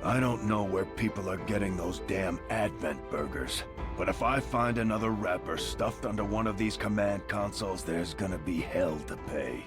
I don't know where people are getting those damn Advent burgers, but if I find another wrapper stuffed under one of these command consoles, there's gonna be hell to pay.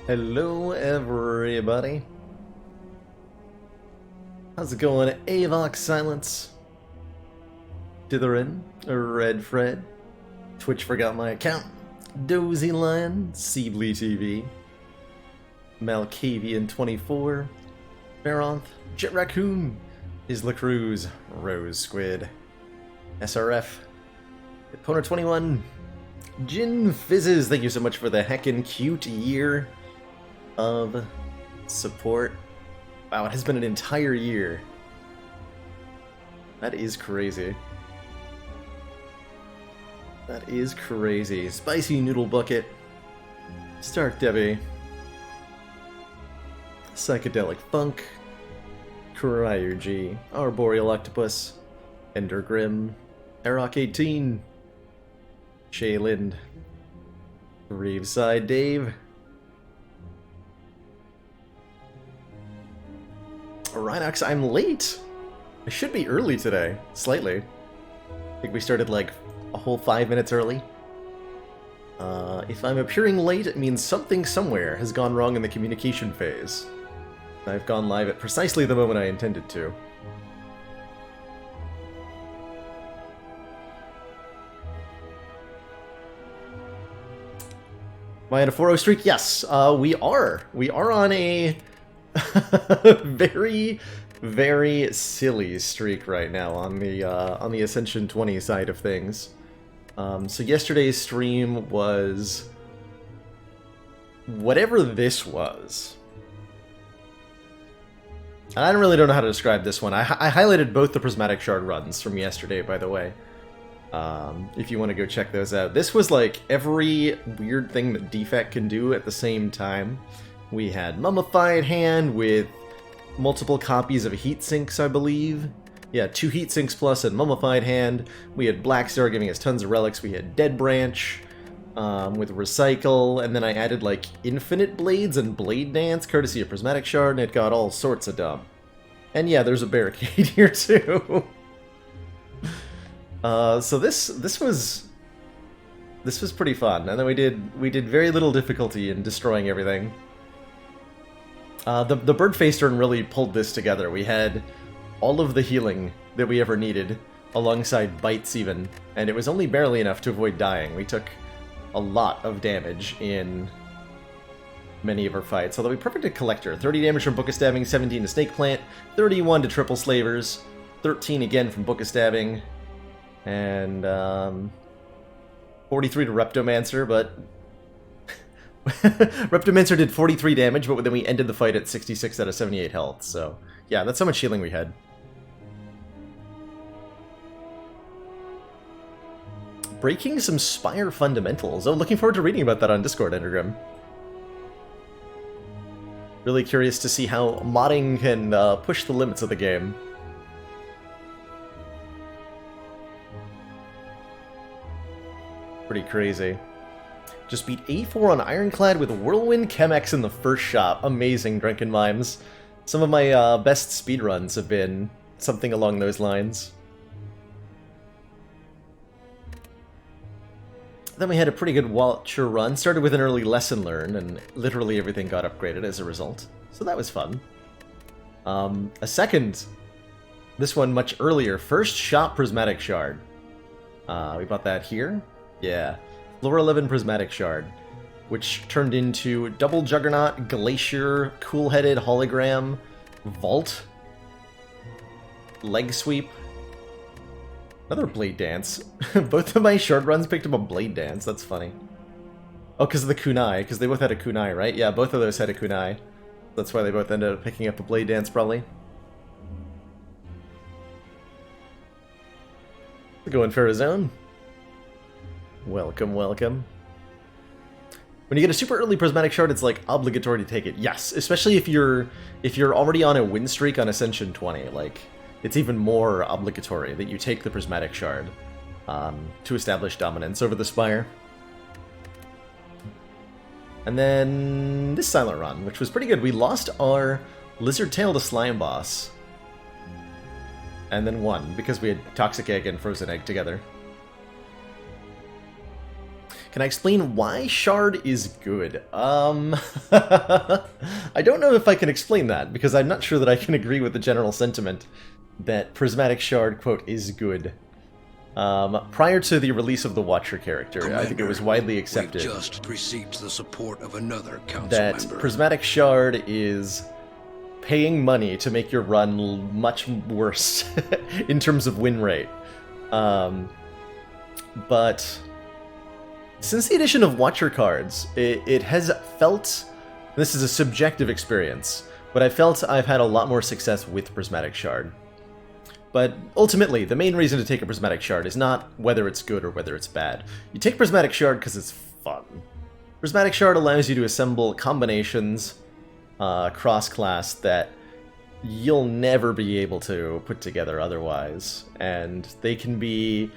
Hello everybody. How's it going? Avox Silence, Ditherin, Red Fred, Twitch forgot my account, Dozy Lion, Seebly TV, Malkavian24, Baronth, Jet Raccoon, Isla Cruz, Rose Squid, SRF, Epona21, Jin Fizzes, thank you so much for the heckin' cute year of support. Wow, it has been an entire year. That is crazy. That is crazy. Spicy Noodle Bucket, Stark Debbie, Psychedelic Funk, Cryogy, Arboreal Octopus, Ender Grim, Aroc18, Shay Lind, Reeveside Dave, Rhinox, I'm late! I should be early today, slightly. I think we started like a whole 5 minutes early. If I'm appearing late, it means something somewhere has gone wrong in the communication phase. I've gone live at precisely the moment I intended to. Am I at a 4-0 streak? Yes, we are. We are on a very, very silly streak right now on the Ascension 20 side of things. So yesterday's stream was whatever this was. I don't really know how to describe this one. I highlighted both the Prismatic Shard runs from yesterday, by the way. If you want to go check those out. This was like every weird thing that Defect can do at the same time. We had Mummified Hand with multiple copies of Heat Sinks, I believe. Yeah, 2 Heat Sinks plus and Mummified Hand. We had Black Star giving us tons of relics. We had Dead Branch with Recycle, and then I added like Infinite Blades and Blade Dance, courtesy of Prismatic Shard, and it got all sorts of dumb. And yeah, there's a barricade here too. So this was This was pretty fun, and then we did very little difficulty in destroying everything. The bird face turn really pulled this together. We had all of the healing that we ever needed, alongside bites even, and it was only barely enough to avoid dying. We took a lot of damage in many of our fights, although we perfected Collector. 30 damage from Book of Stabbing, 17 to Snake Plant, 31 to Triple Slavers, 13 again from Book of Stabbing, and 43 to Reptomancer, but Reptomancer did 43 damage, but then we ended the fight at 66 out of 78 health, so yeah, that's how much healing we had. Breaking some Spire fundamentals. Oh, looking forward to reading about that on Discord, Endergrim. Really curious to see how modding can push the limits of the game. Pretty crazy. Just beat A4 on Ironclad with Whirlwind Chemex in the first shot. Amazing, Drunken Mimes. Some of my best speedruns have been something along those lines. Then we had a pretty good Watcher run. Started with an early lesson learned, and literally everything got upgraded as a result. So that was fun. A second, this one much earlier, first shot Prismatic Shard. We bought that here. Yeah. Floor 11 Prismatic Shard, which turned into Double Juggernaut, Glacier, Cool-Headed, Hologram, Vault, Leg Sweep, another Blade Dance. Both of my shard runs picked up a Blade Dance, that's funny. Oh, because of the Kunai, because they both had a Kunai, right? Yeah, both of those had a Kunai. That's why they both ended up picking up a Blade Dance, probably. Going Pharazone. Welcome, welcome. When you get a super early Prismatic Shard, it's like obligatory to take it. Yes, especially if you're already on a win streak on Ascension 20. Like, it's even more obligatory that you take the Prismatic Shard to establish dominance over the Spire. And then this Silent Run, which was pretty good. We lost our Lizard Tail to Slime Boss, and then won because we had Toxic Egg and Frozen Egg together. Can I explain why Shard is good? I don't know if I can explain that, because I'm not sure that I can agree with the general sentiment that Prismatic Shard, quote, is good. Prior to the release of the Watcher character, Commander, I think it was widely accepted we've just received the support of another council that member. Prismatic Shard is paying money to make your run much worse in terms of win rate. But since the addition of Watcher cards, it has felt, this is a subjective experience, but I felt I've had a lot more success with Prismatic Shard. But ultimately, the main reason to take a Prismatic Shard is not whether it's good or whether it's bad. You take Prismatic Shard because it's fun. Prismatic Shard allows you to assemble combinations cross-class that you'll never be able to put together otherwise, and they can be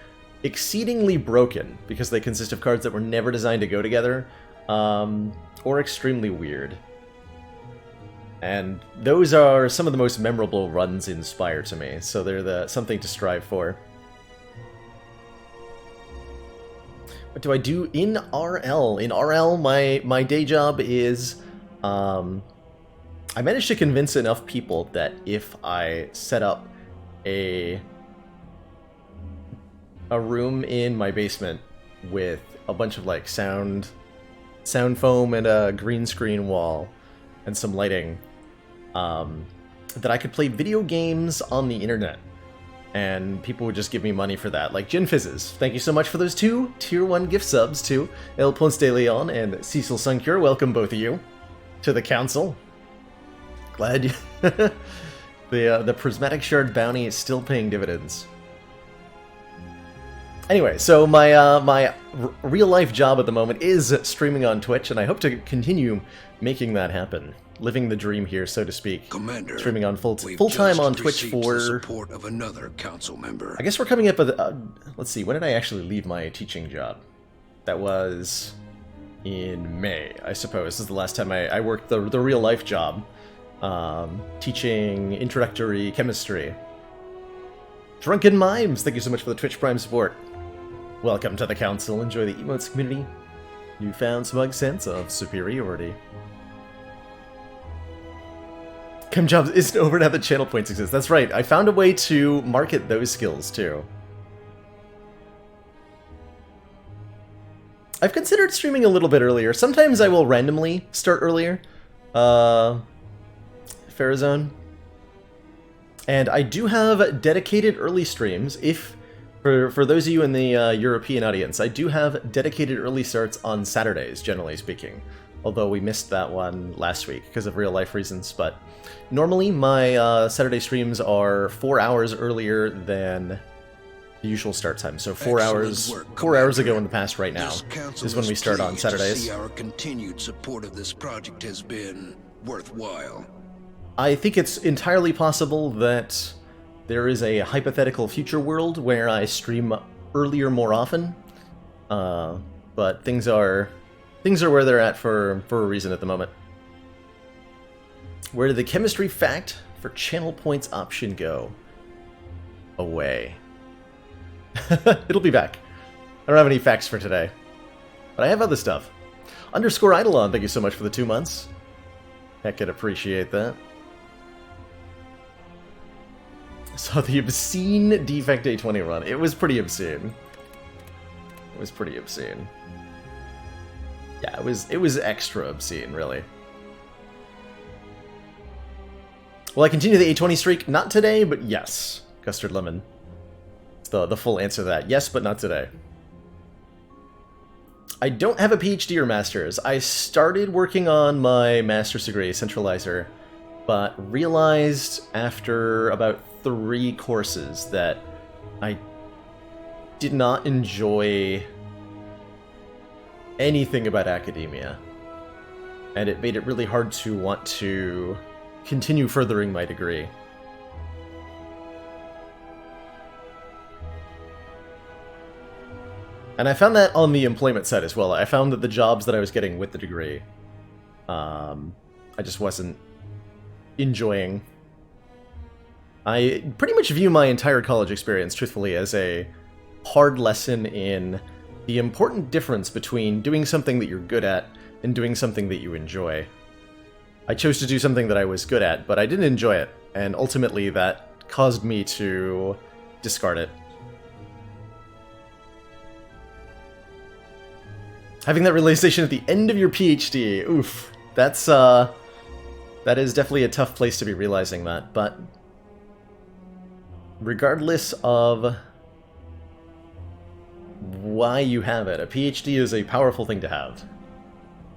exceedingly broken because they consist of cards that were never designed to go together, or extremely weird. And those are some of the most memorable runs in Spire to me, so they're something to strive for. What do I do in RL? In RL, my day job is, I managed to convince enough people that if I set up a room in my basement with a bunch of like sound foam and a green screen wall and some lighting, that I could play video games on the internet, and people would just give me money for that. Like Gin Fizzes, thank you so much for those 2 tier 1 gift subs to El Ponce de Leon and Cecil Suncure. Welcome both of you to the council. Glad you the Prismatic Shard bounty is still paying dividends. Anyway, so my real-life job at the moment is streaming on Twitch, and I hope to continue making that happen. Living the dream here, so to speak. Commander, streaming on full-time on Twitch for... the support of another council member. I guess we're coming up with... let's see, when did I actually leave my teaching job? That was in May, I suppose. This is the last time I worked the real-life job. Teaching introductory chemistry. Drunken Mimes, thank you so much for the Twitch Prime support. Welcome to the council. Enjoy the emotes community. You found smug sense of superiority. Chem jobs isn't over now that channel points exist. That's right. I found a way to market those skills too. I've considered streaming a little bit earlier. Sometimes I will randomly start earlier. Farazone. And I do have dedicated early streams. For those of you in the European audience, I do have dedicated early starts on Saturdays, generally speaking. Although we missed that one last week because of real life reasons. But normally my Saturday streams are 4 hours earlier than the usual start time. So 4 hours, work, 4 hours ago in the past right now This council is when we start on pleased to Saturdays. see our continued support of this project has been worthwhile. I think it's entirely possible that there is a hypothetical future world where I stream earlier more often, but things are where they're at for a reason at the moment. Where did the chemistry fact for channel points option go? Away. It'll be back. I don't have any facts for today, but I have other stuff. Underscore Eidolon, thank you so much for the 2 months. Heck, I'd appreciate that. So the obscene Defect A20 run. It was pretty obscene. It was pretty obscene. Yeah, it was extra obscene, really. Will I continue the A20 streak? Not today, but yes. Custard Lemon. It's the full answer to that. Yes, but not today. I don't have a PhD or master's. I started working on my master's degree, Centralizer, but realized after about 3 courses that I did not enjoy anything about academia, and it made it really hard to want to continue furthering my degree. And I found that on the employment side as well. I found that the jobs that I was getting with the degree, I just wasn't enjoying. I pretty much view my entire college experience, truthfully, as a hard lesson in the important difference between doing something that you're good at and doing something that you enjoy. I chose to do something that I was good at, but I didn't enjoy it, and ultimately that caused me to discard it. Having that realization at the end of your PhD, oof, that is definitely a tough place to be realizing that, but regardless of why you have it, a PhD is a powerful thing to have.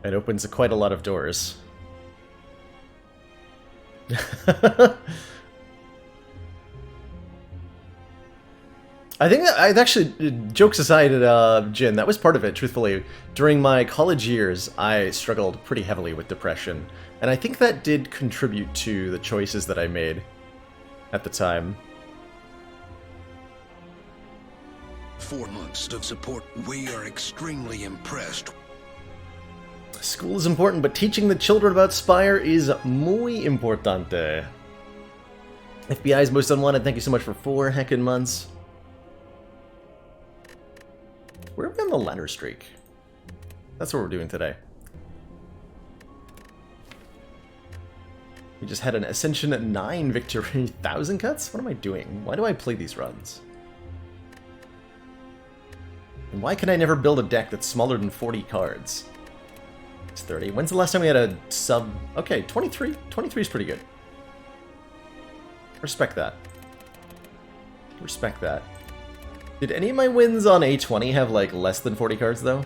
It opens quite a lot of doors. I think that, I'd actually, jokes aside, Jin, that was part of it, truthfully. During my college years, I struggled pretty heavily with depression, and I think that did contribute to the choices that I made at the time. 4 months of support. We are extremely impressed. School is important, but teaching the children about Spire is muy importante. FBI's most unwanted, thank you so much for 4 heckin' months. Where are we on the ladder streak? That's what we're doing today. We just had an Ascension at 9 victory. 1,000 cuts? What am I doing? Why do I play these runs? And why can I never build a deck that's smaller than 40 cards? It's 30. When's the last time we had a sub... Okay, 23. 23 is pretty good. Respect that. Respect that. Did any of my wins on A20 have, like, less than 40 cards, though?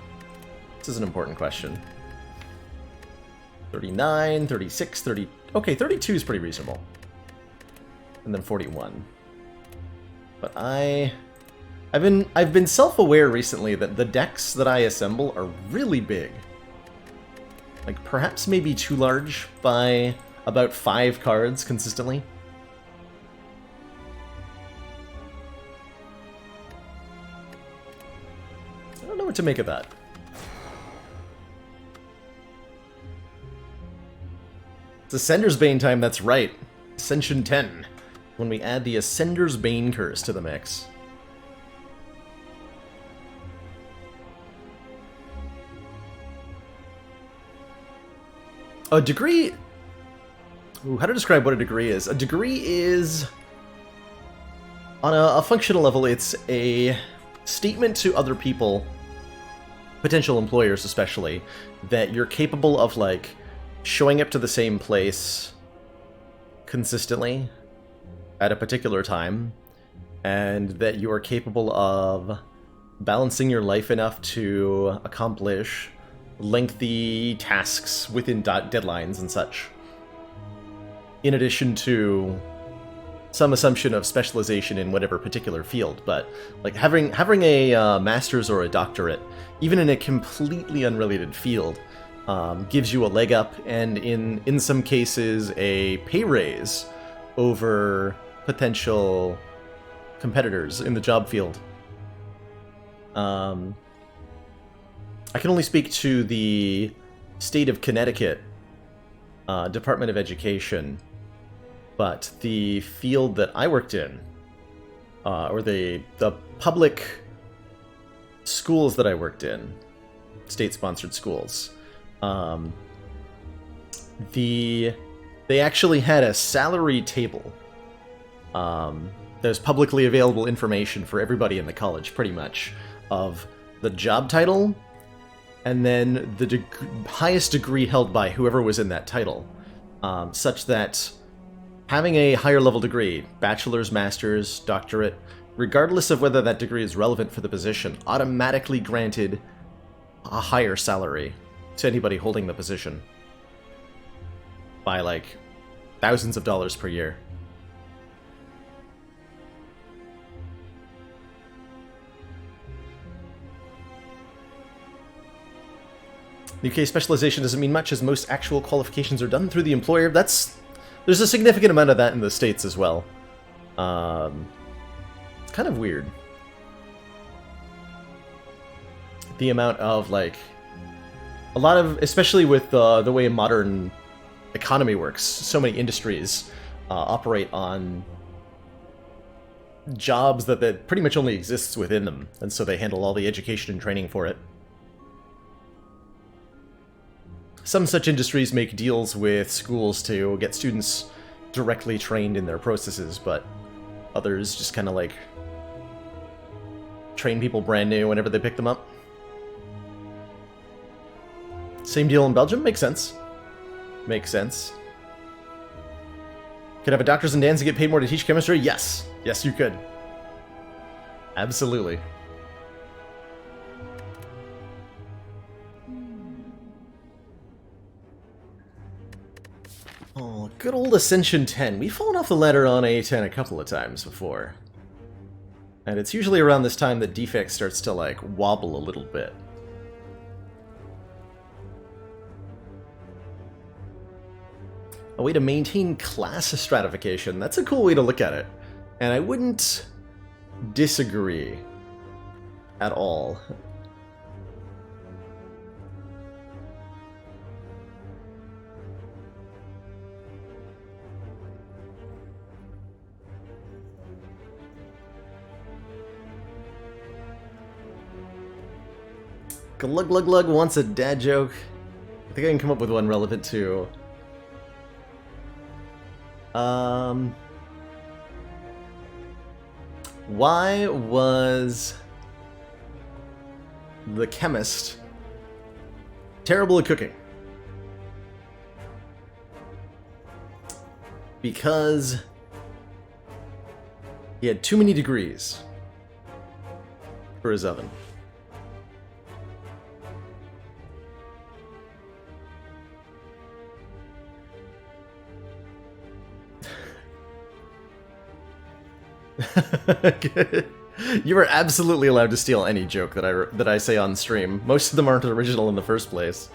This is an important question. 39, 36, 30... Okay, 32 is pretty reasonable. And then 41. But I've been self-aware recently that the decks that I assemble are really big. Like, perhaps maybe too large by about 5 cards consistently. I don't know what to make of that. It's Ascender's Bane time, that's right. Ascension 10. When we add the Ascender's Bane curse to the mix. A degree... Ooh, how to describe what a degree is? A degree is... On a functional level, it's a statement to other people, potential employers especially, that you're capable of, like, showing up to the same place consistently at a particular time, and that you are capable of balancing your life enough to accomplish lengthy tasks within deadlines and such. In addition to some assumption of specialization in whatever particular field, but like having a master's or a doctorate, even in a completely unrelated field, gives you a leg up, and in some cases a pay raise over potential competitors in the job field. I can only speak to the state of Connecticut Department of Education, but the field that I worked in, or the public schools that I worked in, state-sponsored schools, they actually had a salary table. There's publicly available information for everybody in the college, pretty much, of the job title, and then the highest degree held by whoever was in that title, such that having a higher level degree, bachelor's, master's, doctorate, regardless of whether that degree is relevant for the position, automatically granted a higher salary to anybody holding the position by, like, thousands of dollars per year. UK specialization doesn't mean much, as most actual qualifications are done through the employer. There's a significant amount of that in the States as well. It's kind of weird. The amount of, like, a lot of, especially with the way modern economy works, so many industries operate on jobs that pretty much only exists within them, and so they handle all the education and training for it. Some such industries make deals with schools to get students directly trained in their processes, but others just kind of, like, train people brand new whenever they pick them up. Same deal in Belgium? Makes sense. Makes sense. Could have a doctor's in Danzig get paid more to teach chemistry? Yes. Yes, you could. Absolutely. Oh, good old Ascension 10. We've fallen off the ladder on A10 a couple of times before. And it's usually around this time that Defect starts to, like, wobble a little bit. A way to maintain class stratification. That's a cool way to look at it. And I wouldn't disagree at all. Glug Glug Glug wants a dad joke. I think I can come up with one relevant to... Why was the chemist terrible at cooking? Because he had too many degrees for his oven. You are absolutely allowed to steal any joke that I say on stream. Most of them aren't original in the first place.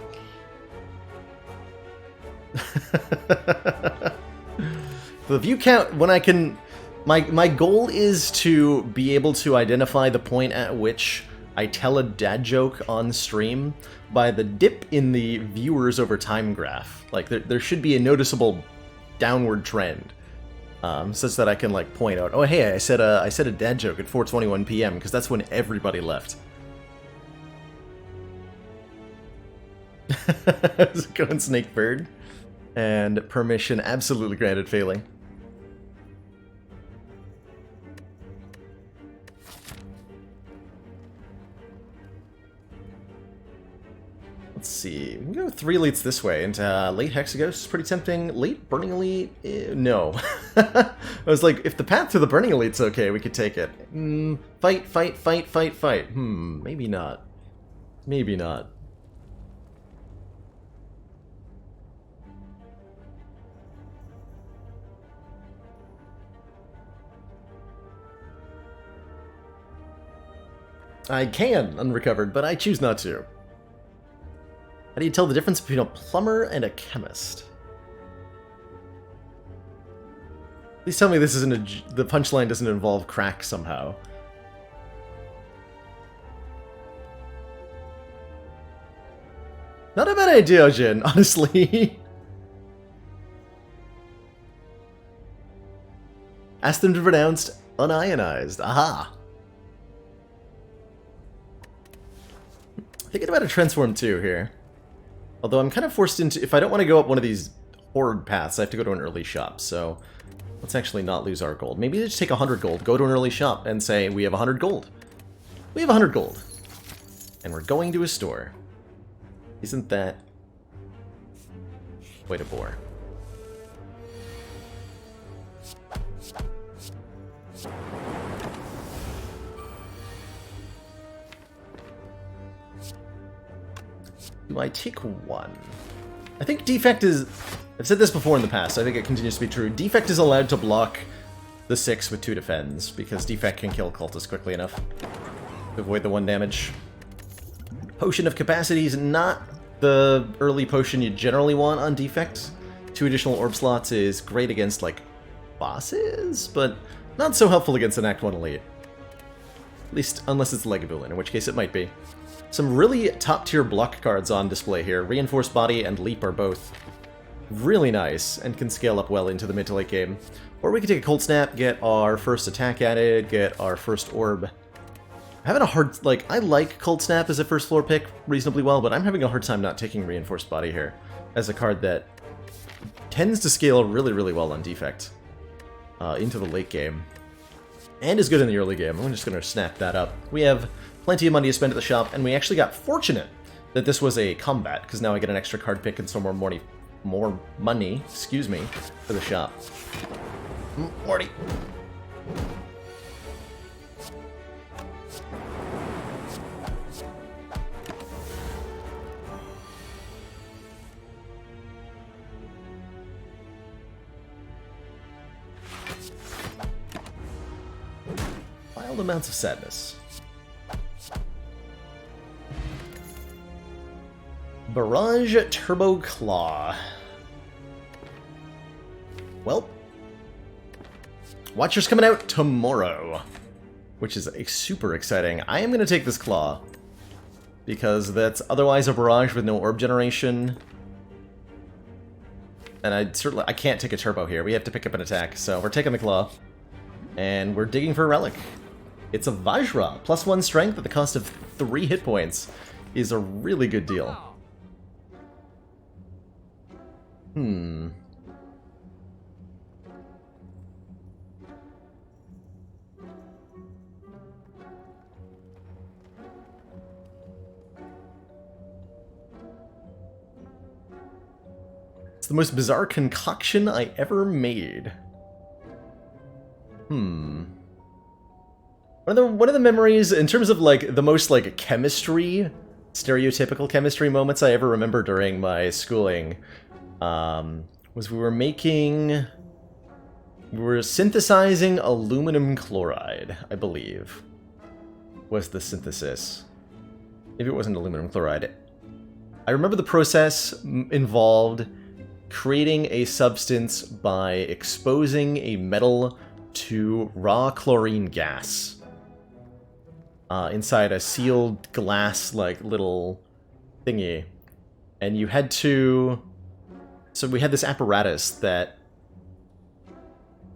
The view count, when I can... My goal is to be able to identify the point at which I tell a dad joke on stream by the dip in the viewers over time graph. Like, there should be a noticeable downward trend. Such that I can, like, point out, oh hey, I said a dad joke at 4:21 p.m. because that's when everybody left. Going Snakebird. And permission absolutely granted, Failing. Let's see. We can go 3 elites this way into late Hexaghost is pretty tempting. Late Burning Elite? No. I was like, if the path to the Burning Elite's okay, we could take it. Fight, fight, fight, fight, fight. Maybe not. Maybe not. I can unrecovered, but I choose not to. How do you tell the difference between a plumber and a chemist? Please tell me this isn't the punchline doesn't involve crack somehow. Not a bad idea, Jin, honestly. Ask them to be pronounced unionized. Aha! Thinking about a transform too here. Although I'm kind of forced into... If I don't want to go up one of these horde paths, I have to go to an early shop, so... Let's actually not lose our gold. Maybe just take 100 gold, go to an early shop, and say, we have 100 gold. We have 100 gold. And we're going to a store. Isn't that... quite a bore. Do I take 1? I think defect is... I've said this before in the past, I think it continues to be true. Defect is allowed to block the 6 with 2 defends, because defect can kill cultists quickly enough to avoid the 1 damage. Potion of Capacity is not the early potion you generally want on defect. 2 additional orb slots is great against, like, bosses, but not so helpful against an Act 1 elite. At least, unless it's Legabulin, in which case it might be. Some really top-tier block cards on display here. Reinforced Body and Leap are both really nice and can scale up well into the mid to late game. Or we could take a Cold Snap, get our first attack added, get our first orb. I'm having a hard... Like, I like Cold Snap as a first floor pick reasonably well, but I'm having a hard time not taking Reinforced Body here as a card that tends to scale really, really well on defect into the late game. And is good in the early game. I'm just going to snap that up. We have plenty of money to spend at the shop, and we actually got fortunate that this was a combat, because now I get an extra card pick and some more money, excuse me, for the shop. Morty. Wild amounts of sadness. Barrage Turbo Claw. Well, Watcher's coming out tomorrow, which is super exciting. I am going to take this Claw, because that's otherwise a Barrage with no orb generation. And I can't take a Turbo here. We have to pick up an attack, so we're taking the Claw. And we're digging for a relic. It's a Vajra, +1 strength at the cost of 3 hit points. Is a really good deal. It's the most bizarre concoction I ever made. One of the memories, in terms of, like, the most, like, chemistry, stereotypical chemistry moments I ever remember during my schooling, was we were synthesizing aluminum chloride, I believe, was the synthesis. Maybe it wasn't aluminum chloride. I remember the process involved creating a substance by exposing a metal to raw chlorine gas inside a sealed glass, like, little thingy. And you had to... So we had this apparatus that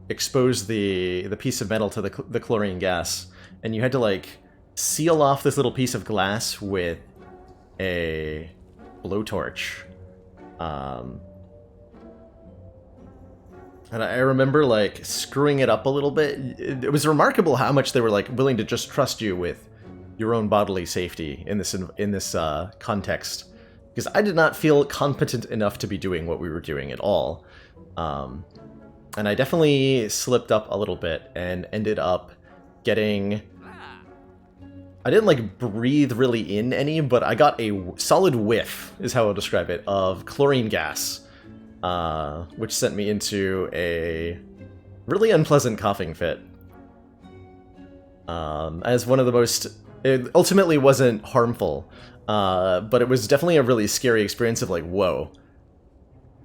exposed the piece of metal to the chlorine gas, and you had to, like, seal off this little piece of glass with a blowtorch. And I remember, like, screwing it up a little bit. It was remarkable how much they were, like, willing to just trust you with your own bodily safety in this context. Because I did not feel competent enough to be doing what we were doing at all. And I definitely slipped up a little bit and ended up getting... I didn't, like, breathe really in any, but I got a solid whiff, is how I'll describe it, of chlorine gas. Which sent me into a really unpleasant coughing fit. As one of the most... It ultimately wasn't harmful, but it was definitely a really scary experience of like, whoa.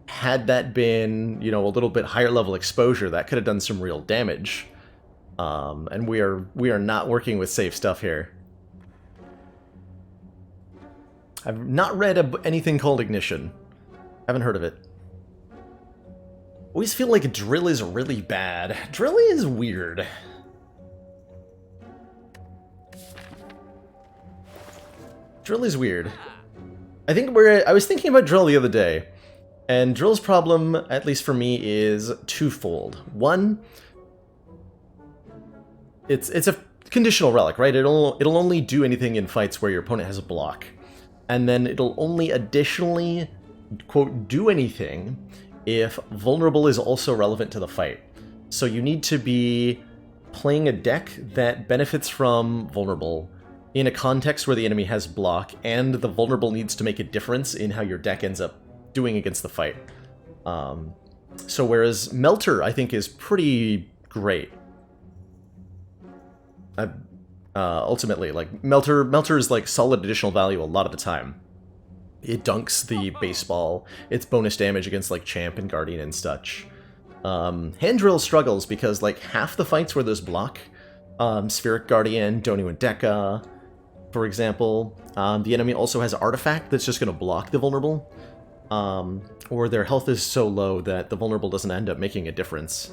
Had that been, you know, a little bit higher level exposure, that could have done some real damage. And we are not working with safe stuff here. I've not read anything called Ignition. Haven't heard of it. Always feel like drill is really bad. Drill is weird. Drill is weird. I think I was thinking about drill the other day, and drill's problem, at least for me, is twofold. One, it's a conditional relic, right? It'll only do anything in fights where your opponent has a block, and then it'll only additionally, quote, do anything if vulnerable is also relevant to the fight. So you need to be playing a deck that benefits from vulnerable in a context where the enemy has block, and the vulnerable needs to make a difference in how your deck ends up doing against the fight. So whereas Melter, I think, is pretty great. Ultimately, like, Melter is like solid additional value a lot of the time. It dunks the baseball. It's bonus damage against, like, Champ and Guardian and such. Hand Drill struggles because, like, half the fights where there's block, Spheric Guardian, Donu and Deca, for example, the enemy also has Artifact that's just going to block the vulnerable, or their health is so low that the vulnerable doesn't end up making a difference.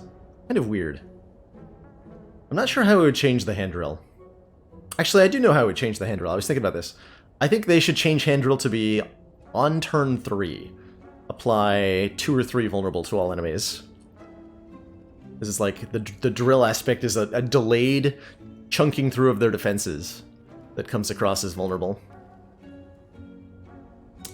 Kind of weird. I'm not sure how it would change the Hand Drill. Actually, I do know how it would change the Hand Drill. I was thinking about this. I think they should change Hand Drill to be on turn 3, apply 2 or 3 vulnerable to all enemies. This is like, the drill aspect is a delayed chunking through of their defenses that comes across as vulnerable.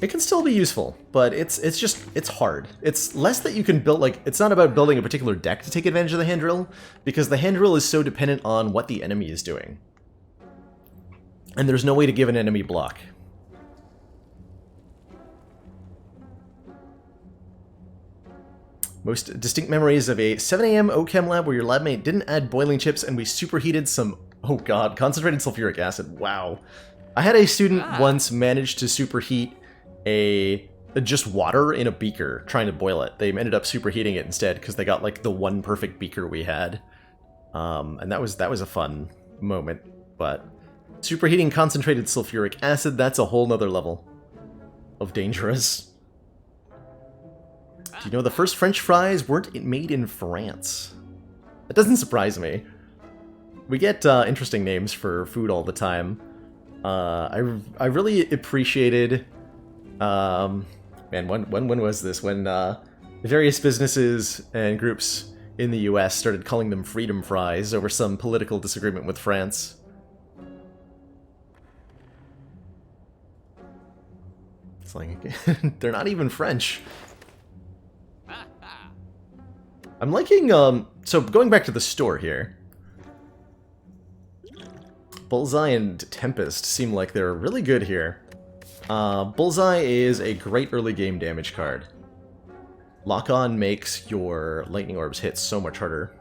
It can still be useful, but it's hard. It's less that you can build, like, it's not about building a particular deck to take advantage of the Hand Drill, because the Hand Drill is so dependent on what the enemy is doing. And there's no way to give an enemy block. Most distinct memories of a 7 AM OChem lab where your lab mate didn't add boiling chips and we superheated some, oh god, concentrated sulfuric acid. Wow. I had a student once manage to superheat just water in a beaker, trying to boil it. They ended up superheating it instead because they got, like, the one perfect beaker we had. And that was a fun moment. But superheating concentrated sulfuric acid, that's a whole nother level of dangerous. Do you know the first French fries weren't made in France? That doesn't surprise me. We get interesting names for food all the time. I really appreciated... man, when was this? When various businesses and groups in the US started calling them freedom fries over some political disagreement with France. It's like, they're not even French. I'm liking, so going back to the store here. Bullseye and Tempest seem like they're really good here. Bullseye is a great early game damage card. Lock-on makes your lightning orbs hit so much harder.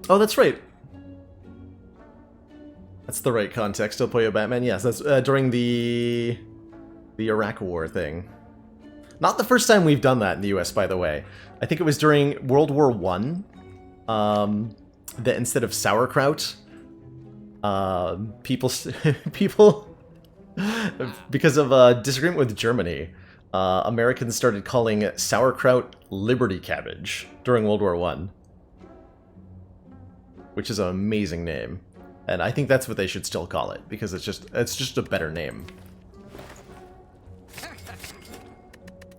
Oh, that's right. That's the right context to play a Batman. Yes, that's during the Iraq War thing. Not the first time we've done that in the US, by the way. I think it was during World War I. That instead of sauerkraut, people Because of disagreement with Germany, Americans started calling sauerkraut Liberty Cabbage during World War I. Which is an amazing name. And I think that's what they should still call it, because it's just a better name.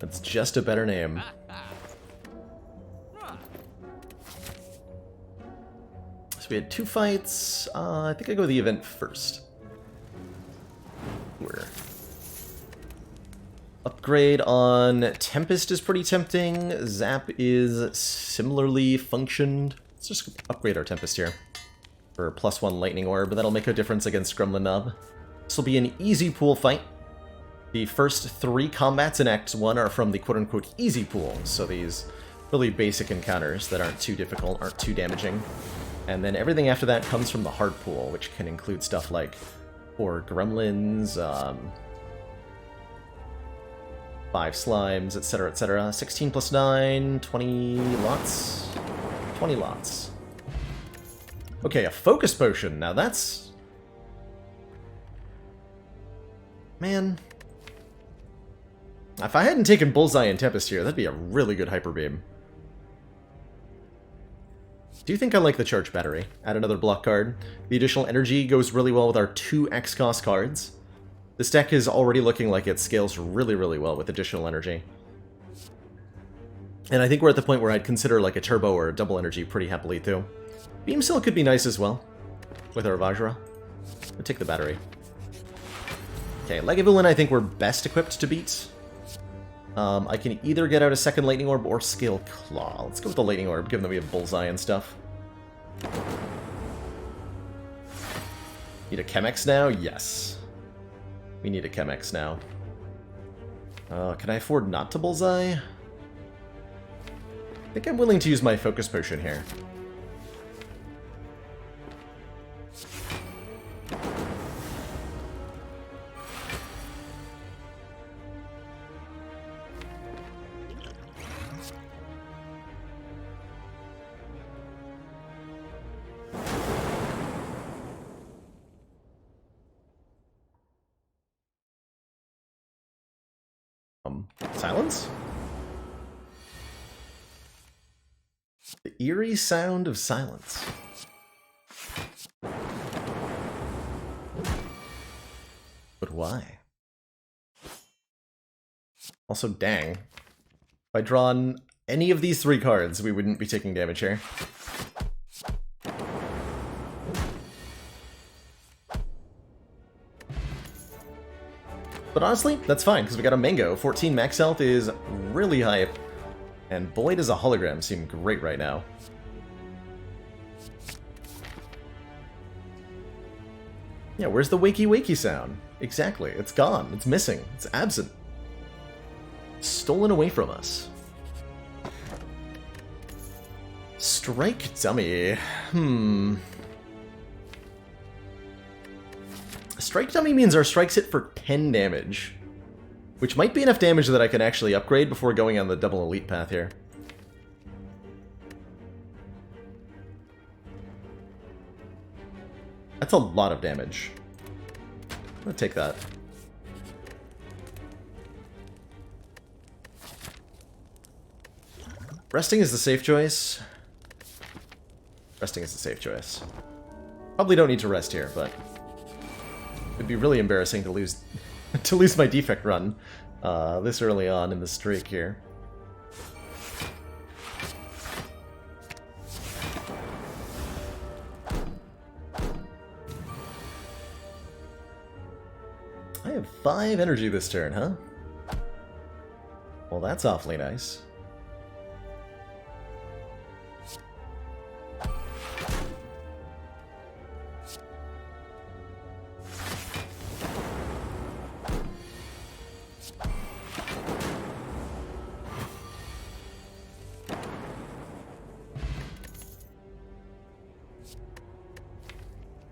It's just a better name. So we had 2 fights. I think I go with the event first. Where? Upgrade on Tempest is pretty tempting. Zap is similarly functioned. Let's just upgrade our Tempest here. For +1 Lightning Orb, that'll make a difference against Gremlin Nob. This will be an easy pool fight. The first 3 combats in Act 1 are from the quote-unquote easy pool, so these really basic encounters that aren't too difficult, aren't too damaging. And then everything after that comes from the hard pool, which can include stuff like 4 gremlins, 5 slimes, etc., etc. 16 plus 9, 20 lots? 20 lots. Okay, a focus potion. Now that's... Man. If I hadn't taken Bullseye and Tempest here, that'd be a really good Hyper Beam. Do you think I like the Charge Battery? Add another block card. The additional energy goes really well with our 2 X-Cost cards. This deck is already looking like it scales really, really well with additional energy. And I think we're at the point where I'd consider like a Turbo or a Double Energy pretty happily too. Beam Cell could be nice as well, with our Vajra. I'll take the battery. Okay, Legavulin I think we're best equipped to beat. I can either get out a second Lightning Orb or Scale Claw. Let's go with the Lightning Orb, given that we have Bullseye and stuff. Need a Chemex now? Yes. We need a Chemex now. Can I afford not to Bullseye? I think I'm willing to use my Focus Potion here. Silence? The eerie sound of silence. But why? Also, dang. If I'd drawn any of these 3 cards, we wouldn't be taking damage here. But honestly, that's fine, because we got a Mango. 14 max health is really hype. And boy, does a hologram seem great right now. Yeah, where's the wakey wakey sound? Exactly, it's gone, it's missing, it's absent. Stolen away from us. Strike Dummy. Strike Dummy means our strikes hit for 10 damage. Which might be enough damage that I can actually upgrade before going on the double elite path here. That's a lot of damage. I'm gonna take that. Resting is the safe choice. Resting is the safe choice. Probably don't need to rest here, but it'd be really embarrassing to lose to lose my defect run this early on in the streak here. I have 5 energy this turn, huh? Well, that's awfully nice.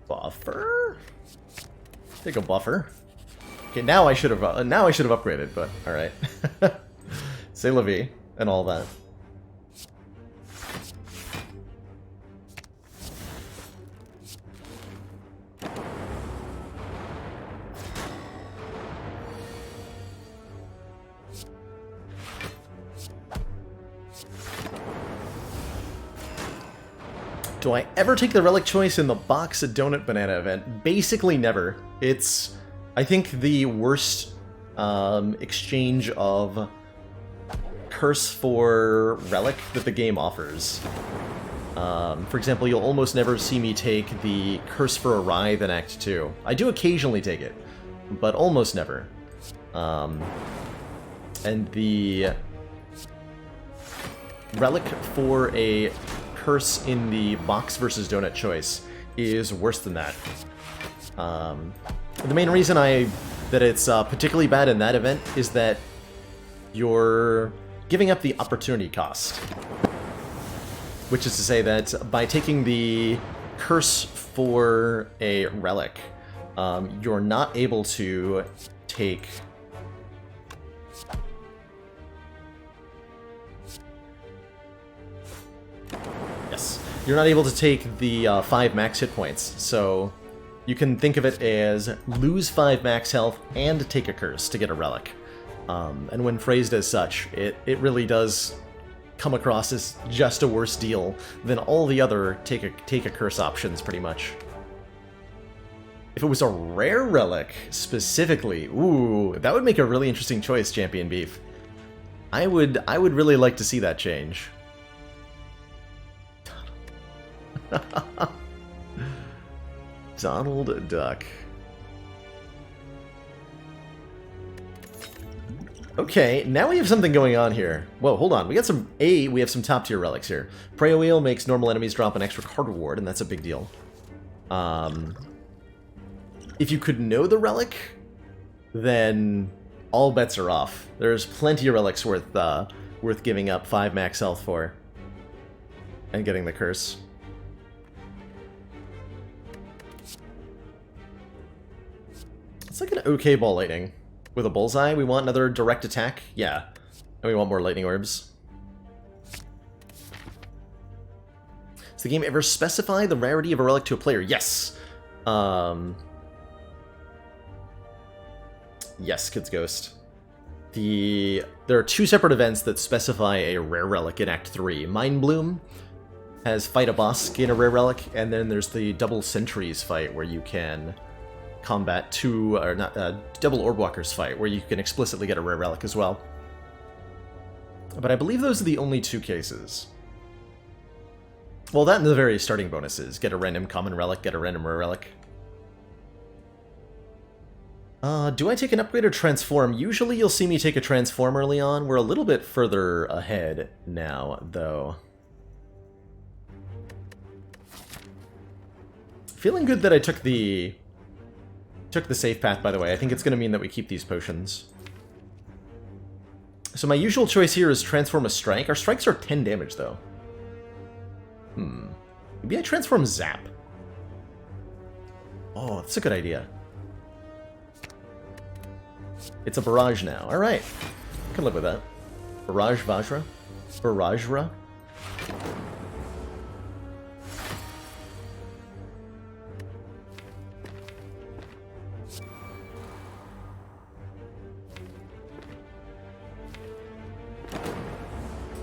Buffer? Take a buffer. Okay, now I should have upgraded, but all right. C'est la vie and all that. Do I ever take the relic choice in the box at Donut Banana event? Basically never. It's, I think, the worst exchange of curse for relic that the game offers. For example, you'll almost never see me take the curse for a writhe in Act 2. I do occasionally take it, but almost never. And the relic for a curse in the box versus donut choice is worse than that. The main reason that it's particularly bad in that event is that you're giving up the opportunity cost. Which is to say that by taking the curse for a relic, you're not able to take... Yes. You're not able to take the 5 max hit points, so you can think of it as lose 5 max health and take a curse to get a relic. And when phrased as such, it really does come across as just a worse deal than all the other take a curse options, pretty much. If it was a rare relic, specifically, ooh, that would make a really interesting choice, Champion Beef. I would really like to see that change. Donald Duck. Okay, now we have something going on here. Whoa, hold on. We got some... we have some top-tier relics here. Prey Wheel makes normal enemies drop an extra card reward, and that's a big deal. If you could know the relic, then all bets are off. There's plenty of relics worth giving up 5 max health for. And getting the curse. It's like an okay ball lightning. With a bullseye, we want another direct attack? Yeah. And we want more lightning orbs. Does the game ever specify the rarity of a relic to a player? Yes! Yes, Kid's Ghost. There are 2 separate events that specify a rare relic in Act 3. Mind Bloom has fight a boss, gain a rare relic, and then there's the Double Sentries fight where you can combat double Orbwalkers fight, where you can explicitly get a rare relic as well. But I believe those are the only 2 cases. Well, that and the various starting bonuses. Get a random common relic, get a random rare relic. Do I take an upgrade or transform? Usually you'll see me take a transform early on. We're a little bit further ahead now, though. Feeling good that I took the safe path, by the way. I think it's going to mean that we keep these potions. So my usual choice here is transform a strike. Our strikes are 10 damage, though. Maybe I transform Zap. Oh, that's a good idea. It's a barrage now. Alright. I can live with that. Barrage Vajra? Barragera?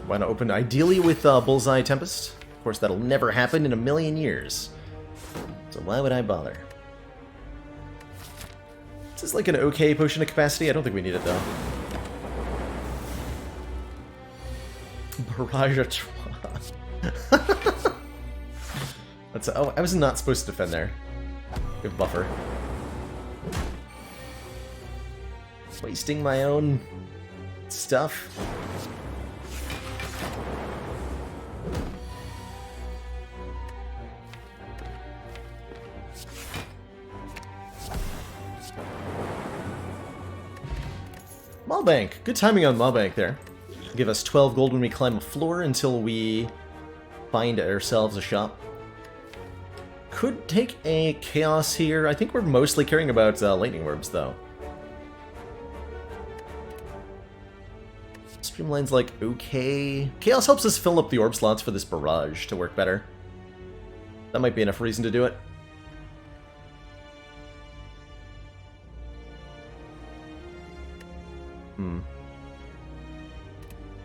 Want to open ideally with Bullseye Tempest. Of course, that'll never happen in a million years. So why would I bother? This is like an okay potion of capacity. I don't think we need it, though. Barrage That's oh, I was not supposed to defend there. Good buffer. Wasting my own stuff. Mawbank. Good timing on Mawbank there. Give us 12 gold when we climb a floor until we find ourselves a shop. Could take a Chaos here. I think we're mostly caring about Lightning Orbs, though. Streamline's like, okay. Chaos helps us fill up the orb slots for this barrage to work better. That might be enough reason to do it.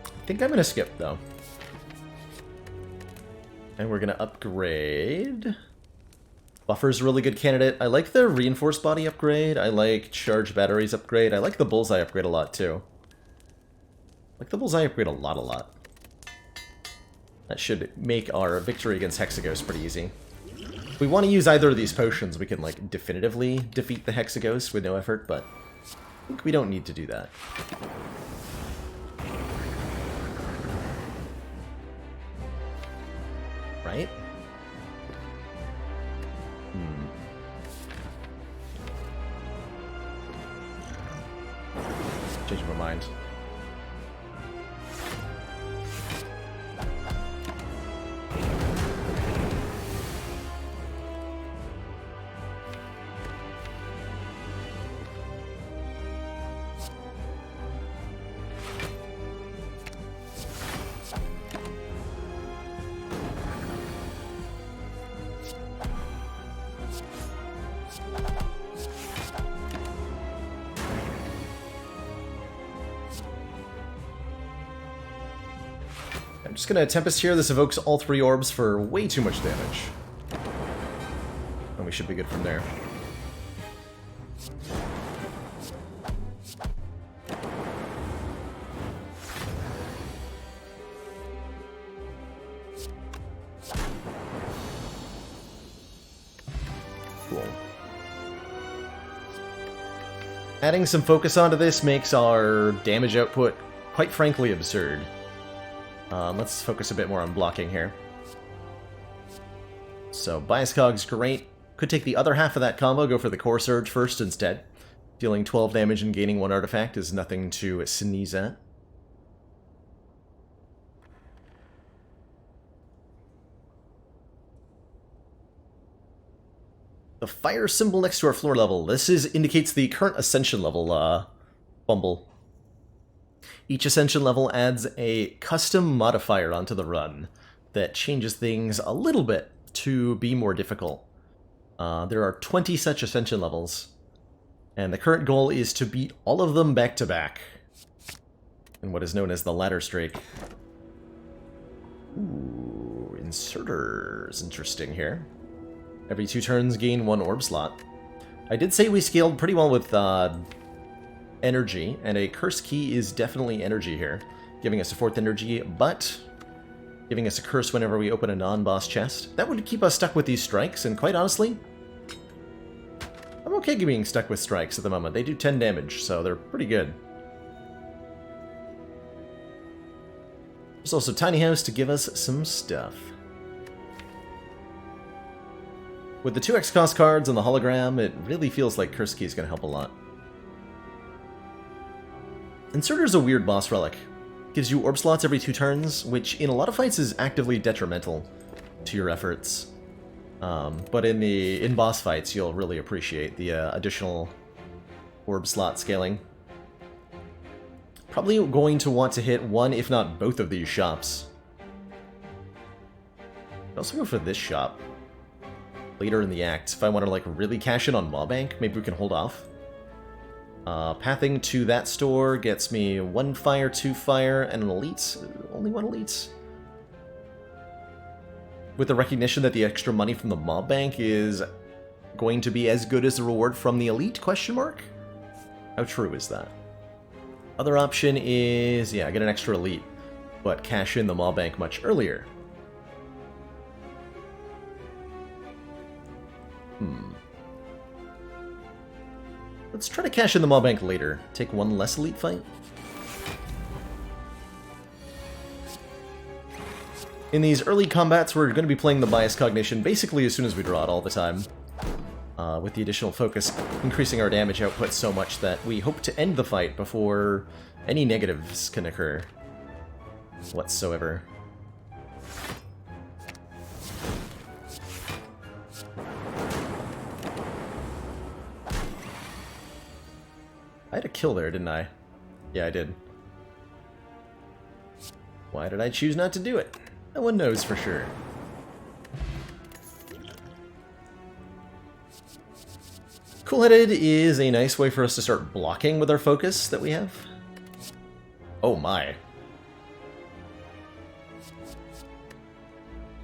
I think I'm gonna skip, though. And we're going to upgrade. Buffer's a really good candidate. I like the reinforced body upgrade. I like charge batteries upgrade. I like the bullseye upgrade a lot, too. I like the bullseye upgrade a lot. That should make our victory against Hexagos pretty easy. If we want to use either of these potions, we can, like, definitively defeat the Hexagos with no effort, but I think we don't need to do that. Right? Changing my mind. I'm just gonna Tempest here. This evokes all 3 orbs for way too much damage. And we should be good from there. Cool. Adding some focus onto this makes our damage output, quite frankly, absurd. Let's focus a bit more on blocking here. So, Bias Cog's great. Could take the other half of that combo, go for the Core Surge first instead. Dealing 12 damage and gaining 1 artifact is nothing to sneeze at. The fire symbol next to our floor level. This indicates the current ascension level, Bumble. Each ascension level adds a custom modifier onto the run that changes things a little bit to be more difficult. There are 20 such ascension levels, and the current goal is to beat all of them back to back in what is known as the ladder streak. Ooh, inserters. Interesting here. Every 2 turns gain 1 orb slot. I did say we scaled pretty well with energy, and a curse key is definitely energy here, giving us a 4th energy, but giving us a curse whenever we open a non-boss chest. That would keep us stuck with these strikes, and quite honestly, I'm okay being stuck with strikes at the moment. They do 10 damage, so they're pretty good. There's also Tiny House to give us some stuff. With the 2x cost cards and the hologram, it really feels like Curse Key is going to help a lot. Inserter's a weird boss relic. Gives you orb slots every 2 turns, which in a lot of fights is actively detrimental to your efforts. But in boss fights, you'll really appreciate the additional orb slot scaling. Probably going to want to hit 1, if not both of these shops. I'll also go for this shop later in the act. If I want to like really cash in on Mawbank, maybe we can hold off. Pathing to that store gets me 1 fire, 2 fire, and an elite. Only 1 elite. With the recognition that the extra money from the mob bank is going to be as good as the reward from the elite, question mark? How true is that? Other option is, yeah, get an extra elite, but cash in the mob bank much earlier. Let's try to cash in the mob bank later. Take 1 less elite fight. In these early combats, we're going to be playing the Bias Cognition basically as soon as we draw it all the time. With the additional focus increasing our damage output so much that we hope to end the fight before any negatives can occur whatsoever. I had a kill there, didn't I? Yeah, I did. Why did I choose not to do it? No one knows for sure. Cool-headed is a nice way for us to start blocking with our focus that we have. Oh my.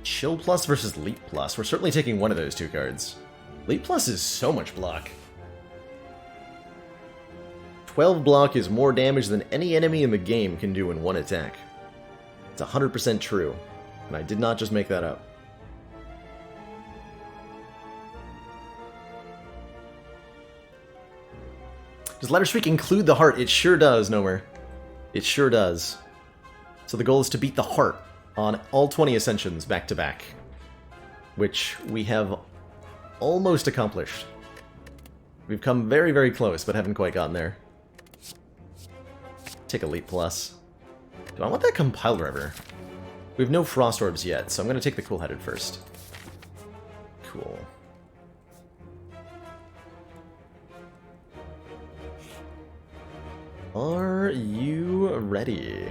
Chill Plus versus Leap Plus. We're certainly taking one of those two cards. Leap Plus is so much block. 12 block is more damage than any enemy in the game can do in one attack. It's 100% true, and I did not just make that up. Does Ladder Streak include the heart? It sure does, Nomer. It sure does. So the goal is to beat the heart on all 20 Ascensions back to back, which we have almost accomplished. We've come very, very close, but haven't quite gotten there. Take Elite Plus. Do I want that Compile Driver? We have no Frost Orbs yet, so I'm going to take the Cool-Headed first. Cool. Are you ready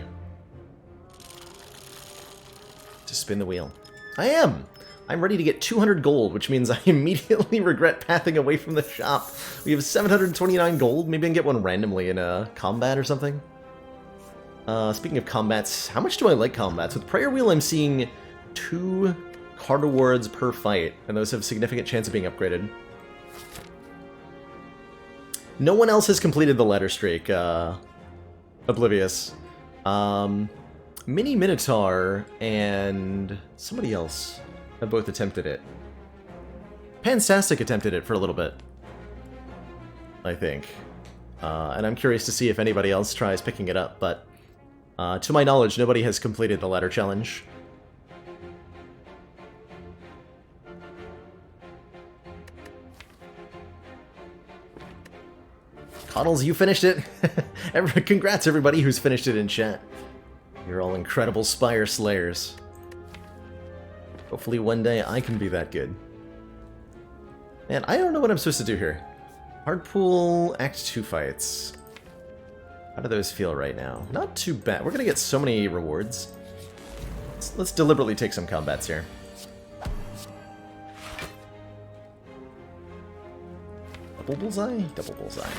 to spin the wheel? I am! I'm ready to get 200 gold, which means I immediately regret pathing away from the shop. We have 729 gold. Maybe I can get one randomly in a combat or something. Speaking of combats, how much do I like combats? With Prayer Wheel, I'm seeing 2 card awards per fight, and those have significant chance of being upgraded. No one else has completed the Ladder Streak, Oblivious. Mini Minotaur and somebody else have both attempted it. Panstastic attempted it for a little bit, I think. And I'm curious to see if anybody else tries picking it up, but to my knowledge, nobody has completed the ladder challenge. Coddles, you finished it! Congrats everybody who's finished it in chat. You're all incredible Spire Slayers. Hopefully one day I can be that good. Man, I don't know what I'm supposed to do here. Hardpool, Act 2 fights. How do those feel right now? Not too bad. We're gonna get so many rewards. Let's deliberately take some combats here. Double bullseye? Double bullseye.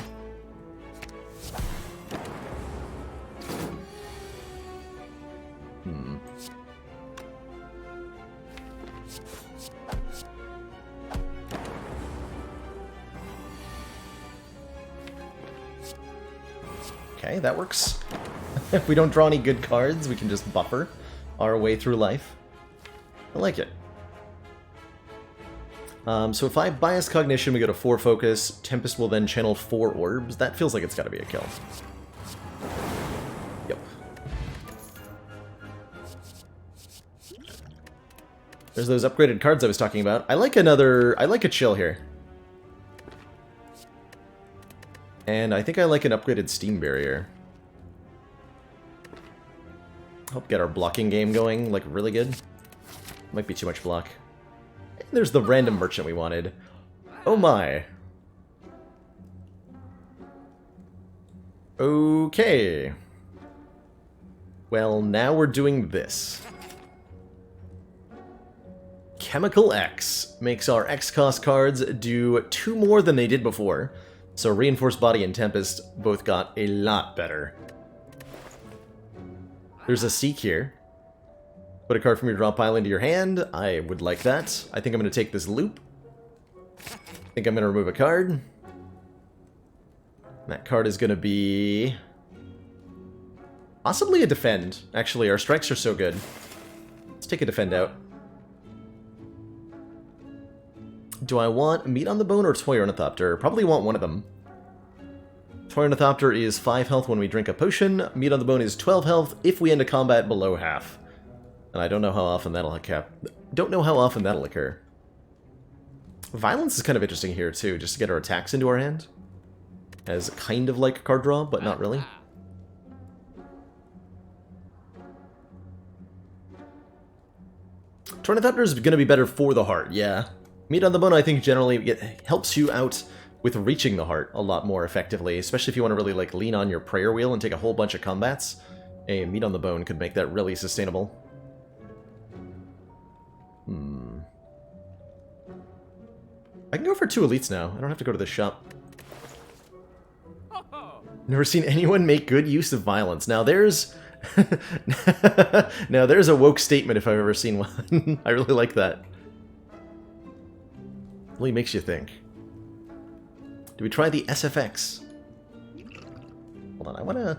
Okay, that works. If we don't draw any good cards, we can just buffer our way through life. I like it. So if I bias Cognition, we go to 4 focus. Tempest will then channel 4 orbs. That feels like it's got to be a kill. Yep. There's those upgraded cards I was talking about. I like a chill here. And I think I like an upgraded Steam Barrier. Help get our blocking game going, like, really good. Might be too much block. And there's the random merchant we wanted. Oh my. Okay. Well, now we're doing this. Chemical X makes our X-Cost cards do 2 more than they did before. So Reinforced Body and Tempest both got a lot better. There's a Seek here. Put a card from your draw pile into your hand. I would like that. I think I'm going to take this loop. I think I'm going to remove a card. That card is going to be possibly a Defend. Actually, our strikes are so good. Let's take a Defend out. Do I want Meat on the Bone or Toy Ornithopter? Probably want one of them. Toy Ornithopter is 5 health when we drink a potion. Meat on the Bone is 12 health if we end a combat below half. And I don't know how often that'll occur. Violence is kind of interesting here too, just to get our attacks into our hand. As kind of like card draw, but not really. Toy Ornithopter is going to be better for the heart, yeah. Meat on the Bone, I think, generally helps you out with reaching the heart a lot more effectively, especially if you want to really, like, lean on your Prayer Wheel and take a whole bunch of combats. A Meat on the Bone could make that really sustainable. I can go for 2 elites now. I don't have to go to the shop. Never seen anyone make good use of violence. Now, there's Now, there's a woke statement if I've ever seen one. I really like that. Really makes you think. Do we try the SFX? Hold on, I want to...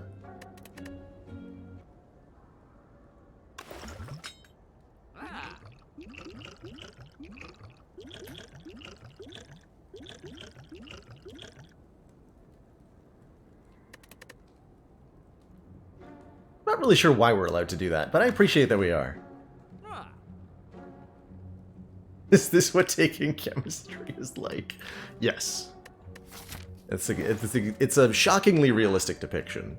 Not really sure why we're allowed to do that, but I appreciate that we are. Is this what taking chemistry is like? Yes. It's a shockingly realistic depiction.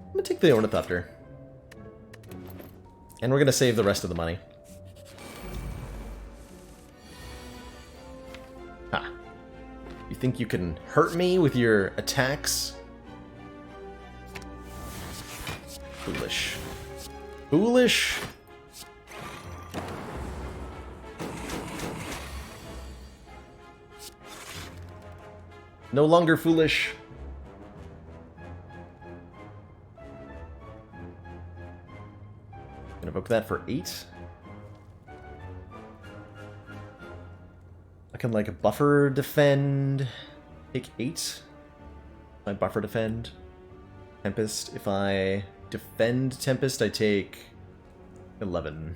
I'm gonna take the Ornithopter. And we're gonna save the rest of the money. Ha. You think you can hurt me with your attacks? Foolish. Foolish? No longer foolish. Gonna invoke that for 8. I can like buffer defend. Take 8. I buffer defend. Tempest. If I defend Tempest, I take 11.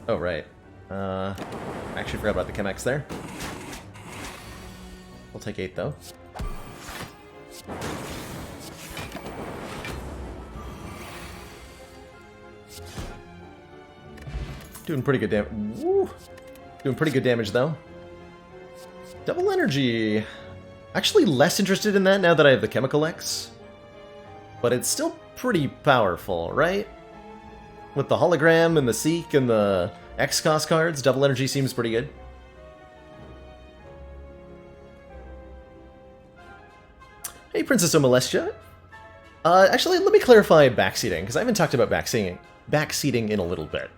Oh, right. I actually forgot about the Chemex there. We'll take 8, though. Doing pretty good damage. Woo! Doing pretty good damage, though. Double energy. Actually less interested in that now that I have the Chemical X. But it's still pretty powerful, right? With the hologram and the Seek and the X-Cost cards, double energy seems pretty good. Hey, Princess Omolestia. Actually, let me clarify backseating, because I haven't talked about backseating in a little bit.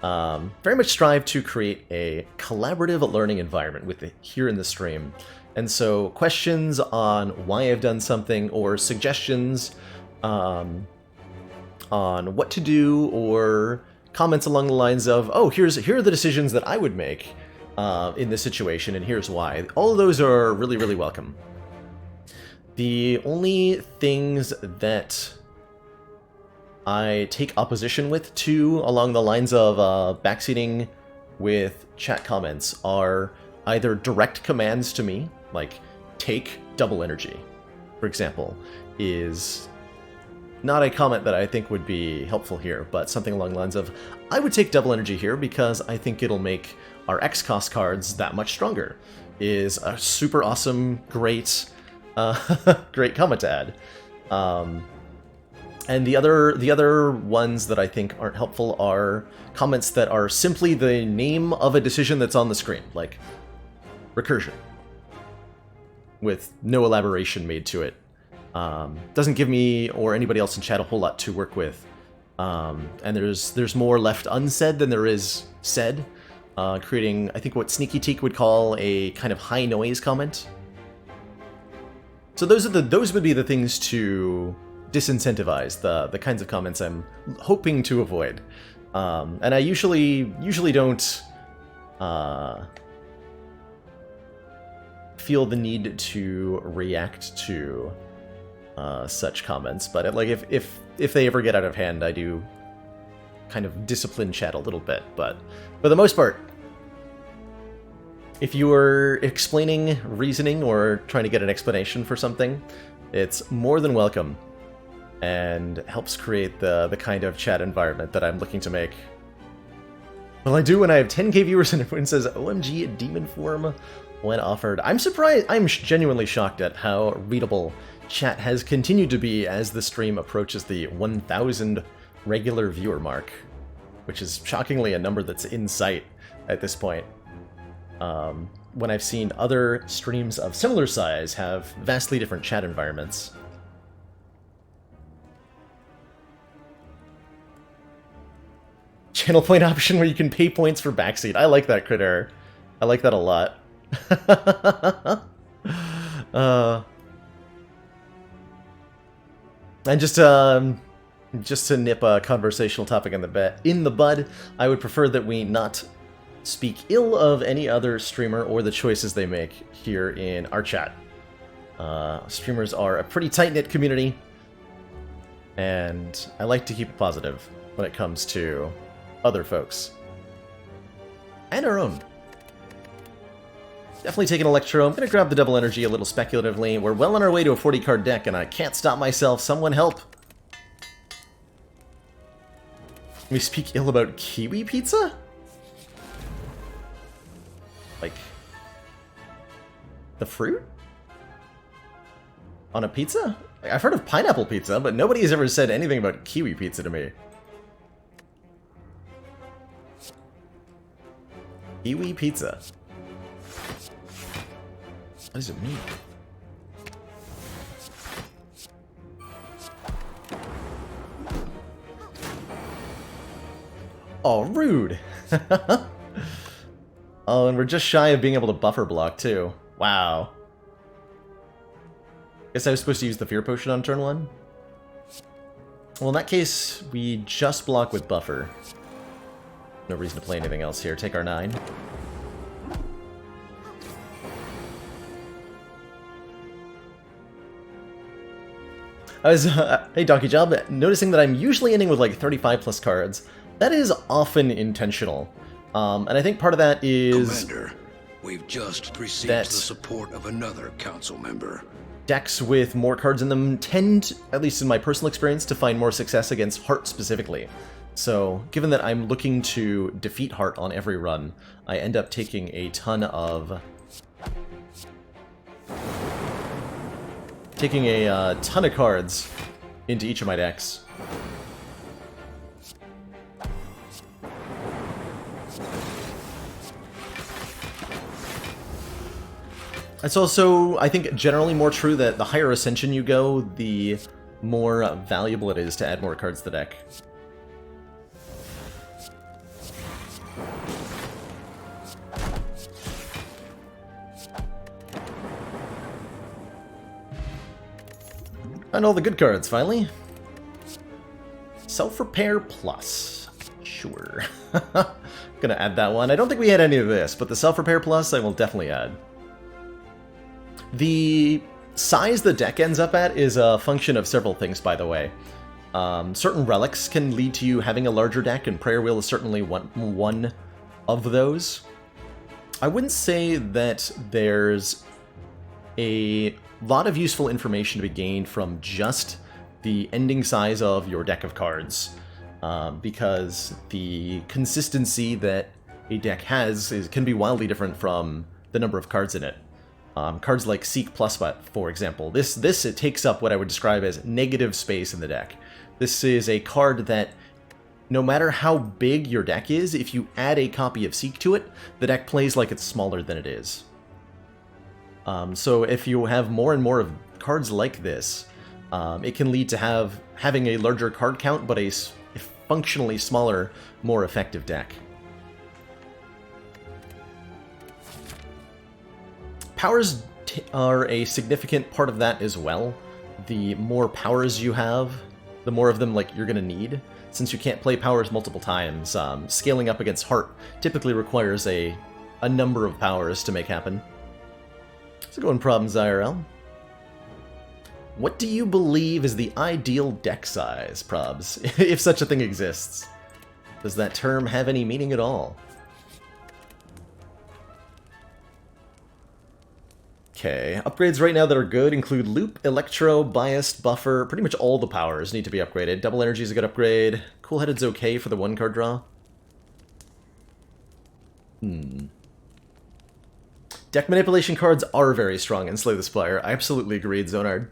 Very much strive to create a collaborative learning environment with here in the stream. And so questions on why I've done something or suggestions on what to do or comments along the lines of, oh, here are the decisions that I would make in this situation and here's why. All of those are really, really welcome. The only things that I take opposition with too, along the lines of backseating with chat comments, are either direct commands to me, like take double energy, for example, is not a comment that I think would be helpful here, but something along the lines of, I would take double energy here because I think it'll make our X-Cost cards that much stronger, is a super awesome, great, great comment to add. And the other ones that I think aren't helpful are comments that are simply the name of a decision that's on the screen, like recursion, with no elaboration made to it. Doesn't give me or anybody else in chat a whole lot to work with. And there's more left unsaid than there is said, creating, I think, what Sneaky Teak would call a kind of high noise comment. So those would be the things to disincentivize, the kinds of comments I'm hoping to avoid. And I usually don't feel the need to react to such comments, but like if they ever get out of hand, I do kind of discipline chat a little bit. But for the most part, if you are explaining reasoning or trying to get an explanation for something, it's more than welcome and helps create the kind of chat environment that I'm looking to make. Well, I do when I have 10k viewers and everyone says OMG demon form when offered. I'm surprised. I'm genuinely shocked at how readable chat has continued to be as the stream approaches the 1,000 regular viewer mark, which is shockingly a number that's in sight at this point. When I've seen other streams of similar size have vastly different chat environments. Channel point option where you can pay points for backseat. I like that, Critter. I like that a lot. And just to nip a conversational topic in the bud, I would prefer that we not speak ill of any other streamer or the choices they make here in our chat. Streamers are a pretty tight-knit community, and I like to keep it positive when it comes to other folks. And our own. Definitely take an Electro. I'm going to grab the double energy a little speculatively. We're well on our way to a 40-card deck, and I can't stop myself. Someone help. We speak ill about kiwi pizza? Like, the fruit? On a pizza? I've heard of pineapple pizza, but nobody has ever said anything about kiwi pizza to me. Kiwi pizza. What does it mean? Oh, rude! Oh, and we're just shy of being able to buffer block, too. Wow. Guess I was supposed to use the Fear Potion on turn 1? Well, in that case, we just block with buffer. No reason to play anything else here. Take our 9. I was, hey Donkey Job, noticing that I'm usually ending with like 35 plus cards. That is often intentional. And I think part of that is... Commander, we've just received the support of another council member. Decks with more cards in them tend, at least in my personal experience, to find more success against Heart specifically. So, given that I'm looking to defeat Heart on every run, I end up taking a ton of... cards into each of my decks. It's also, I think, generally more true that the higher Ascension you go, the more valuable it is to add more cards to the deck. And all the good cards, finally. Self-Repair Plus. Sure. Gonna add that one. I don't think we had any of this, but the Self-Repair Plus I will definitely add. The size the deck ends up at is a function of several things, by the way. Certain relics can lead to you having a larger deck, and Prayer Wheel is certainly one of those. I wouldn't say that there's a lot of useful information to be gained from just the ending size of your deck of cards, because the consistency that a deck has can be wildly different from the number of cards in it. Cards like Seek Plus, for example, it takes up what I would describe as negative space in the deck. This is a card that, no matter how big your deck is, if you add a copy of Seek to it, the deck plays like it's smaller than it is. So if you have more and more of cards like this, it can lead to having a larger card count, but a functionally smaller, more effective deck. Powers are a significant part of that as well. The more powers you have, the more of them you're going to need. Since you can't play powers multiple times, scaling up against Heart typically requires a number of powers to make happen. So going problems IRL. What do you believe is the ideal deck size, Probs, if such a thing exists? Does that term have any meaning at all? Okay, upgrades right now that are good include Loop, Electro, Biased, Buffer. Pretty much all the powers need to be upgraded. Double Energy is a good upgrade. Cool-Headed's okay for the one card draw. Deck manipulation cards are very strong in Slay the Spire. I absolutely agreed, Zonard.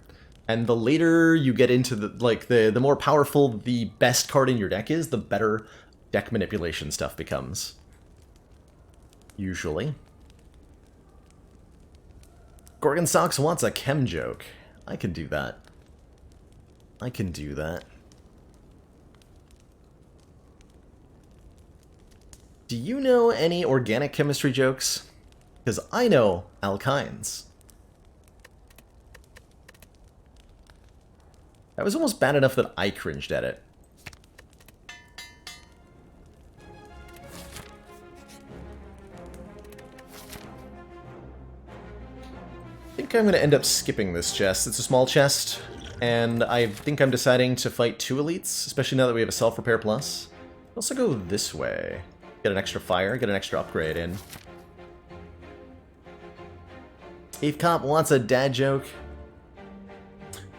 And the later you get into the more powerful the best card in your deck is, the better deck manipulation stuff becomes. Usually. Gorgon Socks wants a chem joke. I can do that. I can do that. Do you know any organic chemistry jokes? Because I know alkynes. That was almost bad enough that I cringed at it. I think I'm going to end up skipping this chest. It's a small chest, and I think I'm deciding to fight 2 elites, especially now that we have a self-repair plus. I'll also go this way. Get an extra fire, get an extra upgrade in. Eve Cop wants a dad joke.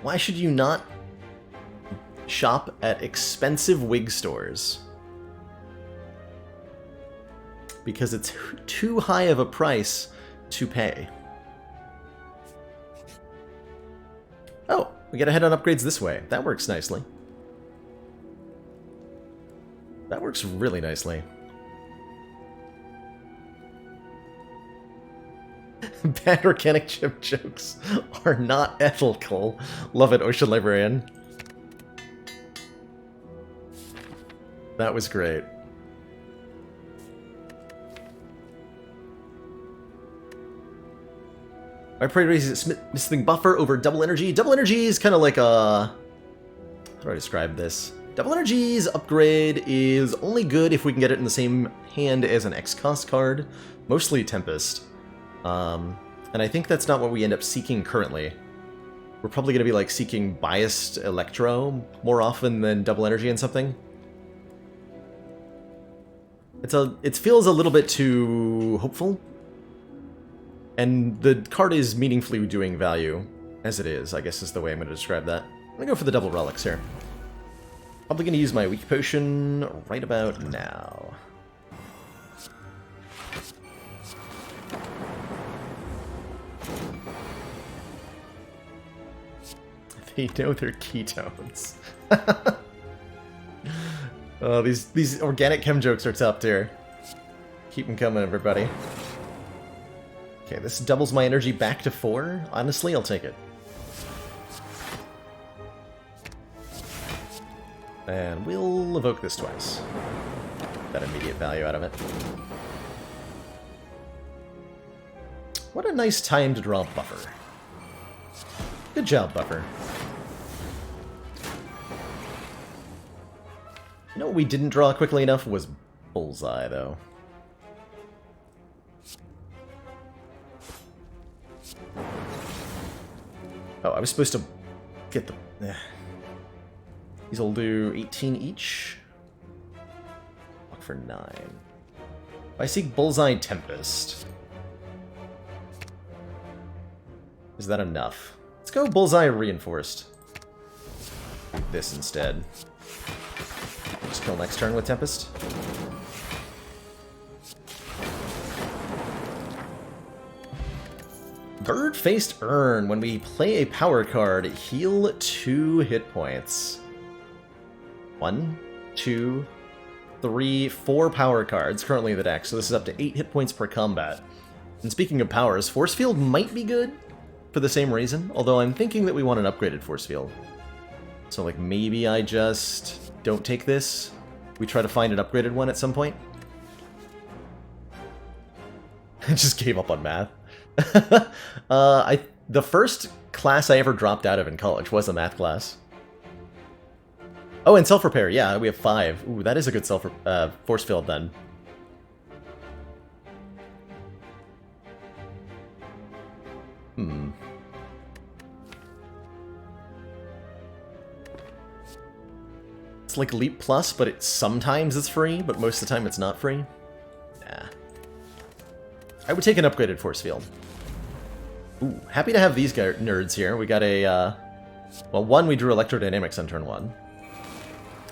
Why should you not shop at expensive wig stores? Because it's too high of a price to pay. Oh, we gotta head on upgrades this way. That works nicely. That works really nicely. Bad organic chip jokes are not ethical. Love it, Ocean Librarian. That was great. My priority is missing buffer over double energy. Double energy is kind of like a... How do I describe this? Double energy's upgrade is only good if we can get it in the same hand as an X-Cost card. Mostly Tempest. And I think that's not what we end up seeking currently. We're probably going to be like seeking biased Electro more often than double energy and something. It feels a little bit too hopeful. And the card is meaningfully doing value, as it is, I guess is the way I'm going to describe that. I'm going to go for the double relics here. Probably going to use my weak potion right about now. They know they're ketones. Oh, these organic chem jokes are tough here. Keep them coming, everybody. Okay, this doubles my energy back to 4. Honestly, I'll take it. And we'll evoke this twice. That immediate value out of it. What a nice time to draw Buffer. Good job, Buffer. You know what we didn't draw quickly enough was Bullseye, though. Oh, I was supposed to get the... These will do 18 each. Look for 9. I seek Bullseye Tempest. Is that enough? Let's go Bullseye Reinforced. This instead. Just kill next turn with Tempest. Bird-Faced Urn. When we play a power card, heal 2 hit points. 1, 2, 3, 4 power cards currently in the deck, so this is up to 8 hit points per combat. And speaking of powers, Force Field might be good for the same reason, although I'm thinking that we want an upgraded Force Field. So like maybe I just don't take this. We try to find an upgraded one at some point. I just gave up on math. The first class I ever dropped out of in college was a math class. Oh, and self-repair, yeah, we have 5. Ooh, that is a good force field then. It's like Leap Plus, but sometimes it's free, but most of the time it's not free. Nah. I would take an upgraded force field. Ooh, happy to have these nerds here. We got a, well, 1, we drew Electrodynamics on turn 1.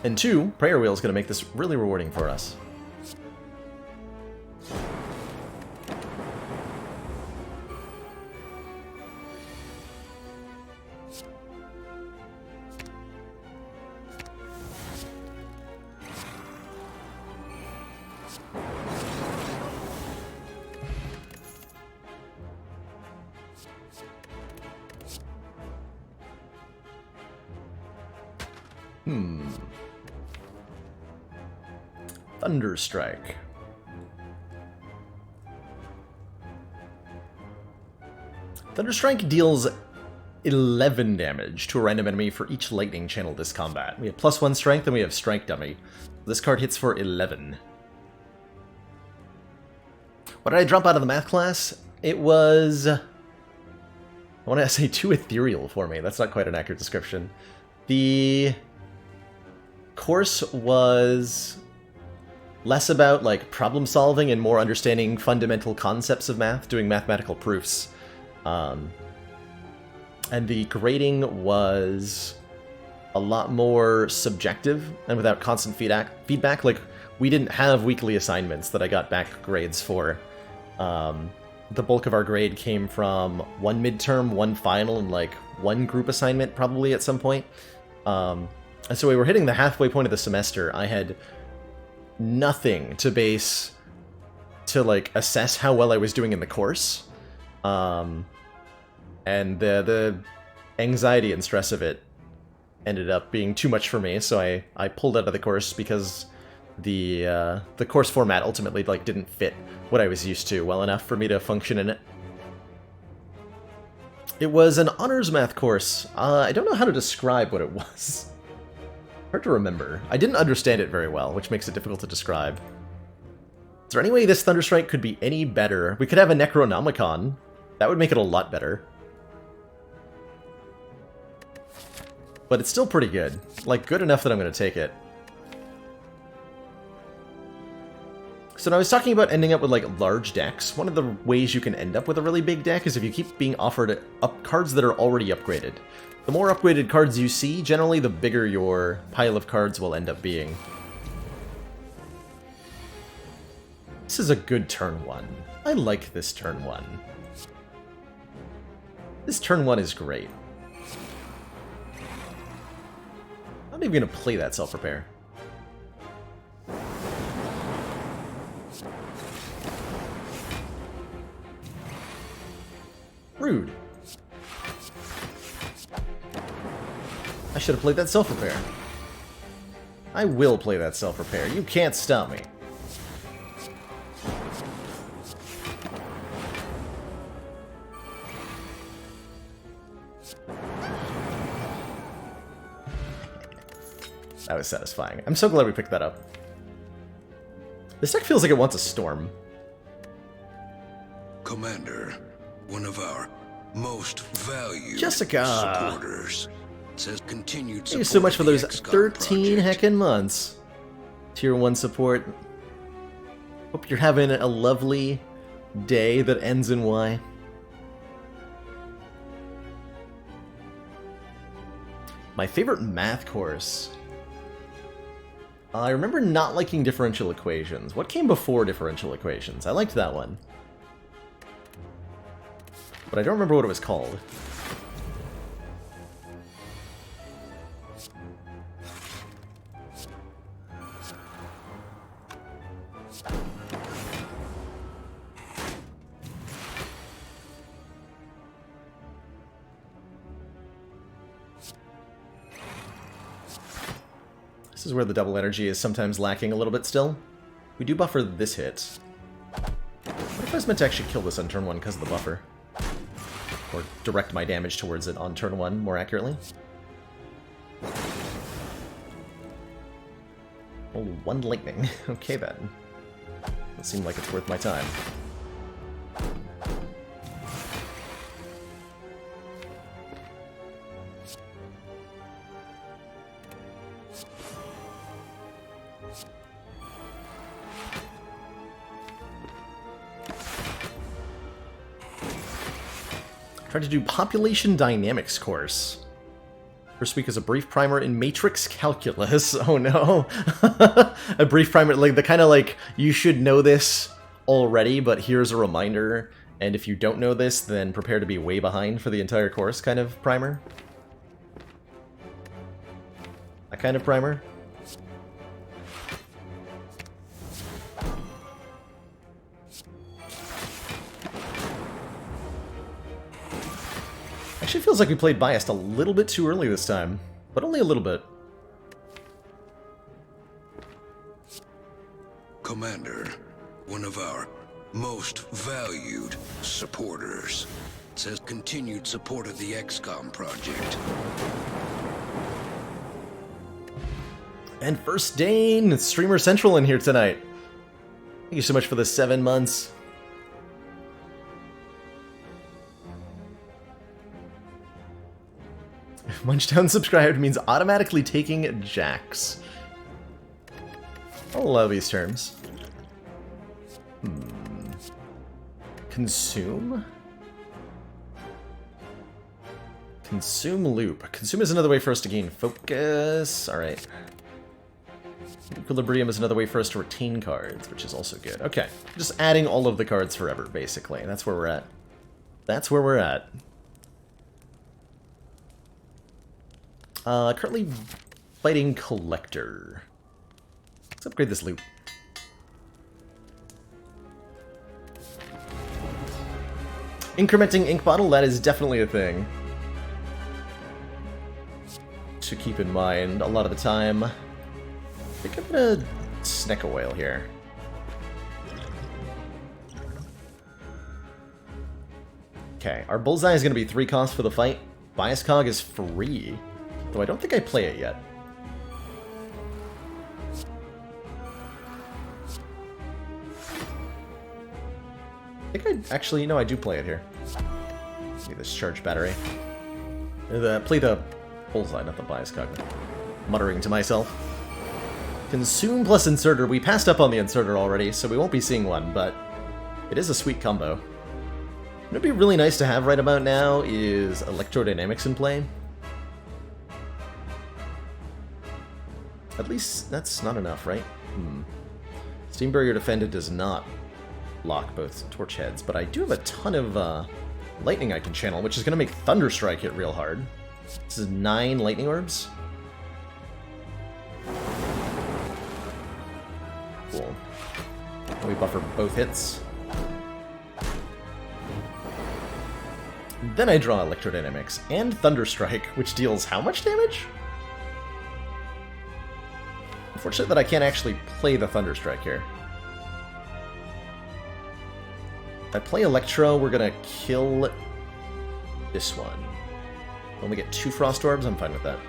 And 2, Prayer Wheel is going to make this really rewarding for us. Thunderstrike. Thunderstrike deals 11 damage to a random enemy for each lightning channel this combat. We have +1 strength and we have strike dummy. This card hits for 11. What did I drop out of the math class? It was... I want to say too ethereal for me. That's not quite an accurate description. The course was less about like problem solving and more understanding fundamental concepts of math, doing mathematical proofs. And the grading was a lot more subjective and without constant feedback. Like, we didn't have weekly assignments that I got back grades for. The bulk of our grade came from one midterm, one final, and like one group assignment probably at some point. And so we were hitting the halfway point of the semester. I had nothing to base to like assess how well I was doing in the course. And the anxiety and stress of it ended up being too much for me, so I pulled out of the course because the course format ultimately like didn't fit what I was used to well enough for me to function in it. It was an honors math course. I don't know how to describe what it was. Hard to remember. I didn't understand it very well, which makes it difficult to describe. Is there any way this Thunderstrike could be any better? We could have a Necronomicon. That would make it a lot better. But it's still pretty good. Like, good enough that I'm going to take it. So now I was talking about ending up with, like, large decks. One of the ways you can end up with a really big deck is if you keep being offered cards that are already upgraded. The more upgraded cards you see, generally the bigger your pile of cards will end up being. This is a good turn 1. I like this turn 1. This turn 1 is great. I'm not even going to play that self-repair. Rude. I should have played that self-repair. I will play that self-repair. You can't stop me. That was satisfying. I'm so glad we picked that up. This deck feels like it wants a storm. Commander, one of our most valued Jessica supporters says continued support. Thank you so much for those of the 13 project. heckin' months. Tier 1 support. Hope you're having a lovely day that ends in Y. My favorite math course. I remember not liking differential equations. What came before differential equations? I liked that one. But I don't remember what it was called. This is where the double energy is sometimes lacking a little bit still. We do buffer this hit. What if I was meant to actually kill this on turn 1 because of the buffer? Or direct my damage towards it on turn 1 more accurately? Oh, 1 lightning. Okay then. Doesn't seem like it's worth my time. Tried to do Population Dynamics course. First week is a brief primer in Matrix Calculus. Oh no. A brief primer, like the kind of like, you should know this already, but here's a reminder. And if you don't know this, then prepare to be way behind for the entire course kind of primer. That kind of primer. Actually feels like we played Biased a little bit too early this time, but only a little bit. Commander, one of our most valued supporters says continued support of the XCOM project. And First Dane, Streamer Central in here tonight. Thank you so much for the 7 months. Munchtown subscribed means automatically taking Jax. I'll allow these terms. Consume? Consume loop. Consume is another way for us to gain focus. Alright. Equilibrium is another way for us to retain cards, which is also good. Okay. Just adding all of the cards forever, basically. That's where we're at. That's where we're at. Currently fighting Collector. Let's upgrade this loot. Incrementing ink bottle, that is definitely a thing to keep in mind a lot of the time. I think I'm gonna snack a whale here. Okay, our bullseye is gonna be 3 costs for the fight. Bias cog is free, though I don't think I play it yet. I think I actually, no, I do play it here. Need this charge battery. Play the bullseye, not the bias cog. Muttering to myself. Consume plus inserter. We passed up on the inserter already, so we won't be seeing one, but it is a sweet combo. What would be really nice to have right about now is electrodynamics in play. At least that's not enough, right? Steam Barrier Defended does not block both torch heads, but I do have a ton of lightning I can channel, which is going to make Thunderstrike hit real hard. This is 9 lightning orbs. Cool. And we buffer both hits. Then I draw Electrodynamics and Thunderstrike, which deals how much damage? Unfortunate that I can't actually play the Thunderstrike here. If I play Electro, we're gonna kill this one. Only get 2 Frost Orbs, I'm fine with that.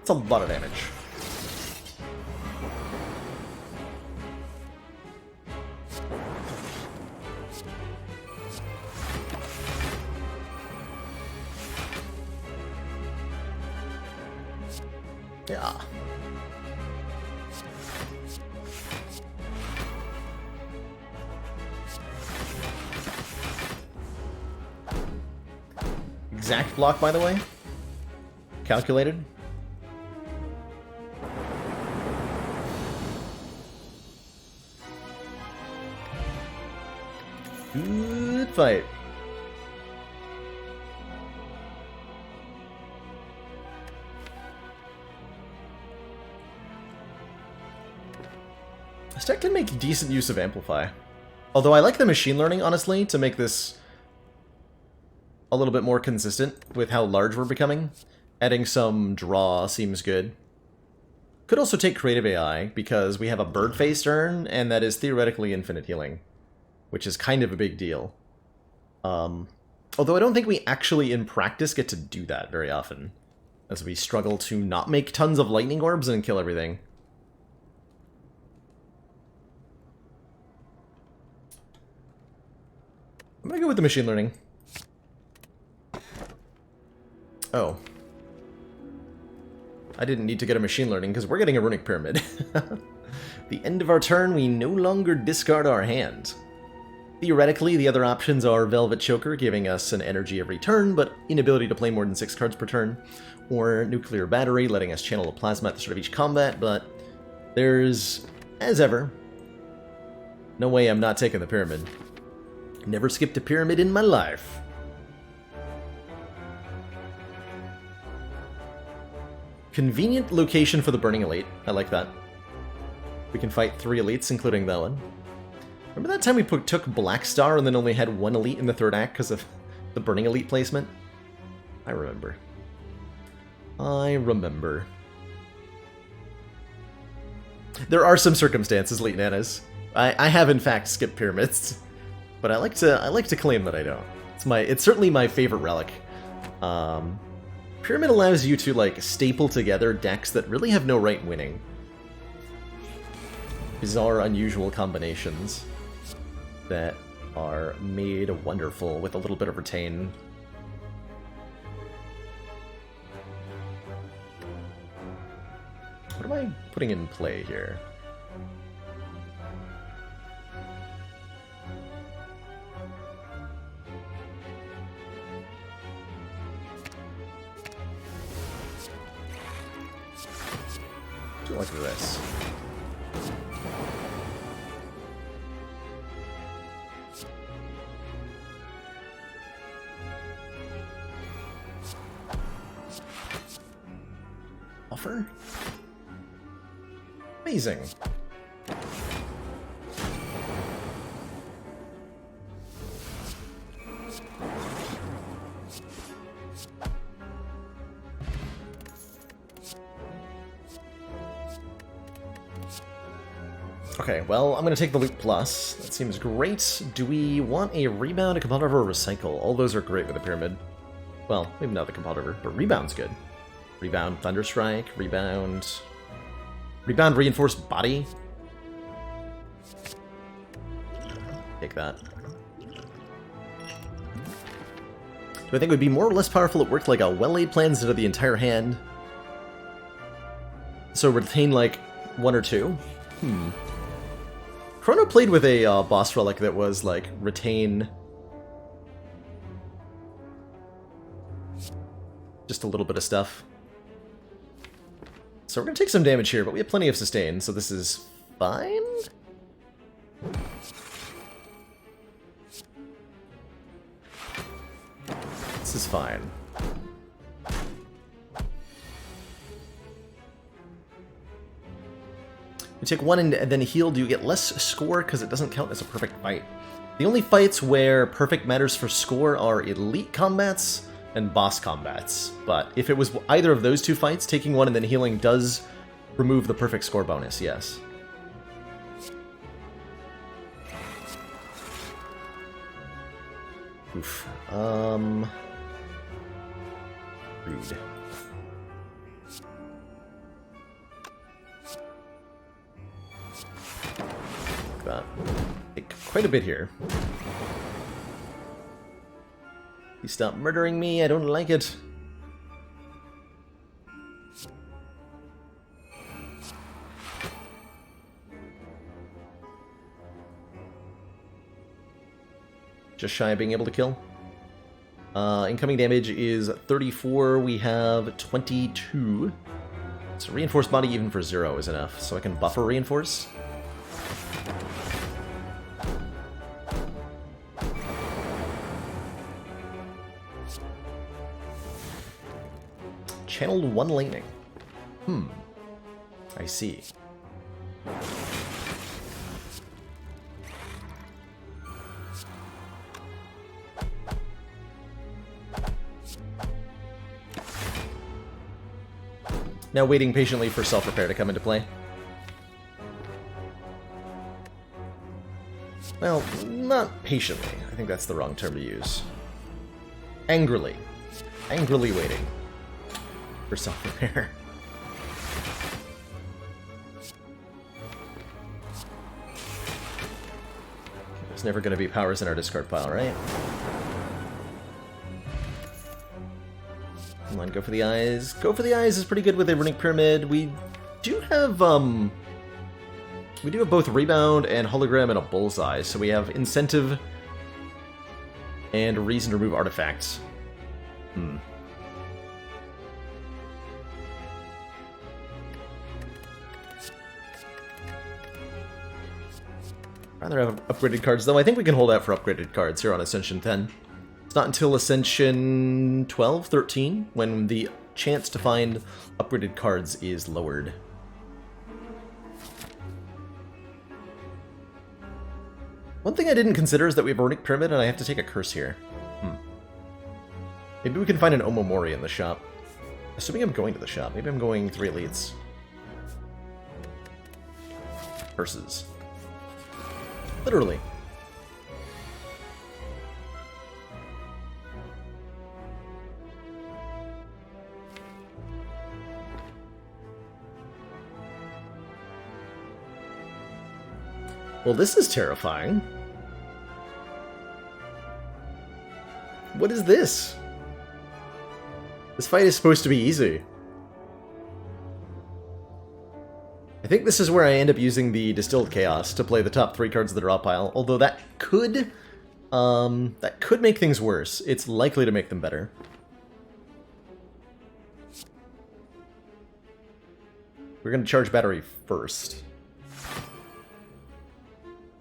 It's a lot of damage. Yeah. Exact block, by the way. Calculated. Good fight. This deck can make decent use of Amplify. Although I like the machine learning, honestly, to make this a little bit more consistent with how large we're becoming. Adding some draw seems good. Could also take Creative AI, because we have a bird face turn, and that is theoretically infinite healing, which is kind of a big deal. Although I don't think we actually, in practice, get to do that very often, as we struggle to not make tons of lightning orbs and kill everything. I'm gonna go with the machine learning. Oh. I didn't need to get a machine learning, because we're getting a runic pyramid. The end of our turn, we no longer discard our hand. Theoretically, the other options are Velvet Choker, giving us an energy every turn, but inability to play more than 6 cards per turn, or Nuclear Battery, letting us channel a Plasma at the start of each combat, but there's, as ever, no way I'm not taking the Pyramid. Never skipped a Pyramid in my life. Convenient location for the Burning Elite. I like that. We can fight 3 elites, including that one. Remember that time we took Black Star and then only had 1 elite in the 3rd act because of the Burning Elite placement? I remember. I remember. There are some circumstances, Late Nanas. I have in fact skipped pyramids, but I like to claim that I don't. It's certainly my favorite relic. Pyramid allows you to like staple together decks that really have no right winning. Bizarre, unusual combinations that are made wonderful with a little bit of retain. What am I putting in play here? Do like this. Offer? Amazing. Okay, well, I'm going to take the Loot Plus. That seems great. Do we want a Rebound, a Compel Driver, or Recycle? All those are great with a Pyramid. Well, maybe not the Compel Driver, but Rebound's good. Rebound Thunderstrike, Rebound Reinforced Body. Take that. Do I think it would be more or less powerful? It worked like a well-laid plan instead of the entire hand. So retain like 1 or 2? Chrono played with a boss relic that was like retain just a little bit of stuff. So we're going to take some damage here, but we have plenty of sustain, so this is fine? This is fine. You take 1 and then heal, do you get less score because it doesn't count as a perfect fight? The only fights where perfect matters for score are elite combats and boss combats, but if it was either of those 2 fights, taking 1 and then healing does remove the perfect score bonus, yes. Oof. Rude. Like that. Take quite a bit here. Please stop murdering me, I don't like it. Just shy of being able to kill. Incoming damage is 34, we have 22. So Reinforced Body even for 0 is enough, so I can buffer Reinforce. Channeled 1 lightning. I see. Now waiting patiently for self-repair to come into play. Well, not patiently. I think that's the wrong term to use. Angrily. Angrily waiting for self-repair. There's never going to be powers in our discard pile, right? Come on, go for the eyes. Go for the eyes is pretty good with a Runic Pyramid. We do have both Rebound and Hologram and a Bullseye, so we have incentive and reason to remove artifacts. Rather have upgraded cards, though. I think we can hold out for upgraded cards here on Ascension 10. It's not until Ascension 12, 13, when the chance to find upgraded cards is lowered. One thing I didn't consider is that we have a Runic Pyramid and I have to take a curse here. Maybe we can find an Omomori in the shop. Assuming I'm going to the shop. Maybe I'm going 3 elites. Curses. Literally. Well, this is terrifying. What is this? This fight is supposed to be easy. I think this is where I end up using the Distilled Chaos to play the top 3 cards of the draw pile, although that could make things worse. It's likely to make them better. We're going to charge battery first.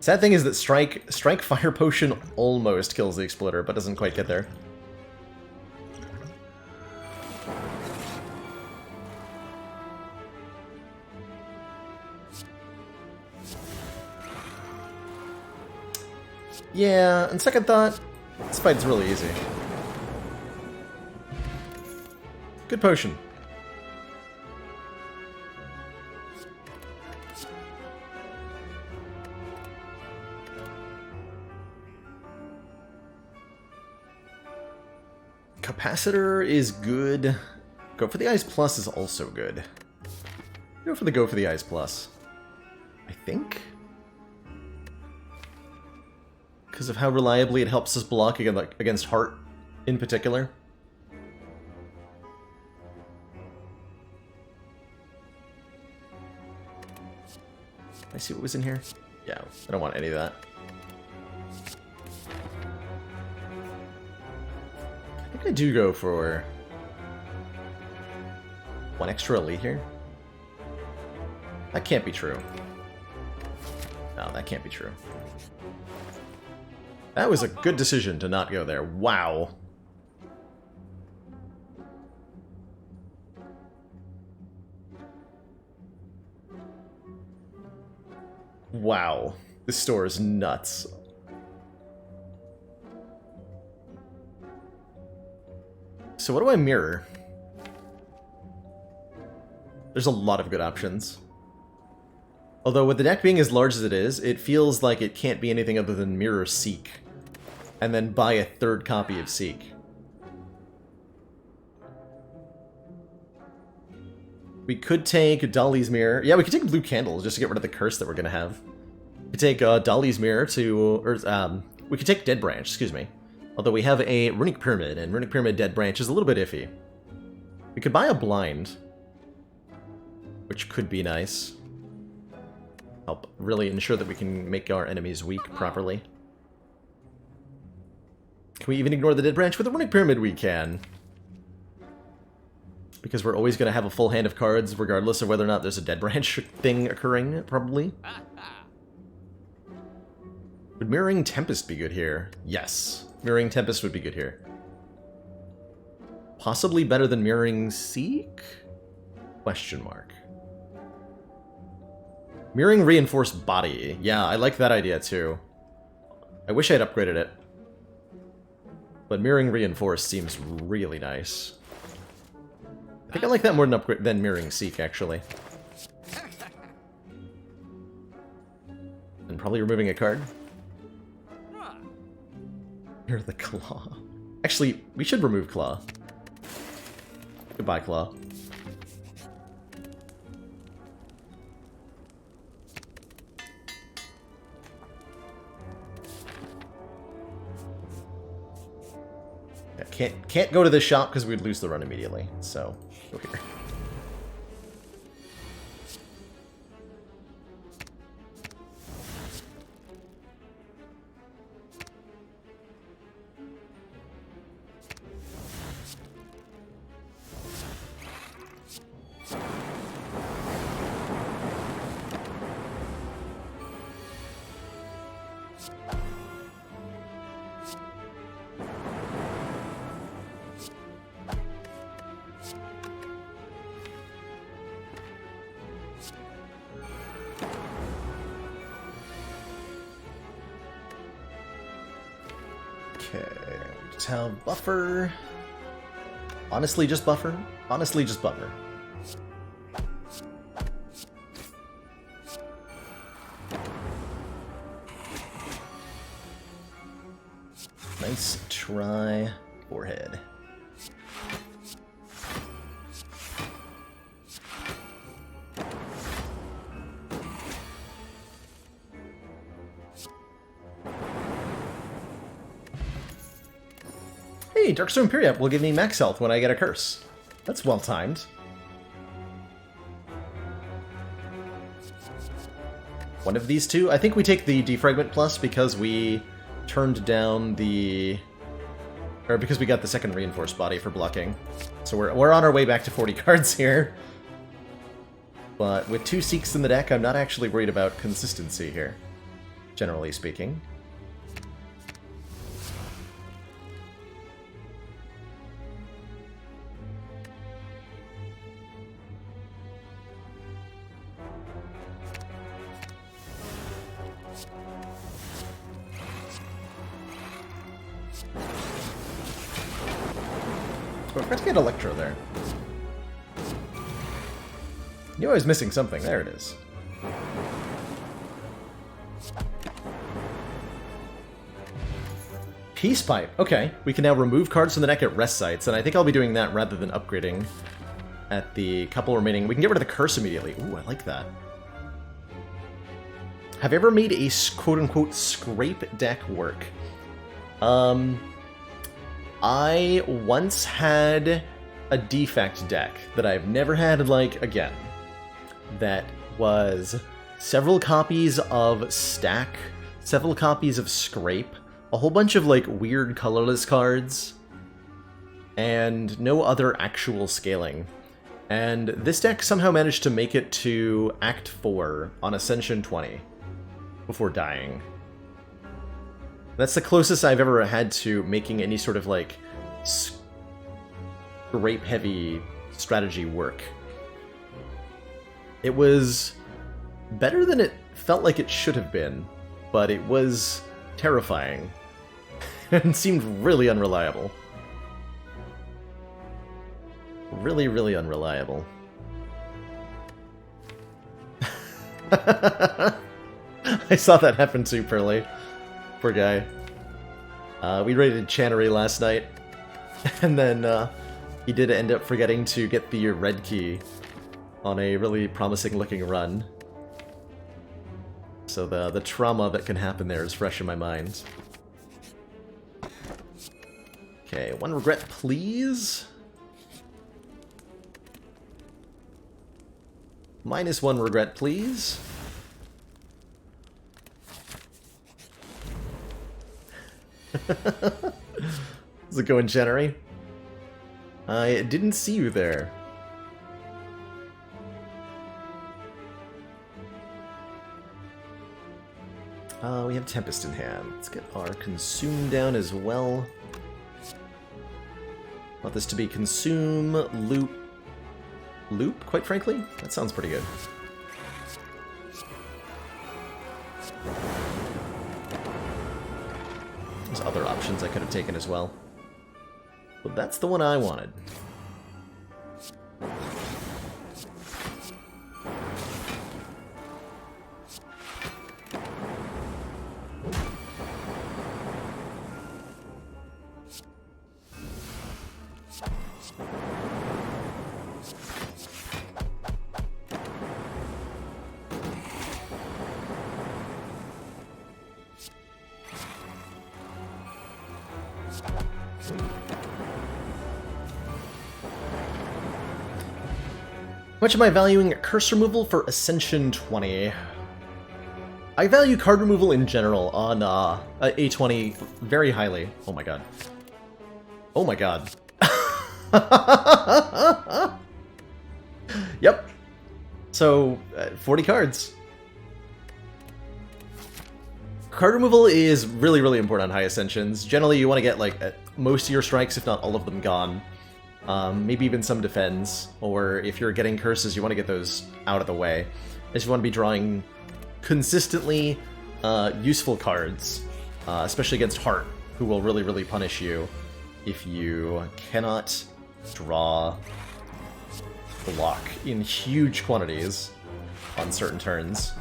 Sad thing is that Strike Fire Potion almost kills the Exploder, but doesn't quite get there. Yeah, on second thought, this fight's really easy. Good potion. Capacitor is good. Go for the Eyes Plus is also good. Go for the Eyes Plus. I think? Because of how reliably it helps us block against Heart in particular. Can I see what was in here? Yeah, I don't want any of that. I think I do go for 1 extra elite here. That can't be true. No, that can't be true. That was a good decision to not go there. Wow. Wow. This store is nuts. So what do I mirror? There's a lot of good options. Although with the deck being as large as it is, it feels like it can't be anything other than mirror Seek. And then buy a 3rd copy of Seek. We could take Dolly's Mirror. Yeah, we could take Blue Candles just to get rid of the curse that we're going to have. We could take Dolly's Mirror to... we could take Dead Branch, excuse me. Although we have a Runic Pyramid, and Runic Pyramid Dead Branch is a little bit iffy. We could buy a Blind, which could be nice. Help really ensure that we can make our enemies weak properly. Can we even ignore the Dead Branch? With the Runic Pyramid we can. Because we're always going to have a full hand of cards, regardless of whether or not there's a Dead Branch thing occurring, probably. Would Mirroring Tempest be good here? Yes. Mirroring Tempest would be good here. Possibly better than Mirroring Seek? Question mark. Mirroring Reinforced Body. Yeah, I like that idea too. I wish I had upgraded it. But Mirroring Reinforced seems really nice. I think I like that more than Mirroring Seek, actually. And probably removing a card. Mirror the Claw. Actually, we should remove Claw. Goodbye, Claw. Can't go to this shop because we'd lose the run immediately, so go here. Okay, just have buffer. Honestly, just buffer. Honestly, just buffer. Nice try, forehead. Hey, Darkstone Imperium will give me max health when I get a curse. That's well timed. One of these two? I think we take the Defragment Plus because we turned down the... or because we got the second Reinforced Body for blocking. So we're on our way back to 40 cards here. But with 2 Seeks in the deck, I'm not actually worried about consistency here, generally speaking. Oh, I forgot to get Electro there. Knew I was missing something. There it is. Peace Pipe. Okay, we can now remove cards from the deck at rest sites, and I think I'll be doing that rather than upgrading at the couple remaining. We can get rid of the curse immediately. Ooh, I like that. Have you ever made a quote-unquote scrape deck work? I once had a defect deck that I've never had, like, again. That was several copies of Stack, several copies of Scrape, a whole bunch of, like, weird colorless cards, and no other actual scaling. And this deck somehow managed to make it to Act 4 on Ascension 20 before dying. That's the closest I've ever had to making any sort of, like, scrape-heavy strategy work. It was better than it felt like it should have been, but it was terrifying and seemed really unreliable. Really, really unreliable. I saw that happen too, Pearly. Poor guy. We raided Channery last night, and then he did end up forgetting to get the red key on a really promising looking run. So the trauma that can happen there is fresh in my mind. Okay, 1 regret, please. -1 regret, please. How's it going, Jennery? I didn't see you there. We have Tempest in hand. Let's get our Consume down as well. Want this to be Consume, Loop, quite frankly? That sounds pretty good. There's other options I could have taken as well. But that's the one I wanted. How much am I valuing curse removal for Ascension 20? I value card removal in general on A20 very highly. Oh my god. Oh my god. Yep. So, 40 cards. Card removal is really, really important on high Ascensions. Generally, you want to get, like, most of your strikes, if not all of them, gone. Maybe even some defends, or if you're getting curses, you want to get those out of the way, as you want to be drawing consistently useful cards, especially against Heart, who will really, really punish you if you cannot draw block in huge quantities on certain turns.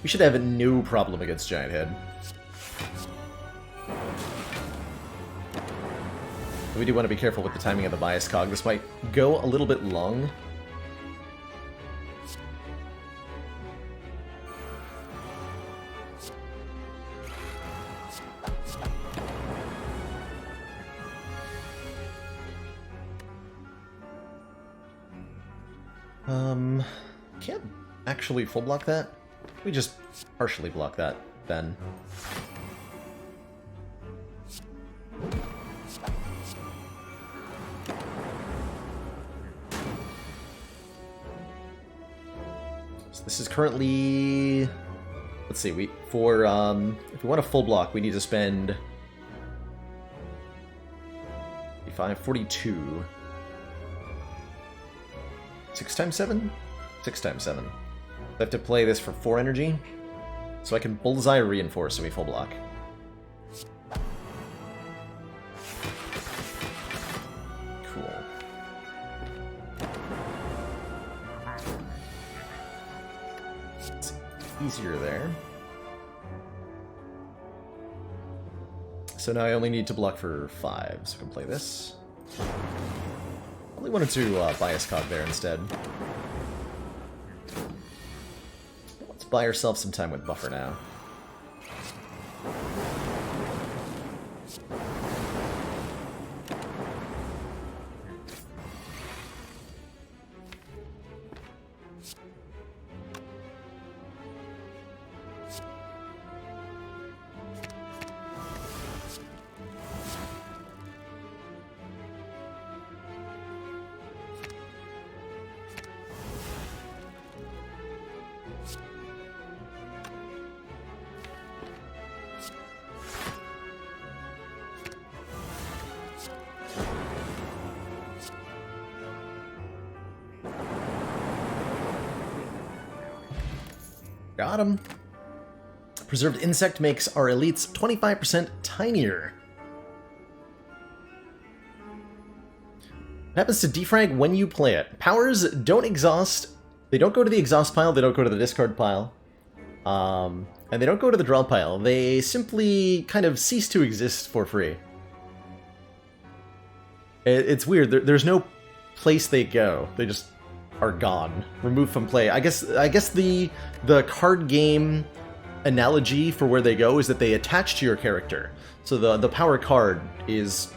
We should have no problem against Giant Head. We do want to be careful with the timing of the bias cog. This might go a little bit long. Can't actually full block that. We just partially block that, then. So this is currently... Let's see, if we want a full block, we need to spend... 42. 6 times 7? 6 times 7. I have to play this for 4 energy, so I can bullseye reinforce so we full block. Cool. It's easier there. So now I only need to block for 5, so I can play this. Only wanted to bias cog there instead. Let's buy ourselves some time with buffer now. Got him. Preserved Insect makes our elites 25% tinier. It happens to defrag when you play it. Powers don't exhaust. They don't go to the exhaust pile. They don't go to the discard pile. And they don't go to the draw pile. They simply kind of cease to exist for free. It's weird. There's no place they go. They just are gone, removed from play. I guess the card game analogy for where they go is that they attach to your character. So the power card is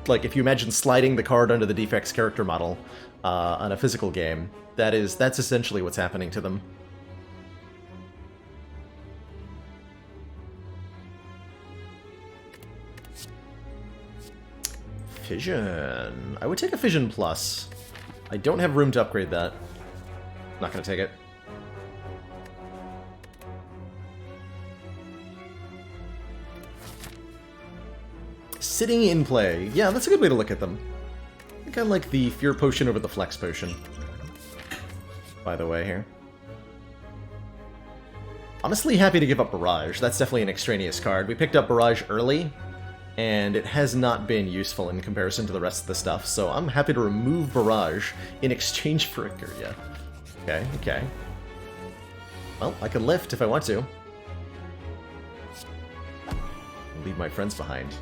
like if you imagine sliding the card under the defects character model on a physical game. That's essentially what's happening to them. Fission. I would take a Fission Plus. I don't have room to upgrade that. Not gonna take it. Sitting in play. Yeah, that's a good way to look at them. I think I like the Fear Potion over the Flex Potion. By the way, here. Honestly, happy to give up Barrage. That's definitely an extraneous card. We picked up Barrage early, and it has not been useful in comparison to the rest of the stuff, so I'm happy to remove Barrage in exchange for Iguria. Okay, okay. Well, I can lift if I want to. Leave my friends behind.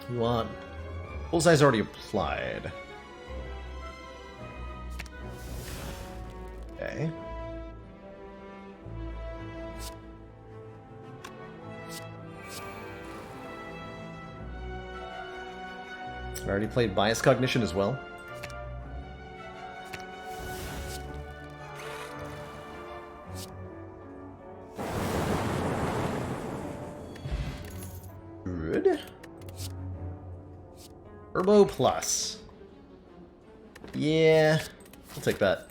You want... Bullseye's already applied. Okay. I already played Bias Cognition as well. Good. Turbo Plus. Yeah, I'll take that.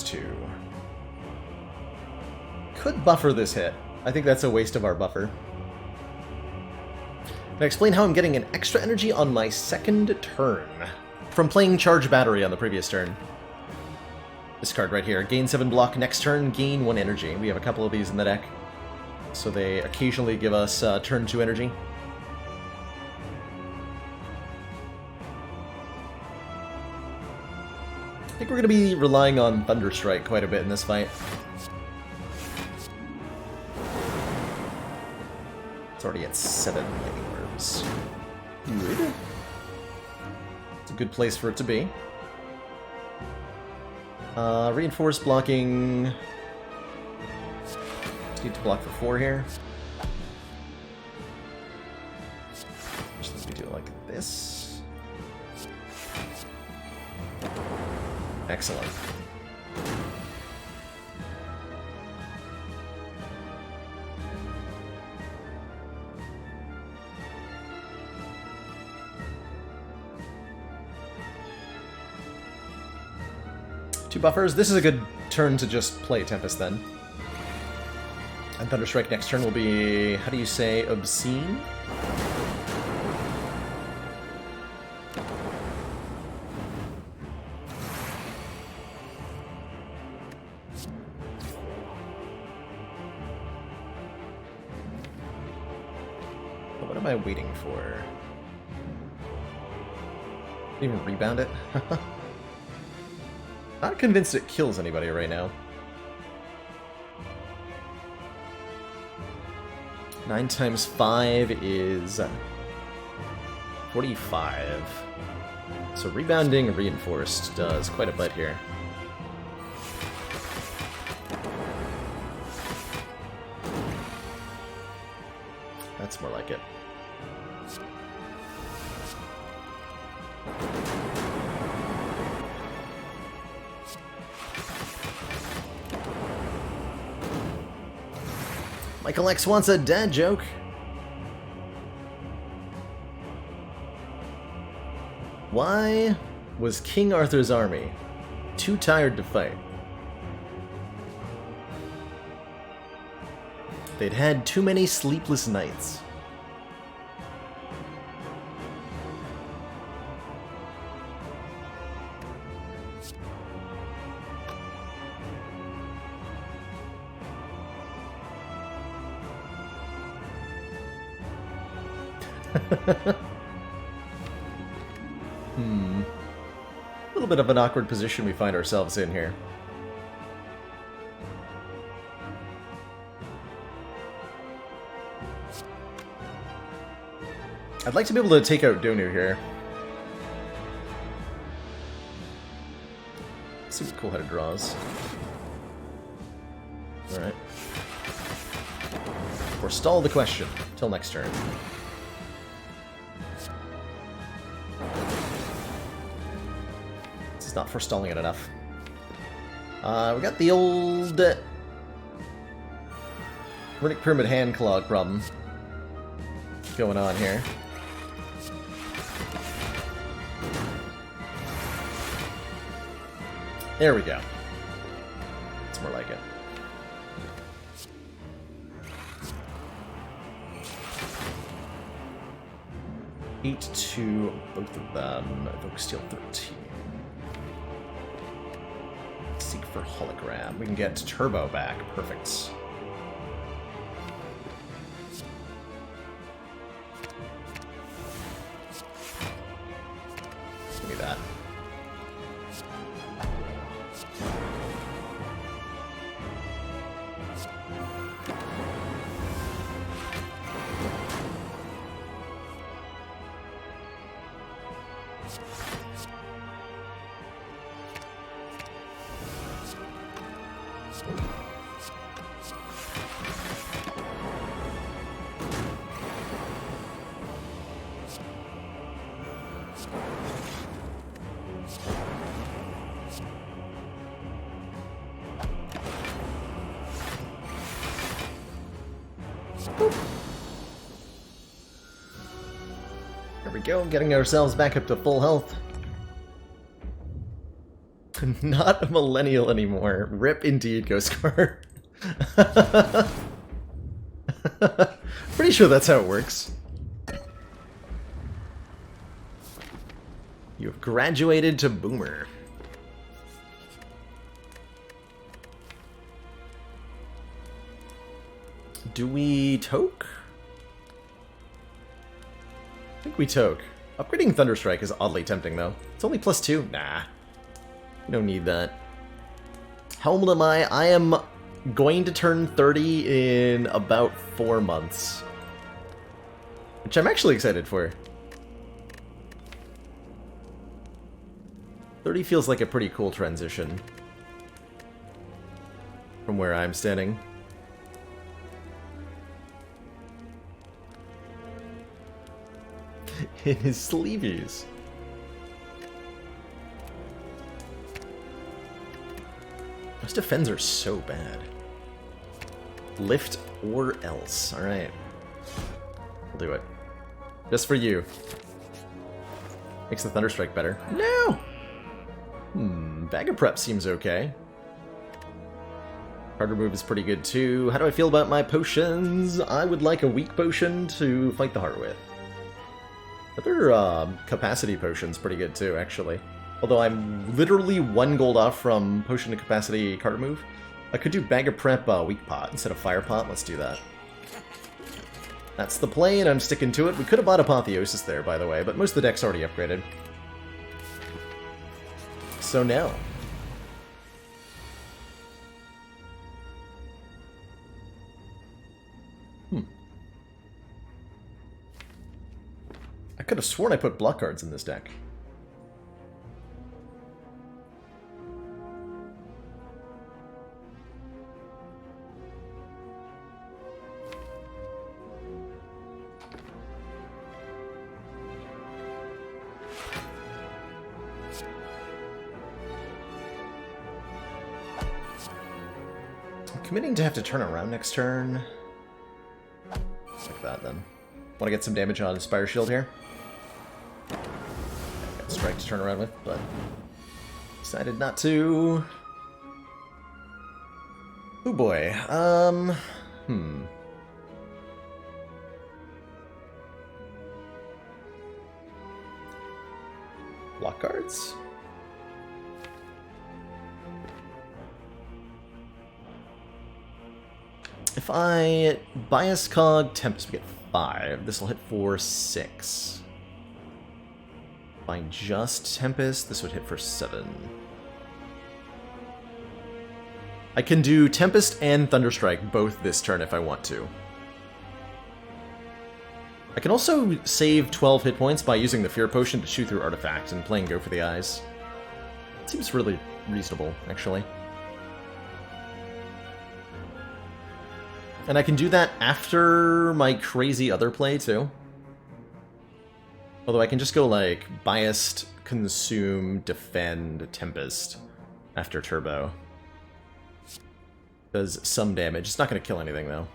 Two. Could buffer this hit. I think that's a waste of our buffer. Can I explain how I'm getting an extra energy on my second turn? From playing Charge Battery on the previous turn. This card right here. Gain 7 block, next turn, gain 1 energy. We have a couple of these in the deck. So they occasionally give us turn 2 energy. I think we're going to be relying on Thunderstrike quite a bit in this fight. It's already at 7 lightning orbs. Good. It's a good place for it to be. Reinforced blocking. Just need to block for 4 here. Just let me do it like this. Excellent. Two buffers. This is a good turn to just play Tempest then. And Thunderstrike next turn will be, how do you say, obscene? What am I waiting for? Even rebound it? Not convinced it kills anybody right now. 9 times 5 is 45. So rebounding reinforced does quite a bit here. That's more like it. Michael X wants a dad joke. Why was King Arthur's army too tired to fight? They'd had too many sleepless nights. A little bit of an awkward position we find ourselves in here. I'd like to be able to take out Donu here. See what cool-headed draws. Alright. Forestall the question till next turn. This is not forestalling it enough. We got the old Runic Pyramid Handclog problem going on here. There we go. It's more like it. Eight to both of them. Evoke Steel 13. Seek for Hologram. We can get Turbo back. Perfect. Give me that. There we go, getting ourselves back up to full health. Not a millennial anymore. Rip indeed, Ghostcar. Pretty sure that's how it works. You have graduated to Boomer. Do we toke? I think we toke. Upgrading Thunderstrike is oddly tempting, though. It's only +2. Nah. You don't need that. How old am I? I am going to turn 30 in about 4 months. Which I'm actually excited for. 30 feels like a pretty cool transition from where I'm standing. In his sleeveys. Those defends are so bad. Lift or else. Alright. We'll do it. Just for you. Makes the Thunderstrike better. No! Bag of Prep seems okay. Card remove is pretty good too. How do I feel about my potions? I would like a weak potion to fight the heart with. Other capacity potion's pretty good too, actually. Although I'm literally 1 gold off from potion to capacity card remove. I could do Bag of Prep weak pot instead of fire pot. Let's do that. That's the play, and I'm sticking to it. We could have bought Apotheosis there, by the way, but most of the deck's already upgraded. So no. I could have sworn I put block cards in this deck. I'm committing to have to turn around next turn. Like that, then. Want to get some damage on Spire Shield here? Got Strike to turn around with, but decided not to. Oh boy. Block cards? If I bias cog Tempest, we get 5. This will hit for 6. If I just Tempest, this would hit for 7. I can do Tempest and Thunderstrike both this turn if I want to. I can also save 12 hit points by using the Fear Potion to chew through Artifact and playing Go for the Eyes. It seems really reasonable, actually. And I can do that after my crazy other play, too. Although I can just go, like, Biased, Consume, Defend, Tempest after Turbo. Does some damage. It's not going to kill anything, though.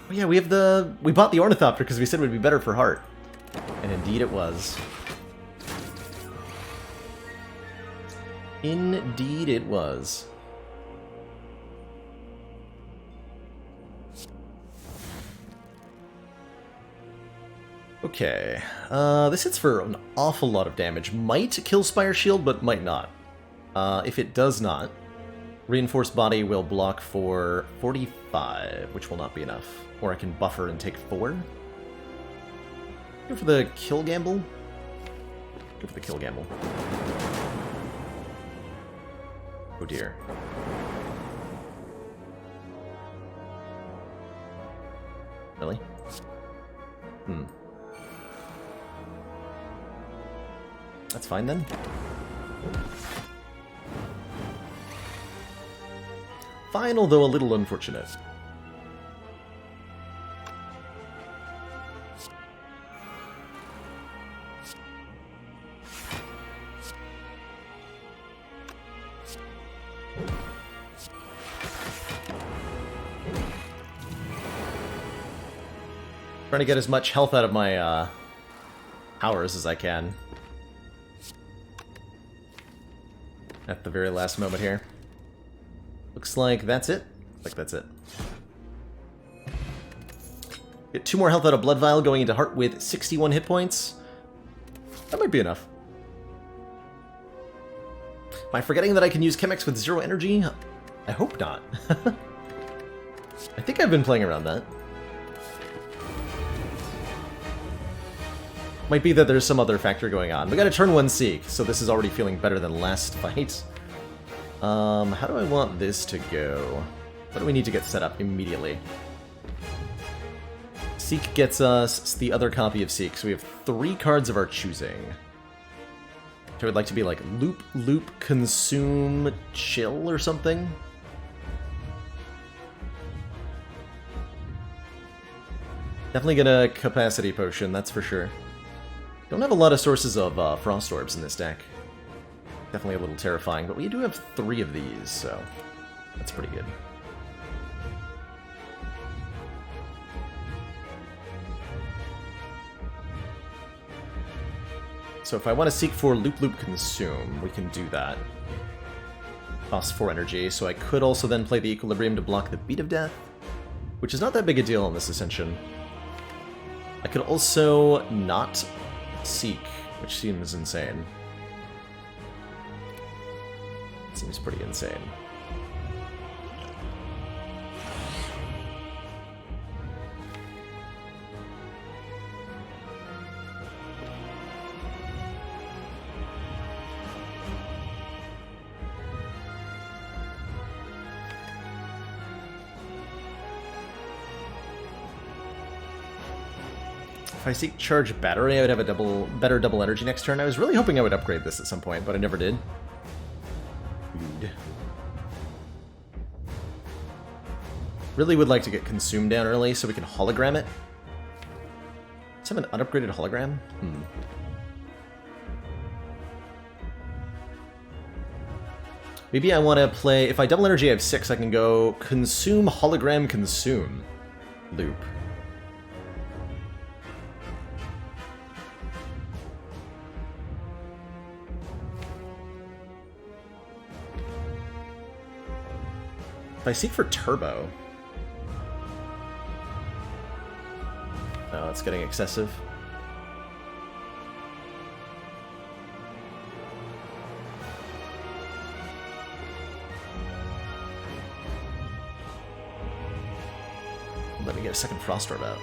Oh yeah, we bought the Ornithopter because we said it would be better for Heart. And indeed it was. Indeed it was. Okay, this hits for an awful lot of damage. Might kill Spire Shield, but might not. If it does not, Reinforced Body will block for 45, which will not be enough. Or I can buffer and take 4. Go for the kill gamble? Go for the kill gamble. Oh dear. Really? That's fine then. Fine, although a little unfortunate. Trying to get as much health out of my powers as I can. At the very last moment here. Looks like that's it. That's it. Get 2 more health out of Blood Vial, going into Heart with 61 hit points. That might be enough. Am I forgetting that I can use Chemex with 0 energy? I hope not. I think I've been playing around that. Might be that there's some other factor going on. We got a turn 1 Seek, so this is already feeling better than last fight. How do I want this to go? What do we need to get set up immediately? Seek gets us the other copy of Seek, so we have 3 cards of our choosing. I would like to be like loop, loop, consume, chill or something. Definitely get a capacity potion, that's for sure. Don't have a lot of sources of frost orbs in this deck. Definitely a little terrifying, but we do have 3 of these, so that's pretty good. So if I want to seek for Loop Loop Consume, we can do that. Costs 4 energy, so I could also then play the Equilibrium to block the Beat of Death, which is not that big a deal on this Ascension. I could also not seek, which seems insane. Seems pretty insane. If I seek Charge Battery, I would have a better double energy next turn. I was really hoping I would upgrade this at some point, but I never did. Weird. Really would like to get Consumed down early so we can hologram it. Let's have an unupgraded hologram? Maybe I want to play... If I double energy, I have 6. I can go Consume, Hologram, Consume. Loop. If I seek for Turbo... Oh, it's getting excessive. Let me get a second Frost Orb out.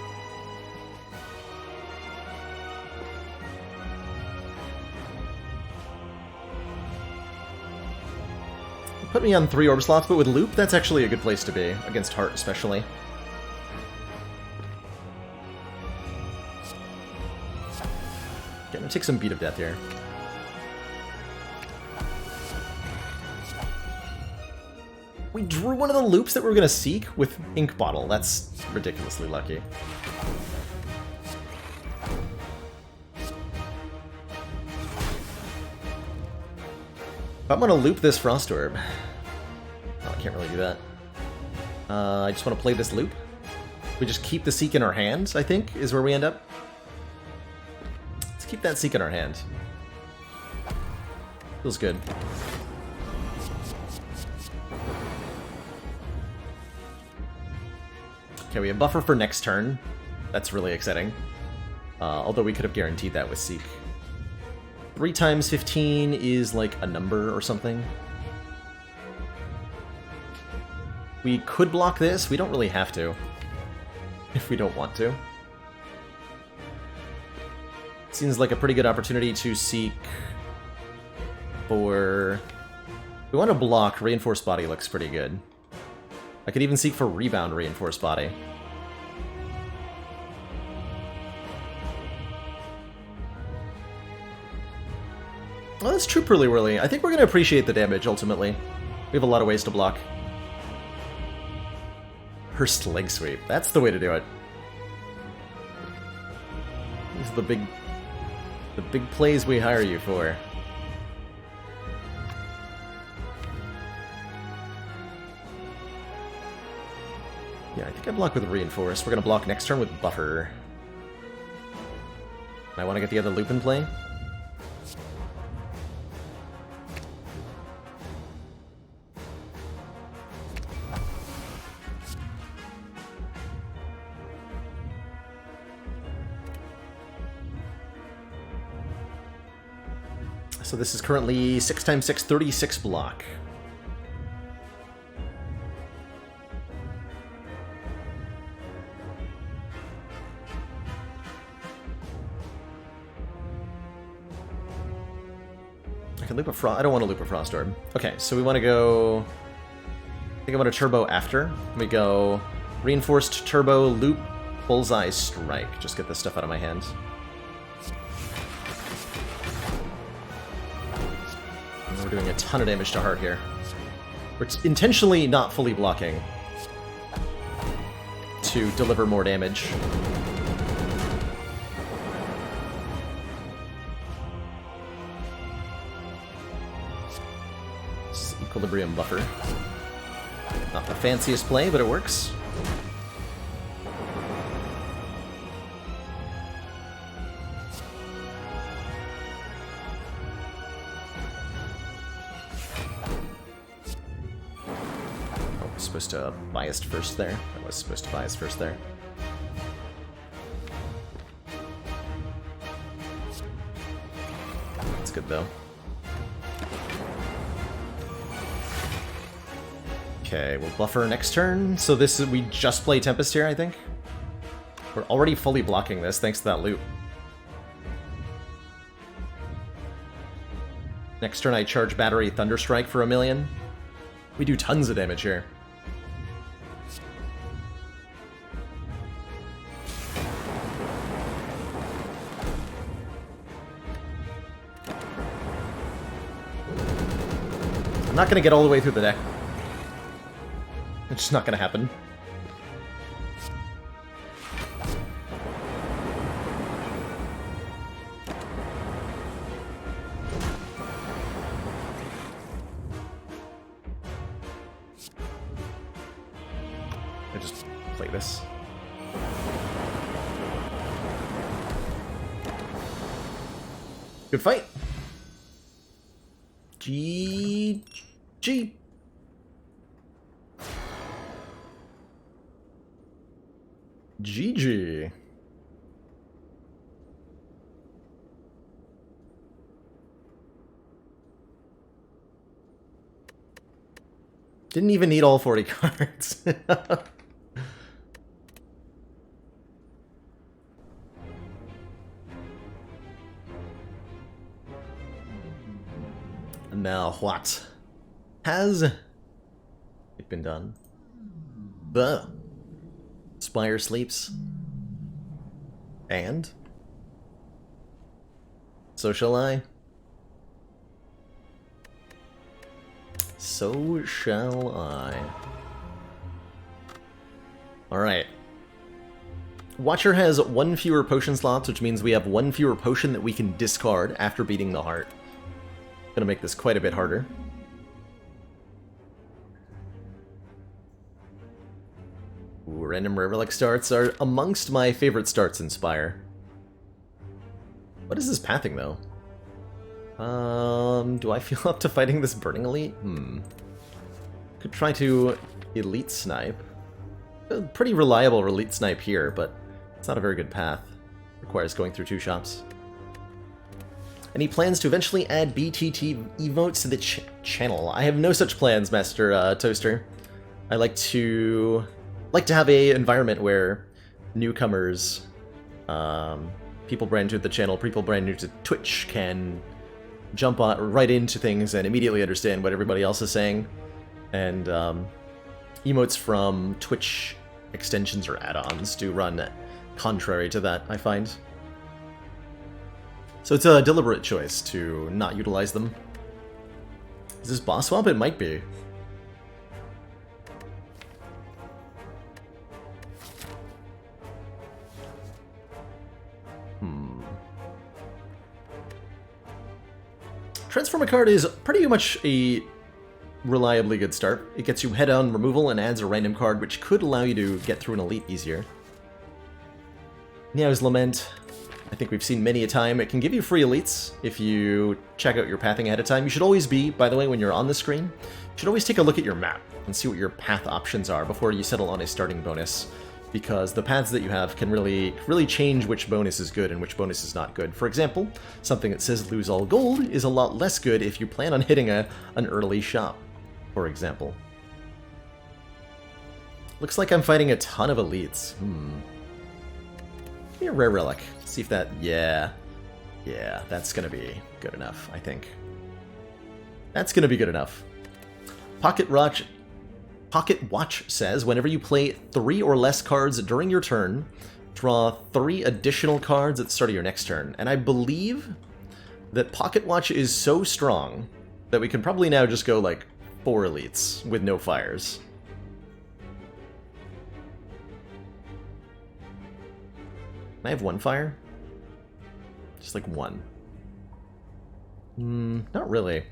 Put me on 3 orb slots, but with Loop, that's actually a good place to be, against Heart especially. Okay, I'm gonna take some Beat of Death here. We drew one of the loops that we were gonna seek with Ink Bottle. That's ridiculously lucky. If I'm gonna loop this Frost Orb... Oh, I can't really do that. I just want to play this loop. We just keep the Seek in our hand, I think, is where we end up. Let's keep that Seek in our hand. Feels good. Okay, we have buffer for next turn. That's really exciting. Although we could have guaranteed that with Seek. 3 times 15 is like a number or something. We could block this. We don't really have to. If we don't want to. Seems like a pretty good opportunity to seek for... We want to block. Reinforced Body looks pretty good. I could even seek for Rebound Reinforced Body. Well, that's true, Pearly Whirly. I think we're going to appreciate the damage, ultimately. We have a lot of ways to block. Hurst Leg Sweep. That's the way to do it. These are the big plays we hire you for. Yeah, I think I block with Reinforce. We're going to block next turn with Buffer. I want to get the other loop in play. So this is currently 6x6, 36 block. I can loop a frost. I don't want to loop a frost orb. Okay, so we want to go. I think I want to turbo after. We go reinforced turbo loop bullseye strike. Just get this stuff out of my hand. We're doing a ton of damage to Heart here. We're intentionally not fully blocking to deliver more damage. This is Equilibrium Buffer. Not the fanciest play, but it works. Supposed to biased first there. I was supposed to bias first there. That's good though. Okay, we'll buffer next turn. So this is, we just play Tempest here, I think. We're already fully blocking this thanks to that loop. Next turn I charge Battery Thunderstrike for 1,000,000. We do tons of damage here. I'm not gonna get all the way through the deck. It's just not gonna happen. I just play this. Good fight. GG. GG. Didn't even need all 40 cards. Now what? Has it been done? Buh. Spire sleeps. And? So shall I. So shall I. Alright. Watcher has 1 fewer potion slots, which means we have 1 fewer potion that we can discard after beating the heart. Gonna make this quite a bit harder. Ooh, random rare relic starts are amongst my favorite starts in Spire. What is this pathing, though? Do I feel up to fighting this Burning Elite? Could try to Elite Snipe. A pretty reliable Elite Snipe here, but it's not a very good path. Requires going through 2 shops. And he plans to eventually add BTT emotes to the channel. I have no such plans, Master Toaster. I like to have a environment where newcomers, people brand new to the channel, people brand new to Twitch can jump on right into things and immediately understand what everybody else is saying. And emotes from Twitch extensions or add-ons do run contrary to that, I find. So it's a deliberate choice to not utilize them. Is this boss swap? It might be. Transformer card is pretty much a reliably good start. It gets you head-on removal and adds a random card, which could allow you to get through an elite easier. Neo's Lament. I think we've seen many a time. It can give you free elites if you check out your pathing ahead of time. You should always be, by the way, when you're on the screen, you should always take a look at your map and see what your path options are before you settle on a starting bonus, because the paths that you have can really change which bonus is good and which bonus is not good. For example, something that says lose all gold is a lot less good if you plan on hitting an early shop, for example. Looks like I'm fighting a ton of elites. Give me a rare relic. See if that... Yeah, that's gonna be good enough, I think. That's gonna be good enough. Pocket Watch says, whenever you play 3 or less cards during your turn, draw 3 additional cards at the start of your next turn. And I believe that Pocket Watch is so strong that we can probably now just go like 4 elites with no fires. Can I have 1 fire? Just like 1. Not really.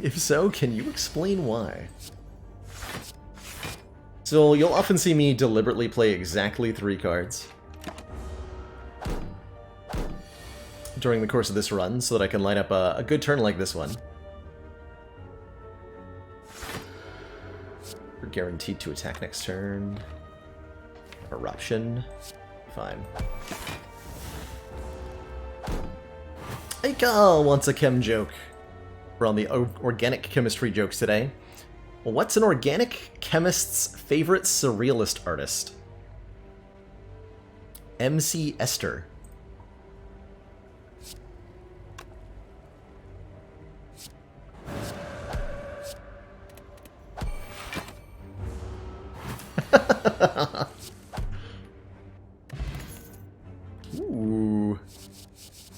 If so, can you explain why? So you'll often see me deliberately play exactly 3 cards during the course of this run so that I can line up a good turn like this one. We're guaranteed to attack next turn. Eruption. Fine. Aika wants a chem joke. We're on the organic chemistry jokes today. What's an organic chemist's favorite surrealist artist? MC Esther. Ooh.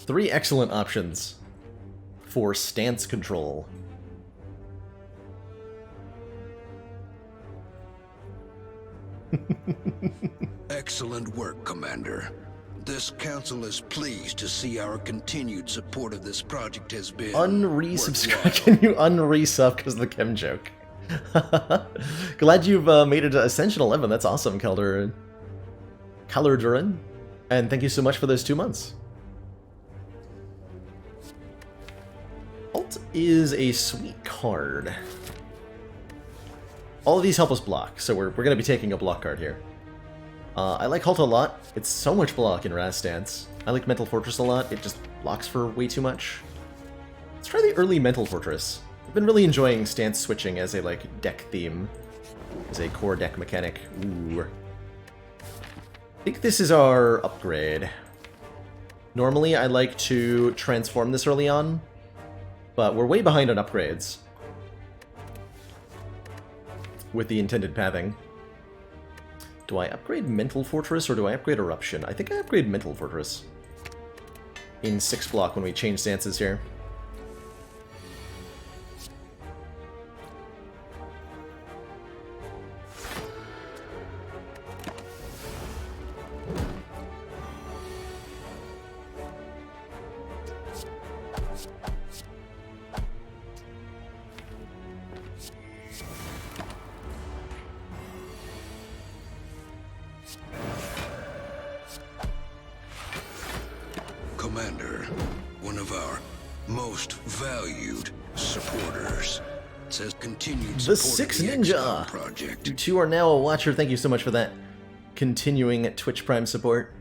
3 excellent options for stance control. Excellent work, Commander. This council is pleased to see our continued support of this project has been Unresubscribe. Can you unresub because of the chem joke? Glad you've made it to Ascension 11. That's awesome, Calderin. And thank you so much for those 2 months. Alt is a sweet card. All of these help us block, so we're going to be taking a block card here. I like Halt a lot. It's so much block in Raz Stance. I like Mental Fortress a lot. It just blocks for way too much. Let's try the early Mental Fortress. I've been really enjoying stance switching as a deck theme, as a core deck mechanic. Ooh. I think this is our upgrade. Normally I like to transform this early on, but we're way behind on upgrades with the intended pathing. Do I upgrade Mental Fortress or do I upgrade Eruption? I think I upgrade Mental Fortress in 6 block when we change stances here. Commander, one of our most valued supporters, says continued The support Six of the Ninja XCOM project. You 2 are now a watcher. Thank you so much for that continuing Twitch Prime support.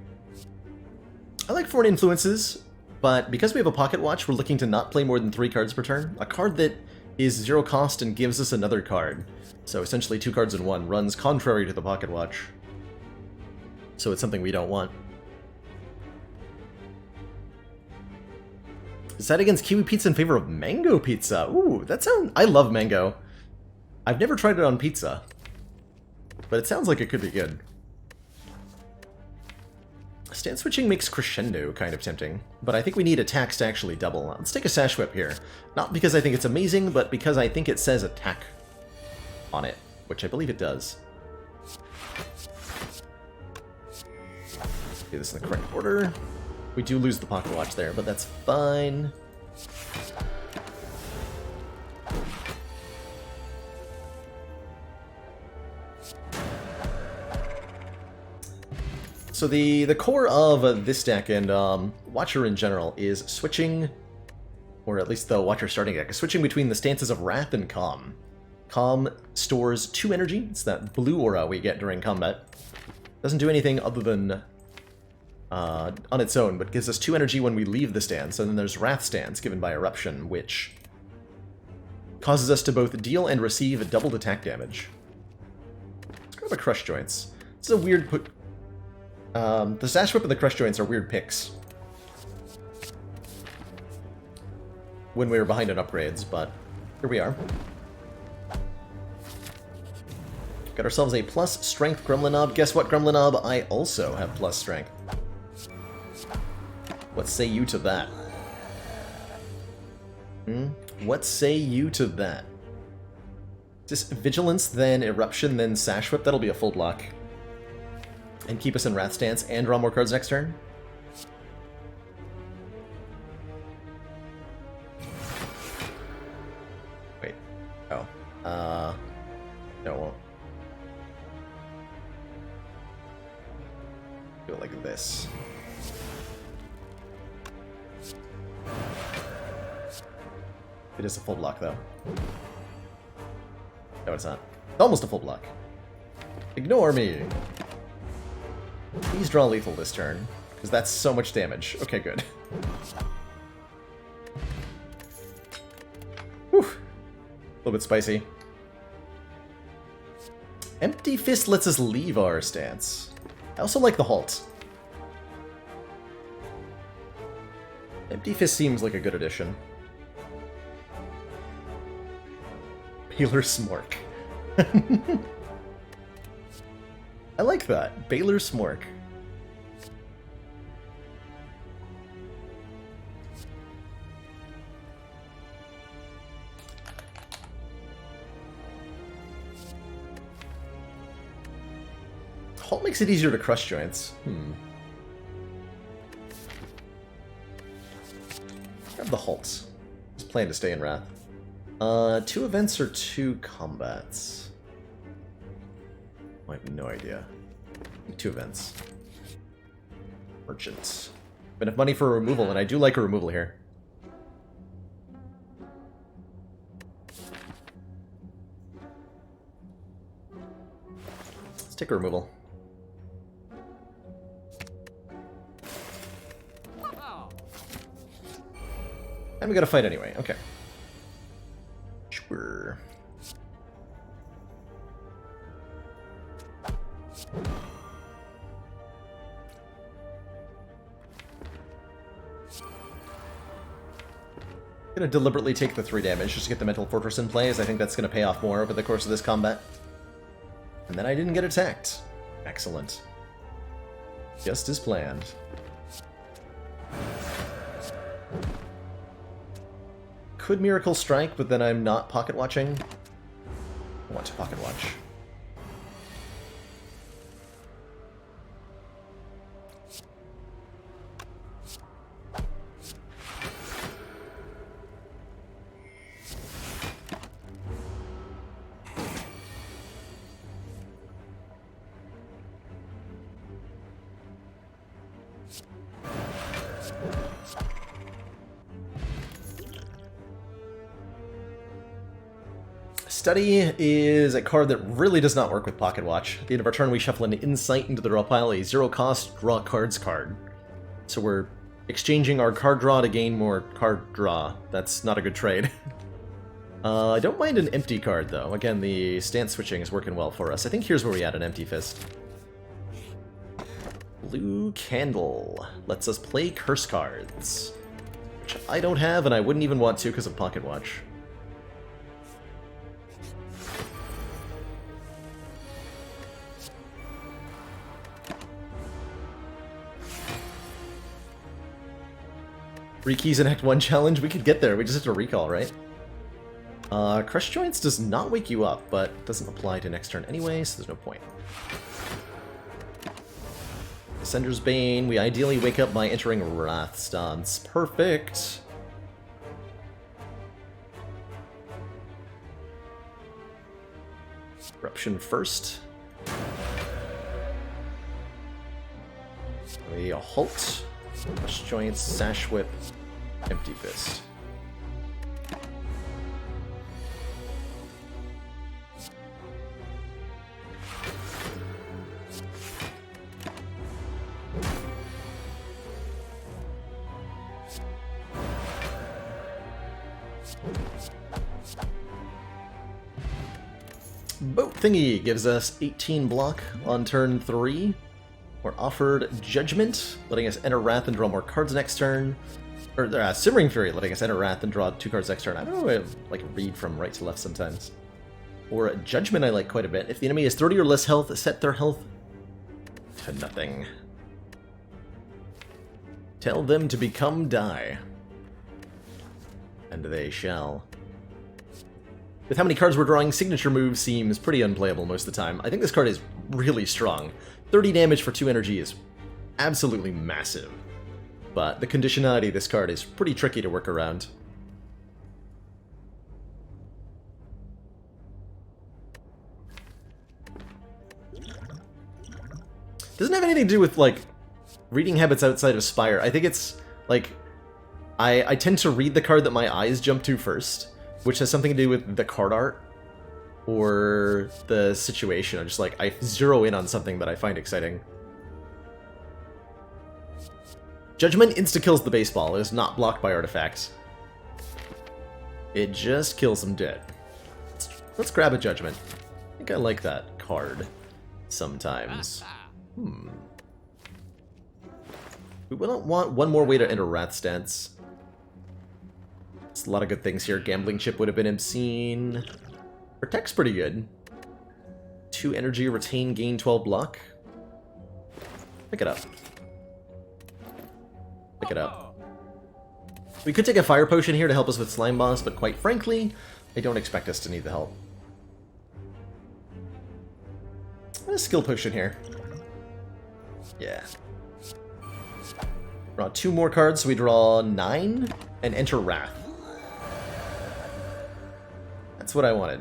I like foreign influences, but because we have a pocket watch, we're looking to not play more than 3 cards per turn. A card that is 0 cost and gives us another card. So essentially 2 cards in 1 runs contrary to the pocket watch. So it's something we don't want. Decide against kiwi pizza in favor of mango pizza. Ooh, that sounds... I love mango. I've never tried it on pizza, but it sounds like it could be good. Stance switching makes Crescendo kind of tempting, but I think we need attacks to actually double. Let's take a Sash Whip here. Not because I think it's amazing, but because I think it says attack on it, which I believe it does. Do this in the correct order. We do lose the pocket watch there, but that's fine. So the core of this deck and Watcher in general is switching, or at least the Watcher starting deck, is switching between the stances of Wrath and Calm. Calm stores 2 energy. It's that blue aura we get during combat. Doesn't do anything other than on its own, but gives us 2 energy when we leave the stance. And then there's Wrath stance given by Eruption, which causes us to both deal and receive doubled attack damage. Let's grab a Crush Joints. This is a weird put. The Sash Whip and the Crush Joints are weird picks when we were behind on upgrades, but here we are. Got ourselves a plus strength Gremlinob. Guess what, Gremlinob? I also have plus strength. What say you to that? What say you to that? Just Vigilance, then Eruption, then Sash Whip. That'll be a full block. And keep us in Wrath stance and draw more cards next turn. Wait. Oh. No, it won't. Do it like this. It is a full block, though. No, it's not. It's almost a full block. Ignore me. Please draw lethal this turn, because that's so much damage. Okay, good. Whew. A little bit spicy. Empty Fist lets us leave our stance. I also like the halt. Empty Fist seems like a good addition. Baylor Smork. I like that. Baylor Smork. Halt makes it easier to Crush Joints. Grab the Halt. Just plan to stay in Wrath. 2 events or 2 combats? I have no idea. 2 events. Merchant. Enough money for a removal, and I do like a removal here. Let's take a removal. And we gotta fight anyway, okay. Sure. I'm gonna deliberately take the 3 damage just to get the Mental Fortress in play, as I think that's gonna pay off more over the course of this combat. And then I didn't get attacked. Excellent. Just as planned. Could Miracle Strike, but then I'm not pocket watching. I want to pocket watch. Study is a card that really does not work with Pocket Watch. At the end of our turn, we shuffle an Insight into the draw pile, a 0-cost draw cards card. So we're exchanging our card draw to gain more card draw. That's not a good trade. I don't mind an empty card, though. Again, the stance switching is working well for us. I think here's where we add an Empty Fist. Blue Candle lets us play curse cards, which I don't have, and I wouldn't even want to because of Pocket Watch. Three keys in Act 1 challenge? We could get there, we just have to recall, right? Crush Joints does not wake you up, but doesn't apply to next turn anyway, so there's no point. Ascender's Bane, we ideally wake up by entering Wrath stance. Perfect! Eruption first. A halt, push joints, sash whip, empty fist. Boat thingy gives us 18 block on turn 3. We're offered Judgment, letting us enter Wrath and draw more cards next turn. Or Simmering Fury, letting us enter Wrath and draw 2 cards next turn. I don't know, I like read from right to left sometimes. Or Judgment I like quite a bit. If the enemy has 30 or less health, set their health to nothing. Tell them to become die. And they shall. With how many cards we're drawing, Signature Move seems pretty unplayable most of the time. I think this card is really strong. 30 damage for 2 energy is absolutely massive. But the conditionality of this card is pretty tricky to work around. Doesn't have anything to do with, like, reading habits outside of Spire. I think it's, like, I tend to read the card that my eyes jump to first, which has something to do with the card art or the situation. I'm just like, I zero in on something that I find exciting. Judgment insta-kills the baseball. It is not blocked by artifacts. It just kills them dead. Let's grab a Judgment. I think I like that card sometimes. We will want one more way to enter Wrath stance. There's a lot of good things here. Gambling Chip would have been obscene. Protect's pretty good. 2 energy, retain, gain 12 block. Pick it up. Pick it up. We could take a Fire Potion here to help us with Slime Boss, but quite frankly, I don't expect us to need the help. A Skill Potion here. Yeah. Draw 2 more cards, so we draw 9 and enter Wrath. That's what I wanted.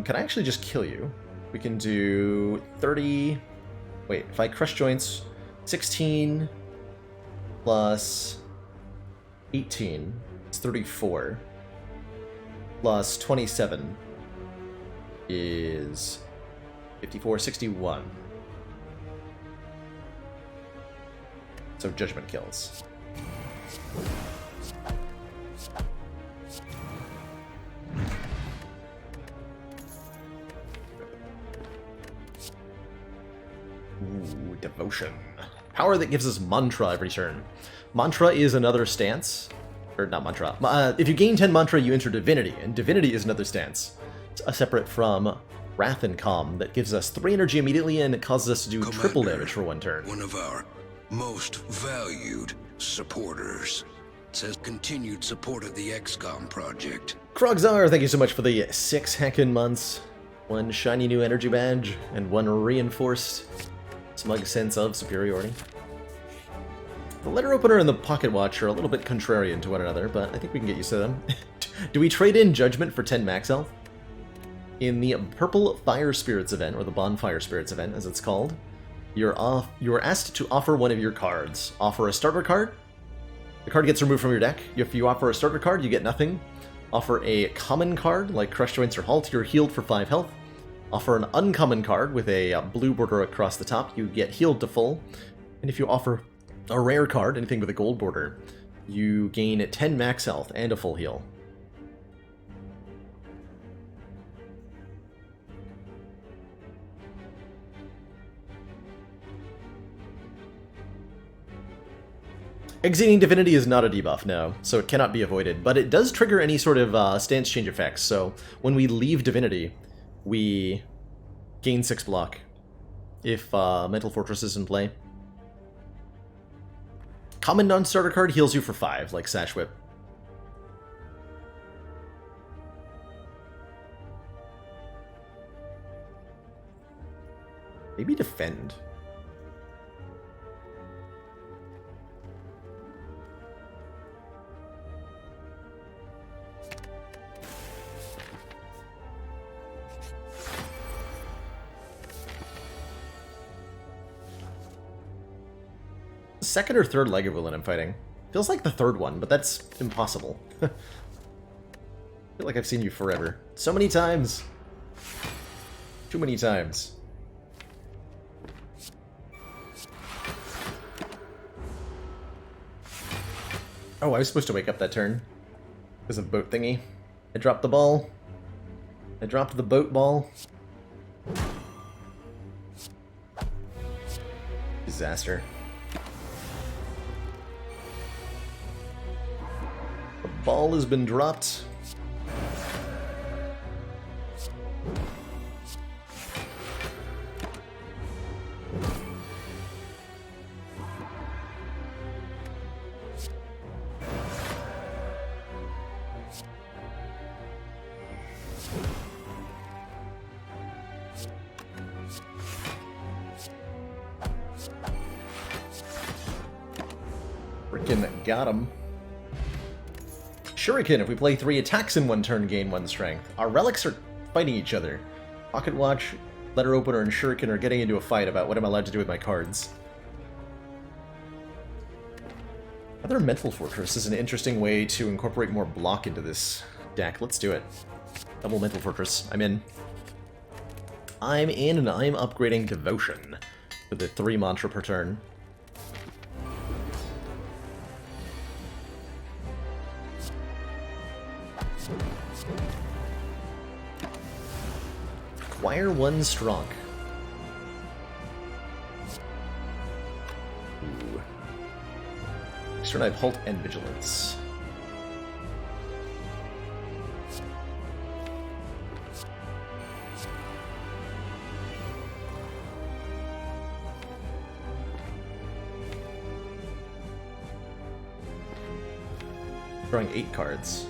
Can I actually just kill you? We can do 30... Wait, if I Crush Joints, 16 plus 18, it's 34, plus 27 is 54, 61. So Judgment kills. Ooh, Devotion. Power that gives us Mantra every turn. Mantra is another stance. Or not Mantra. If you gain 10 Mantra, you enter Divinity, and Divinity is another stance. It's separate from Wrath and Calm that gives us 3 energy immediately and it causes us to do Commander, triple damage for 1 turn. One of our most valued supporters says continued support of the XCOM project. Krogzar, thank you so much for the 6 heckin' months. 1 shiny new energy badge, and 1 reinforced smug sense of superiority. The letter opener and the pocket watch are a little bit contrarian to one another, but I think we can get used to them. Do we trade in Judgment for 10 max health? In the Purple Fire Spirits event, or the Bonfire Spirits event as it's called, you're asked to offer one of your cards. Offer a starter card. The card gets removed from your deck. If you offer a starter card, you get nothing. Offer a common card, like Crush Joints or Halt, you're healed for 5 health. Offer an uncommon card with a blue border across the top, you get healed to full. And if you offer a rare card, anything with a gold border, you gain 10 max health and a full heal. Exceeding Divinity is not a debuff, no, so it cannot be avoided, but it does trigger any sort of stance change effects, so when we leave Divinity, we gain 6 block if Mental Fortress is in play. Common non-starter card heals you for 5, like Sash Whip. Maybe Defend. second or third Lego villain I'm fighting. Feels like the third one, but that's impossible. I feel like I've seen you forever. So many times. Too many times. Oh, I was supposed to wake up that turn. Because of boat thingy. I dropped the ball. I dropped the boat ball. Disaster. The ball has been dropped. Frickin' got him. Shuriken, if we play 3 attacks in 1 turn, gain 1 strength. Our relics are fighting each other. Pocket Watch, Letter Opener, and Shuriken are getting into a fight about what I'm allowed to do with my cards. Other Mental Fortress is an interesting way to incorporate more block into this deck. Let's do it. Double Mental Fortress. I'm in. I'm in, and I'm upgrading Devotion with the 3 mantra per turn. Acquire 1 strong. Ooh. Next turn I have Halt and Vigilance. Drawing 8 cards.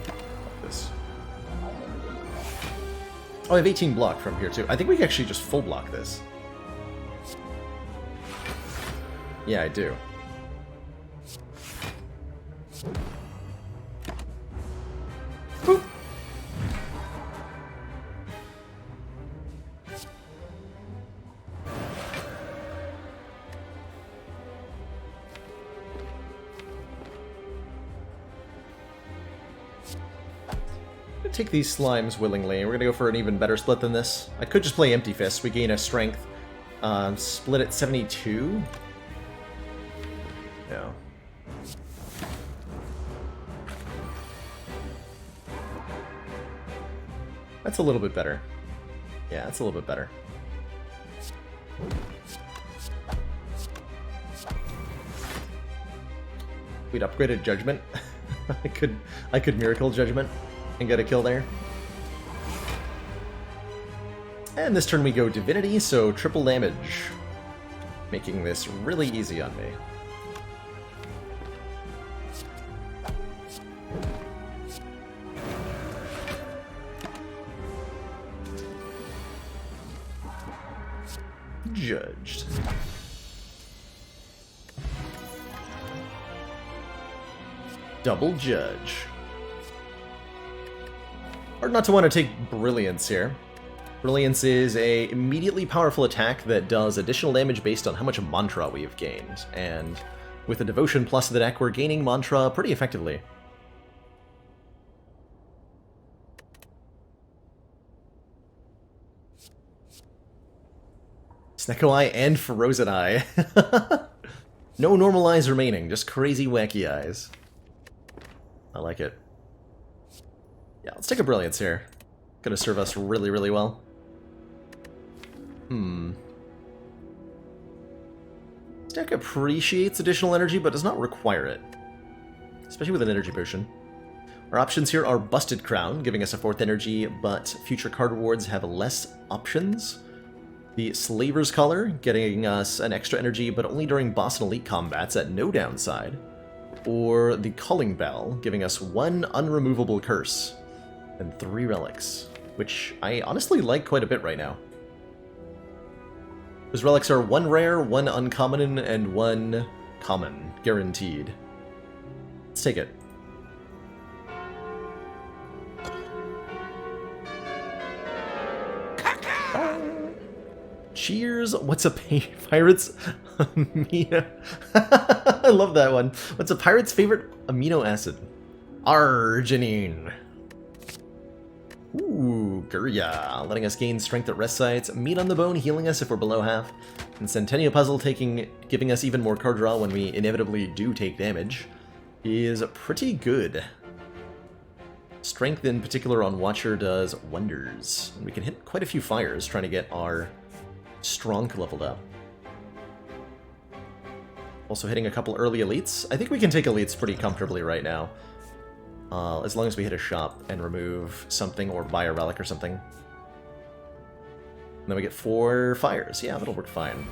Like this. Oh, I have 18 block from here, too. I think we can actually just full block this. Yeah, I do. Boop. Take these slimes willingly. We're gonna go for an even better split than this. I could just play Empty Fist. We gain a strength. Split at 72. Yeah. That's a little bit better. Yeah, that's a little bit better. We'd upgraded Judgment. I could Miracle Judgment and get a kill there. And this turn we go Divinity, so triple damage. Making this really easy on me. Judged. Double Judge. Hard not to want to take Brilliance here. Brilliance is a immediately powerful attack that does additional damage based on how much Mantra we have gained, and with the Devotion plus the deck, we're gaining Mantra pretty effectively. Snecko Eye and Frozen Eye. No normal eyes remaining, just crazy wacky eyes. I like it. Yeah, let's take a Brilliance here. Gonna serve us really, really well. This deck appreciates additional energy, but does not require it. Especially with an energy potion. Our options here are Busted Crown, giving us a 4th energy, but future card rewards have less options. The Slaver's Collar, getting us an extra energy, but only during boss and elite combats at no downside. Or the Calling Bell, giving us 1 unremovable curse. And 3 relics, which I honestly like quite a bit right now. Those relics are 1 rare, 1 uncommon, and 1 common, guaranteed. Let's take it. Cheers! What's a Pirates? Amino. I love that one. What's a pirate's favorite amino acid? Arginine. Ooh, Gurya, letting us gain strength at rest sites, meat on the bone, healing us if we're below half, and Centennial Puzzle giving us even more card draw when we inevitably do take damage, is pretty good. Strength in particular on Watcher does wonders, and we can hit quite a few fires trying to get our Strong leveled up. Also hitting a couple early elites. I think we can take elites pretty comfortably right now. As long as we hit a shop and remove something or buy a relic or something. And then we get 4 fires. Yeah, that'll work fine.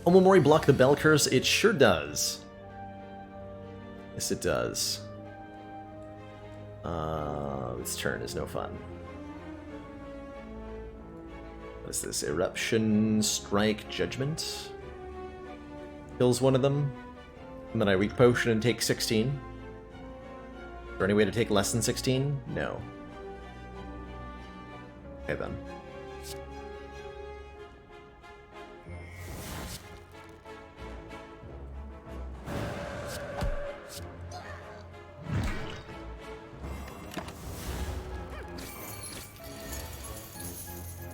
Omomori block the bell curse? It sure does. Yes, it does. This turn is no fun. What is this? Eruption, Strike, Judgment. Kills one of them. And then I weak potion and take 16. Is there any way to take less than 16? No. Okay then.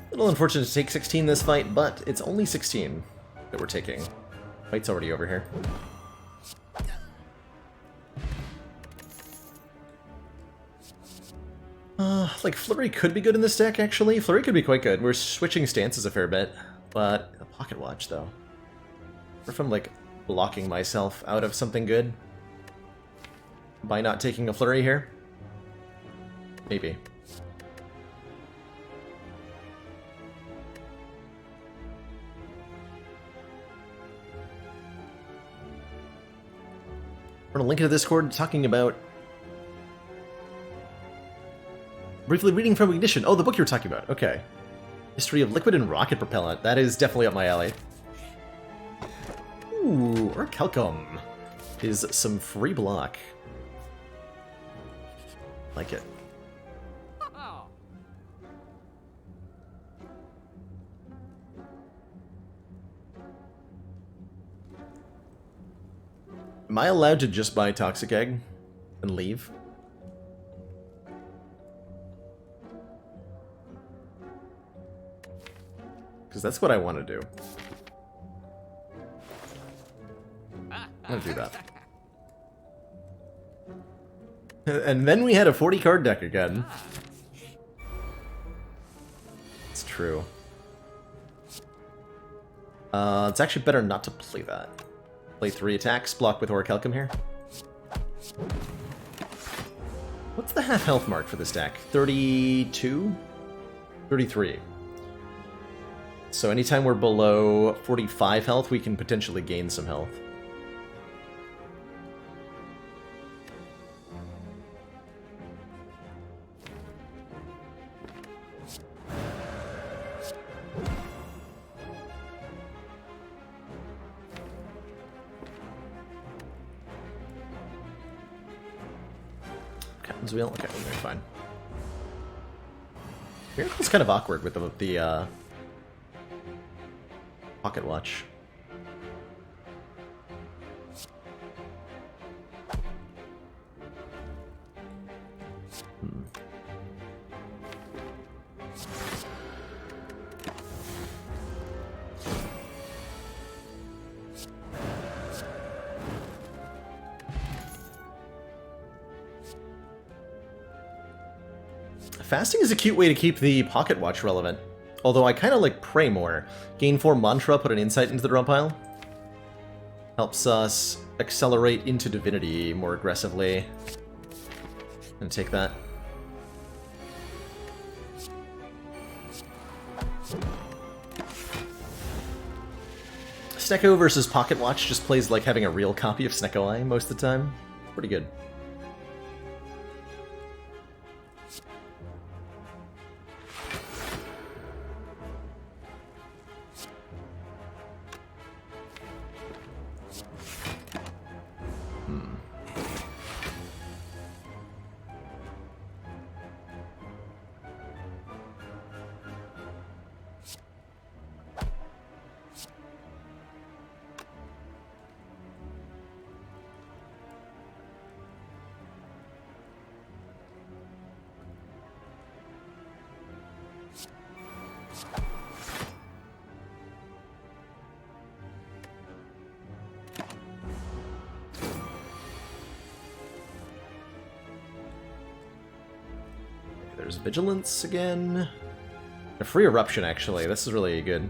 A little unfortunate to take 16 this fight, but it's only 16 that we're taking. Fight's already over here. Like, Flurry could be good in this deck, actually. Flurry could be quite good. We're switching stances a fair bit, but a Pocket Watch, though. What if I'm, like, blocking myself out of something good by not taking a Flurry here? Maybe. We're gonna link to Discord talking about briefly reading from Ignition. Oh, the book you were talking about. Okay. History of liquid and rocket propellant. That is definitely up my alley. Ooh, Orichalcum is some free block. Like it. Am I allowed to just buy Toxic Egg and leave? Because that's what I want to do. I'm going to do that. And then we had a 40 card deck again. It's true. It's actually better not to play that. Play 3 attacks, block with Orichalcum here. What's the half health mark for this deck? 32? 33. So anytime we're below 45 health, we can potentially gain some health. Captain's Wheel? Okay, we're fine. Miracle's kind of awkward with the Pocket Watch. Fasting is a cute way to keep the Pocket Watch relevant. Although I kind of like Pray more. Gain 4 Mantra, put an Insight into the draw pile. Helps us accelerate into Divinity more aggressively. And take that. Snecko versus Pocket Watch just plays like having a real copy of Snecko Eye most of the time. Pretty good. there's Vigilance again. A free Eruption, actually. This is really good.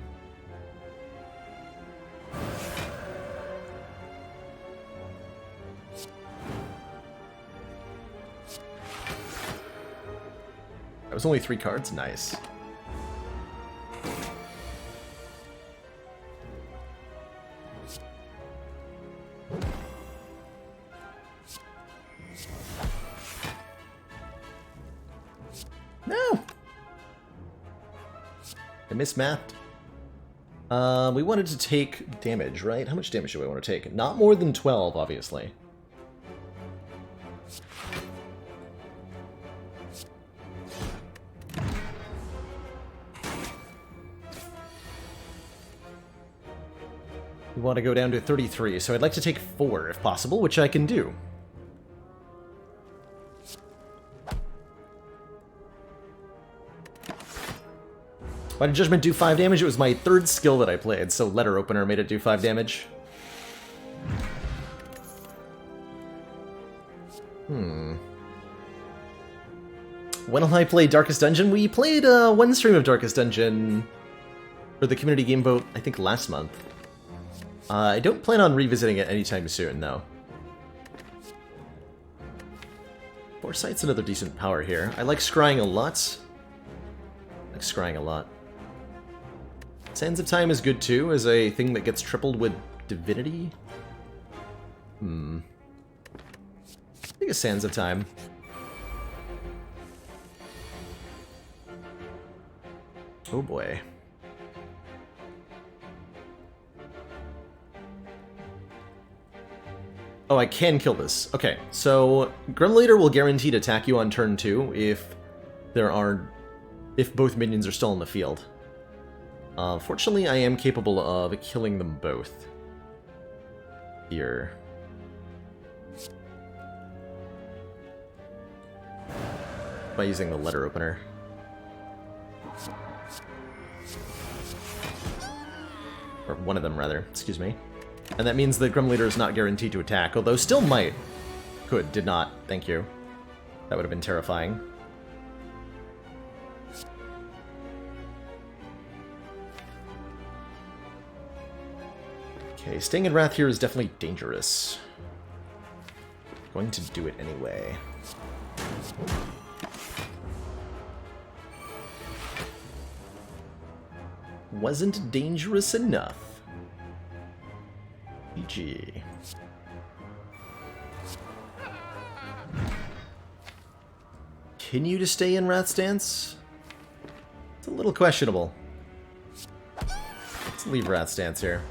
That was only 3 cards? Nice. No! I mismathed. We wanted to take damage, right? How much damage do we want to take? Not more than 12, obviously. We want to go down to 33, so I'd like to take 4 if possible, which I can do. Why did Judgment do 5 damage? It was my 3rd skill that I played, so Letter Opener made it do 5 damage. When will I play Darkest Dungeon? We played one stream of Darkest Dungeon for the community game vote, I think last month. I don't plan on revisiting it anytime soon, though. Foresight's another decent power here. I like Scrying a lot. Sands of Time is good too, as a thing that gets tripled with Divinity. I think it's Sands of Time. Oh boy. Oh, I can kill this. Okay, so Grim Leader will guarantee to attack you on turn 2 if both minions are still in the field. Fortunately, I am capable of killing them both. Here. By using the Letter Opener. Or one of them, rather. Excuse me. And that means the Grim Leader is not guaranteed to attack, although still might. Could, did not. Thank you. That would have been terrifying. Okay, staying in Wrath here is definitely dangerous. Going to do it anyway. Wasn't dangerous enough. GG. Continue to stay in Wrath stance? It's a little questionable. Let's leave Wrath stance here.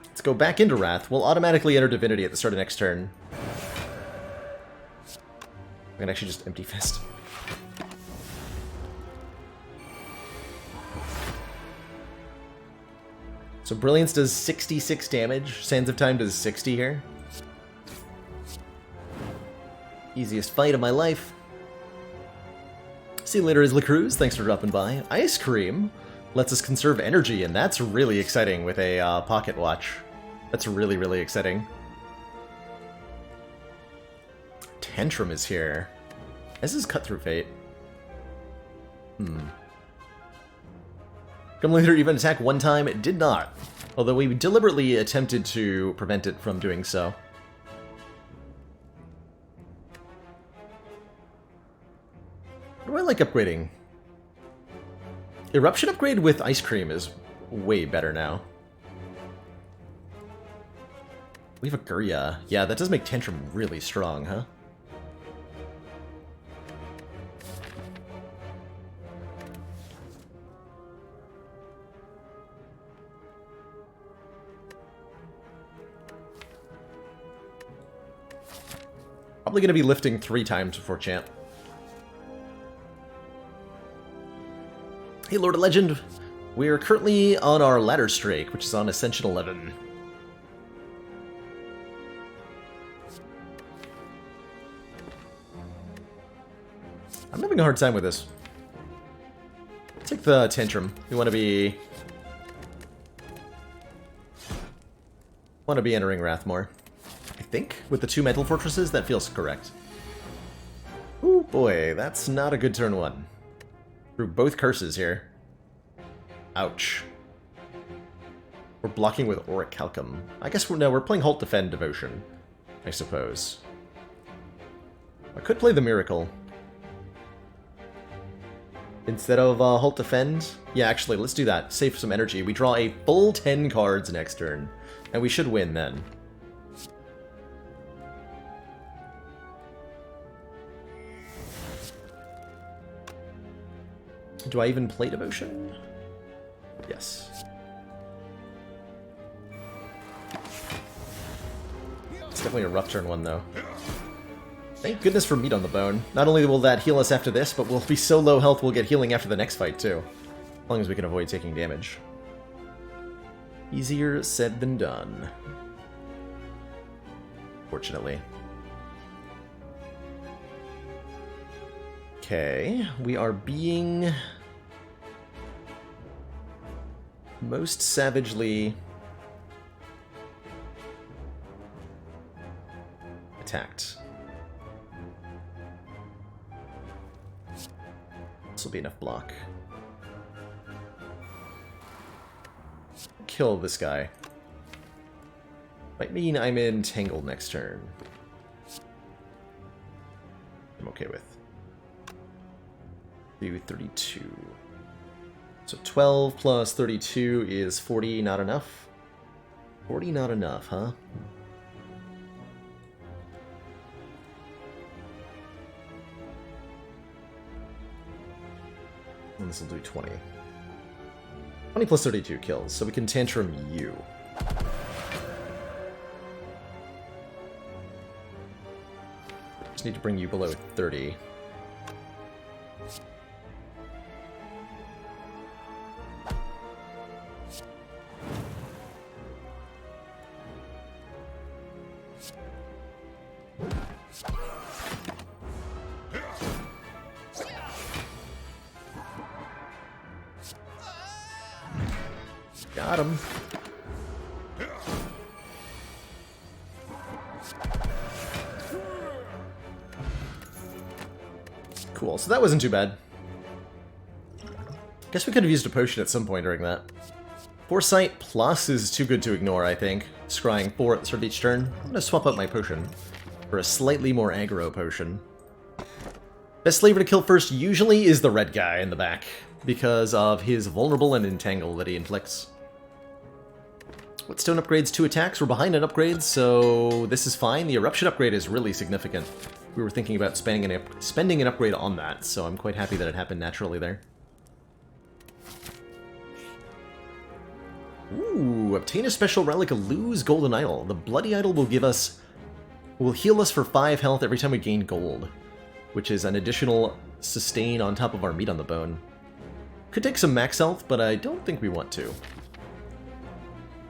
Let's go back into Wrath. We'll automatically enter Divinity at the start of next turn. I can actually just Empty Fist. So Brilliance does 66 damage. Sands of Time does 60 here. Easiest fight of my life. See you later, Isla Cruz. Thanks for dropping by. Ice Cream lets us conserve energy, and that's really exciting with a pocket watch. That's really, really exciting. Tantrum is here. This is Cut Through Fate. Grim Leader even attack one time? It did not. Although we deliberately attempted to prevent it from doing so. What do I like upgrading? Eruption upgrade with Ice Cream is way better now. We have a Gurya. Yeah, that does make Tantrum really strong, huh? Probably going to be lifting 3 times before champ. Hey, Lord of Legend. We are currently on our ladder streak, which is on Ascension 11. I'm having a hard time with this. Take the Tantrum. We want to be entering Wrath more. I think with the 2 Mental Fortresses, that feels correct. boy, that's not a good turn 1. Through both curses here. Ouch. We're blocking with Orichalcum. I guess we're playing Halt Defend Devotion, I suppose. I could play the Miracle. Instead of Halt Defend? Yeah, actually, let's do that. Save some energy. We draw a full 10 cards next turn. And we should win then. Do I even play Devotion? Yes. It's definitely a rough turn 1, though. Thank goodness for Meat on the Bone. Not only will that heal us after this, but we'll be so low health we'll get healing after the next fight, too. As long as we can avoid taking damage. Easier said than done. Fortunately. Okay, we are being most savagely attacked. This will be enough block. Kill this guy. Might mean I'm entangled next turn. I'm okay with. Do 32. So 12 plus 32 is 40, not enough? 40 not enough, huh? And this will do 20. 20 plus 32 kills, so we can Tantrum you. Just need to bring you below 30. Got him. Cool, so that wasn't too bad. Guess we could have used a potion at some point during that. Foresight Plus is too good to ignore, I think. Scrying 4 at the start of each turn. I'm gonna swap out my potion for a slightly more aggro potion. Best flavor to kill first usually is the red guy in the back, because of his vulnerable and entangle that he inflicts. Whetstone upgrades 2 attacks. We're behind on upgrades, so this is fine. The Eruption upgrade is really significant. We were thinking about spending an upgrade on that, so I'm quite happy that it happened naturally there. Ooh, obtain a special relic, lose Golden Idol. The Bloody Idol will heal us for 5 health every time we gain gold, which is an additional sustain on top of our Meat on the Bone. Could take some max health, but I don't think we want to.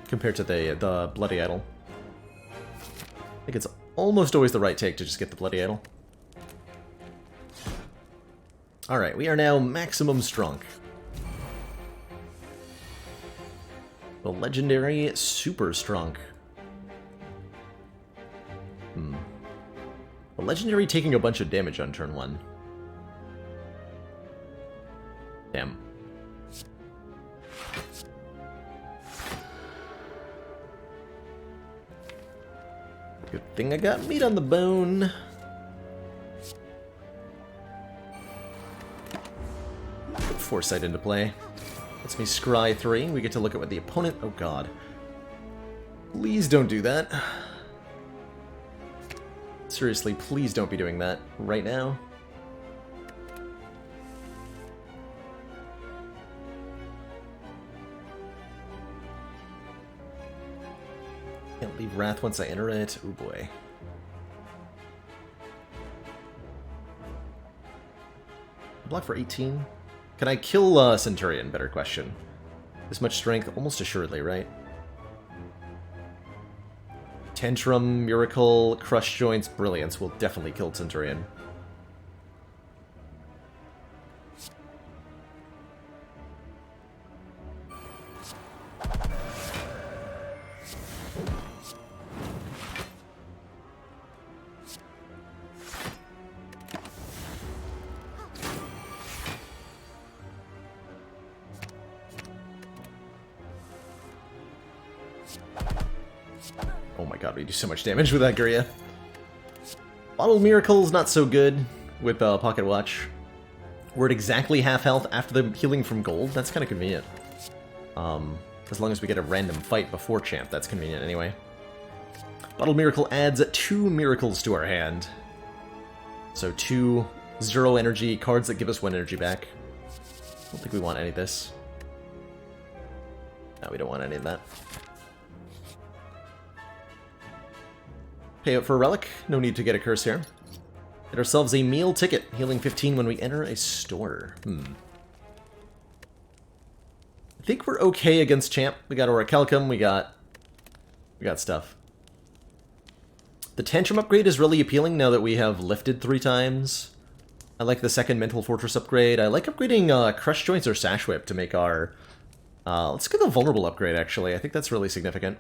Compared to the Bloody Idol. I think it's almost always the right take to just get the Bloody Idol. Alright, we are now maximum strong. The legendary super strong. The legendary taking a bunch of damage on turn 1. Damn. Good thing I got Meat on the Bone. Put Foresight into play. Lets me scry 3. We get to look at what the opponent... Oh god. Please don't do that. Seriously, please don't be doing that right now. Can't leave Wrath once I enter it. Oh boy. Block for 18. Can I kill Centurion? Better question. This much strength, almost assuredly, right? Tantrum, Miracle, Crush Joints, Brilliance will definitely kill Centurion. Oh my god, we do so much damage with that Guria. Bottle Miracle's not so good with Pocket Watch. We're at exactly half health after the healing from gold. That's kind of convenient. As long as we get a random fight before champ, that's convenient anyway. Bottle Miracle adds 2 miracles to our hand. So 2 0 energy cards that give us 1 energy back. I don't think we want any of this. No, we don't want any of that. Pay out for a relic. No need to get a curse here. Get ourselves a meal ticket, healing 15 when we enter a store. I think we're okay against champ. We got Orichalcum, we got stuff. The Tantrum upgrade is really appealing now that we have lifted 3 times. I like the second Mental Fortress upgrade. I like upgrading Crush Joints or Sash Whip to make our... let's get the Vulnerable upgrade, actually. I think that's really significant.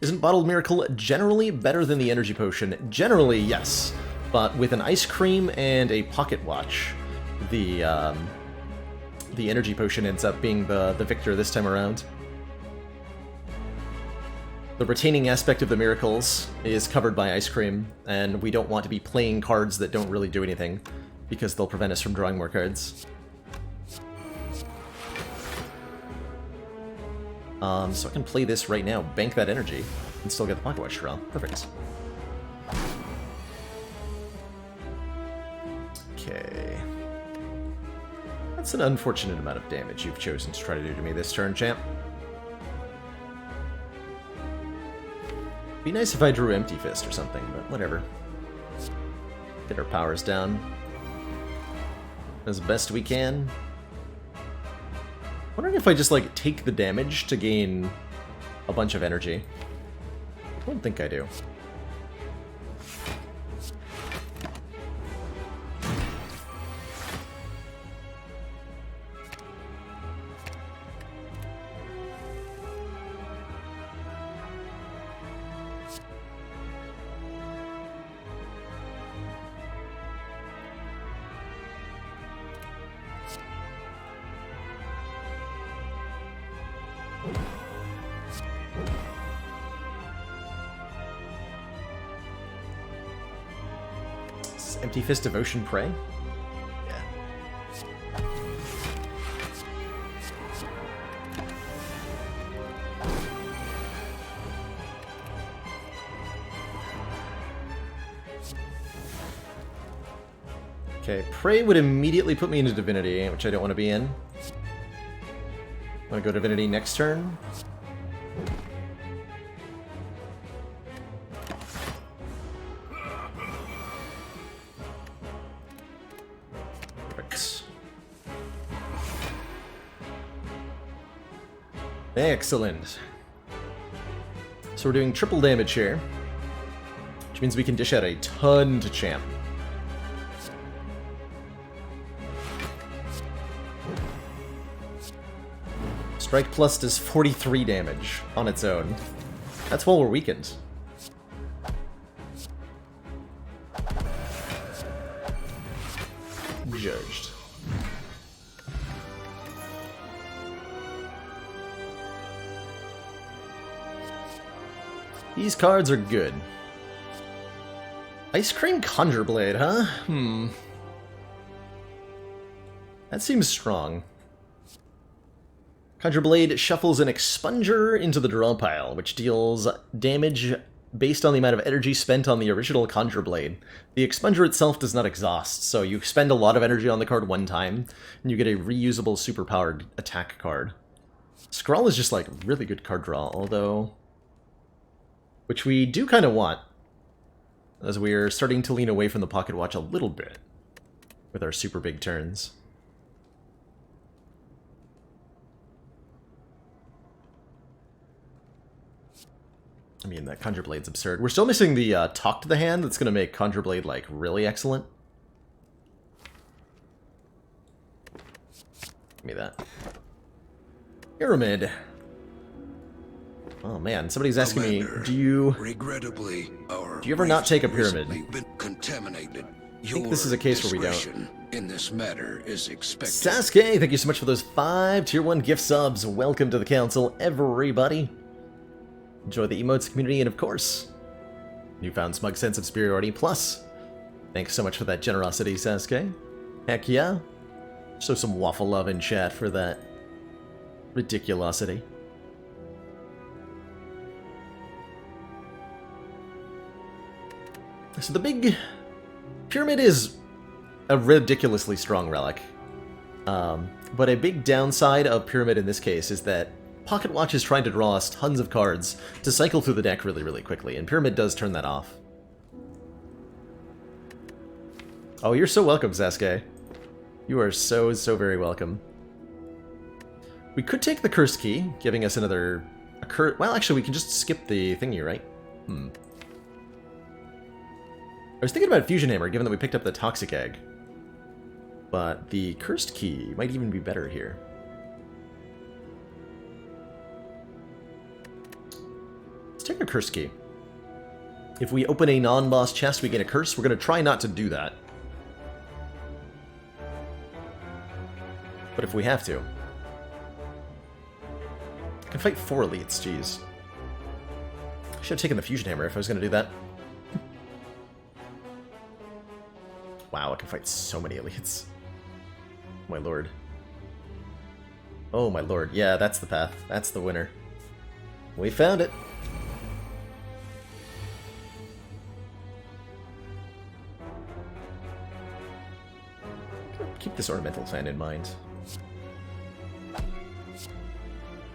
Isn't Bottled Miracle generally better than the Energy Potion? Generally, yes. But with an Ice Cream and a Pocket Watch, the Energy Potion ends up being the victor this time around. The retaining aspect of the miracles is covered by Ice Cream, and we don't want to be playing cards that don't really do anything, because they'll prevent us from drawing more cards. So I can play this right now, bank that energy, and still get the Pocket Watch draw. Perfect. Okay. That's an unfortunate amount of damage you've chosen to try to do to me this turn, champ. Be nice if I drew Empty Fist or something, but whatever. Get our powers down as best we can. Wondering if I just, like, take the damage to gain a bunch of energy. I don't think I do. Empty Fist Devotion Prey? Yeah. Okay, Prey would immediately put me into Divinity, which I don't want to be in. Want to go Divinity next turn? Excellent. So we're doing triple damage here, which means we can dish out a ton to champ. Strike Plus does 43 damage on its own. That's while we're weakened. Judged. These cards are good. Ice Cream Conjure Blade, huh? That seems strong. Conjure Blade shuffles an Expunger into the draw pile, which deals damage based on the amount of energy spent on the original Conjure Blade. The Expunger itself does not exhaust, so you spend a lot of energy on the card one time, and you get a reusable superpowered attack card. Scrawl is just like really good card draw, although... which we do kind of want, as we're starting to lean away from the Pocket Watch a little bit with our super big turns. I mean, that Conjure Blade's absurd. We're still missing the Talk to the Hand that's going to make Conjure Blade, like, really excellent. Give me that. Pyramid. Oh man, somebody's asking Commander, me, do you ever not take a pyramid? Been contaminated. I think this is a case where we don't. In this matter is expected. Sasuke, thank you so much for those 5 Tier 1 gift subs. Welcome to the council, everybody. Enjoy the emotes community, and of course, newfound smug sense of superiority plus. Thanks so much for that generosity, Sasuke. Heck yeah. Show some waffle love in chat for that ridiculosity. So the big pyramid is a ridiculously strong relic. But a big downside of pyramid in this case is that Pocket Watch is trying to draw us tons of cards to cycle through the deck really, really quickly, and pyramid does turn that off. Oh, you're so welcome, Sasuke. You are so, so very welcome. We could take the Cursed Key, giving us another... Well, actually, we can just skip the thingy, right? I was thinking about Fusion Hammer, given that we picked up the Toxic Egg. But the Cursed Key might even be better here. Let's take a Cursed Key. If we open a non-boss chest, we get a curse. We're going to try not to do that. But if we have to... I can fight 4 elites, jeez. I should have taken the Fusion Hammer if I was going to do that. Wow, I can fight so many elites. My lord. Oh my lord. Yeah, that's the path. That's the winner. We found it. Keep this ornamental fan in mind.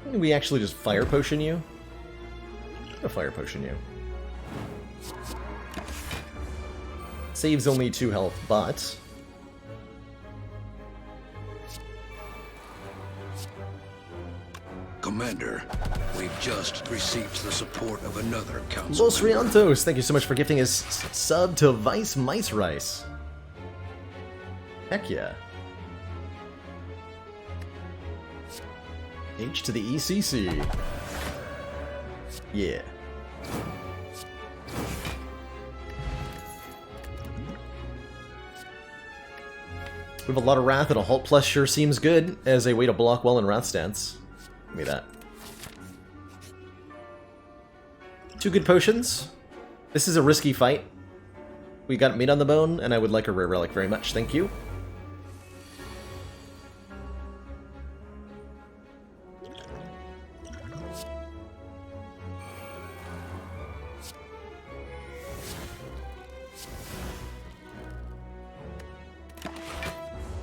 Can we actually just fire potion you? I'll fire potion you. Saves only 2 health, but... Commander, we've just received the support of another council Los member. Riantos, thank you so much for gifting his sub to Vice Mice Rice. Heck yeah. H to the ECC. Yeah. We have a lot of Wrath, and a Halt Plus sure seems good as a way to block well in Wrath stance. Give me that. 2 good potions. This is a risky fight. We got meat on the bone, and I would like a rare relic very much. Thank you.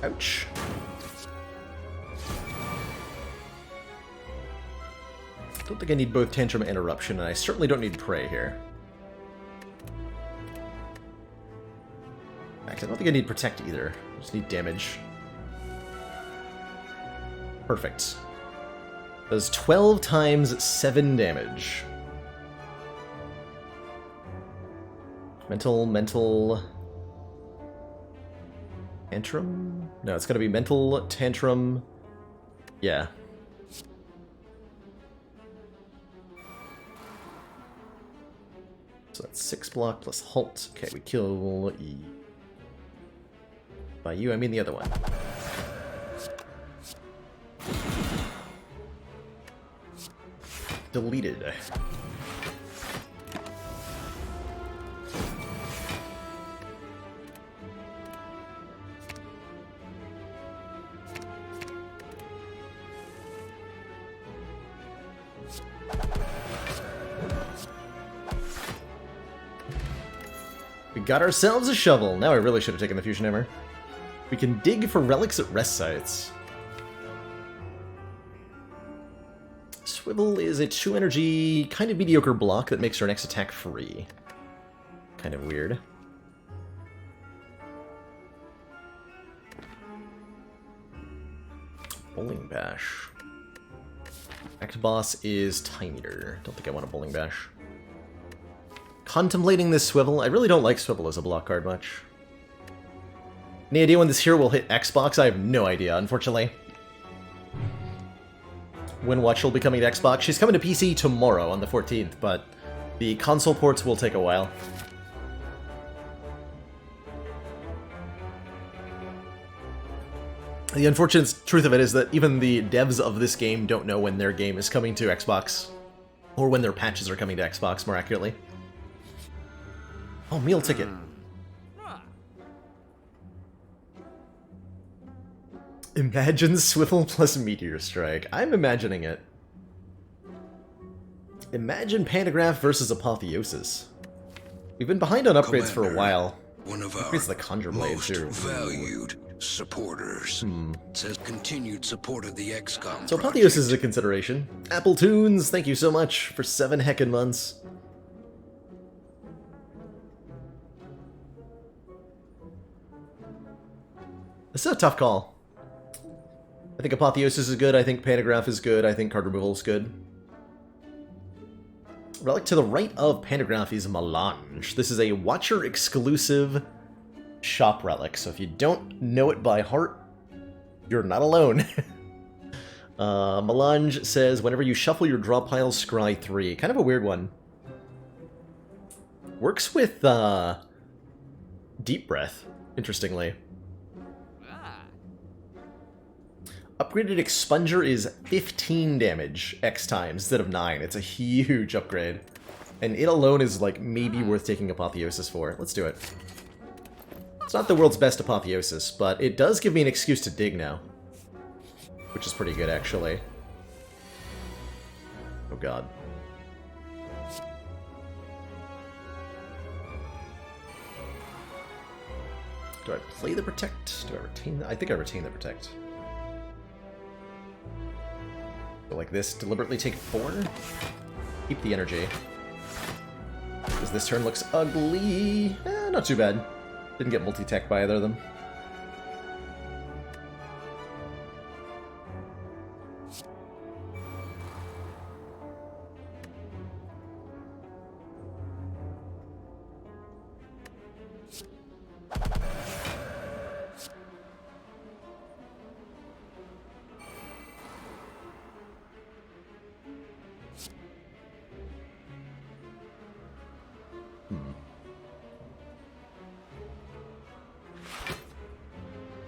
Ouch. I don't think I need both Tantrum and Eruption, and I certainly don't need Prey here. In fact, I don't think I need Protect either. I just need damage. Perfect. Does 12 times 7 damage. Mental... Tantrum? No, it's gonna be Mental, Tantrum... Yeah. So that's 6 block plus Halt. Okay, we kill E. By you, I mean the other one. Deleted. We got ourselves a shovel. Now I really should have taken the Fusion Hammer. We can dig for relics at rest sites. Swivel is a 2 energy, kind of mediocre block that makes our next attack free. Kind of weird. Bowling Bash. Next boss is Time Eater. Don't think I want a Bowling Bash. Contemplating this Swivel. I really don't like Swivel as a block card much. Any idea when this hero will hit Xbox? I have no idea, unfortunately. When Watch will be coming to Xbox? She's coming to PC tomorrow on the 14th, but the console ports will take a while. The unfortunate truth of it is that even the devs of this game don't know when their game is coming to Xbox. Or when their patches are coming to Xbox, more accurately. Oh, meal ticket. Imagine Swivel plus Meteor Strike. I'm imagining it. Imagine Pantagraph versus Apotheosis. We've been behind on upgrades for a while. One of our Upgrades the Conjure Blade, most too. valued supporters. Says continued support of the XCOM So project. Apotheosis is a consideration. Apple Tunes, thank you so much for 7 heckin' months. This is a tough call. I think Apotheosis is good, I think Pantagraph is good, I think card removal is good. Relic to the right of Pantagraph is Melange. This is a Watcher exclusive shop relic, so if you don't know it by heart, you're not alone. Melange says, whenever you shuffle your draw pile, scry 3. Kind of a weird one. Works with Deep Breath, interestingly. Upgraded Expunger is 15 damage X times instead of 9. It's a huge upgrade. And it alone is, like, maybe worth taking Apotheosis for. Let's do it. It's not the world's best Apotheosis, but it does give me an excuse to dig now. Which is pretty good, actually. Oh god. Do I play the Protect? Do I retain the... I think I retain the Protect. Go like this, deliberately take 4. Keep the energy. Because this turn looks ugly. Not too bad. Didn't get multi-tech by either of them.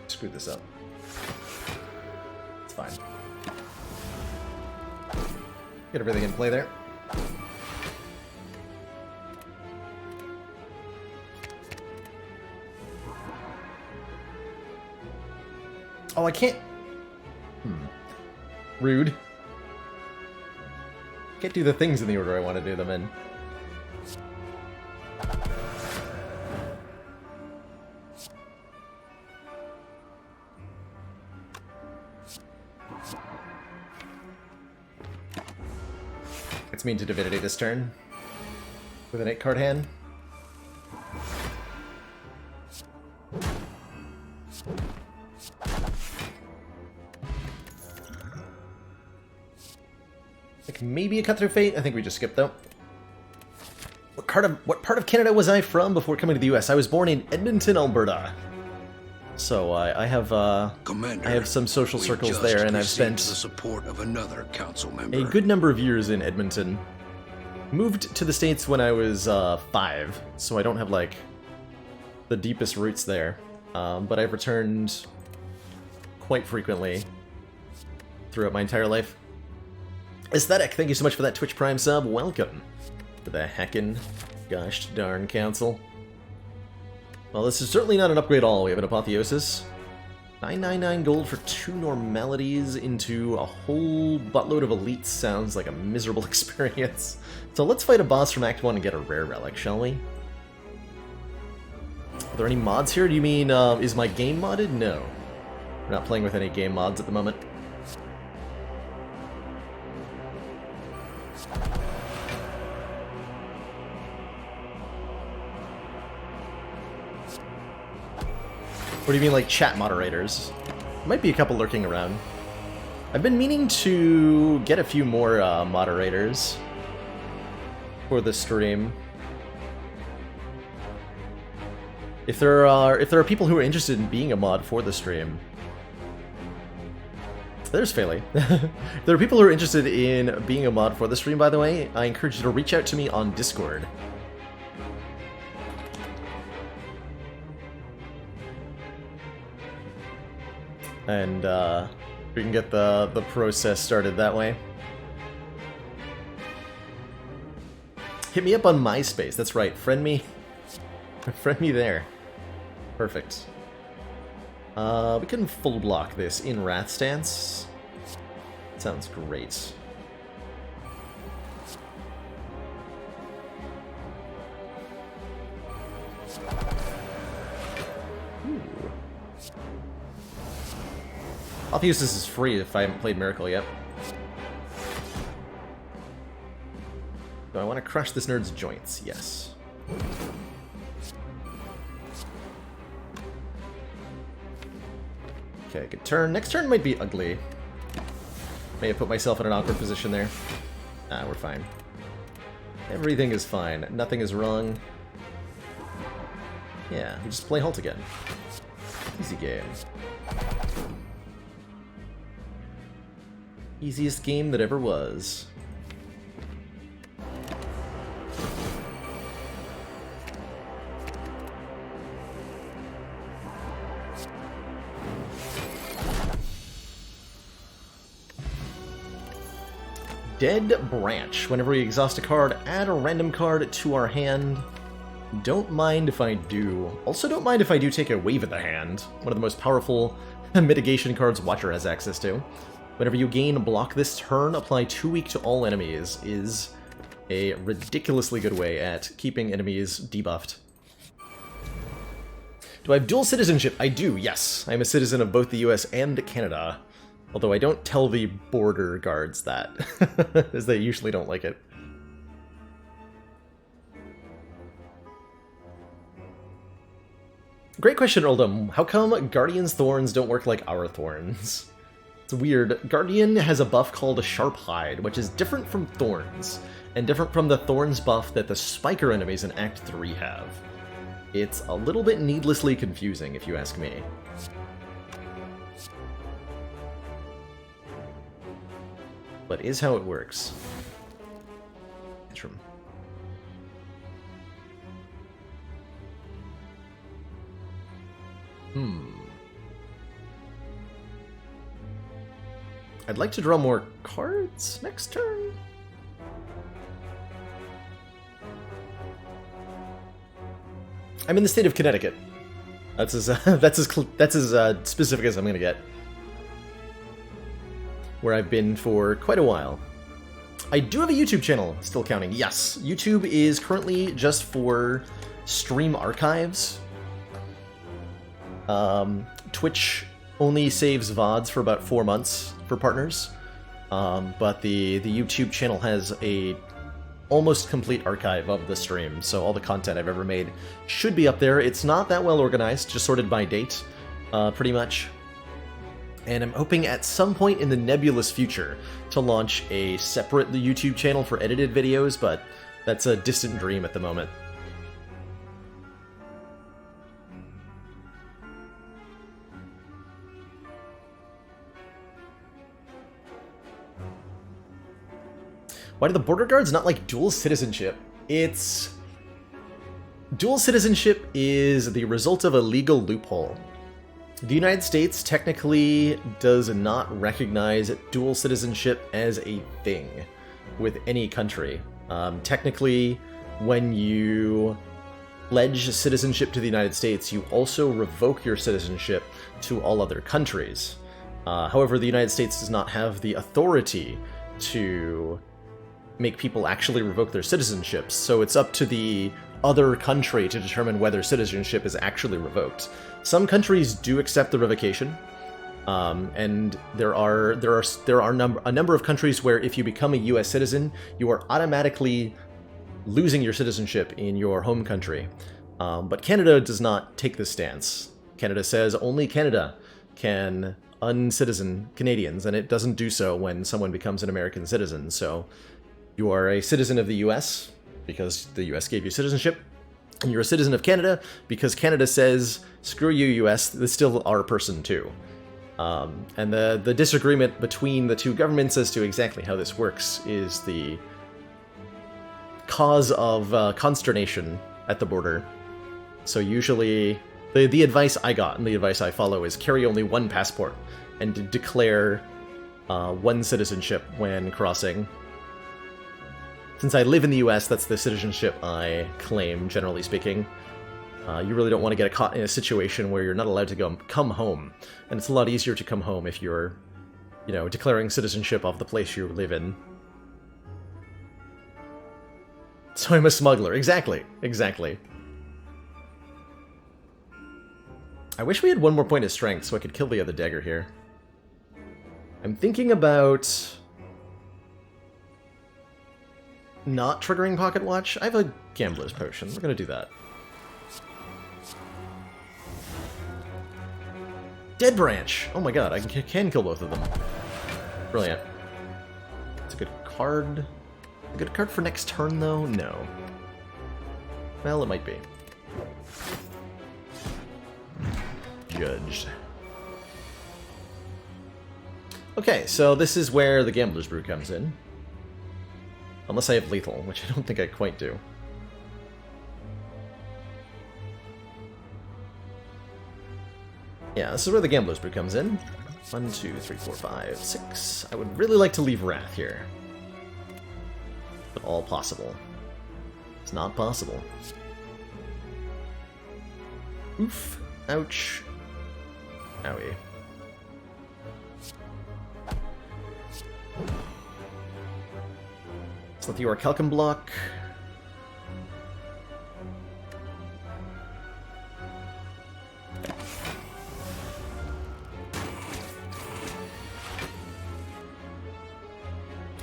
Screw this up. It's fine. Get everything in play there. Oh, I can't... Rude. Can't do the things in the order I want to do them in. It's mean to Divinity this turn. With an 8-card hand. Like maybe a Cut Through Fate? I think we just skipped though. What part of Canada was I from before coming to the US? I was born in Edmonton, Alberta. So I have Commander, I have some social circles there, and I've spent the support of another council member. a good number of years in Edmonton. Moved to the States when I was 5, so I don't have like the deepest roots there. But I've returned quite frequently throughout my entire life. Aesthetic, thank you so much for that Twitch Prime sub. Welcome to the heckin' gosh darn council. Well, this is certainly not an upgrade at all. We have an Apotheosis. 999 gold for 2 normalities into a whole buttload of elites sounds like a miserable experience. So let's fight a boss from Act 1 and get a rare relic, shall we? Are there any mods here? Do you mean, is my game modded? No. We're not playing with any game mods at the moment. What do you mean, like chat moderators? Might be a couple lurking around. I've been meaning to get a few more moderators for the stream. If there are people who are interested in being a mod for the stream, there's Fayley. If there are people who are interested in being a mod for the stream, by the way, I encourage you to reach out to me on Discord. And we can get the process started that way. Hit me up on MySpace. That's right. Friend me. Friend me there. Perfect. We can full block this in Wrath Stance. Sounds great. I'll use this as free if I haven't played Miracle yet. Do I want to crush this nerd's joints? Yes. Okay, good turn. Next turn might be ugly. May have put myself in an awkward position there. Ah, we're fine. Everything is fine. Nothing is wrong. Yeah, we just play Halt again. Easy game. Easiest game that ever was. Dead Branch. Whenever we exhaust a card, add a random card to our hand. Don't mind if I do. Also don't mind if I do take a Wave of the Hand, one of the most powerful mitigation cards Watcher has access to. Whenever you gain block this turn, apply 2 weak to all enemies is a ridiculously good way at keeping enemies debuffed. Do I have dual citizenship? I do, yes. I'm a citizen of both the US and Canada. Although I don't tell the border guards that, as they usually don't like it. Great question, Oldham. How come Guardian's Thorns don't work like our Thorns? It's weird. Guardian has a buff called Sharp Hide, which is different from Thorns, and different from the Thorns buff that the Spiker enemies in Act 3 have. It's a little bit needlessly confusing, if you ask me. But is how it works. Tantrum. I'd like to draw more cards next turn. I'm in the state of Connecticut. That's as specific as I'm gonna get. Where I've been for quite a while. I do have a YouTube channel, still counting. Yes, YouTube is currently just for stream archives. Twitch only saves VODs for about 4 months for partners, but the YouTube channel has a almost complete archive of the stream, so all the content I've ever made should be up there. It's not that well organized, just sorted by date, pretty much. And I'm hoping at some point in the nebulous future to launch a separate YouTube channel for edited videos, but that's a distant dream at the moment. Why do the border guards not like dual citizenship? Dual citizenship is the result of a legal loophole. The United States technically does not recognize dual citizenship as a thing with any country. Technically, when you pledge citizenship to the United States, you also revoke your citizenship to all other countries. However, the United States does not have the authority to make people actually revoke their citizenships, so it's up to the other country to determine whether citizenship is actually revoked. Some countries do accept the revocation, and there are a number of countries where if you become a U.S. citizen, you are automatically losing your citizenship in your home country. But Canada does not take this stance. Canada says only Canada can uncitizen Canadians, and it doesn't do so when someone becomes an American citizen. So you are a citizen of the U.S. because the U.S. gave you citizenship, and you're a citizen of Canada because Canada says, screw you, U.S., this is still our person too. And the disagreement between the two governments as to exactly how this works is the cause of consternation at the border. So usually, the advice I got and the advice I follow is carry only one passport and declare one citizenship when crossing. Since I live in the US, that's the citizenship I claim, generally speaking. You really don't want to get caught in a situation where you're not allowed to come home. And it's a lot easier to come home if you're, you know, declaring citizenship of the place you live in. So I'm a smuggler. Exactly. Exactly. I wish we had one more point of strength so I could kill the other dagger here. I'm thinking about not triggering Pocket Watch. I have a Gambler's Potion. We're going to do that. Dead Branch! Oh my god, I can kill both of them. Brilliant. It's a good card. A good card for next turn, though? No. Well, it might be. Judged. Okay, so this is where the Gambler's Brew comes in. Unless I have Lethal, which I don't think I quite do. Yeah, this is where the Gambler's Brew comes in. 1, 2, 3, 4, 5, 6. I would really like to leave Wrath here. But all possible. It's not possible. Oof. Ouch. Owie. Let's let the Orichalcum block.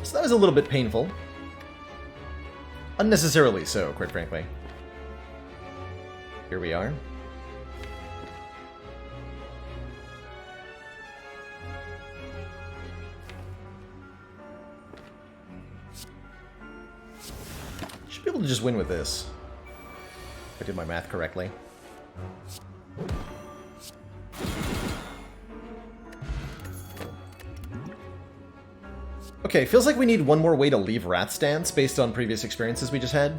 So that was a little bit painful. Unnecessarily so, quite frankly. Here we are. Should be able to just win with this. If I did my math correctly. Okay, feels like we need one more way to leave Wrath stance based on previous experiences we just had.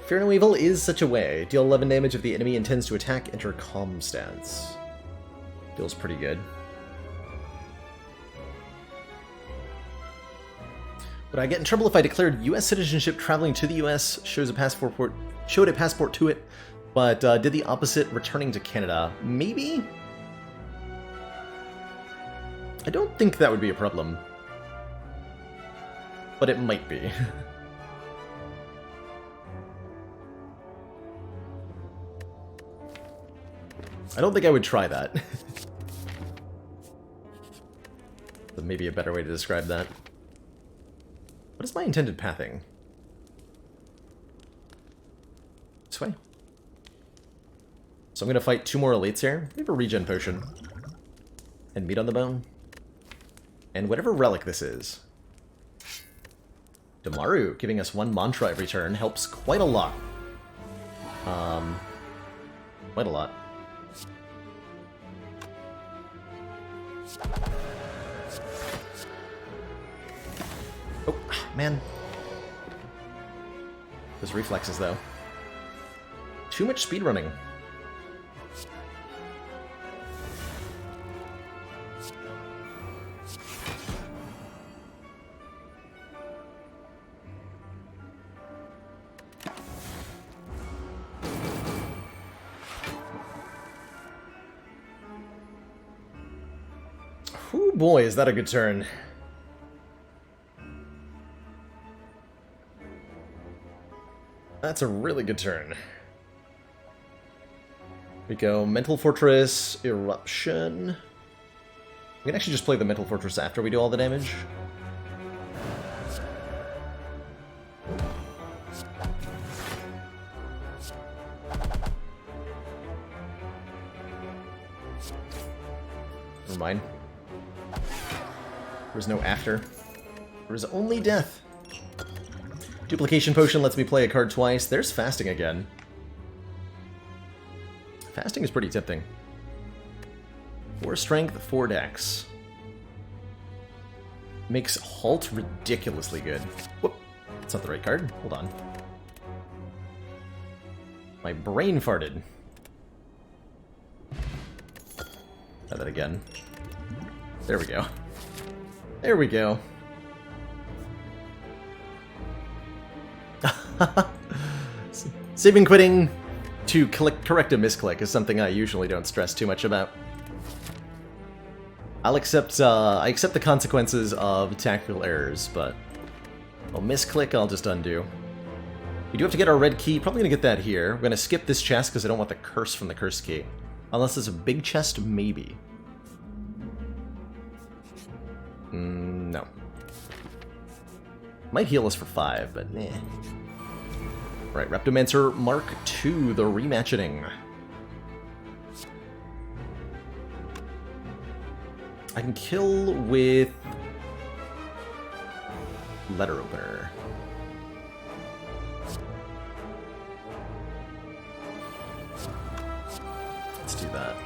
Fear no Evil is such a way. Deal 11 damage if the enemy intends to attack, enter calm stance. Feels pretty good. Would I get in trouble if I declared US citizenship traveling to the US, showed a passport to it, but did the opposite, returning to Canada? Maybe? I don't think that would be a problem. But it might be. I don't think I would try that. But maybe a better way to describe that. What is my intended pathing? This way. So I'm going to fight 2 more elites here. We have a regen potion. And meat on the bone. And whatever relic this is. Damaru, giving us 1 mantra every turn, helps quite a lot. Quite a lot. Oh, man. Those reflexes, though. Too much speedrunning. Ooh, boy, is that a good turn. That's a really good turn. We go Mental Fortress, Eruption. We can actually just play the Mental Fortress after we do all the damage. Never mind. There was no after. There was only death. Duplication Potion lets me play a card twice. There's Fasting again. Fasting is pretty tempting. 4 Strength, 4 Dex. Makes Halt ridiculously good. Whoop. That's not the right card. Hold on. My brain farted. Try that again. There we go. There we go. Saving quitting to correct a misclick is something I usually don't stress too much about. I accept the consequences of tactical errors, but I'll misclick, I'll just undo. We do have to get our red key. Probably going to get that here. We're going to skip this chest because I don't want the curse from the curse key. Unless there's a big chest, maybe. No. Might heal us for 5, but eh. Right, Reptomancer Mark II, the rematching. I can kill with letter opener. Let's do that.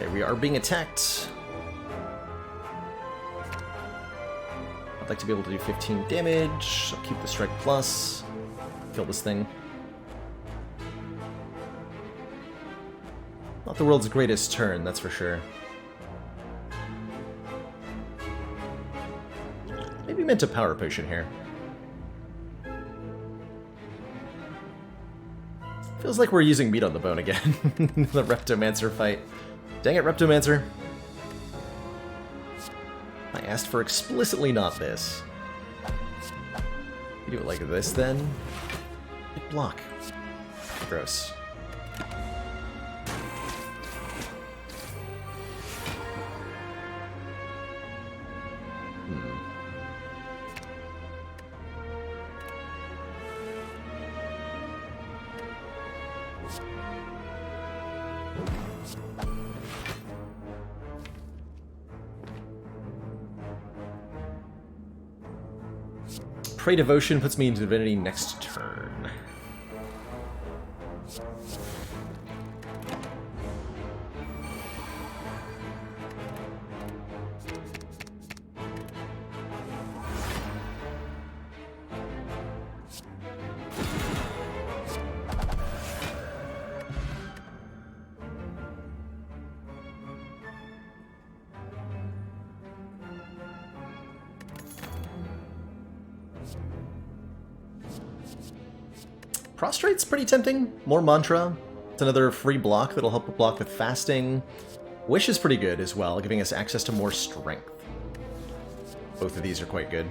Okay, we are being attacked. I'd like to be able to do 15 damage. I'll keep the strike plus. Kill this thing. Not the world's greatest turn, that's for sure. Maybe meant a power potion here. Feels like we're using meat on the bone again. The Reptomancer fight. Dang it, Reptomancer. I asked for explicitly not this. You do it like this then. Hit block. Gross. Pray Devotion puts me into Divinity next turn. Prostrate's pretty tempting. More Mantra. It's another free block that'll help block with fasting. Wish is pretty good as well, giving us access to more strength. Both of these are quite good.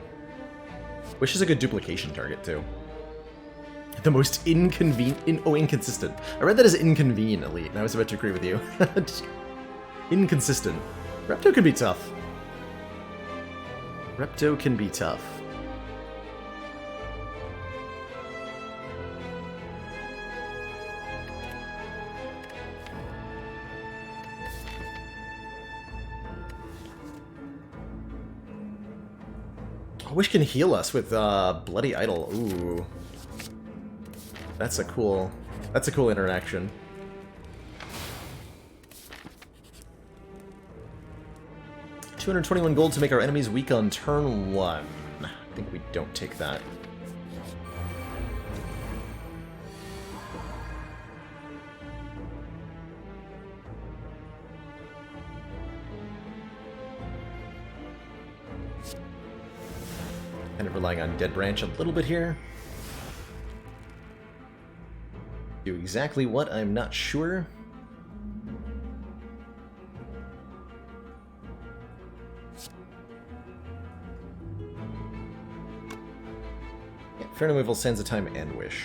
Wish is a good duplication target, too. The most inconsistent. I read that as inconvenient elite, and I was about to agree with you. Inconsistent. Repto can be tough. Repto can be tough. Wish can heal us with Bloody Idol. Ooh, that's a cool interaction. $221 gold to make our enemies weak on turn 1. I think we don't take that. Kind of relying on Dead Branch a little bit here. Do exactly what, I'm not sure. Yeah, Fair Removal, Sands of Time, and Wish.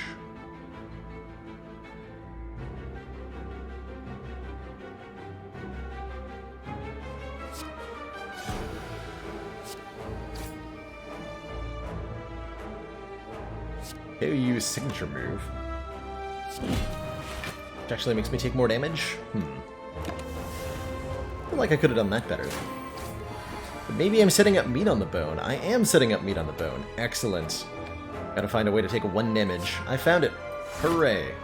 Okay, we use Signature Move. Which actually makes me take more damage. I feel like I could have done that better. But maybe I'm setting up meat on the bone. I am setting up meat on the bone. Excellent. Gotta find a way to take 1 damage. I found it. Hooray.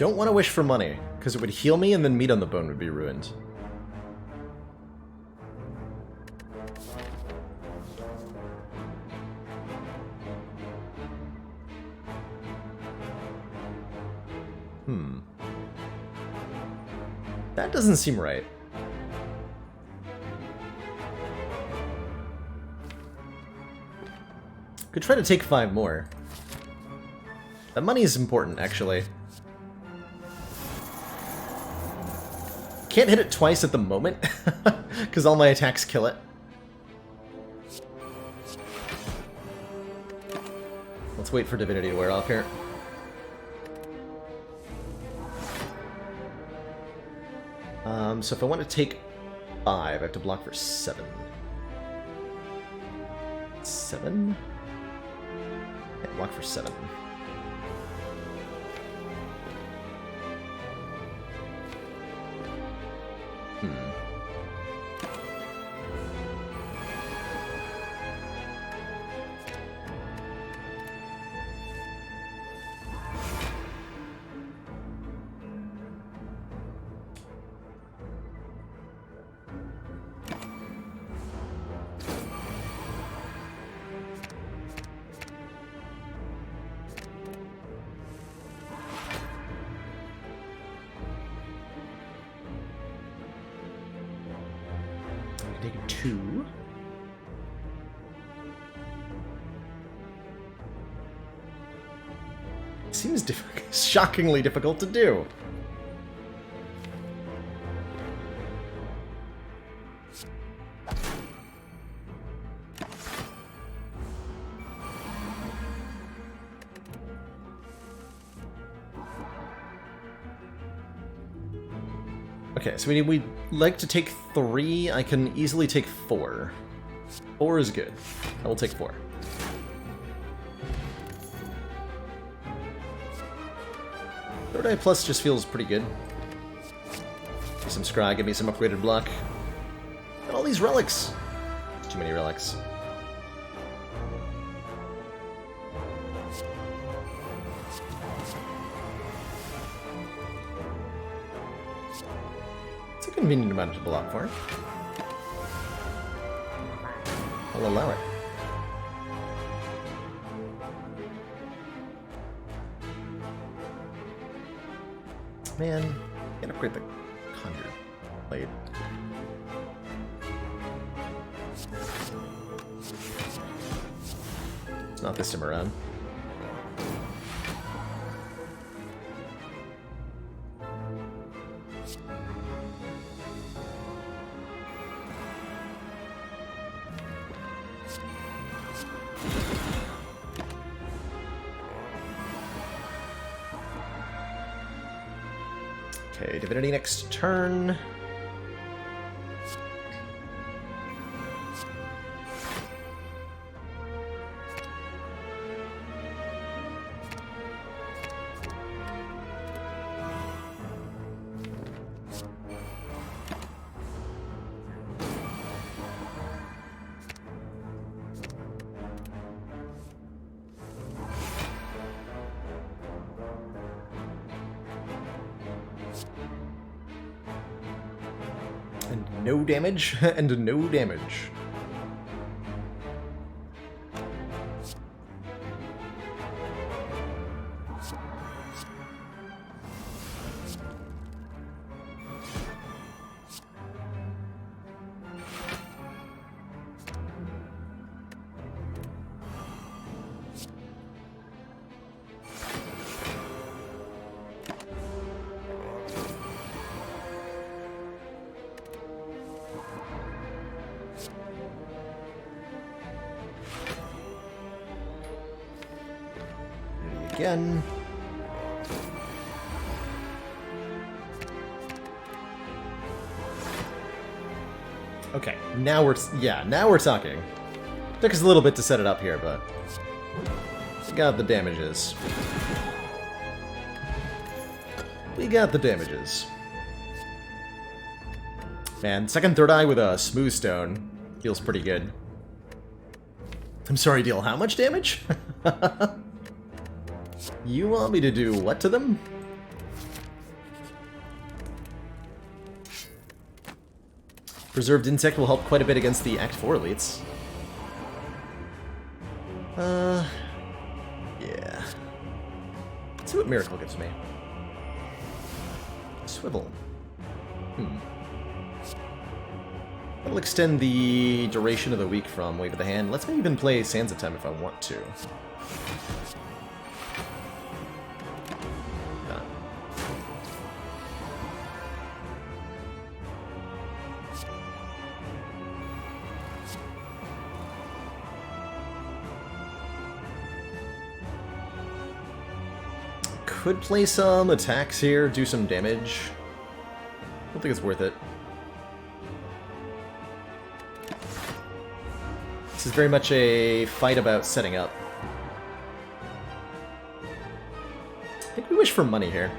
don't want to wish for money, because it would heal me and then meat on the bone would be ruined. That doesn't seem right. Could try to take 5 more. That money is important, actually. Can't hit it twice at the moment, because all my attacks kill it. Let's wait for Divinity to wear off here. So if I want to take 5, I have to block for 7. 7? Yeah, block for 7. Take 2. Seems shockingly difficult to do. Okay, so we'd like to take 3. I can easily take 4. 4 is good. I will take 4. Third Eye Plus just feels pretty good. Give me some Scry, give me some upgraded block. And all these relics! Too many relics. Convenient amount to block for. I'll allow it. Man, can't upgrade the Conjure Blade. It's not this time around. Okay, Divinity next turn. And no damage, and no damage. Again. Okay, now we're talking. Took us a little bit to set it up here, but we got the damages. We got the damages. Man, second third eye with a smooth stone feels pretty good. I'm sorry, deal how much damage? You want me to do what to them? Preserved Insect will help quite a bit against the Act 4 elites. Yeah. Let's see what Miracle gives me. Swivel. That'll extend the duration of the week from Wave of the Hand. Let's maybe even play Sands of Time if I want to. Done. Could play some attacks here, do some damage. I don't think it's worth it. This is very much a fight about setting up. I think we wish for money here.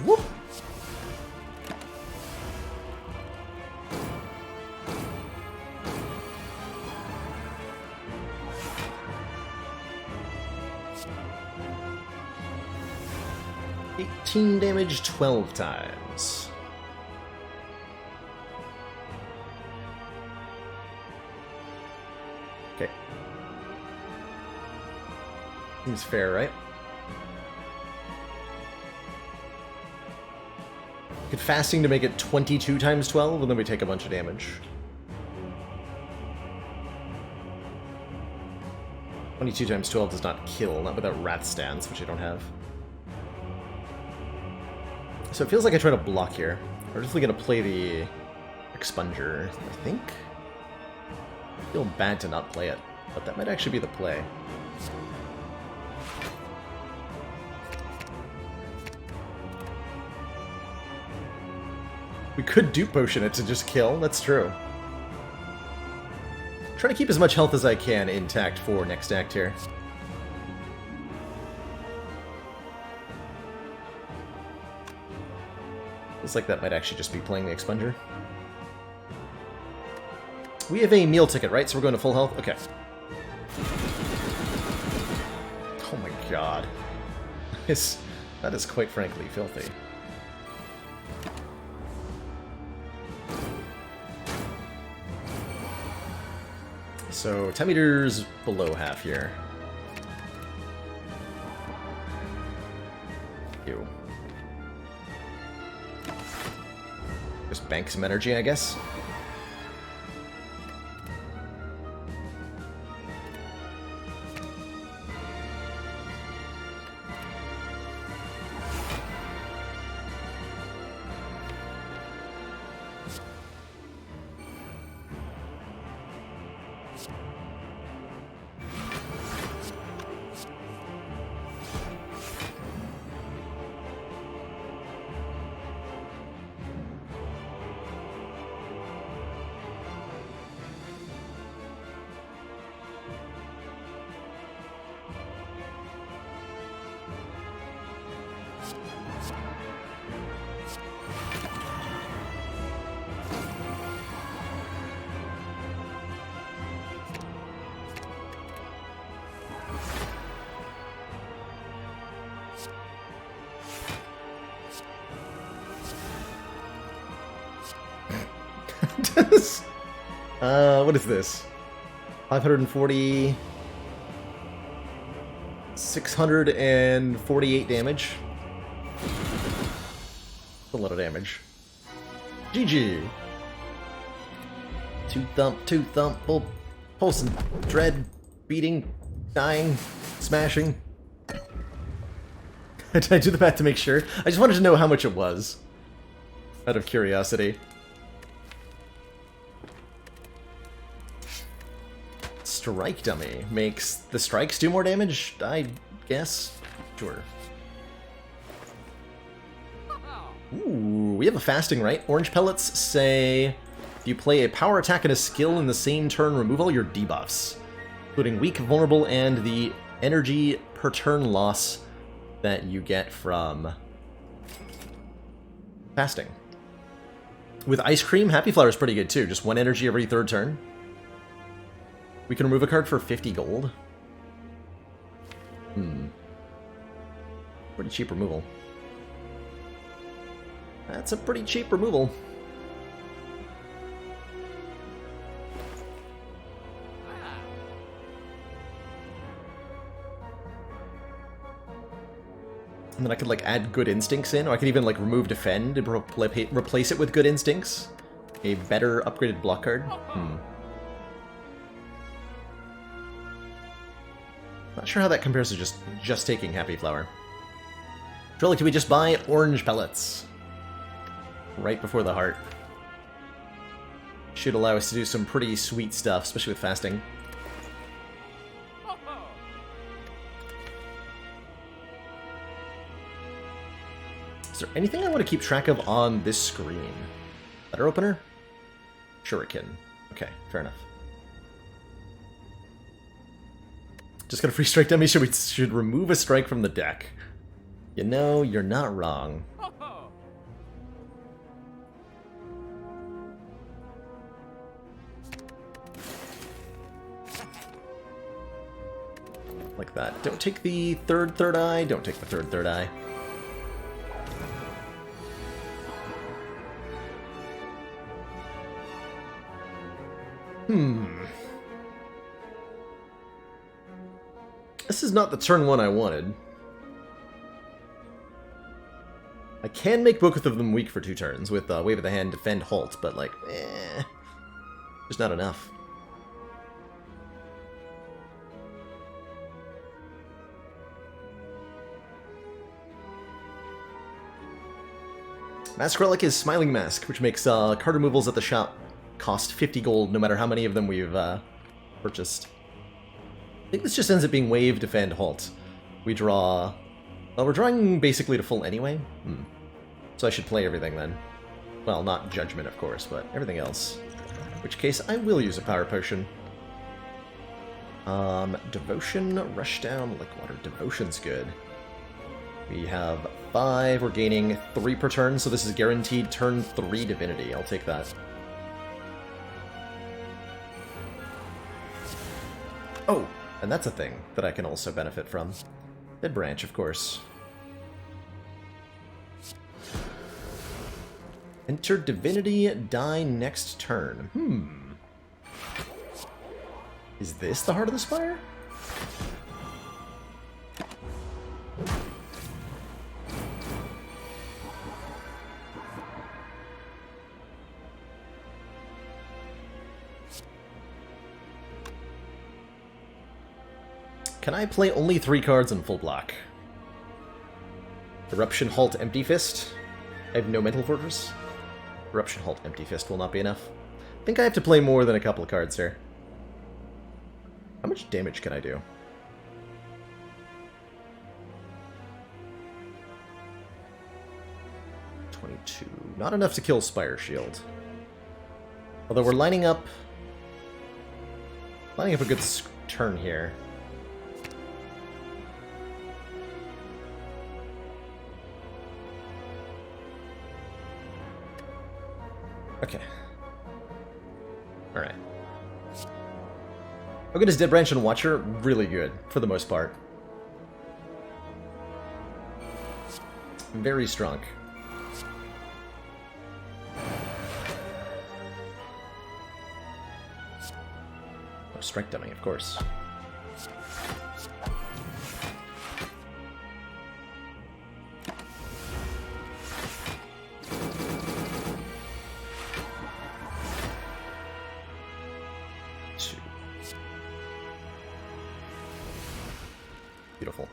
Whoop. $18 damage 12 times. Okay. Seems fair, right? Get fasting to make it 22 times 12, and then we take a bunch of damage. 22 times 12 does not kill, not without Wrath Stance, which I don't have. So it feels like I try to block here. We're definitely going to play the Expunger, I think. I feel bad to not play it, but that might actually be the play. We could dupe potion it to just kill, that's true. Try to keep as much health as I can intact for next act here. Looks like that might actually just be playing the Expunger. We have a meal ticket, right? So we're going to full health? Okay. Oh my god. That is quite frankly filthy. So 10 meters below half here. Ew. Just bank some energy, I guess. What is this? 540... 648 damage. A lot of damage. GG! Two thump, pull, Pulse and Dread. beating, dying, smashing. Did I do the math to make sure? I just wanted to know how much it was. Out of curiosity. Strike dummy makes the strikes do more damage, I guess? Sure. Ooh, we have a fasting, right? Orange pellets say if you play a power attack and a skill in the same turn, remove all your debuffs, including weak, vulnerable, and the energy per turn loss that you get from fasting. With Ice Cream, Happy Flower is pretty good too. Just 1 energy every 3rd turn. We can remove a card for 50 gold. Pretty cheap removal. That's a pretty cheap removal. And then I could, like, add Good Instincts in, or I could even, like, remove Defend and replace it with Good Instincts. A better upgraded block card. Not sure how that compares to just taking Happy Flower. Really, can we just buy orange pellets? Right before the heart. Should allow us to do some pretty sweet stuff, especially with fasting. Is there anything I want to keep track of on this screen? Letter opener? Shuriken. Okay, fair enough. Just got a free strike dummy, so we should remove a strike from the deck. You know, you're not wrong. Like that. Don't take the third eye. Don't take the third eye. This is not the turn 1 I wanted. I can make both of them weak for 2 turns with Wave of the Hand, Defend, Halt, but like, there's not enough. Mask Relic is Smiling Mask, which makes card removals at the shop cost 50 gold no matter how many of them we've purchased. I think this just ends up being Wave, Defend, Halt. We draw... Well, we're drawing basically to full anyway. So I should play everything then. Well, not Judgment, of course, but everything else. In which case, I will use a Power Potion. Devotion, Rushdown, Lickwater. Devotion's good. We have 5. We're gaining 3 per turn, so this is guaranteed turn 3 Divinity. I'll take that. Oh, and that's a thing that I can also benefit from. Dead Branch, of course. Enter Divinity, die next turn. Is this the Heart of the Spire? Can I play only 3 cards in full block? Eruption, Halt, Empty Fist. I have no Mental Fortress. Eruption, Halt, Empty Fist will not be enough. I think I have to play more than a couple of cards here. How much damage can I do? 22. Not enough to kill Spire Shield. Although we're lining up a good turn here. Okay. Alright. How good is Dead Branch and Watcher? Really good, for the most part. Very strong. Oh, Strike Dummy, of course. beautiful.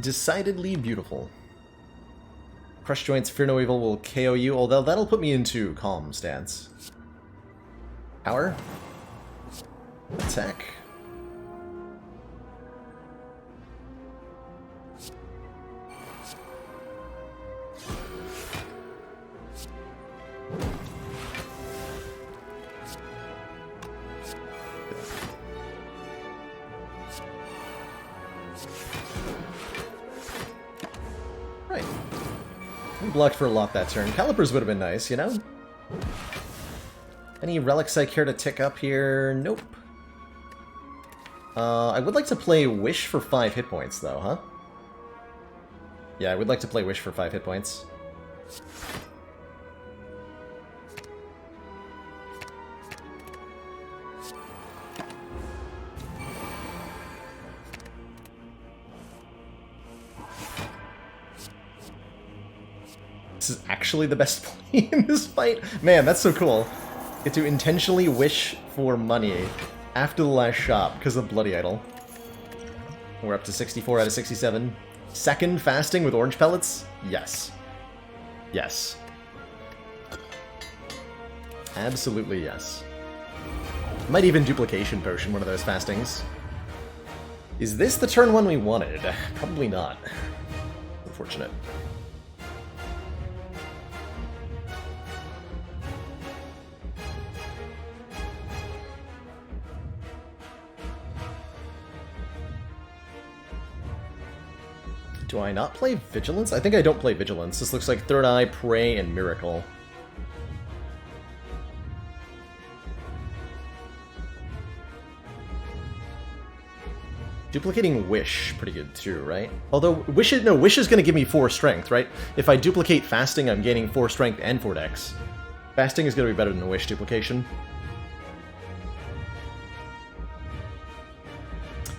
Decidedly beautiful. Crush Joints, Fear No Evil will KO you, although that'll put me into calm stance. Power. Attack. Right. We blocked for a lot that turn. Calipers would have been nice, you know? Any relics I care to tick up here? Nope. I would like to play Wish for 5 hit points, though, huh? Yeah, I would like to play Wish for 5 hit points. This is actually the best play in this fight? Man, that's so cool. Get to intentionally wish for money after the last shot because of Bloody Idol. We're up to 64 out of 67. Second fasting with orange pellets? Yes. Yes. Absolutely yes. Might even duplication potion one of those fastings. Is this the turn one we wanted? Probably not. Unfortunate. Do I not play Vigilance? I think I don't play Vigilance. This looks like Third Eye, Prey, and Miracle. Duplicating Wish, pretty good too, right? Although, Wish is going to give me 4 Strength, right? If I duplicate Fasting, I'm gaining 4 Strength and 4 Dex. Fasting is going to be better than the Wish duplication.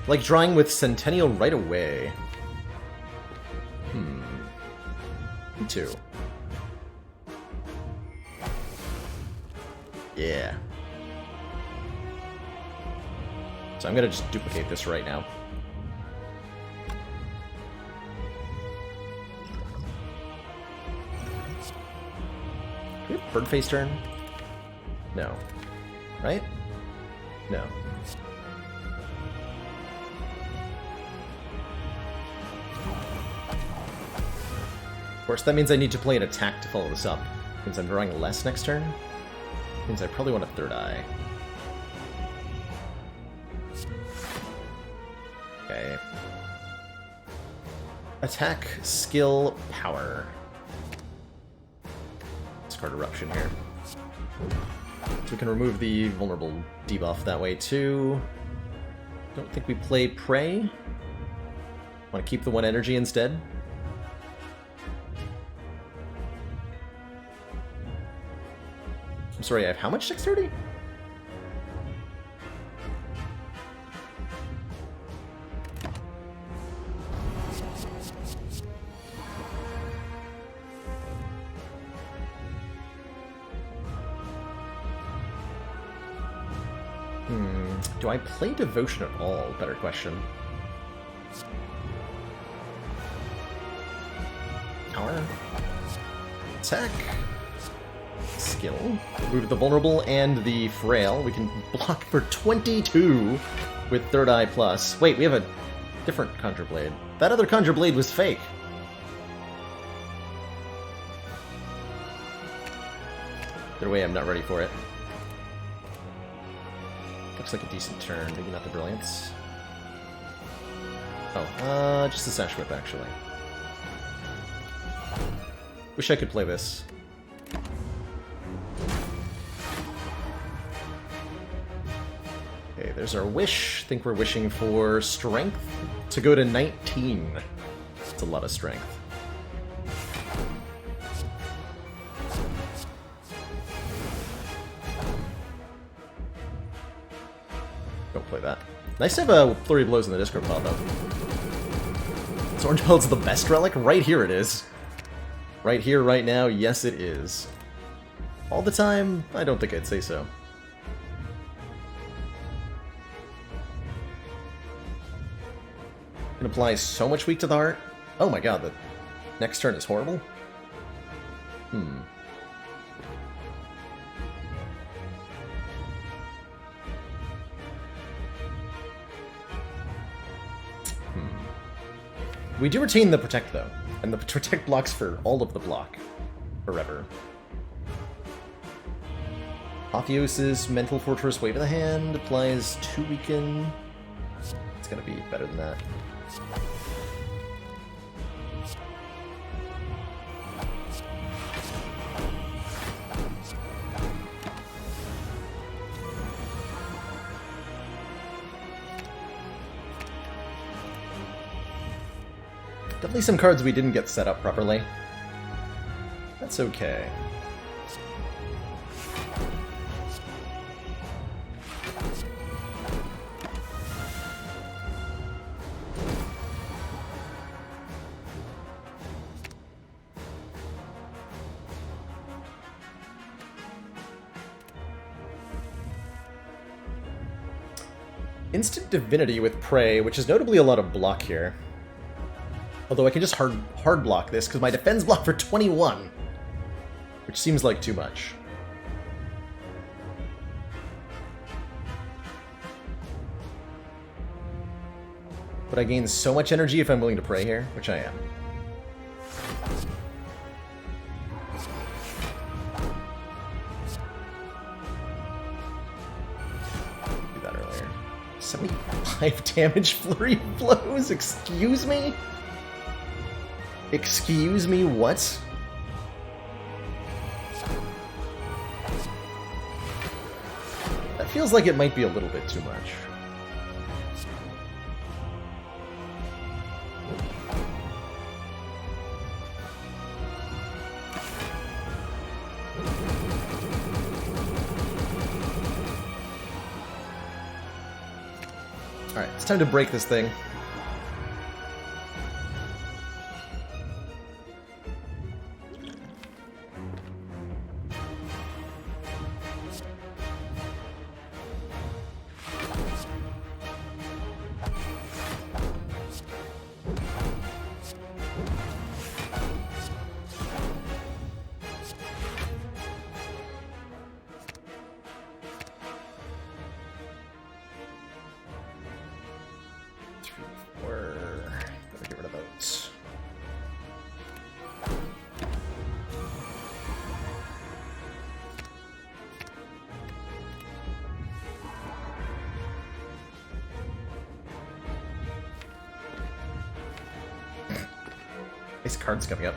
Like drawing with Centennial right away. Me too. Yeah. So I'm gonna just duplicate this right now. Do we have bird face turn? No. Right? No. Of course, that means I need to play an attack to follow this up. Means I'm drawing less next turn. Means I probably want a Third Eye. Okay. Attack, skill, power. Discard Eruption here. So we can remove the vulnerable debuff that way too. Don't think we play Prey. Want to keep the 1 energy instead. I'm sorry, I have how much dexterity? Do I play Devotion at all? Better question. Power. Attack. Skill. Remove the Vulnerable and the Frail. We can block for 22 with Third Eye Plus. Wait, we have a different Conjure Blade. That other Conjure Blade was fake. Either way, I'm not ready for it. Looks like a decent turn, maybe not the Brilliance. Oh, just the Sash Whip, actually. Wish I could play this. Okay, there's our wish. Think we're wishing for Strength to go to 19. That's a lot of Strength. Don't play that. Nice to have a Flurry of Blows in the Discord pop up. Is Orange Pellet's the best relic? Right here it is. Right here, right now, yes it is. All the time? I don't think I'd say so. Can apply so much weak to the heart. Oh my god, the next turn is horrible. We do retain the Protect, though. And the Protect blocks for all of the block. Forever. Apotheosis, Mental Fortress, Wave of the Hand, applies 2 weaken. It's gonna be better than that. Definitely some cards we didn't get set up properly. That's okay. Instant Divinity with Prey, which is notably a lot of block here. Although I can just hard block this, because my defense block for 21. Which seems like too much. But I gain so much energy if I'm willing to pray here, which I am. Do that earlier. 75 damage flurry blows? Excuse me? Excuse me, what? That feels like it might be a little bit too much. Alright, it's time to break this thing. Gotta get rid of those. These cards coming up.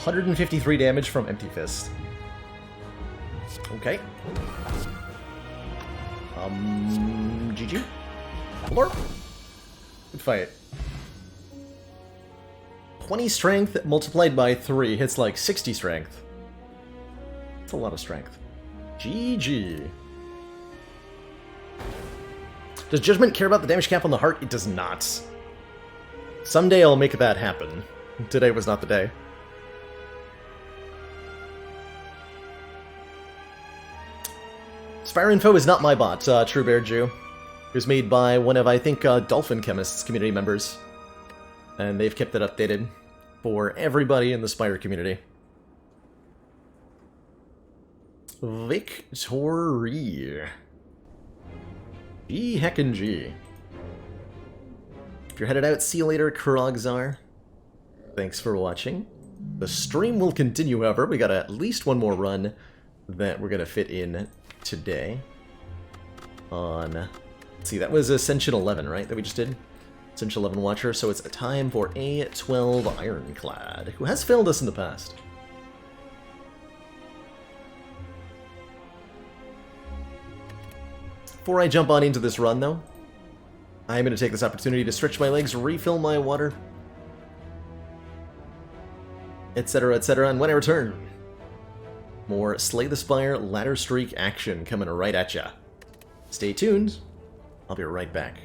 $153 damage from Empty Fist. Okay. GG. Lord. Good fight. 20 strength multiplied by 3 hits like 60 strength. That's a lot of strength. GG. Does Judgment care about the damage cap on the heart? It does not. Someday I'll make that happen. Today was not the day. Spire Info is not my bot, True Bear Jew. It was made by one of, I think, Dolphin Chemists community members. And they've kept it updated for everybody in the Spire community. Victory. G heckin' G. If you're headed out, see you later, Krogzar. Thanks for watching. The stream will continue, however. We got at least one more run that we're going to fit in today on, let's see, that was Ascension 11, right, that we just did? Ascension 11 Watcher, so it's a time for A12 Ironclad, who has failed us in the past. Before I jump on into this run, though, I'm going to take this opportunity to stretch my legs, refill my water, etc., etc., and when I return, more Slay the Spire ladder streak action coming right at ya. Stay tuned. I'll be right back.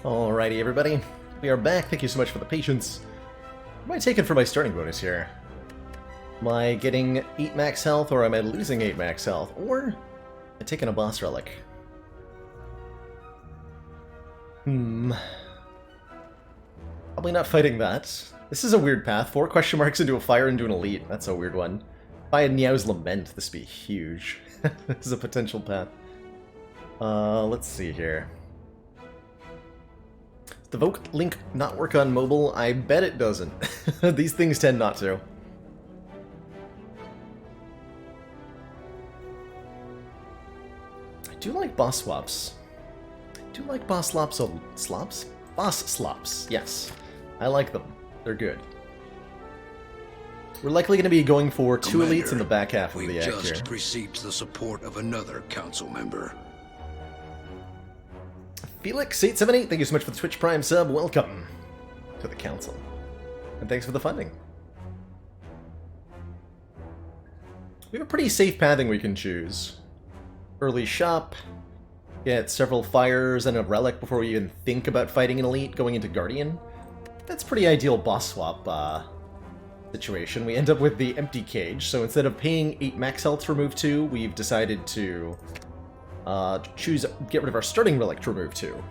Alrighty, everybody. We are back. Thank you so much for the patience. What am I taking for my starting bonus here? Am I getting 8 max health, or am I losing 8 max health? Or am I taking a boss relic? Probably not fighting that. This is a weird path. 4 question marks into a fire into an elite. That's a weird one. If I had Niao's Lament, this would be huge. This is a potential path. Let's see here. Does the Voke link not work on mobile? I bet it doesn't. These things tend not to. I do like boss swaps. I do like boss slops. Slops? Boss slops, yes. I like them. They're good. We're likely going to be going for 2 Commander, elites in the back half of we the act here. just received the support of another council member. Felix878, thank you so much for the Twitch Prime sub. Welcome to the council. And thanks for the funding. We have a pretty safe pathing we can choose. Early shop, get several fires and a relic before we even think about fighting an elite, going into Guardian. That's pretty ideal boss swap situation. We end up with the empty cage, so instead of paying 8 max health to remove 2, we've decided to get rid of our starting relic to remove 2.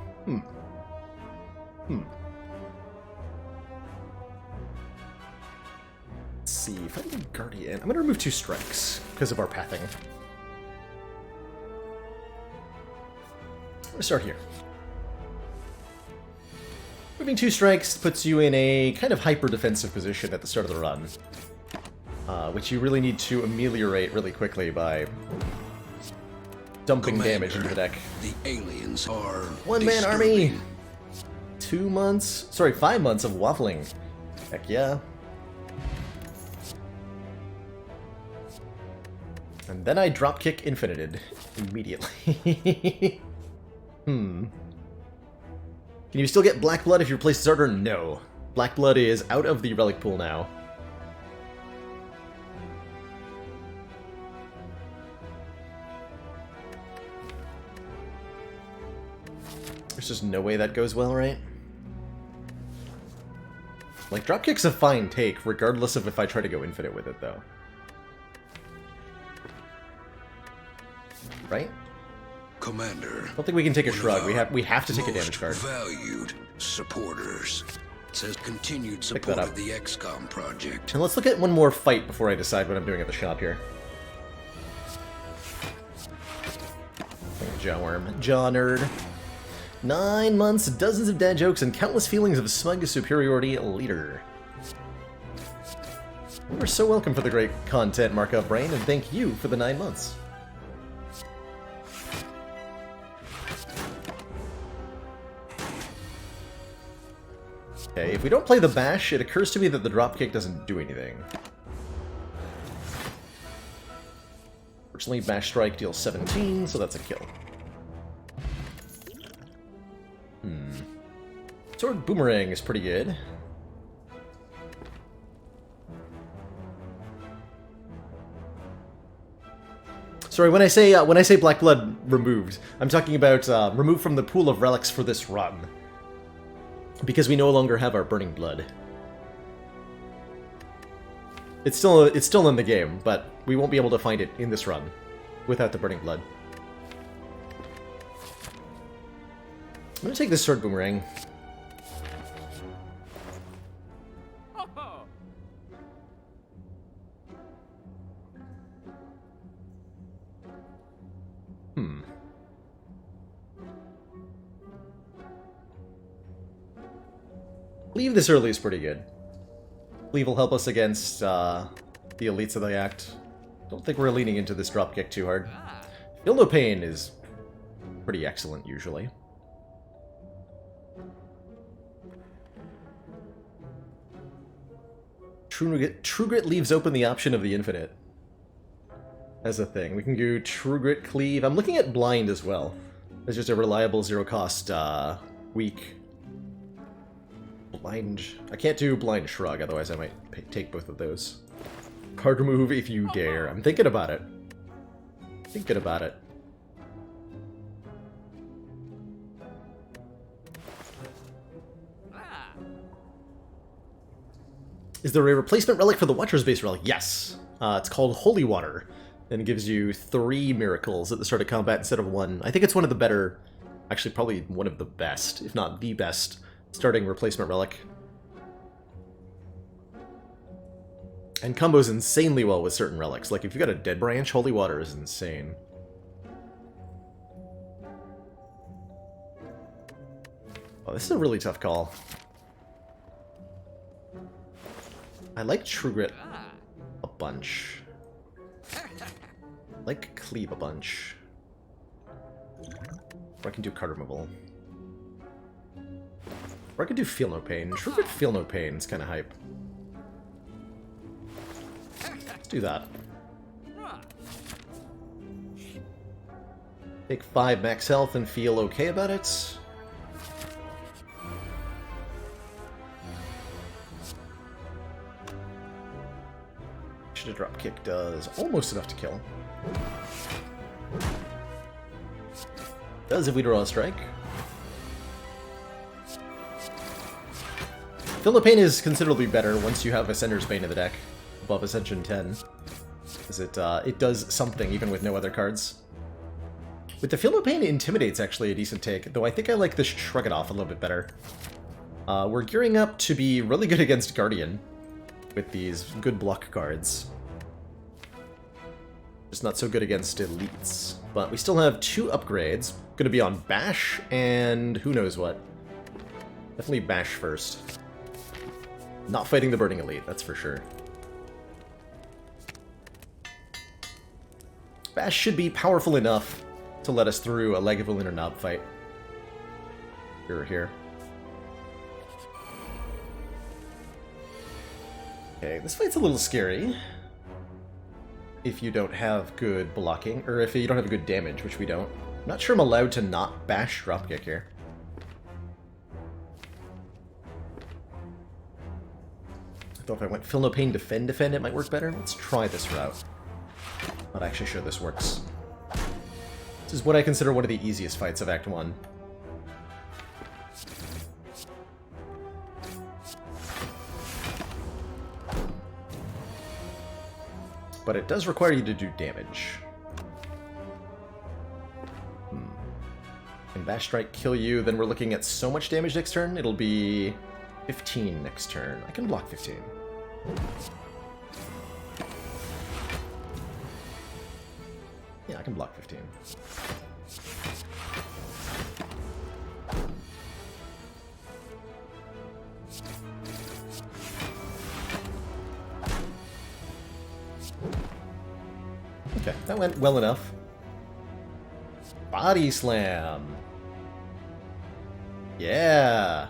Let's see, if I do Guardian, I'm going to remove 2 strikes because of our pathing. I'm going to start here. Moving 2 strikes puts you in a kind of hyper-defensive position at the start of the run, which you really need to ameliorate really quickly by dumping damage into the deck. The aliens are One-man army! 2 months? Sorry, 5 months of waffling. Heck yeah. And then I dropkick infinited immediately. Can you still get Black Blood if you replace starter? No. Black Blood is out of the relic pool now. There's just no way that goes well, right? Like, dropkick's a fine take, regardless of if I try to go infinite with it, though. Right? Commander, I don't think we can take a shrug. We have to take a damage card. Valued supporters. It says continued Pick that support up. of the XCOM project. And let's look at one more fight before I decide what I'm doing at the shop here. Jaw worm. Jaw nerd. 9 months, dozens of dad jokes, and countless feelings of smug superiority leader. You are so welcome for the great content, Markup Brain, and thank you for the 9 months. Okay, if we don't play the bash, it occurs to me that the dropkick doesn't do anything. Fortunately, bash strike deals 17, so that's a kill. Sword boomerang is pretty good. Sorry, when I say Black Blood removed, I'm talking about removed from the pool of relics for this run. Because we no longer have our Burning Blood. It's still in the game, but we won't be able to find it in this run without the Burning Blood. I'm gonna take this sword boomerang. Leave this early is pretty good. Leave will help us against the elites of the act. Don't think we're leaning into this dropkick too hard. Feel No Pain is pretty excellent usually. True Grit leaves open the option of the infinite as a thing. We can do True Grit Cleave. I'm looking at Blind as well. It's just a reliable zero-cost weak. Blind... I can't do Blind Shrug, otherwise I might take both of those. Card remove if you dare. I'm thinking about it. Thinking about it. Is there a replacement relic for the Watcher's Base relic? Yes. It's called Holy Water, and it gives you 3 miracles at the start of combat instead of 1. I think it's one of the better, actually probably one of the best, if not the best, starting replacement relic. And combos insanely well with certain relics. Like, if you got a Dead Branch, Holy Water is insane. Oh, this is a really tough call. I like True Grit a bunch. I like Cleave a bunch. Or I can do card removal. Or I could do Feel No Pain. True Grit Feel No Pain is kind of hype. do that. Take 5 max health and feel okay about it. A drop kick does almost enough to kill. Does if we draw a strike. Philippine is considerably better once you have Ascender's Bane in the deck, above Ascension 10. Because it does something even with no other cards. With the Philippine, Intimidate's actually a decent take, though I think I like the Shrug It Off a little bit better. We're gearing up to be really good against Guardian with these good block cards. Just not so good against elites. But we still have 2 upgrades. Gonna be on Bash and who knows what. Definitely Bash first. Not fighting the Burning Elite, that's for sure. Bash should be powerful enough to let us through a leg of a Lunar Knob fight. Here. Okay, this fight's a little scary. If you don't have good blocking, or if you don't have good damage, which we don't. I'm not sure I'm allowed to not bash dropkick here. I thought if I went Philippine defend, it might work better. Let's try this route. Not actually sure this works. This is what I consider one of the easiest fights of Act 1. But it does require you to do damage. Can Bash Strike kill you? Then we're looking at so much damage next turn. It'll be 15 next turn. I can block 15. Yeah, I can block 15. Okay, that went well enough. Body Slam! Yeah!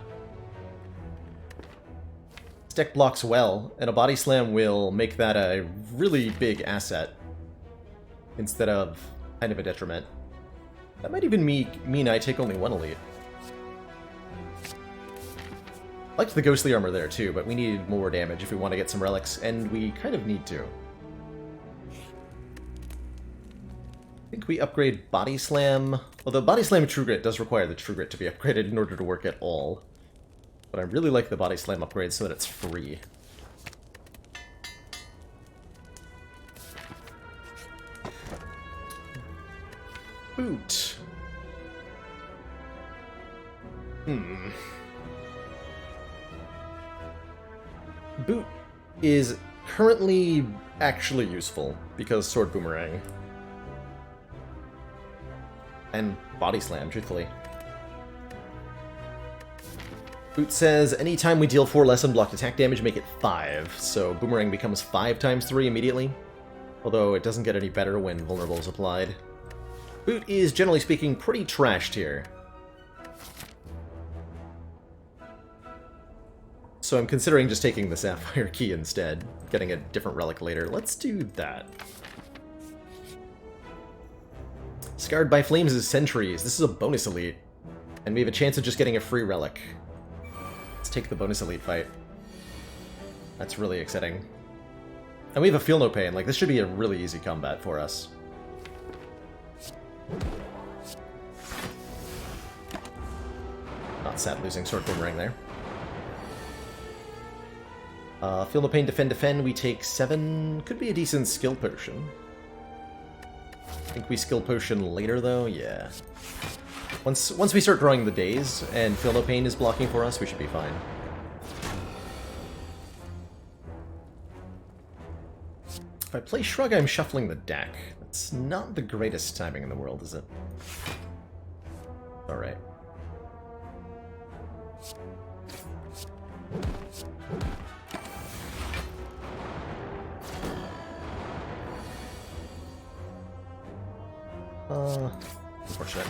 This deck blocks well, and a Body Slam will make that a really big asset instead of kind of a detriment. That might even mean I take only 1 elite. I liked the Ghostly Armor there too, but we needed more damage if we want to get some relics, and we kind of need to. I think we upgrade Body Slam, although Body Slam True Grit does require the True Grit to be upgraded in order to work at all. But I really like the Body Slam upgrade so that it's free. Boot. Boot is currently actually useful because Sword Boomerang. And Body Slam, truthfully. Boot says, anytime we deal 4 less unblocked attack damage, make it 5. So Boomerang becomes 5 times 3 immediately. Although it doesn't get any better when Vulnerable is applied. Boot is, generally speaking, pretty trashed here. So I'm considering just taking the Sapphire Key instead, getting a different relic later. Let's do that. Scarred by Flames is Sentries. This is a bonus elite. And we have a chance of just getting a free relic. Let's take the bonus elite fight. That's really exciting. And we have a Feel No Pain. Like, this should be a really easy combat for us. Not sad losing Sword Boomerang there. Feel No Pain, defend. We take 7. Could be a decent skill potion. I think we skill potion later, though. Yeah. Once we start drawing the days and Feel No Pain is blocking for us, we should be fine. If I play Shrug, I'm shuffling the deck. That's not the greatest timing in the world, is it? Alright. Unfortunate.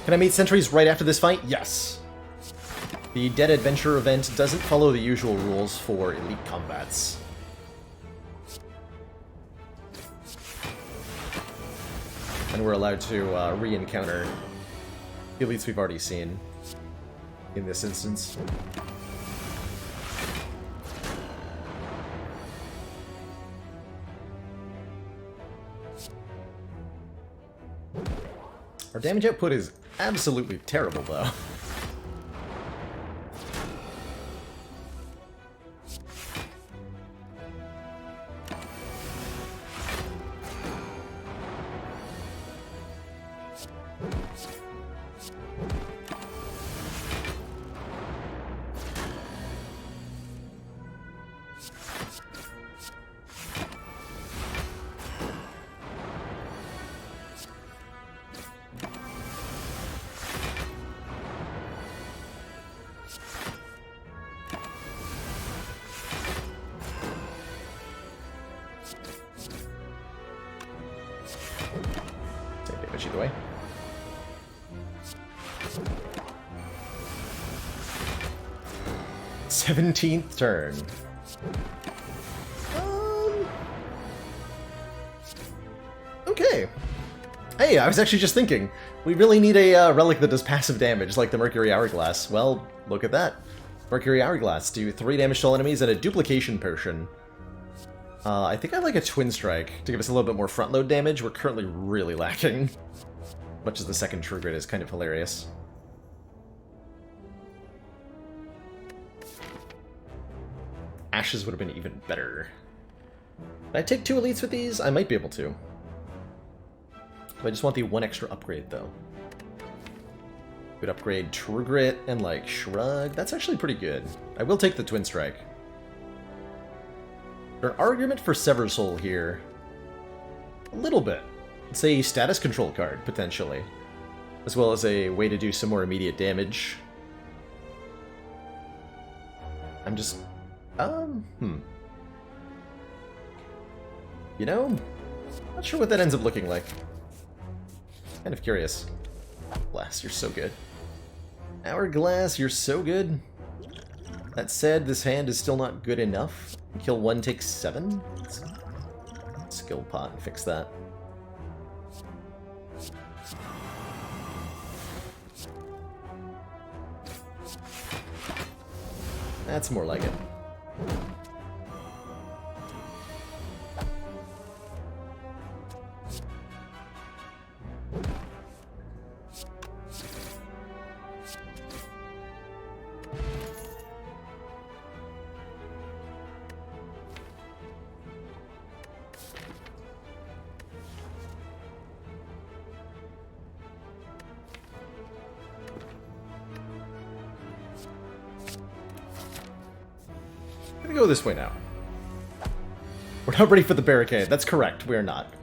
Can I meet sentries right after this fight? Yes. The Dead Adventure event doesn't follow the usual rules for elite combats. And we're allowed to re-encounter the elites we've already seen in this instance. Our damage output is absolutely terrible, though. Same damage either way. '17th turn. Okay. Hey, I was actually just thinking, we really need a relic that does passive damage, like the Mercury Hourglass. Well, look at that. Mercury Hourglass, do 3 damage to all enemies and a duplication potion. I think I like a Twin Strike to give us a little bit more front load damage. We're currently really lacking. Much as the second True Grit is kind of hilarious. Ashes would have been even better. Can I take 2 elites with these? I might be able to. I just want the 1 extra upgrade, though. Would upgrade True Grit and, like, Shrug. That's actually pretty good. I will take the Twin Strike. There's an argument for Sever Soul here. A little bit. It's a status control card, potentially. As well as a way to do some more immediate damage. I'm just... You know, not sure what that ends up looking like. Kind of curious. Blast, you're so good. Hourglass, you're so good. That said, this hand is still not good enough. Kill 1 takes 7? Skill pot and fix that. That's more like it. I'm gonna go this way now. We're not ready for the barricade. That's correct. We are not.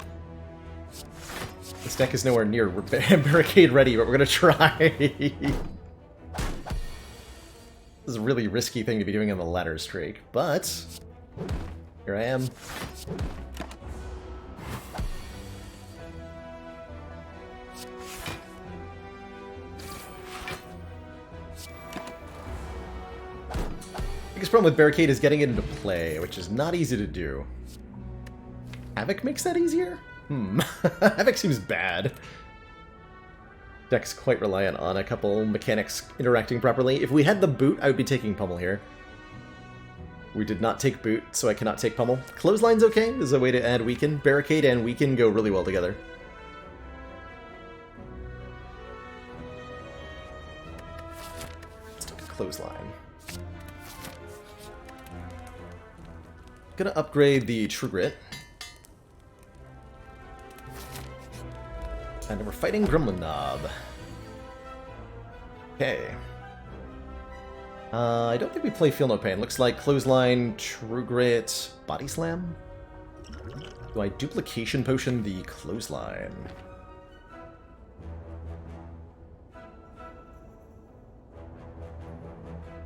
This deck is nowhere near barricade ready, but we're gonna try. This is a really risky thing to be doing on the ladder streak, but here I am. Biggest problem with Barricade is getting it into play, which is not easy to do. Havoc makes that easier? Havoc seems bad. Deck's quite reliant on a couple mechanics interacting properly. If we had the boot, I would be taking Pummel here. We did not take boot, so I cannot take Pummel. Clothesline's okay. There's a way to add Weaken. Barricade and Weaken go really well together. Let's take a Clothesline. Gonna upgrade the True Grit. And we're fighting Gremlin Knob. Okay. I don't think we play Feel No Pain. Looks like Clothesline, True Grit, Body Slam? Do I Duplication Potion the Clothesline?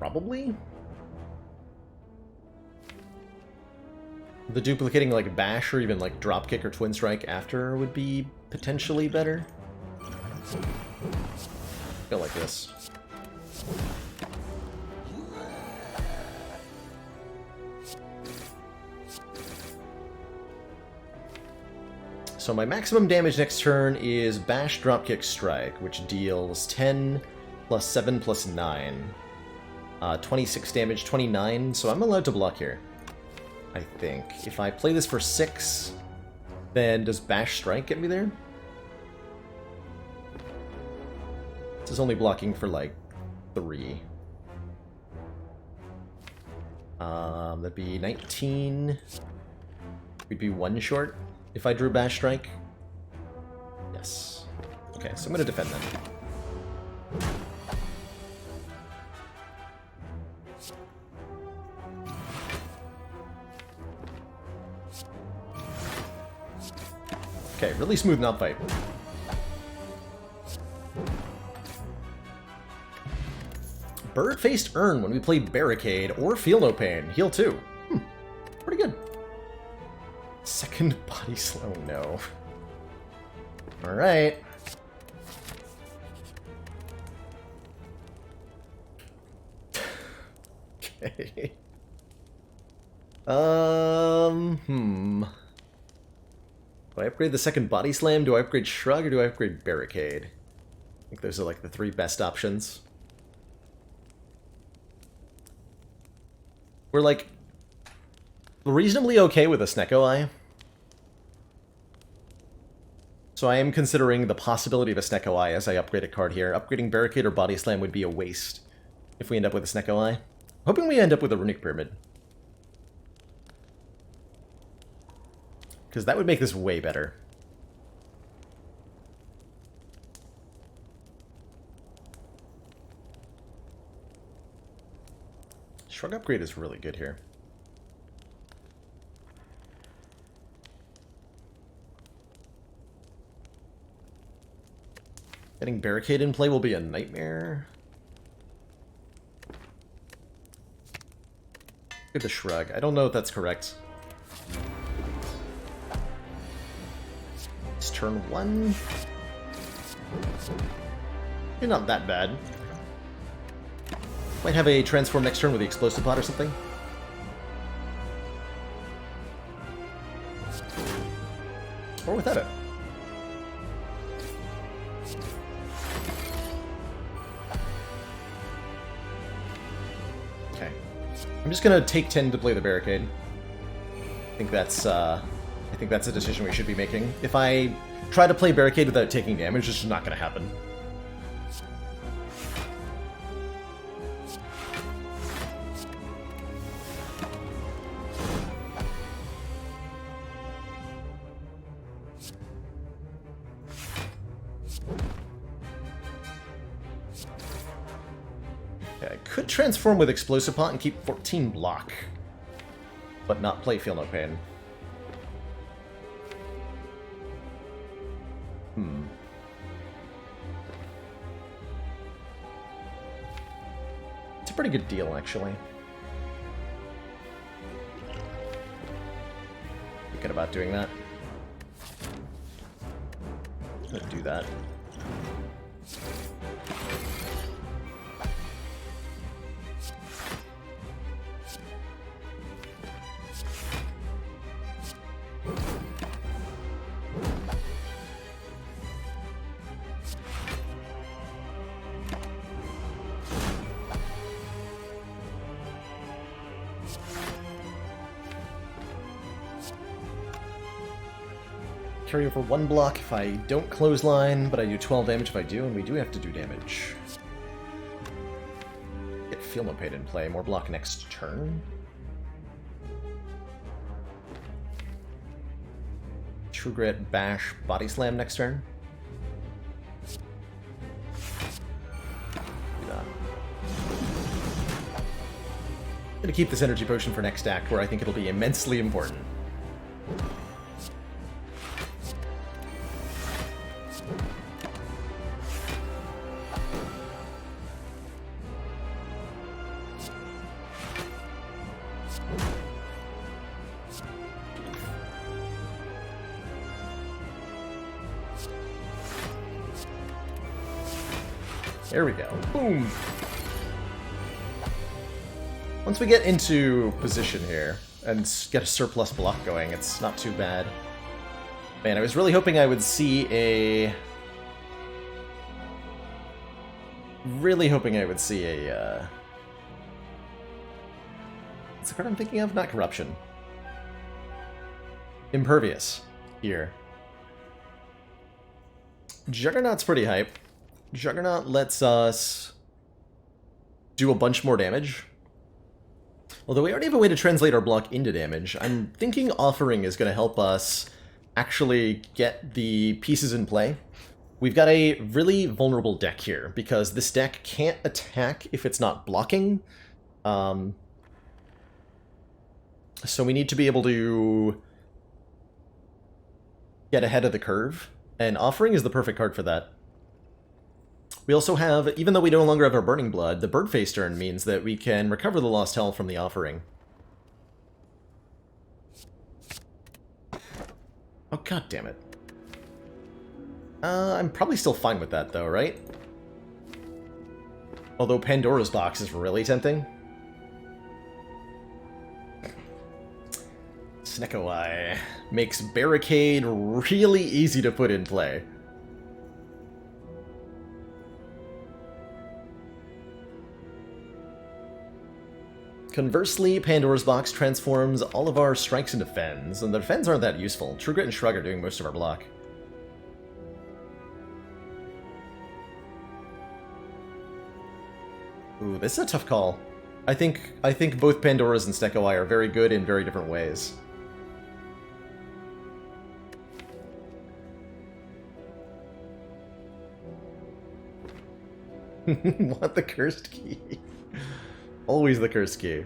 Probably? The duplicating like Bash or even like Dropkick or Twin Strike after would be potentially better. Go like this. So my maximum damage next turn is Bash, Dropkick, Strike, which deals 10 plus 7 plus 9. 26 damage, 29, so I'm allowed to block here, I think. If I play this for 6, then does Bash Strike get me there? This is only blocking for, like, 3. That'd be 19. We'd be 1 short if I drew Bash Strike. Yes. Okay, so I'm going to defend then. Okay, really smooth not fight. Bird-faced Urn when we play Barricade or Feel No Pain. Heal 2. Pretty good. Second Body Slow, no. Alright. Okay. Do I upgrade the second Body Slam? Do I upgrade Shrug? Or do I upgrade Barricade? I think those are like the 3 best options. We're like reasonably okay with a Snecko Eye. So I am considering the possibility of a Snecko Eye as I upgrade a card here. Upgrading Barricade or Body Slam would be a waste if we end up with a Snecko Eye. Hoping we end up with a Runic Pyramid. Because that would make this way better. Shrug upgrade is really good here. Getting Barricade in play will be a nightmare. Good to Shrug. I don't know if that's correct. It's turn 1. You're not that bad. Might have a transform next turn with the Explosive Pot or something. Or without it. Okay. I'm just gonna take 10 to play the Barricade. I think that's a decision we should be making. If I try to play Barricade without taking damage, it's just not gonna happen. I could transform with Explosive Pot and keep 14 block, but not play Feel No Pain. It's a pretty good deal, actually. Thinking about doing that. I'm gonna do that. Carry over 1 block if I don't clothesline, but I do 12 damage if I do, and we do have to do damage. Get Feel No Pain in play. More block next turn. True Grit, Bash, Body Slam next turn. Do that. I'm gonna keep this Energy Potion for next act, where I think it'll be immensely important. There we go. Boom! Once we get into position here and get a surplus block going, it's not too bad. Man, I was really hoping I would see a... Really hoping I would see a, what's the card I'm thinking of? Not corruption. Impervious. Here. Juggernaut's pretty hype. Juggernaut lets us do a bunch more damage. Although we already have a way to translate our block into damage, I'm thinking Offering is going to help us actually get the pieces in play. We've got a really vulnerable deck here, because this deck can't attack if it's not blocking. So we need to be able to get ahead of the curve, and Offering is the perfect card for that. We also have, even though we no longer have our Burning Blood, the Birdface turn means that we can recover the lost health from the Offering. Oh, god damn it. I'm probably still fine with that, though, right? Although Pandora's Box is really tempting. Snecko Eye makes Barricade really easy to put in play. Conversely, Pandora's Box transforms all of our strikes into Fens, and the Fens aren't that useful. True Grit and Shrug are doing most of our block. Ooh, this is a tough call. I think both Pandora's and Snecko Eye are very good in very different ways. Want the cursed key? Always the cursed key.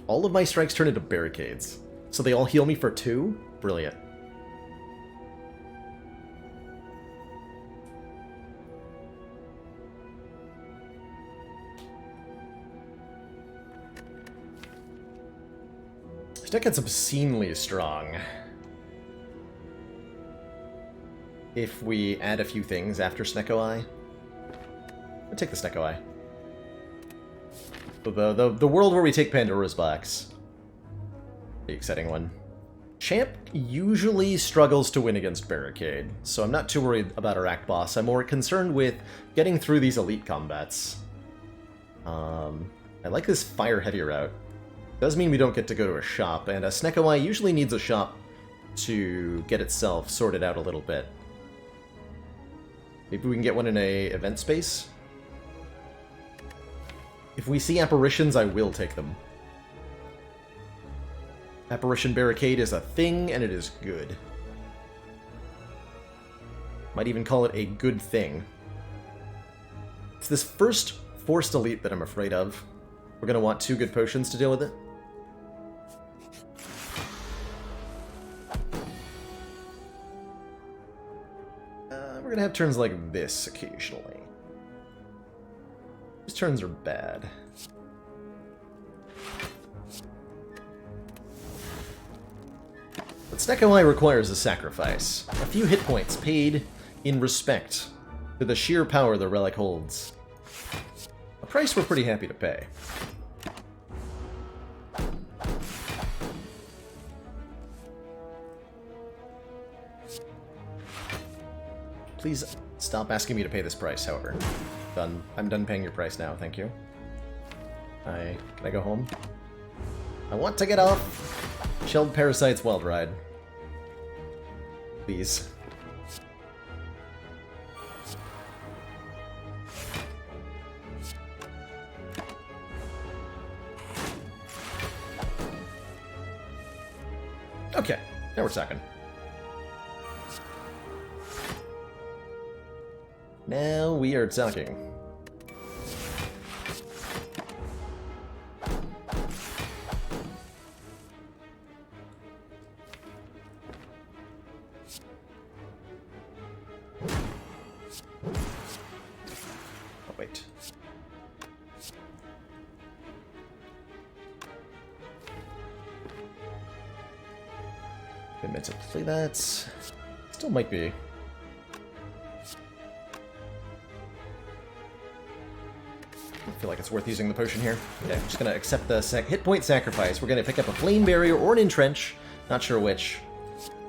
All of my strikes turn into barricades. So they all heal me for 2? Brilliant. This deck gets obscenely strong if we add a few things after Snecko Eye. I'll take the Snecko Eye. The world where we take Pandora's Box. The exciting one. Champ usually struggles to win against Barricade, so I'm not too worried about our Act Boss. I'm more concerned with getting through these elite combats. I like this Fire Heavy route. Does mean we don't get to go to a shop, and a Snecko Eye usually needs a shop to get itself sorted out a little bit. Maybe we can get one in a event space? If we see apparitions, I will take them. Apparition Barricade is a thing, and it is good. Might even call it a good thing. It's this first Forced Elite that I'm afraid of. We're going to want 2 good potions to deal with it. We're going to have turns like this occasionally. These turns are bad. But Snecko Eye requires a sacrifice. A few hit points paid in respect to the sheer power the relic holds. A price we're pretty happy to pay. Please stop asking me to pay this price, however. I'm done paying your price now, thank you. Can I go home? I want to get off Shelled Parasite's Wild Ride. Please. Okay, now we're talking. Now we are talking. Oh, wait. I meant to play that. Still might be. I feel like it's worth using the potion here. Okay, I'm just gonna accept the hit point sacrifice. We're gonna pick up a flame barrier or an entrench. Not sure which.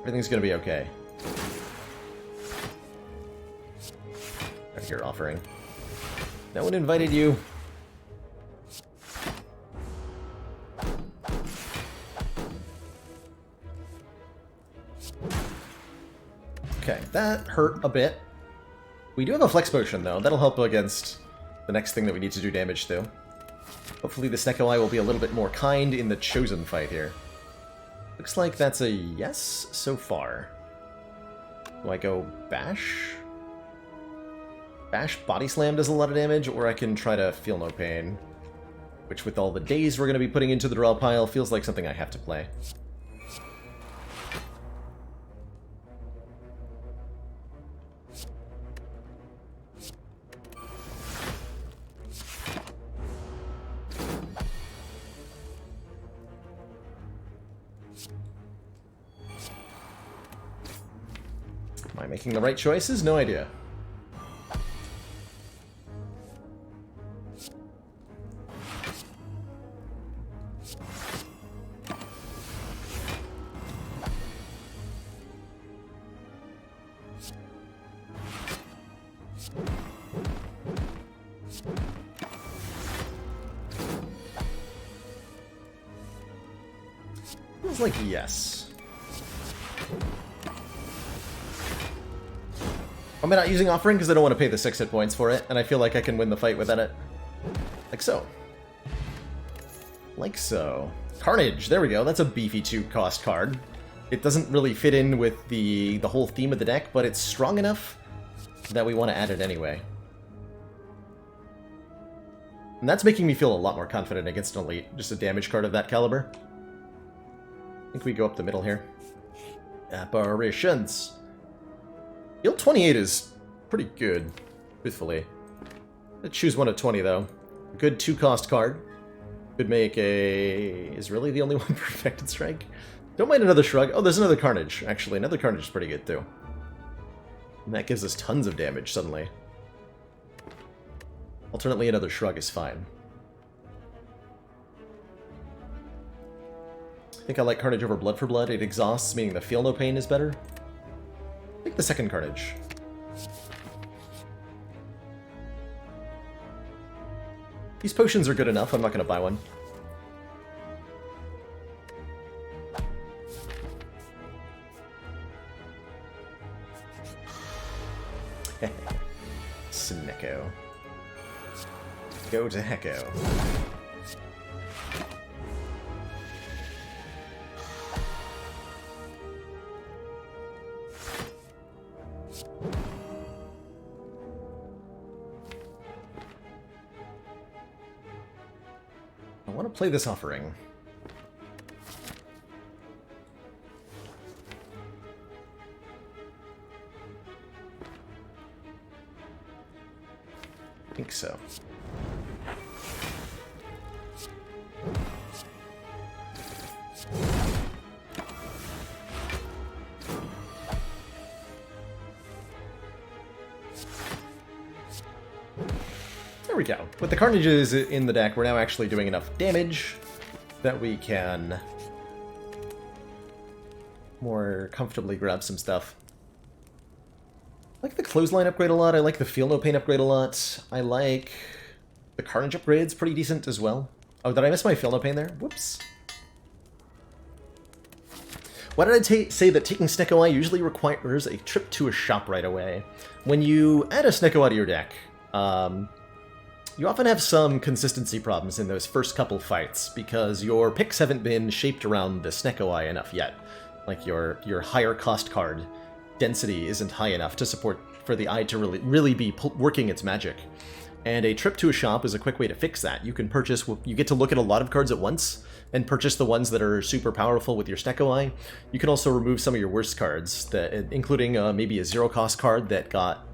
Everything's gonna be okay. Right, your offering. No one invited you. Okay, that hurt a bit. We do have a flex potion, though. That'll help against the next thing that we need to do damage to. Hopefully the Snecko-Eye will be a little bit more kind in the Chosen fight here. Looks like that's a yes so far. Do I go Bash? Bash Body Slam does a lot of damage, or I can try to Feel No Pain. Which, with all the days we're going to be putting into the draw pile, feels like something I have to play. Am I making the right choices? No idea. Feels like yes. Am I not using Offering because I don't want to pay the 6 hit points for it, and I feel like I can win the fight without it? Like so. Like so. Carnage, there we go, that's a beefy 2-cost card. It doesn't really fit in with the whole theme of the deck, but it's strong enough that we want to add it anyway. And that's making me feel a lot more confident against an Elite, just a damage card of that caliber. I think we go up the middle here. Apparitions. Yield 28 is pretty good, truthfully. Let's choose one of 20, though. A good 2-cost card. Could make a... Is really the only one Perfected Strike? Don't mind another Shrug. Oh, there's another Carnage, actually. Another Carnage is pretty good, too. And that gives us tons of damage, suddenly. Alternately, another Shrug is fine. I think I like Carnage over Blood for Blood. It exhausts, meaning the Feel No Pain is better. Take the second Carnage. These potions are good enough, I'm not going to buy one. Snecko. Go to Hecko. I want to play this Offering. I think so. There we go. With the Carnages in the deck, we're now actually doing enough damage that we can more comfortably grab some stuff. I like the Clothesline upgrade a lot, I like the Feel No Pain upgrade a lot, I like the Carnage upgrade's pretty decent as well. Oh, did I miss my Feel No Pain there? Whoops. Why did I say that taking Snecko-Eye usually requires a trip to a shop right away? When you add a Snecko-Eye to your deck, you often have some consistency problems in those first couple fights, because your picks haven't been shaped around the Snecko-Eye enough yet. Like your higher cost card density isn't high enough to support for the eye to really be working its magic. And a trip to a shop is a quick way to fix that. You can purchase, you get to look at a lot of cards at once, and purchase the ones that are super powerful with your Snecko-Eye. You can also remove some of your worst cards, including maybe a 0-cost card that got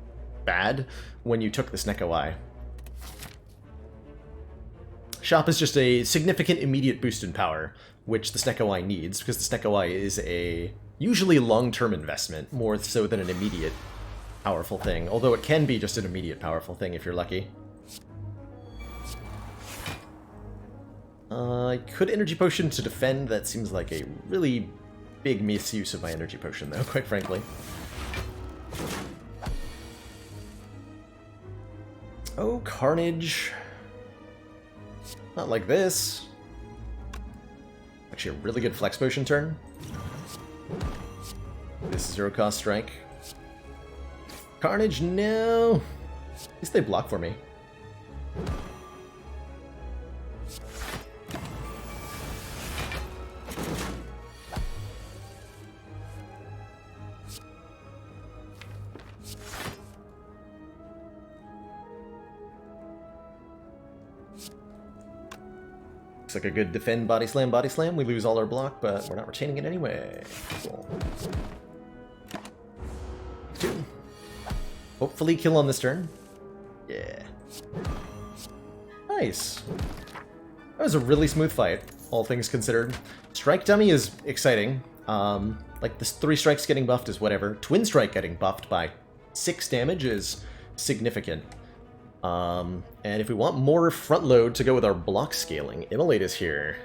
bad when you took the Snecko-Eye. Shop is just a significant immediate boost in power, which the Snecko-Eye needs, because the Snecko-Eye is a usually long-term investment, more so than an immediate powerful thing, although it can be just an immediate powerful thing if you're lucky. I could energy potion to defend. That seems like a really big misuse of my energy potion, though, quite frankly. Oh, Carnage. Not like this. Actually, a really good flex potion turn. This is 0-cost strike. Carnage, no. At least they block for me. Looks like a good defend body slam, body slam. We lose all our block, but we're not retaining it anyway. Cool. 2. Hopefully kill on this turn. Yeah. Nice. That was a really smooth fight, all things considered. Strike Dummy is exciting. Like, this 3 strikes getting buffed is whatever. Twin Strike getting buffed by 6 damage is significant. And if we want more front load to go with our block scaling, Immolate is here.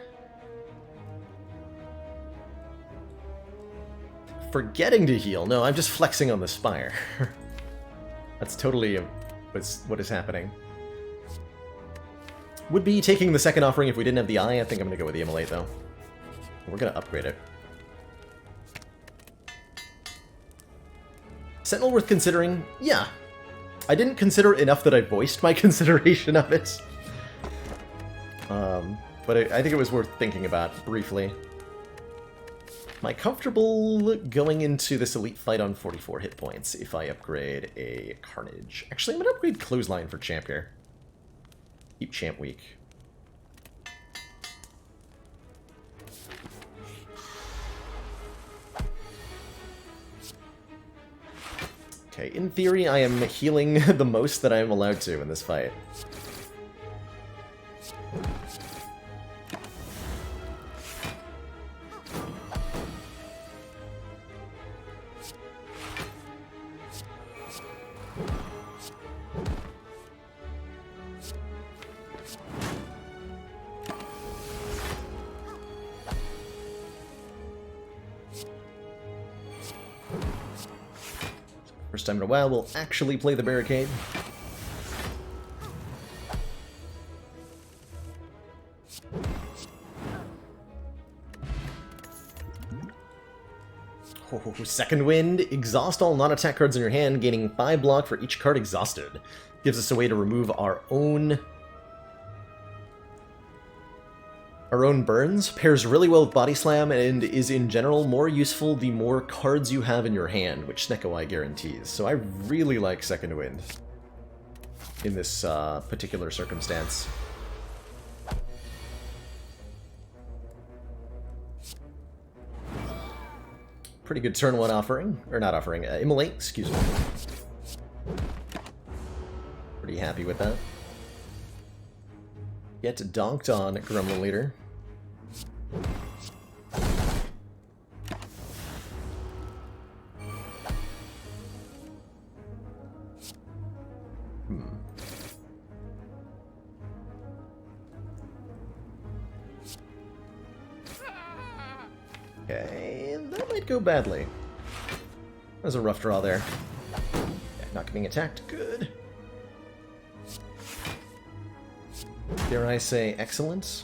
Forgetting to heal. No, I'm just flexing on the Spire. That's totally what is happening. Would be taking the second offering if we didn't have the eye. I think I'm going to go with the Immolate, though. We're going to upgrade it. Sentinel worth considering? Yeah. I didn't consider it enough that I voiced my consideration of it. But I think it was worth thinking about briefly. Am I comfortable going into this elite fight on 44 hit points if I upgrade a Carnage? Actually, I'm going to upgrade Clothesline for Champ here. Keep Champ weak. Okay, in theory, I am healing the most that I am allowed to in this fight. First time in a while, we'll actually play the barricade. Oh, second wind. Exhaust all non-attack cards in your hand, gaining 5 block for each card exhausted. Gives us a way to remove our own burns. Pairs really well with Body Slam and is in general more useful the more cards you have in your hand, which Snecko Eye guarantees. So I really like Second Wind in this particular circumstance. Pretty good turn 1 offering, or not offering, Immolate, excuse me. Pretty happy with that. Get donked on Gremlin Leader. Okay, that might go badly. That was a rough draw there. Yeah, not getting attacked, good. Dare I say excellent?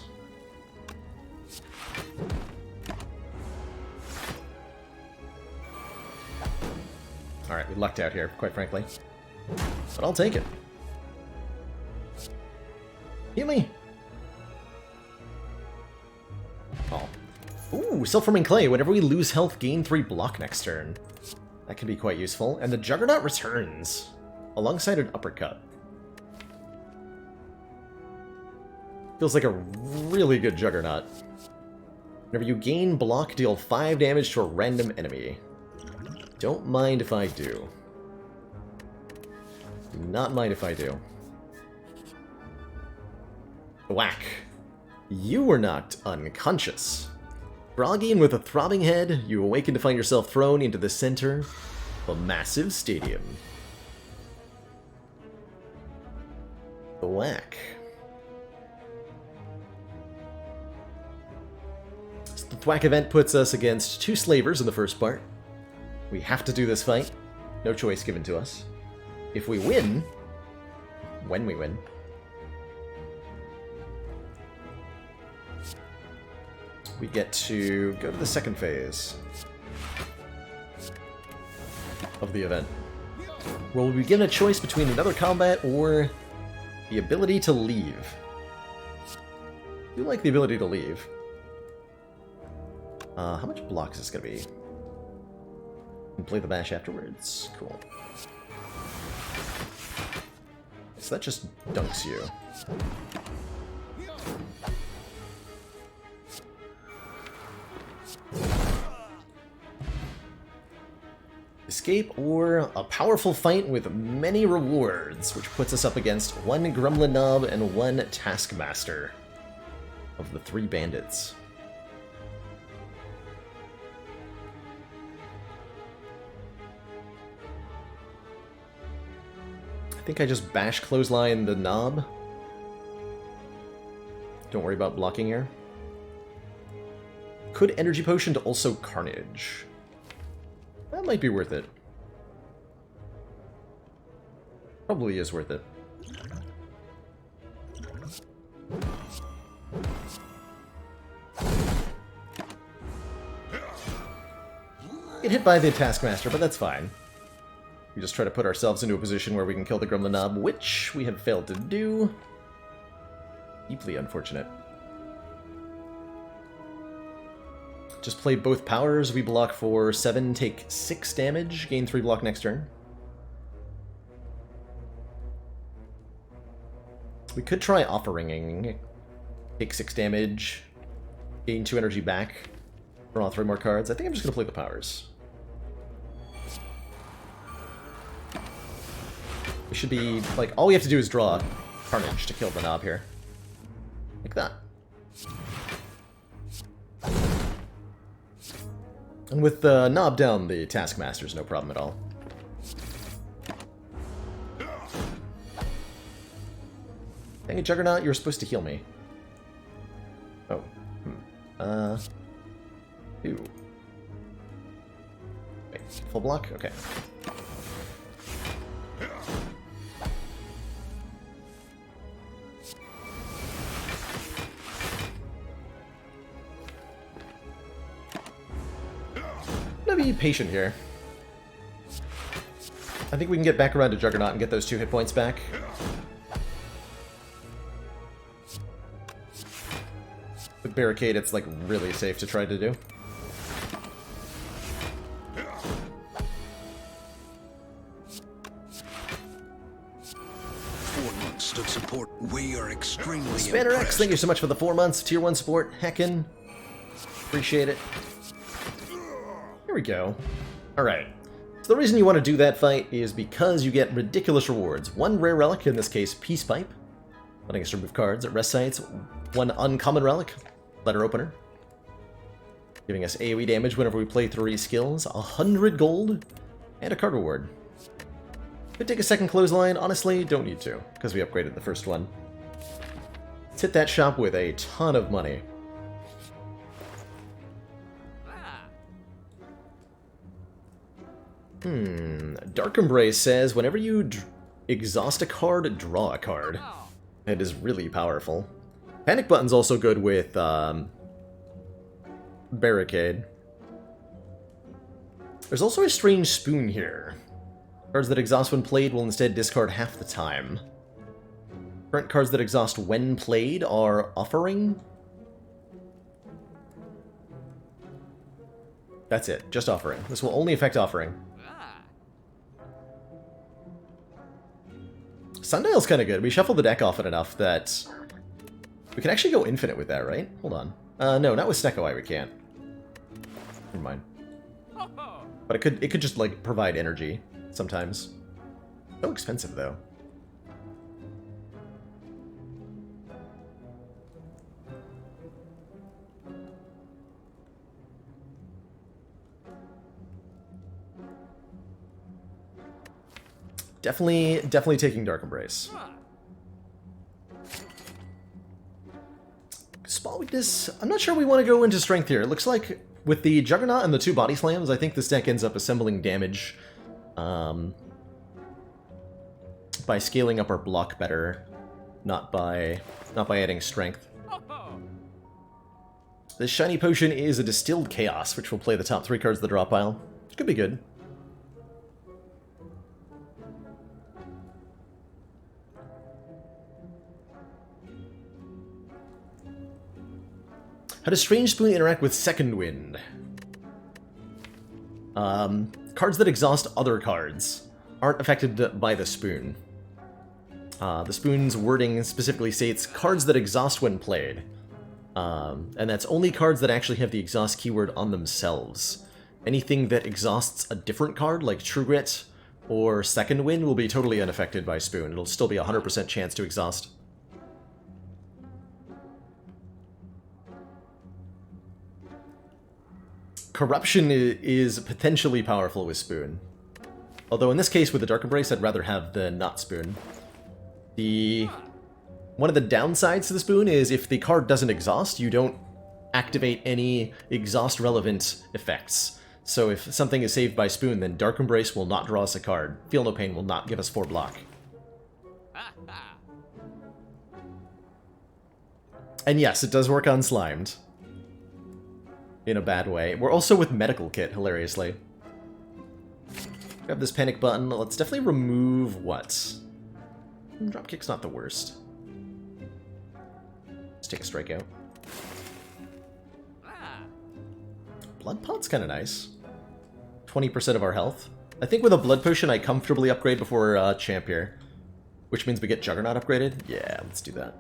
Alright, we lucked out here, quite frankly. But I'll take it. Heal me! Oh. Ooh, Self-Forming Clay. Whenever we lose health, gain 3 block next turn. That can be quite useful. And the Juggernaut returns, alongside an Uppercut. Feels like a really good Juggernaut. Whenever you gain block, deal 5 damage to a random enemy. Don't mind if I do. Do not mind if I do. Whack. You were knocked unconscious. Groggy and with a throbbing head, you awaken to find yourself thrown into the center of a massive stadium. Whack. Thwack event puts us against 2 slavers in the first part. We have to do this fight. No choice given to us. If we win, when we win, we get to go to the second phase of the event, where we'll be given a choice between another combat or the ability to leave. I do like the ability to leave. How much block is this going to be? And play the bash afterwards. Cool. So that just dunks you. Escape or a powerful fight with many rewards, which puts us up against 1 Gremlin Knob and 1 Taskmaster of the 3 bandits. I think I just bash clothesline the knob. Don't worry about blocking here. Could Energy Potion to also Carnage. That might be worth it. Probably is worth it. Get hit by the Taskmaster, but that's fine. We just try to put ourselves into a position where we can kill the Gremlin Knob, which we have failed to do. Deeply unfortunate. Just play both powers. We block for 7, take 6 damage, gain 3 block next turn. We could try Offeringing. Take 6 damage, gain 2 energy back, draw 3 more cards. I think I'm just going to play the powers. We should be, like, all we have to do is draw Carnage to kill the knob here. Like that. And with the knob down, the Taskmaster's no problem at all. Dang it, Juggernaut, you were supposed to heal me. Oh. Ew. Wait, full block? Okay. Be patient here. I think we can get back around to Juggernaut and get those 2 hit points back. With Barricade, it's like really safe to try to do. Of support, we are extremely Spanner X, impressed. thank you so much for the 4 months. Tier 1 support, heckin'. Appreciate it. Here we go. Alright. So the reason you want to do that fight is because you get ridiculous rewards. 1 rare relic, in this case Peace Pipe, letting us remove cards at rest sites. 1 uncommon relic, Letter Opener, giving us AoE damage whenever we play 3 skills, 100 gold, and a card reward. Could take a second clothesline, honestly, don't need to, because we upgraded the first one. Let's hit that shop with a ton of money. Dark Embrace says, whenever you exhaust a card, draw a card. It is really powerful. Panic Button's also good with Barricade. There's also a strange spoon here. Cards that exhaust when played will instead discard half the time. Current cards that exhaust when played are Offering. That's it, just Offering. This will only affect Offering. Sundial's kind of good. We shuffle the deck often enough that we can actually go infinite with that, right? Hold on. No, not with Snecko Eye we can't. Never mind. But it could just, like, provide energy sometimes. So expensive, though. Definitely taking Dark Embrace. Spot weakness, I'm not sure we want to go into strength here. It looks like with the Juggernaut and the 2 body slams, I think this deck ends up assembling damage by scaling up our block better, not by adding strength. This shiny potion is a Distilled Chaos, which will play the top 3 cards of the draw pile. Could be good. How does Strange Spoon interact with Second Wind? Cards that exhaust other cards aren't affected by the spoon. The spoon's wording specifically states cards that exhaust when played. And that's only cards that actually have the exhaust keyword on themselves. Anything that exhausts a different card, like True Grit or Second Wind, will be totally unaffected by spoon. It'll still be a 100% chance to exhaust. Corruption is potentially powerful with Spoon. Although in this case, with the Dark Embrace, I'd rather have the not Spoon. One of the downsides to the Spoon is if the card doesn't exhaust, you don't activate any exhaust-relevant effects. So if something is saved by Spoon, then Dark Embrace will not draw us a card. Feel No Pain will not give us 4 block. And yes, it does work on Slimed. In a bad way. We're also with Medical Kit, hilariously. Grab this panic button. Let's definitely remove what? Dropkick's not the worst. Let's take a strikeout. Blood Pot's kind of nice. 20% of our health. I think with a Blood Potion I comfortably upgrade before Champ here. Which means we get Juggernaut upgraded? Yeah, let's do that.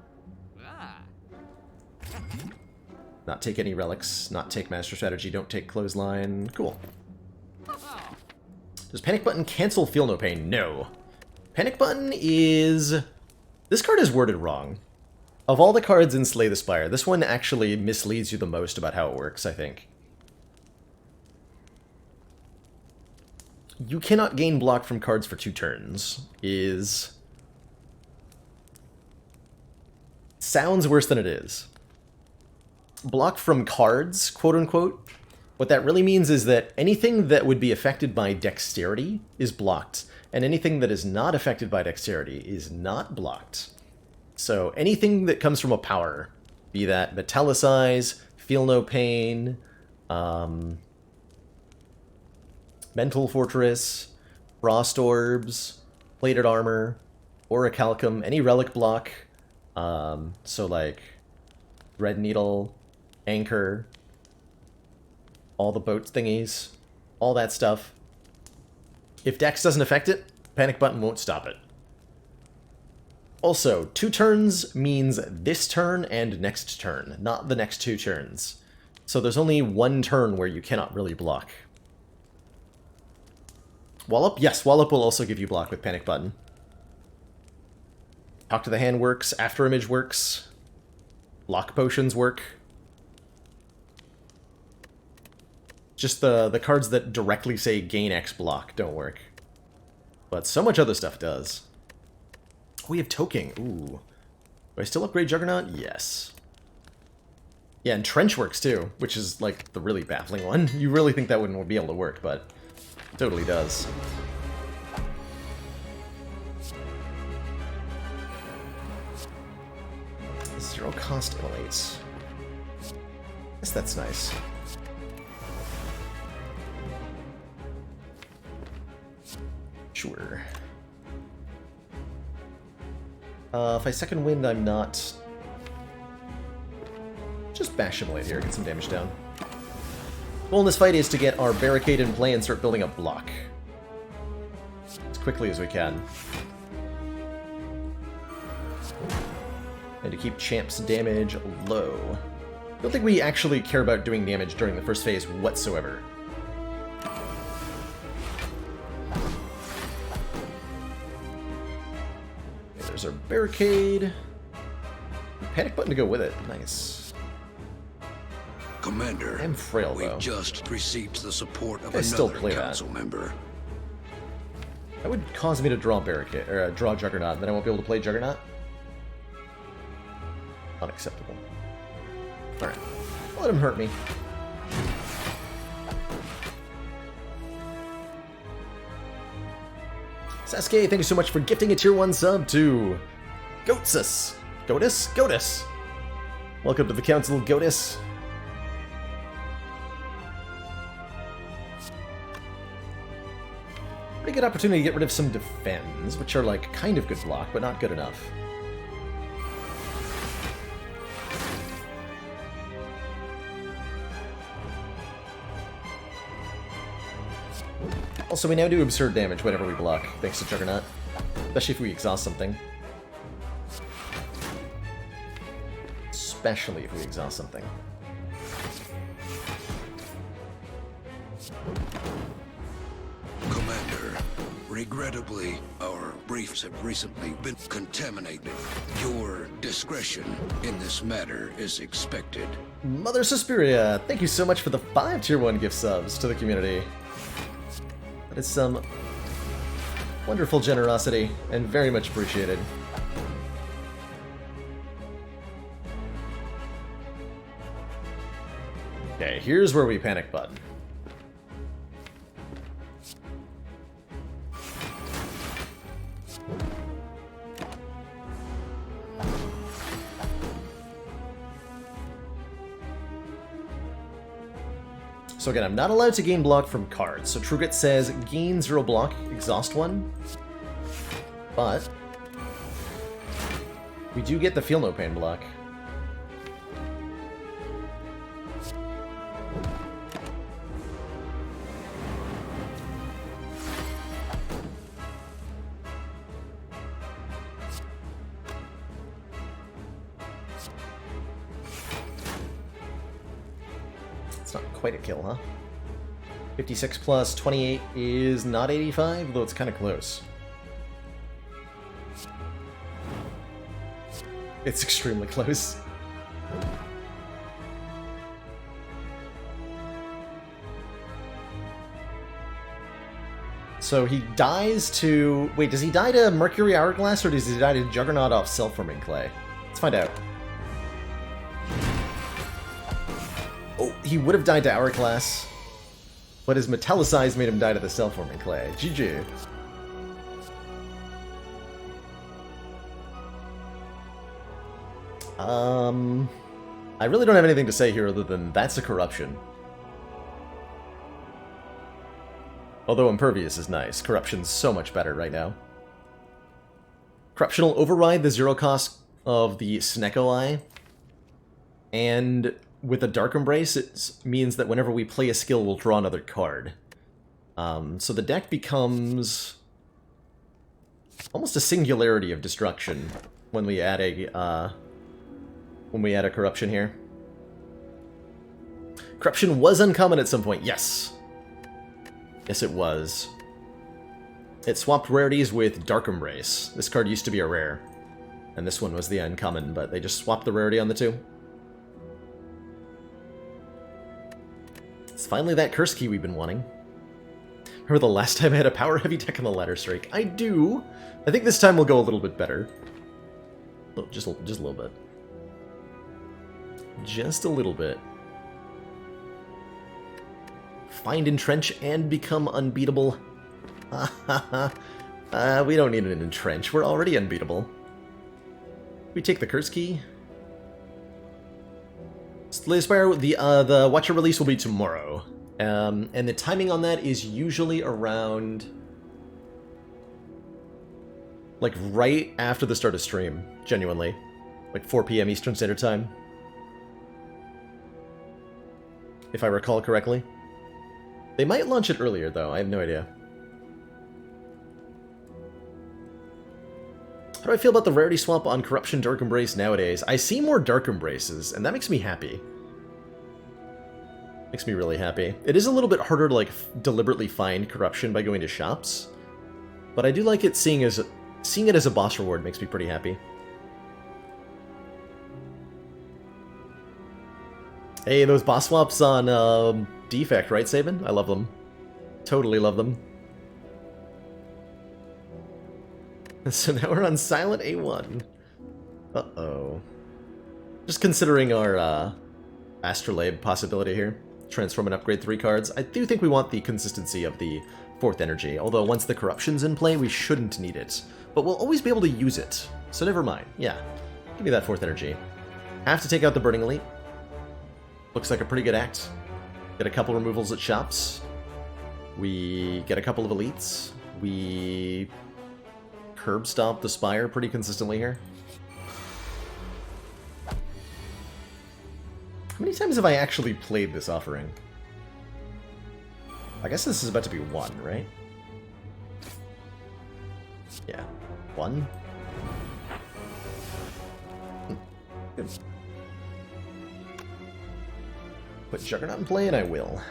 Not take any relics, not take Master Strategy, don't take Clothesline. Cool. Does Panic Button cancel Feel No Pain? No. Panic Button is... This card is worded wrong. Of all the cards in Slay the Spire, this one actually misleads you the most about how it works, I think. You cannot gain block from cards for 2 turns. Sounds worse than it is. Block from cards, quote-unquote, what that really means is that anything that would be affected by dexterity is blocked, and anything that is not affected by dexterity is not blocked. So anything that comes from a power, be that Metallicize, Feel No Pain, Mental Fortress, Frost Orbs, Plated Armor, Orichalcum, any relic block, so like Red Needle, Anchor, all the boat thingies, all that stuff. If Dex doesn't affect it, Panic Button won't stop it. Also, 2 turns means this turn and next turn, not the next 2 turns. So there's only 1 turn where you cannot really block. Wallop? Yes, Wallop will also give you block with Panic Button. Talk to the Hand works, After Image works, Lock Potions work. Just the cards that directly say gain X block don't work. But so much other stuff does. We have Toking. Ooh. Do I still upgrade Juggernaut? Yes. Yeah, and Trench works too, which is like the really baffling one. You really think that wouldn't be able to work, but it totally does. Zero cost immolates. Guess that's nice. Sure. If I Second Wind, I'm not... Just bash Immolate here, get some damage down. The goal in this fight is to get our Barricade in play and start building up block. As quickly as we can. And to keep Champ's damage low. I don't think we actually care about doing damage during the first phase whatsoever. There's our Barricade. Panic Button to go with it. Nice. Commander, I'm frail, we though. just received the support of I still another play council that. member. That would cause me to draw Barricade, or draw Juggernaut, then I won't be able to play Juggernaut? Unacceptable. Alright. Let him hurt me. Sasuke, thank you so much for gifting a tier 1 sub to Goatsus. Goatus? Welcome to the Council, Goatus. Pretty good opportunity to get rid of some defends, which are like kind of good block, but not good enough. Also, we now do absurd damage whenever we block, thanks to Juggernaut. Especially if we exhaust something. Especially if we exhaust something. Commander, regrettably, our briefs have recently been contaminated. Your discretion in this matter is expected. Mother Suspiria, thank you so much for the 5 tier 1 gift subs to the community. That is some wonderful generosity, and very much appreciated. Okay, here's where we panic button. So again, I'm not allowed to gain block from cards. So Truget says gain 0 block, exhaust 1. But we do get the feel no pain block. Not quite a kill, huh? 56 plus 28 is not 85, though it's kind of close. It's extremely close. So he dies to... Wait, does he die to Mercury Hourglass, or does he die to Juggernaut off Self-Forming Clay? Let's find out. Oh, he would have died to Hourglass, but his Metallicize made him die to the Self-Forming Clay. GG. I really don't have anything to say here other than that's a corruption. Although Impervious is nice, Corruption's so much better right now. Corruption will override the 0 cost of the Snecko Eye, and with a Dark Embrace, it means that whenever we play a skill, we'll draw another card. So the deck becomes almost a singularity of destruction when we add a Corruption here. Corruption was uncommon at some point. Yes, yes, it was. It swapped rarities with Dark Embrace. This card used to be a rare, and this one was the uncommon, but they just swapped the rarity on the two. It's finally that curse key we've been wanting. Remember the last time I had a power heavy deck on the ladder strike? I do. I think this time will go a little bit better. Oh, just a little bit. Just a little bit. Find Entrench and become unbeatable. We don't need an Entrench. We're already unbeatable. We take the curse key. Spire, the Watcher release will be tomorrow, and the timing on that is usually around, like, right after the start of stream, genuinely. Like 4 PM Eastern Standard Time. If I recall correctly. They might launch it earlier, though, I have no idea. How do I feel about the rarity swap on Corruption Dark Embrace nowadays? I see more Dark Embraces, and that makes me happy. Makes me really happy. It is a little bit harder to, like, deliberately find Corruption by going to shops, but I do like it seeing it as a boss reward makes me pretty happy. Hey, those boss swaps on Defect, right, Sabin? I love them. Totally love them. So now we're on Silent A1. Uh-oh. Just considering our Astrolabe possibility here. Transform and upgrade 3 cards. I do think we want the consistency of the 4th energy, although once the corruption's in play, we shouldn't need it. But we'll always be able to use it, so never mind. Yeah, give me that 4th energy. Have to take out the Burning Elite. Looks like a pretty good act. Get a couple removals at shops. We get a couple of elites. We curb stomp the Spire pretty consistently here. How many times have I actually played this offering? I guess this is about to be 1, right? Yeah, 1. Good. Put Juggernaut in play, and I will.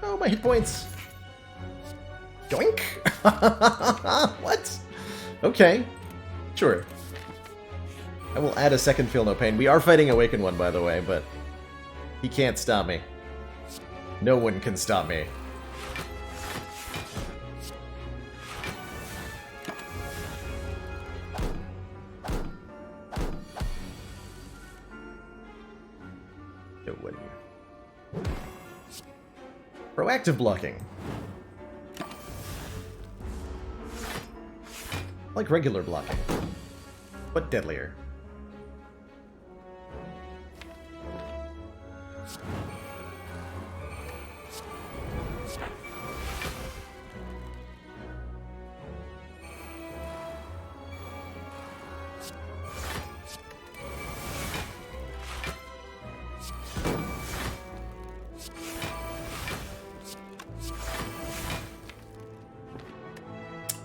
Oh, my hit points! Doink! What? Okay. Sure. I will add a second Feel No Pain. We are fighting Awaken One, by the way, but he can't stop me. No one can stop me. No one. Proactive blocking. Like regular blocking, but deadlier.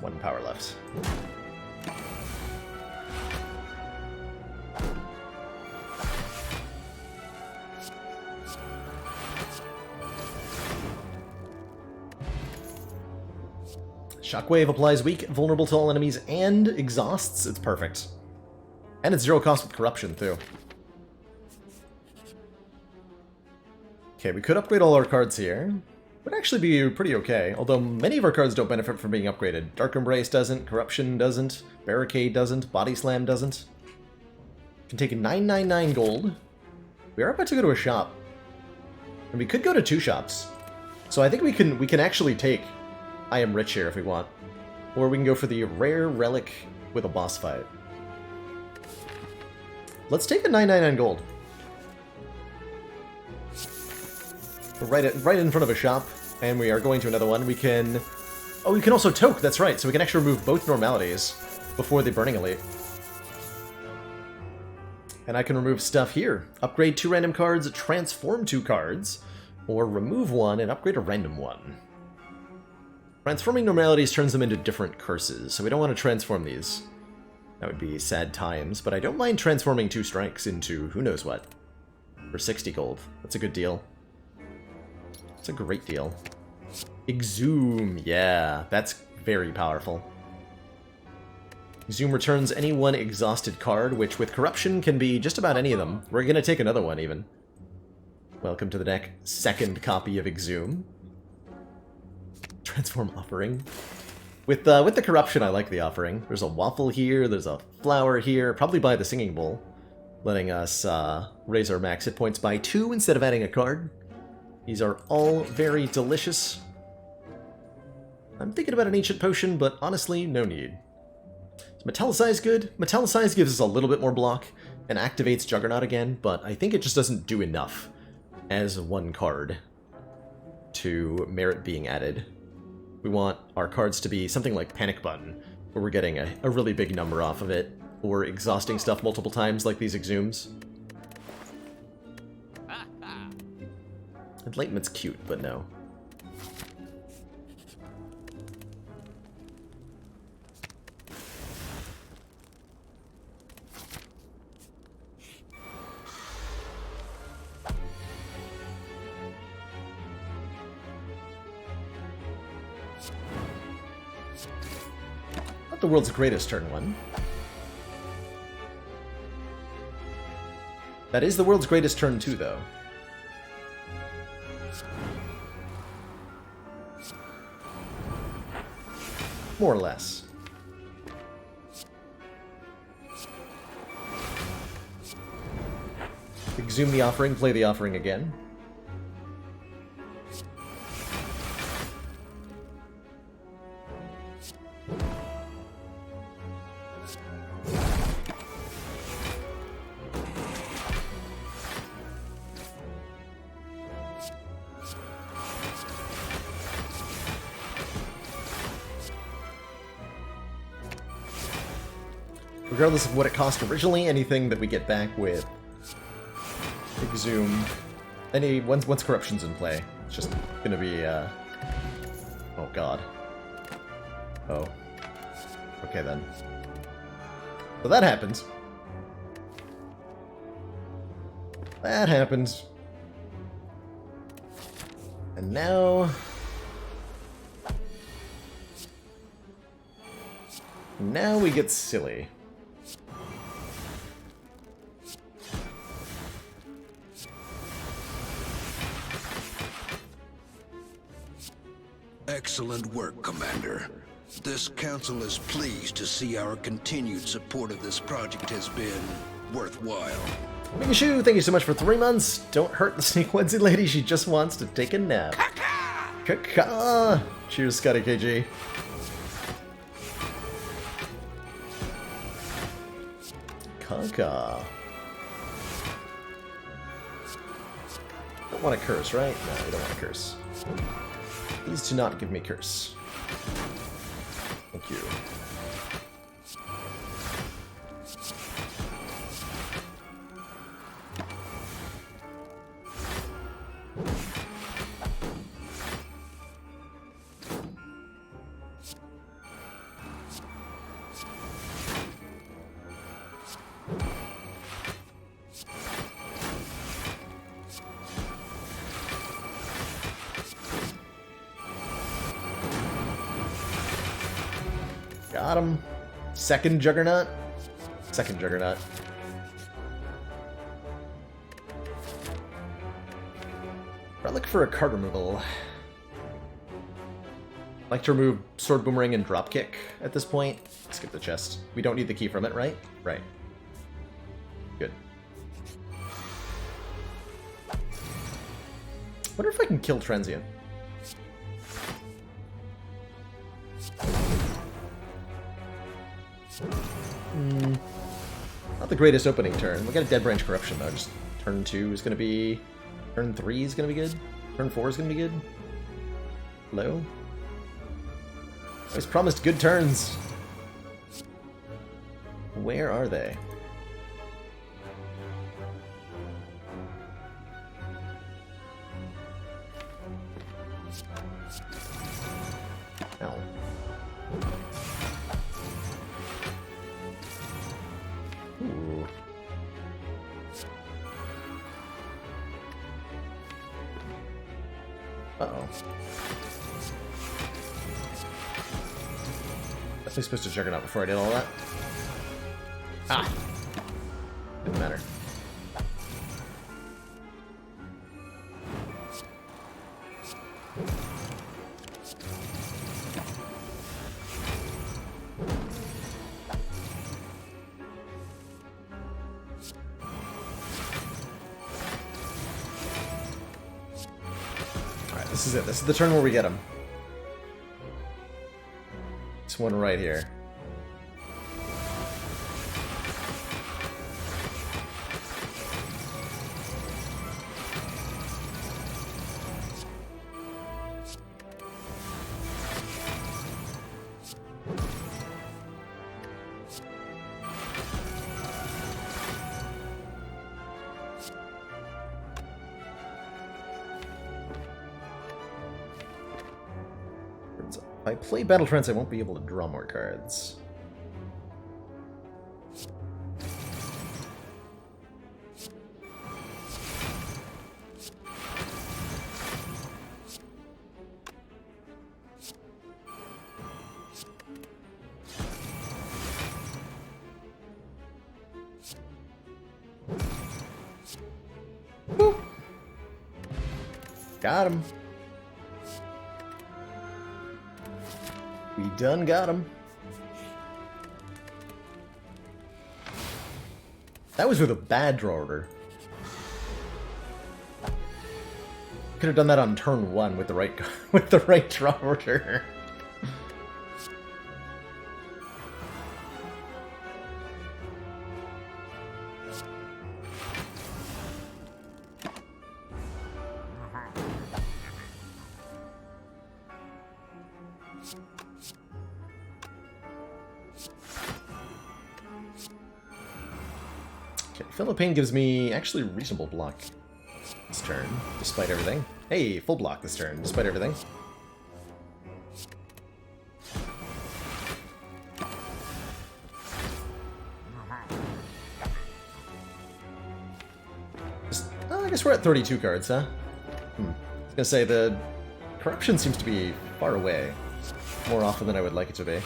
One power left. Shockwave applies weak, vulnerable to all enemies, and exhausts. It's perfect. And it's 0 cost with corruption, too. Okay, we could upgrade all our cards here. Would actually be pretty okay, although many of our cards don't benefit from being upgraded. Dark Embrace doesn't, Corruption doesn't, Barricade doesn't, Body Slam doesn't. Can take a 999 gold. We are about to go to a shop. And we could go to 2 shops. So I think we can actually take I Am Rich here if we want. Or we can go for the Rare Relic with a boss fight. Let's take a 999 gold. We're right in front of a shop, and we are going to another one. We can... Oh, we can also toke, that's right. So we can actually remove both normalities before the Burning Elite. And I can remove stuff here. Upgrade 2 random cards, transform 2 cards, or remove 1 and upgrade a random 1. Transforming normalities turns them into different curses, so we don't want to transform these. That would be sad times, but I don't mind transforming 2 strikes into who knows what. For 60 gold. That's a good deal. It's a great deal. Exhume, yeah, that's very powerful. Exhume returns any one exhausted card, which with Corruption can be just about any of them. We're gonna take another one, even. Welcome to the deck. Second copy of Exhume. Transform Offering. With the Corruption, I like the Offering. There's a waffle here, there's a flower here, probably by the Singing Bowl, letting us raise our max hit points by 2 instead of adding a card. These are all very delicious. I'm thinking about an Ancient Potion, but honestly, no need. Is Metallicize good? Metallicize gives us a little bit more block and activates Juggernaut again, but I think it just doesn't do enough as 1 card to merit being added. We want our cards to be something like Panic Button, where we're getting a really big number off of it, or exhausting stuff multiple times like these Exhumes. Enlightenment's cute, but no. Not the world's greatest turn 1. That is the world's greatest turn 2, though. More or less. Exhume the offering, play the offering again. Regardless of what it cost originally, anything that we get back with Exhume, once Corruption's in play, it's just gonna be, oh god. Oh. Okay then. So that happens. That happens. And now... Now we get silly. Excellent work, Commander. This council is pleased to see our continued support of this project has been worthwhile. Migashu, thank you so much for 3 months. Don't hurt the Sneak Onesie lady, she just wants to take a nap. Kaka! Cheers, Scotty KG. Kaka. Don't want to curse, right? No, you don't want to curse. Please do not give me curse. Thank you. Got him. Second Juggernaut? Second Juggernaut. I'd look for a card removal. I'd like to remove Sword Boomerang and Dropkick at this point. Skip the chest. We don't need the key from it, right? Right. Good. Wonder if I can kill Transient. Not the greatest opening turn. We got a Dead Branch Corruption though. Just turn 2 is gonna be... Turn 3 is gonna be good. Turn 4 is gonna be good. Hello? I was promised good turns. Where are they? Ow. Ooh. Uh-oh. Definitely supposed to Juggernaut before I did all that. Ah! Didn't matter. Alright, this is it. This is the turn where we get him. This one right here. If I play Battle Trance, I won't be able to draw more cards. Woo. Got him. We done got him. That was with a bad draw order. Could have done that on turn 1 with the right draw order. Okay, Feel No Pain gives me actually reasonable block this turn, despite everything. Hey, full block this turn, despite everything. I guess we're at 32 cards, huh? I was gonna say, the corruption seems to be far away, more often than I would like it to be.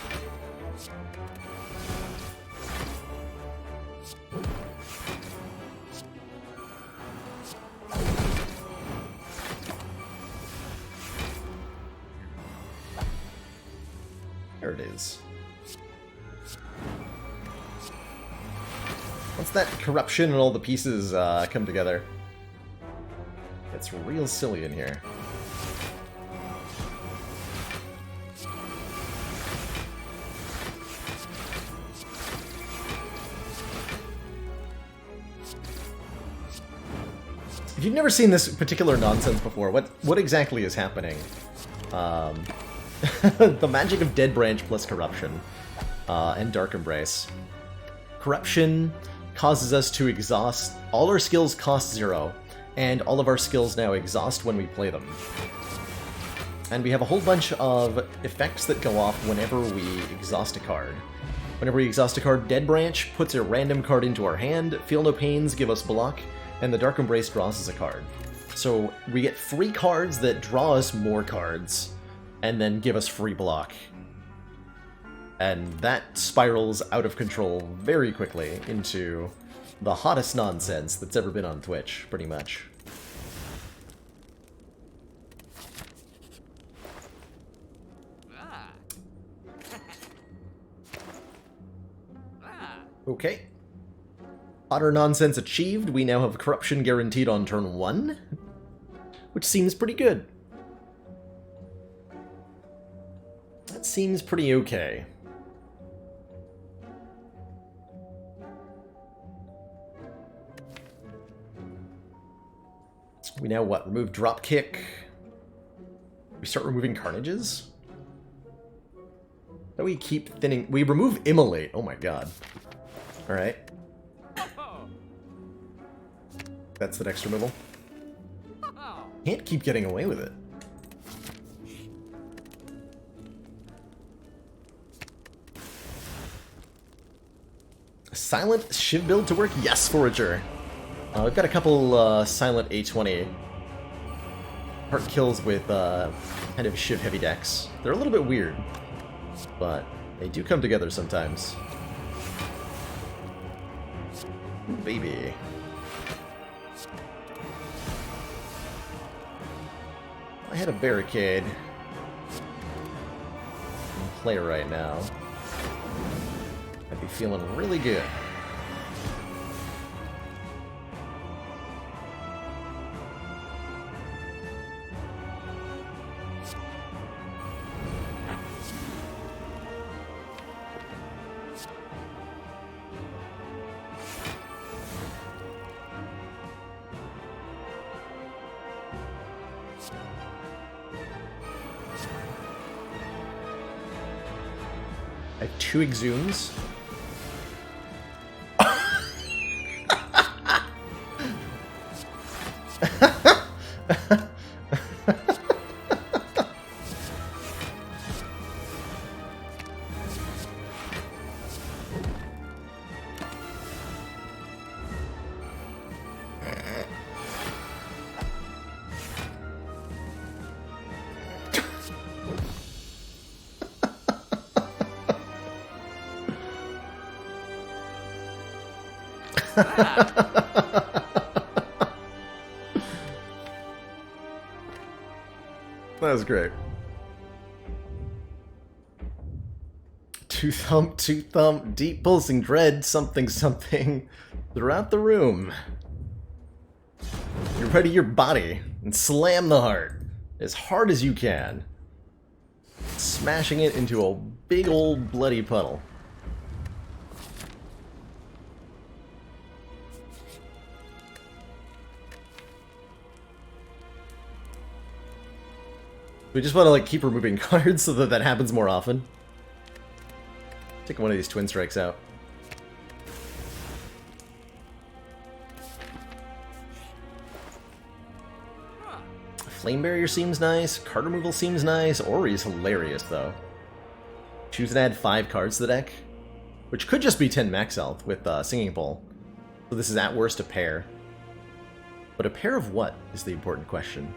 There it is. Once that corruption and all the pieces come together, it's real silly in here. If you've never seen this particular nonsense before, what exactly is happening? The magic of Dead Branch plus Corruption and Dark Embrace. Corruption causes us to exhaust. All our skills cost 0, and all of our skills now exhaust when we play them. And we have a whole bunch of effects that go off whenever we exhaust a card. Whenever we exhaust a card, Dead Branch puts a random card into our hand, Feel No Pains give us block, and the Dark Embrace draws us a card. So we get free cards that draw us more cards, and then give us free block. And that spirals out of control very quickly into the hottest nonsense that's ever been on Twitch, pretty much. Okay. Hotter nonsense achieved. We now have corruption guaranteed on turn 1, which seems pretty good. That seems pretty okay. We now what? Remove Dropkick. We start removing Carnages? That we keep thinning. We remove Immolate. Oh my god. Alright. That's the next removal. Can't keep getting away with it. Silent Shiv build to work? Yes, Forager! We've got a couple Silent A20 heart kills with kind of Shiv heavy decks. They're a little bit weird, but they do come together sometimes. Ooh, baby. I had a barricade in play right now. I'd be feeling really good. I have 2 Exhumes. That was great. Two thump, deep pulsing dread, something something throughout the room. You ready your body and slam the heart as hard as you can, smashing it into a big old bloody puddle. We just want to like keep removing cards so that that happens more often. Take one of these twin strikes out. Flame Barrier seems nice, card removal seems nice, Ori's hilarious though. Choose and add 5 cards to the deck, which could just be 10 max health with Singing Bowl. So this is at worst a pair. But a pair of what is the important question.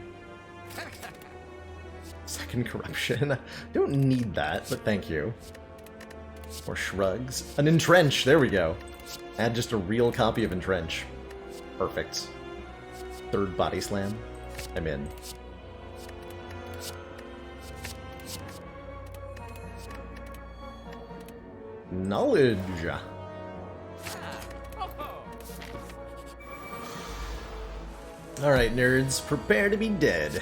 Second Corruption. I don't need that, but thank you. Or Shrugs. An Entrench, there we go. Add just a real copy of Entrench. Perfect. Third Body Slam. I'm in. Knowledge. Alright, nerds, prepare to be dead.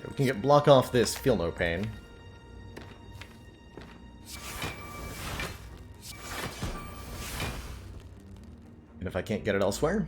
We can get block off this, feel no pain. And if I can't get it elsewhere?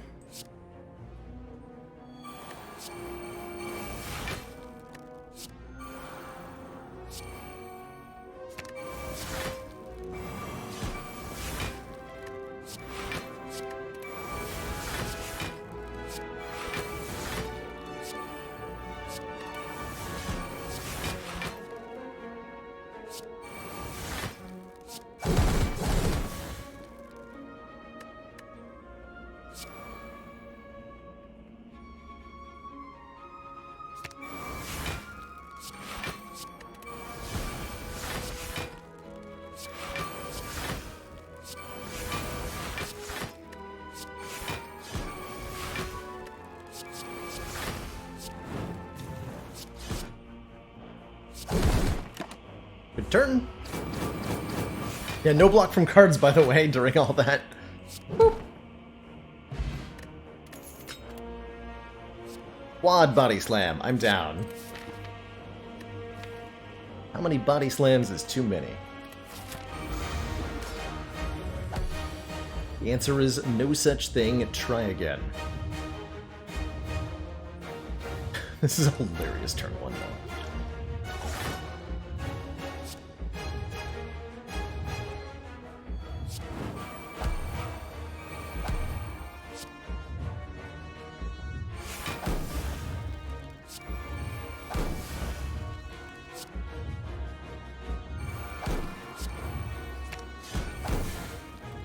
Good turn. Yeah, no block from cards, by the way, during all that. Boop. Quad body slam. I'm down. How many body slams is too many? The answer is no such thing. Try again. This is a hilarious turn 1 though.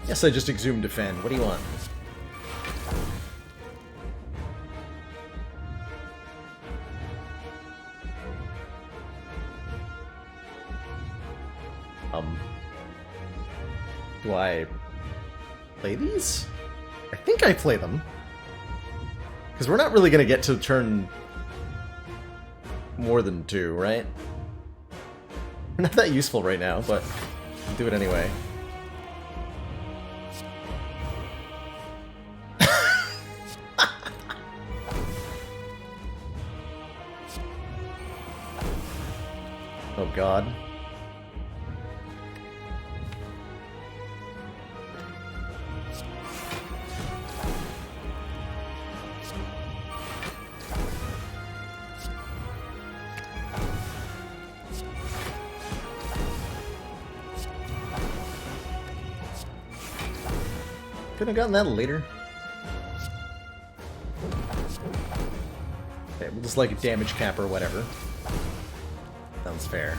Yes, I just exhumed defend. What do you want? Do I play these? I think I play them. Because we're not really going to get to turn more than 2, right? We're not that useful right now, but I'll do it anyway. Oh god. Couldn't have gotten that later. Okay, we'll just like a damage cap or whatever. Sounds fair.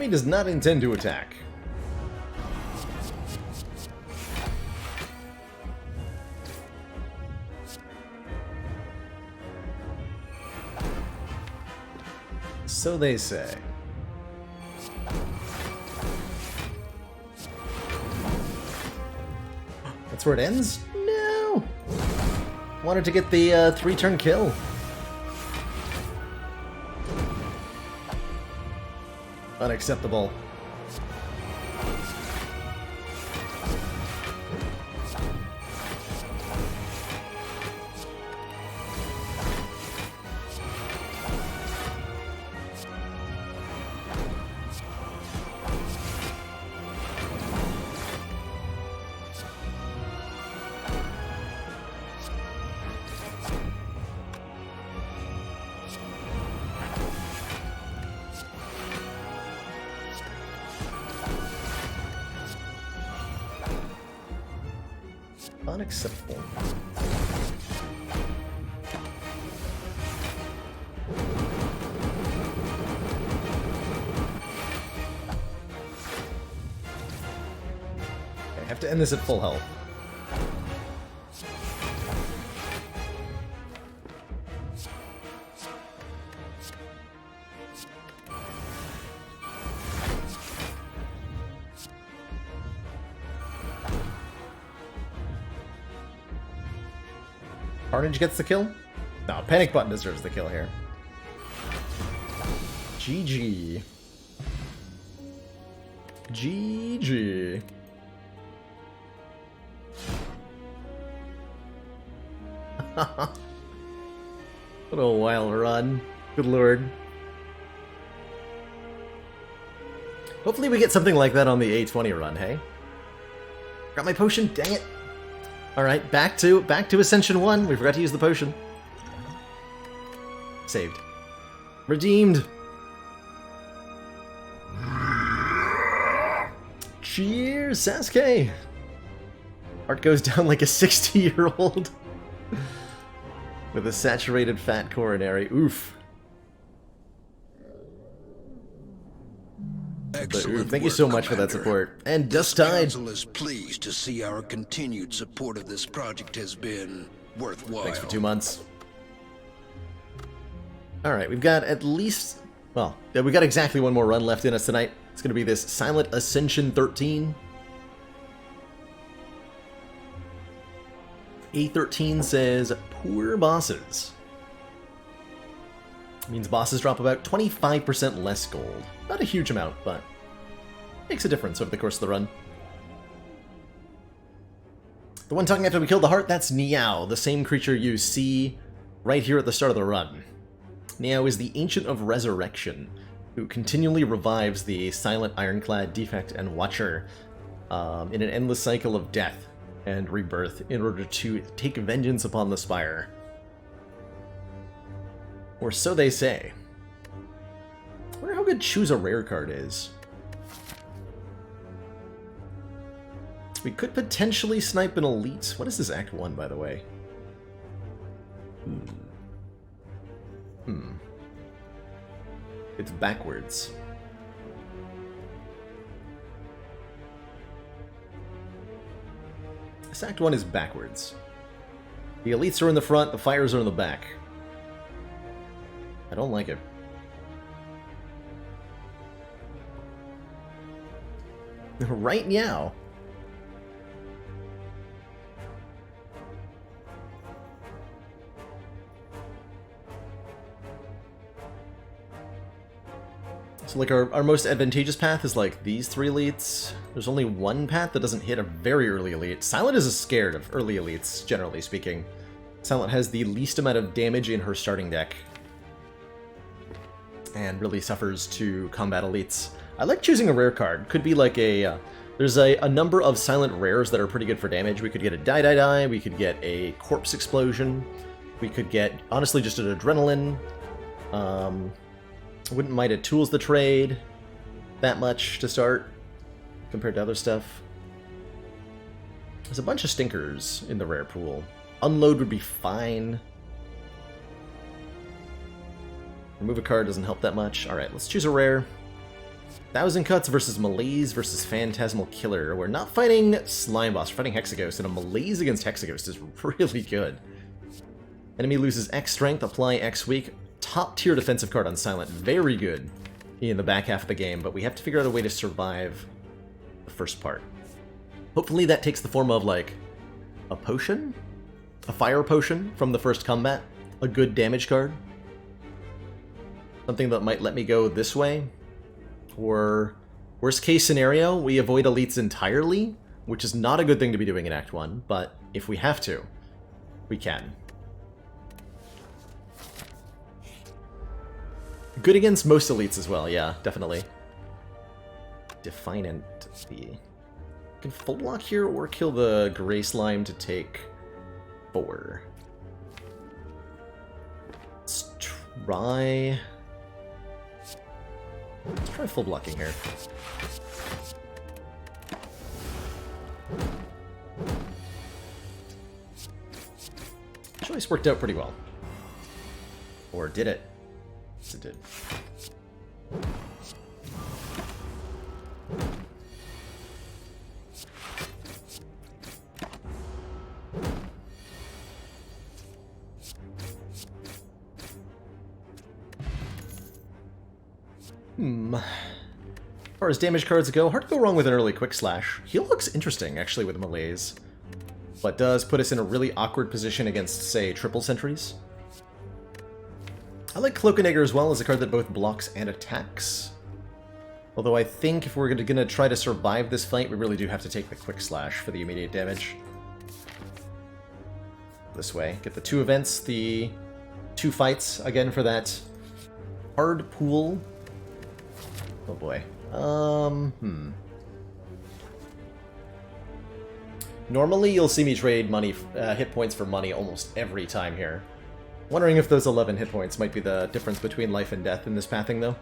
enemy does not intend to attack. So they say. That's where it ends? No! Wanted to get the 3-turn kill. Unacceptable. Unacceptable. I have to end this at full health. Carnage gets the kill? No, Panic Button deserves the kill here. GG. GG. What a wild run. Good lord. Hopefully we get something like that on the A20 run, hey? Got my potion, dang it. Alright, back to Ascension 1. We forgot to use the potion. Saved. Redeemed. Cheers, Sasuke! Heart goes down like a 60-year-old. With a saturated fat coronary. Oof. Excellent. Thank you so much for that support. And Dust Tide. Council is pleased to see our continued support of this project has been worthwhile. Thanks for 2 months. Alright, we've got at least... Well, yeah, we've got exactly one more run left in us tonight. It's going to be this Silent Ascension 13. A13 says, poor bosses. Means bosses drop about 25% less gold. Not a huge amount, but makes a difference over the course of the run. The one talking after we killed the heart, that's Niao, the same creature you see right here at the start of the run. Niao is the Ancient of Resurrection, who continually revives the Silent Ironclad, Defect, and Watcher in an endless cycle of death and rebirth in order to take vengeance upon the Spire. Or so they say. I wonder how good Choose a Rare card is. We could potentially snipe an elite. What is this Act 1, by the way? It's backwards. This Act 1 is backwards. The elites are in the front, the fires are in the back. I don't like it. Right now. So like our most advantageous path is like these 3 elites. There's only one path that doesn't hit a very early elite. Silent is scared of early elites, generally speaking. Silent has the least amount of damage in her starting deck. And really suffers to combat elites. I like choosing a rare card. Could be like a... there's a number of silent rares that are pretty good for damage. We could get a Die, we could get a Corpse Explosion, we could get, honestly, just an Adrenaline. Wouldn't mind a Tools the Trade that much to start, compared to other stuff. There's a bunch of stinkers in the rare pool. Unload would be fine. Remove a card doesn't help that much. Alright, let's choose a rare. 1,000 Cuts versus Malaise versus Phantasmal Killer. We're not fighting Slime Boss, we're fighting Hexaghost, and a Malaise against Hexaghost is really good. Enemy loses X Strength, apply X Weak. Top tier defensive card on Silent. Very good in the back half of the game, but we have to figure out a way to survive the first part. Hopefully that takes the form of, like, a potion? A fire potion from the first combat? A good damage card? Something that might let me go this way? Or, worst case scenario, we avoid elites entirely, which is not a good thing to be doing in Act 1, but if we have to, we can. Good against most elites as well, yeah, definitely. Defiant. I can full block here or kill the Gray Slime to take 4. Let's try full blocking here. Choice worked out pretty well. Or did it? Yes, it did. As far as damage cards go, hard to go wrong with an early Quick Slash. Heal looks interesting, actually, with Malaise, but does put us in a really awkward position against, say, triple sentries. I like Cloak and Dagger as well as a card that both blocks and attacks. Although I think if we're gonna try to survive this fight, we really do have to take the Quick Slash for the immediate damage. This way. Get the 2 events, the 2 fights, again for that hard pool. Oh boy. Normally you'll see me trade money, hit points for money almost every time here. Wondering if those 11 hit points might be the difference between life and death in this pathing, though.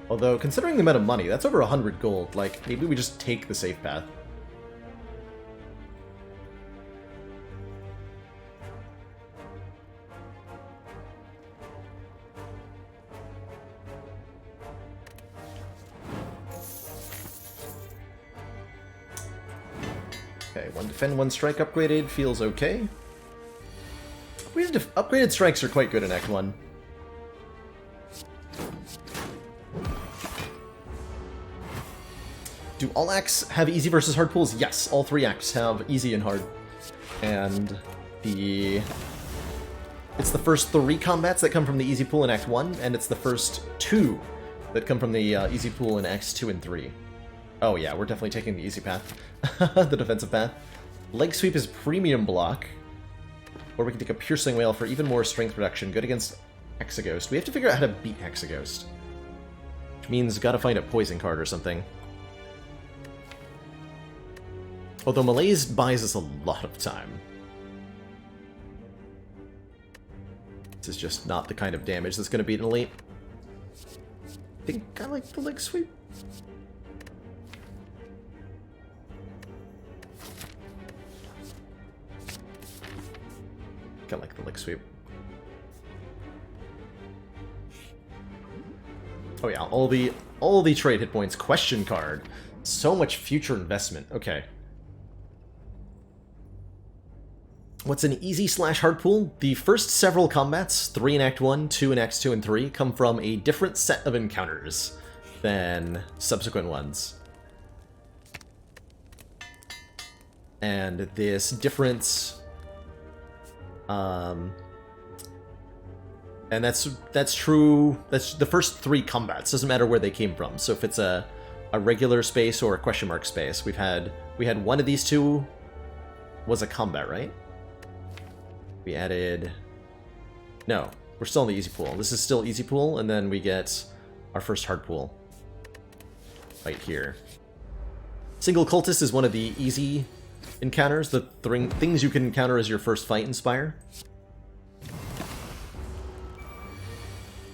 Although, considering the amount of money, that's over 100 gold. Like, maybe we just take the safe path. Okay, 1 defend, 1 strike upgraded feels okay. Upgraded strikes are quite good in Act 1. Do all acts have easy versus hard pools? Yes, all 3 acts have easy and hard. And it's the first 3 combats that come from the easy pool in Act 1, and it's the first 2 that come from the easy pool in Acts 2 and 3. Oh yeah, we're definitely taking the easy path. The defensive path. Leg Sweep is premium block. Or we can take a Piercing Wail for even more strength reduction. Good against Hexaghost. We have to figure out how to beat Hexaghost. Which means gotta find a poison card or something. Although Malaise buys us a lot of time. This is just not the kind of damage that's gonna beat an elite. I think I like the Leg Sweep. I like the Leg Sweep. Oh yeah, all the trade hit points. Question card. So much future investment. Okay. What's an easy / hard pool? The first several combats, 3 in Act 1, 2 in Acts 2 and 3, come from a different set of encounters than subsequent ones. And this difference... and that's true. That's the first 3 combats. Doesn't matter where they came from. So if it's a regular space or a question mark space, we had one of these 2 was a combat, right? We added. No, we're still in the easy pool. This is still easy pool, and then we get our first hard pool right here. Single cultist is one of the easy encounters, the things you can encounter as your first fight in Spire.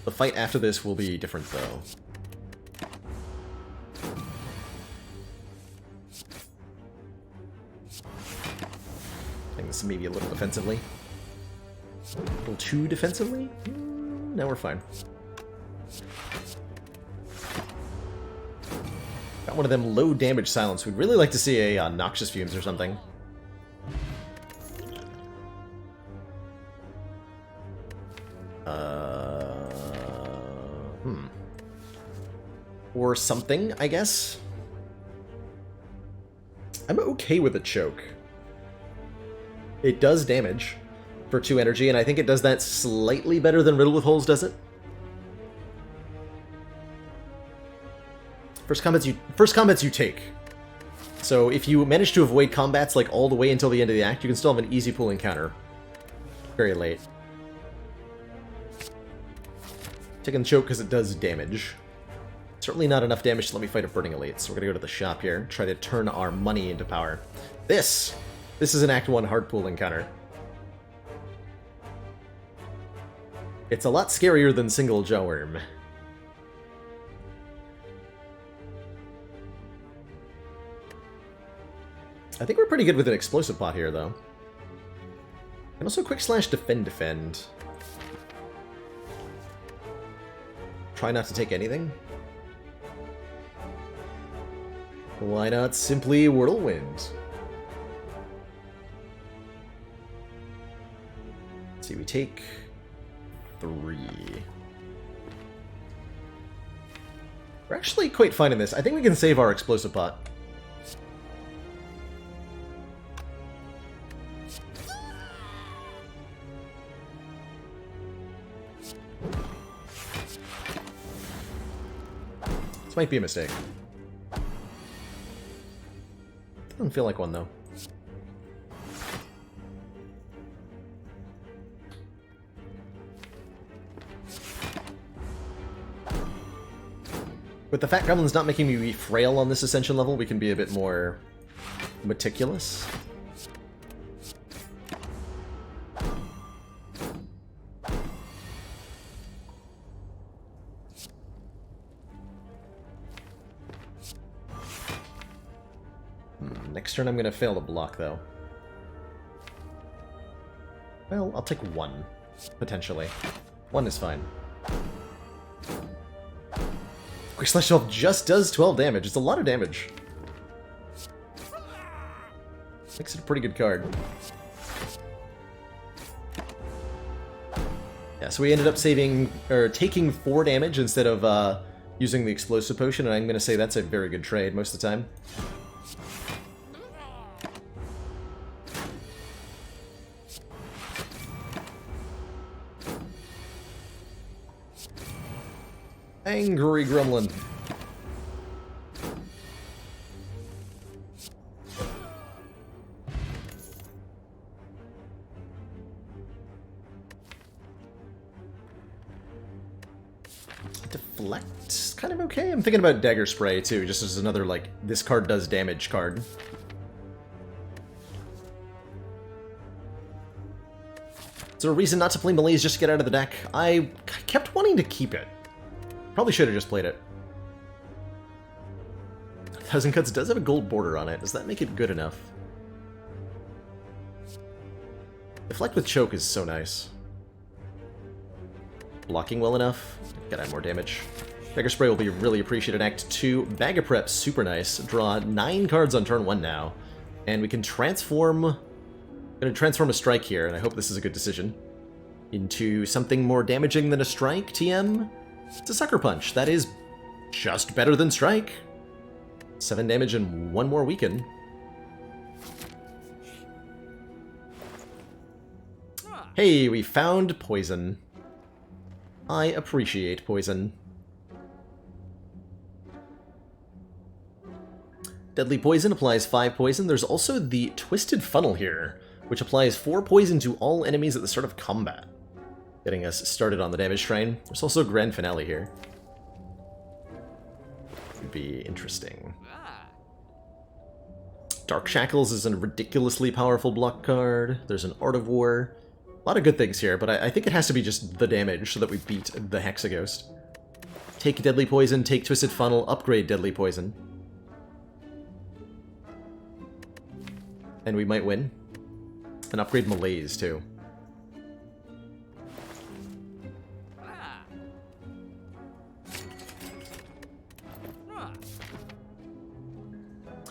The fight after this will be different, though. I think this may be a little defensively. A little too defensively? now we're fine. Got one of them low damage silence. We'd really like to see a Noxious Fumes or something. Or something, I guess. I'm okay with a choke. It does damage for 2 energy, and I think it does that slightly better than Riddle with Holes does it. First combats you take. So if you manage to avoid combats like all the way until the end of the act, you can still have an easy pull encounter. Very late. Taking the choke because it does damage. Certainly not enough damage to let me fight a Burning Elite, so we're gonna go to the shop here, try to turn our money into power. This is an Act 1 hard pull encounter. It's a lot scarier than single Jawworm. I think we're pretty good with an Explosive Pot here, though. And also Quick Slash Defend. Try not to take anything. Why not simply Whirlwind? Let's see, we take 3. We're actually quite fine in this. I think we can save our Explosive Pot. This might be a mistake. Doesn't feel like one, though. With the Fat Gremlins not making me be frail on this Ascension level, we can be a bit more meticulous. Next turn I'm going to fail to block, though. Well, I'll take 1, potentially. 1 is fine. Quick Slash 12 just does 12 damage. It's a lot of damage. Makes it a pretty good card. Yeah, so we ended up taking 4 damage instead of using the Explosive Potion, and I'm going to say that's a very good trade most of the time. Angry Gremlin. Deflect, kind of okay. I'm thinking about Dagger Spray too, just as another, like, this card does damage card. Is there a reason not to play Malaise just to get out of the deck? I kept wanting to keep it. Probably should have just played it. 1000 Cuts does have a gold border on it. Does that make it good enough? Deflect with Choke is so nice. Blocking well enough. Gotta add more damage. Dagger Spray will be really appreciated in Act 2. Bag of Prep, super nice. Draw 9 cards on turn 1 now. And we can transform... I'm gonna transform a Strike here, and I hope this is a good decision. Into something more damaging than a Strike, TM? It's a Sucker Punch. That is just better than Strike. 7 damage and 1 more weaken. Hey, we found poison. I appreciate poison. Deadly Poison applies 5 poison. There's also the Twisted Funnel here, which applies 4 poison to all enemies at the start of combat. Getting us started on the damage train. There's also a Grand Finale here. Could be interesting. Dark Shackles is a ridiculously powerful block card. There's an Art of War. A lot of good things here, but I think it has to be just the damage so that we beat the Hexaghost. Take Deadly Poison, take Twisted Funnel, upgrade Deadly Poison. And we might win. And upgrade Malaise, too.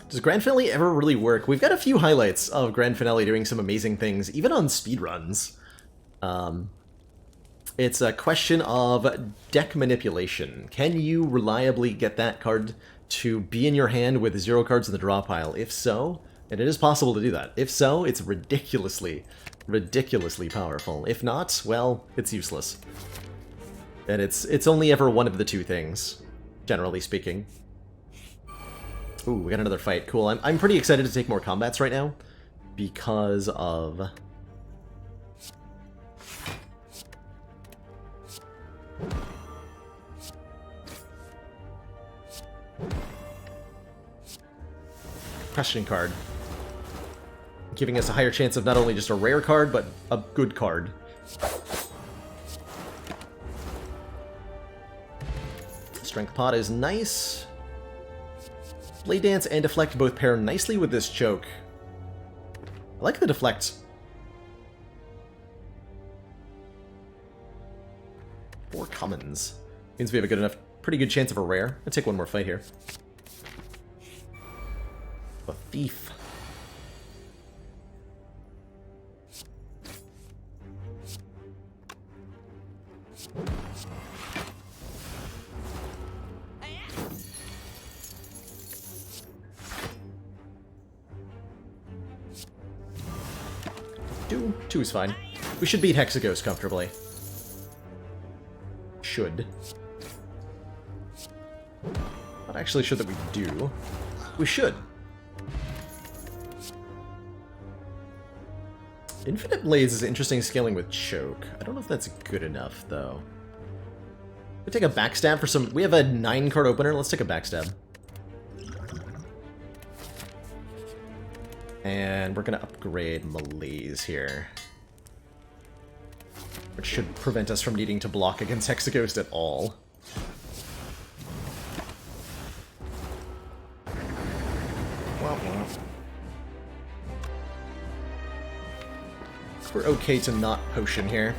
Does Grand Finale ever really work? We've got a few highlights of Grand Finale doing some amazing things, even on speedruns. It's a question of deck manipulation. Can you reliably get that card to be in your hand with 0 cards in the draw pile? If so, and it is possible to do that. If so, it's ridiculously, ridiculously powerful. If not, well, it's useless. And it's only ever one of the two things, generally speaking. Ooh, we got another fight. Cool. I'm pretty excited to take more combats right now because of... Questioning card. Giving us a higher chance of not only just a rare card, but a good card. Strength Pot is nice. Blade Dance and Deflect both pair nicely with this choke. I like the Deflect. 4 commons. Means we have a pretty good chance of a rare. I'll take one more fight here. A Thief. Two is fine. We should beat Hexaghost comfortably. Should. Not actually sure that we do. We should. Infinite Blades is interesting scaling with Choke. I don't know if that's good enough, though. We take a Backstab for some... We have a 9-card opener. Let's take a Backstab. And we're going to upgrade Malaise here. Which should prevent us from needing to block against Hexaghost at all. We're okay to not potion here.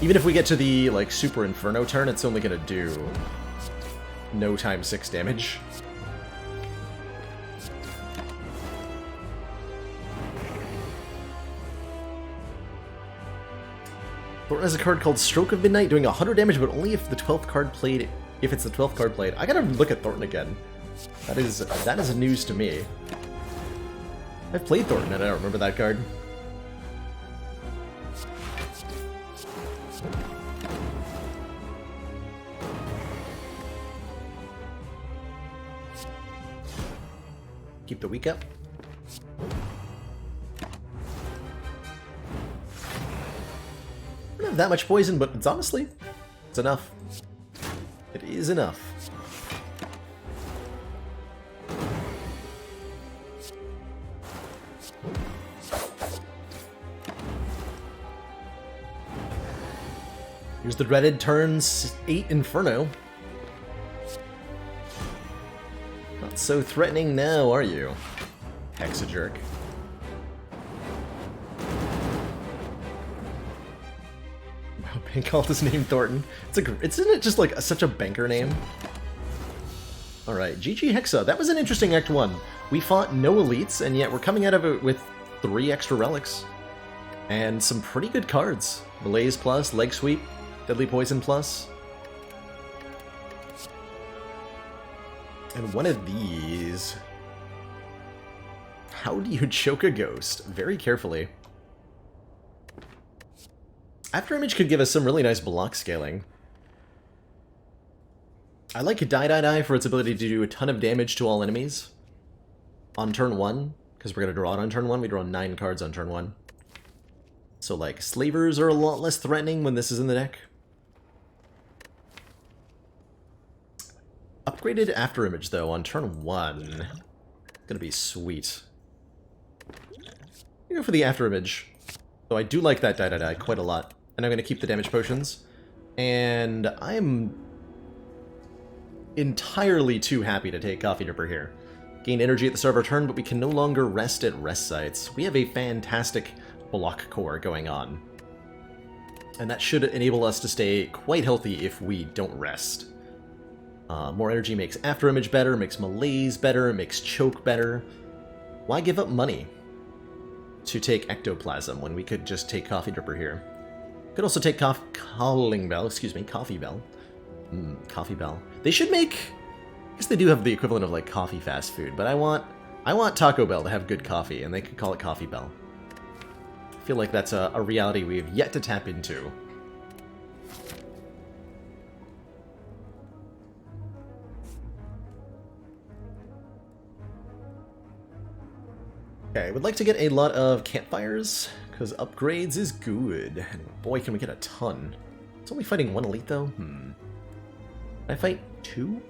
Even if we get to the, like, Super Inferno turn, it's only gonna do no times 6 damage. Thornton has a card called Stroke of Midnight, doing 100 damage, but only if the 12th card played. If it's the 12th card played, I gotta look at Thornton again. That is news to me. I've played Thornton and I don't remember that card. Keep the weak up. I don't have that much poison, but it's honestly, it's enough. It is enough. Here's the dreaded turns 8 Inferno. Not so threatening now, are you? Hexajerk. Wow, Bankalt is named Thornton. Isn't it just like such a banker name? Alright, GG Hexa. That was an interesting Act 1. We fought no elites, and yet we're coming out of it with 3 extra relics. And some pretty good cards. Malaise plus, Leg Sweep, Deadly Poison plus. And one of these... How do you choke a ghost? Very carefully. After Image could give us some really nice block scaling. I like Die for its ability to do a ton of damage to all enemies on turn 1, because we're going to draw it on turn 1. We draw 9 cards on turn 1. So, like, Slavers are a lot less threatening when this is in the deck. Upgraded After Image, though, on turn 1. Gonna be sweet. I'm gonna go for the After Image. Though I do like that Die quite a lot. And I'm gonna keep the damage potions. And I'm entirely too happy to take Coffee Dripper here. Gain energy at the start of our turn, but we can no longer rest at rest sites. We have a fantastic block core going on. And that should enable us to stay quite healthy if we don't rest. More energy makes after image better, makes malaise better, makes choke better. Why give up money to take ectoplasm when we could just take coffee dripper here? Could also take calling bell, excuse me, coffee bell. Coffee bell. They should make, I guess they do have the equivalent of like coffee fast food, but I want Taco Bell to have good coffee, and they could call it Coffee Bell. I feel like that's a reality we have yet to tap into. Okay, I would like to get a lot of campfires, because upgrades is good. And boy, can we get a ton. It's only fighting one elite, though? Can I fight two?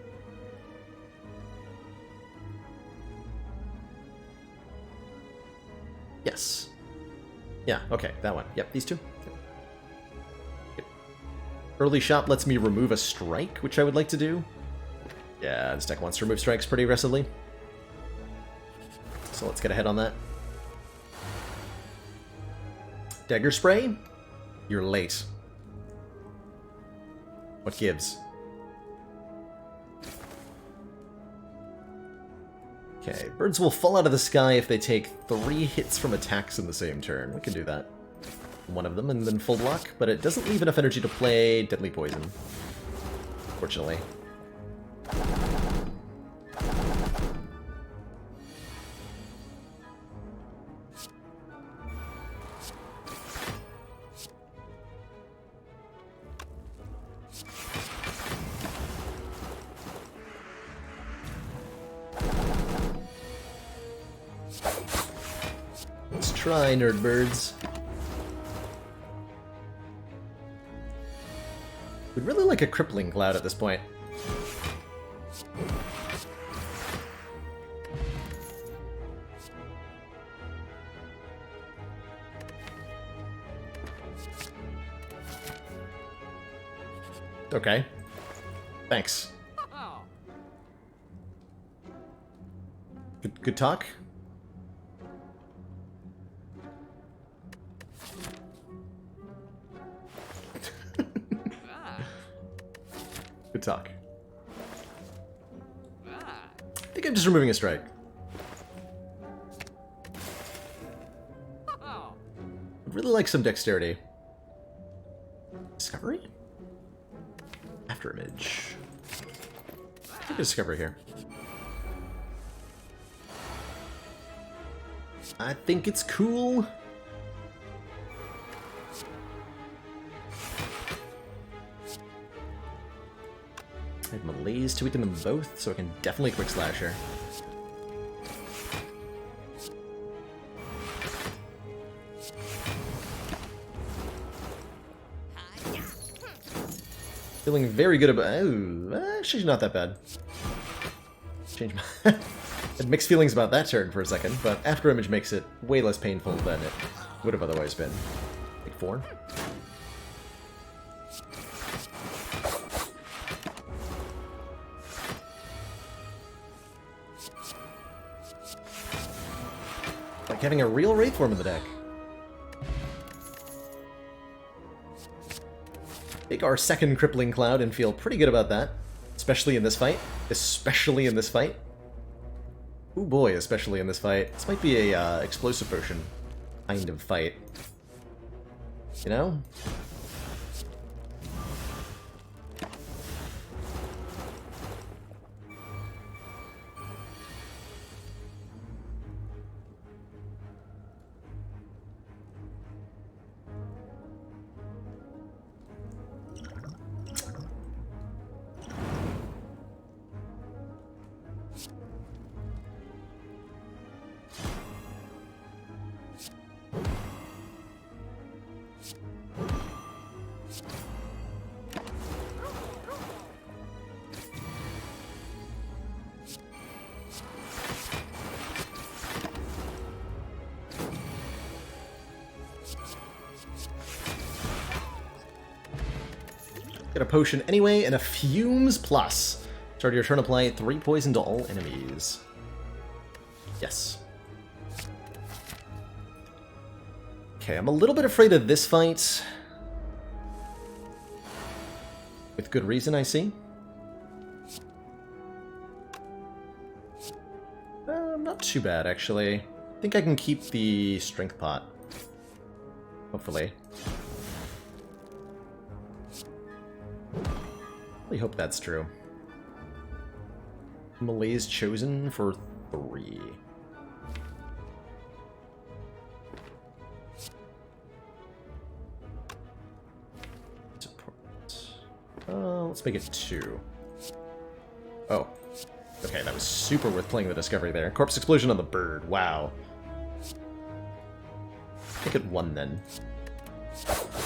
Yes. Yeah, okay, that one. Yep, these two. Yep. Early shop lets me remove a strike, which I would like to do. Yeah, this deck wants to remove strikes pretty aggressively. So let's get ahead on that. Dagger spray? You're late. What gives? Okay, birds will fall out of the sky if they take 3 hits from attacks in the same turn. We can do that. One of them and then full block, but it doesn't leave enough energy to play Deadly Poison. Fortunately. Let's try, nerd birds. We'd really like a crippling cloud at this point. Okay. Thanks. Good talk. Good talk. I think I'm just removing a strike. I'd really like some dexterity. Discovery? After image. I think discovery here. I think it's cool. I have malaise to weaken them both, so I can definitely quick slasher. Feeling very good about. Oh, actually, not that bad. Change my. I had mixed feelings about that turn for a second, but after image makes it way less painful than it would have otherwise been. Like 4. Like having a real Wraith form in the deck. Take our second Crippling Cloud and feel pretty good about that. Especially in this fight. Especially in this fight. Oh boy, especially in this fight. This might be a explosive potion kind of fight. You know? Get a potion anyway, and a Fumes Plus. Start your turn, apply 3 poison to all enemies. Yes. Okay, I'm a little bit afraid of this fight. With good reason, I see. too bad, actually. I think I can keep the strength pot. Hopefully. I hope that's true. Malaise chosen for 3. Let's make it 2. Oh. Okay, that was super worth playing the discovery there. Corpse explosion on the bird. Wow. Make it 1 then.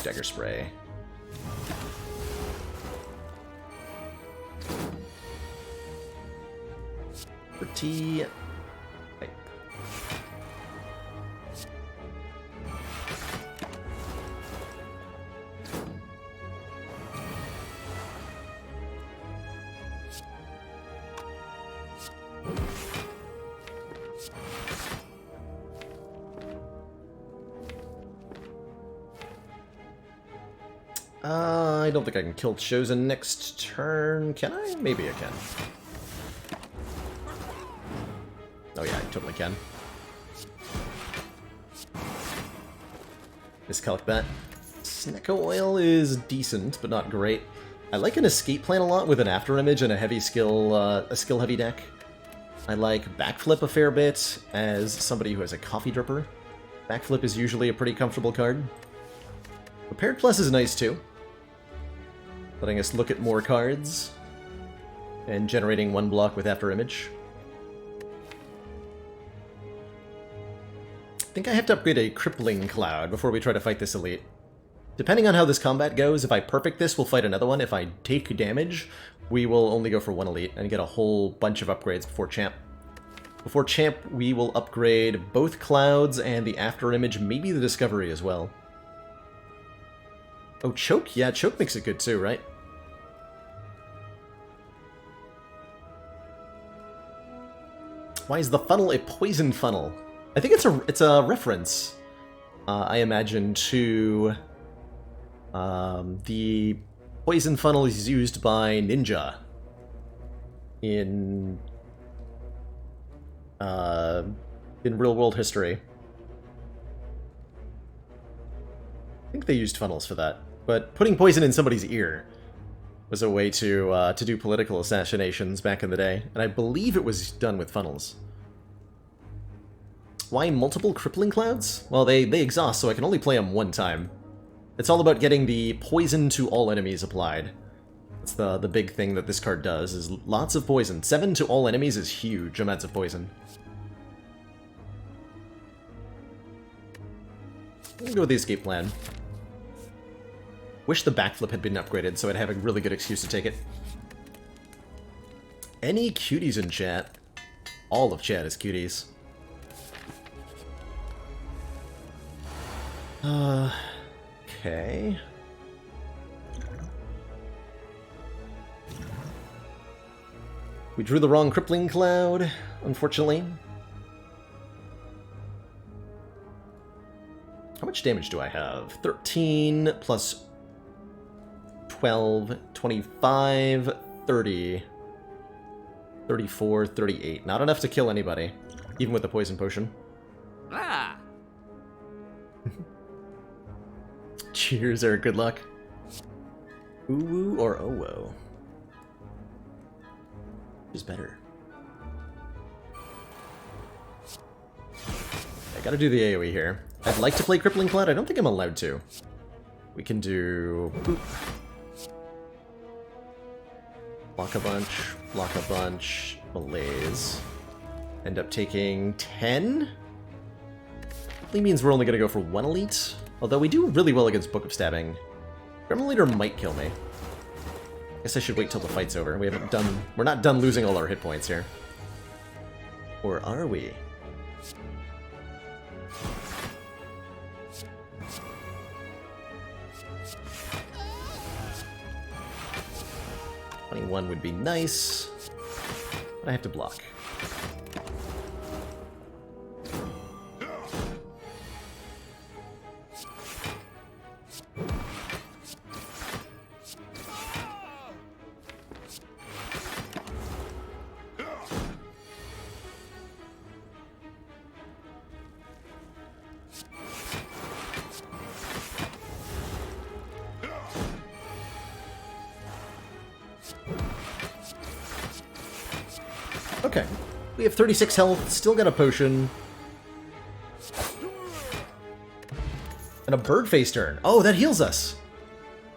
Dagger spray. Pretty pipe. I don't think I can kill Chosen next turn. Can I? Maybe I can. Oh yeah, I totally can. Miscalc that. Snecko oil is decent, but not great. I like an escape plan a lot with an after image and a heavy skill, heavy deck. I like backflip a fair bit as somebody who has a coffee dripper. Backflip is usually a pretty comfortable card. Prepared Plus is nice too, letting us look at more cards and generating 1 block with after image. I think I have to upgrade a Crippling Cloud before we try to fight this elite. Depending on how this combat goes, if I perfect this, we'll fight another one. If I take damage, we will only go for 1 elite and get a whole bunch of upgrades before Champ. Before Champ, we will upgrade both Clouds and the after image, maybe the Discovery as well. Oh, Choke? Yeah, Choke makes it good too, right? Why is the funnel a poison funnel? I think it's a reference, I imagine, to the poison funnel is used by Ninja in real-world history. I think they used funnels for that. But putting poison in somebody's ear was a way to do political assassinations back in the day, and I believe it was done with funnels. Why multiple Crippling Clouds? Well, they exhaust, so I can only play them 1 time. It's all about getting the poison to all enemies applied. That's the big thing that this card does, is lots of poison. 7 to all enemies is huge amounts of poison. I'm gonna go with the escape plan. Wish the backflip had been upgraded so I'd have a really good excuse to take it. Any cuties in chat? All of chat is cuties. Okay. We drew the wrong Crippling Cloud, unfortunately. How much damage do I have? 13 plus 12, 25, 30, 34, 38. Not enough to kill anybody, even with the poison potion. Ah! Cheers, Eric. Good luck. Ooh or oh-whoa? Which is better? I gotta do the AoE here. I'd like to play Crippling Cloud. I don't think I'm allowed to. We can do... boop. Block a bunch, malaise. End up taking 10? Probably means we're only gonna go for 1 elite. Although we do really well against Book of Stabbing. Gremlin Leader might kill me. Guess I should wait till the fight's over. We're not done losing all our hit points here. Or are we? $21 would be nice, but I have to block. Okay. We have 36 health, still got a potion. And a bird face turn. Oh, that heals us!